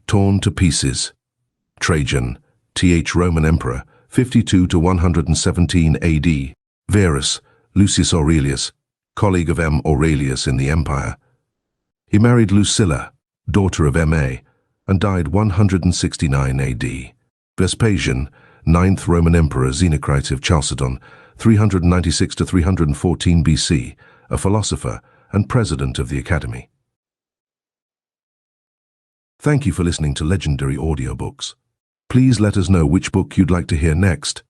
to pieces. Trajan, TH Roman Emperor, 52 to 117 AD. Verus, Lucius Aurelius, colleague of M. Aurelius in the empire. He married Lucilla, daughter of Ma, and died 169 AD. Vespasian, 9th Roman Emperor, Xenocrite of Chalcedon, 396 to 314 BC, a philosopher and president of the Academy. Thank you for listening to Legendary Audiobooks. Please let us know which book you'd like to hear next.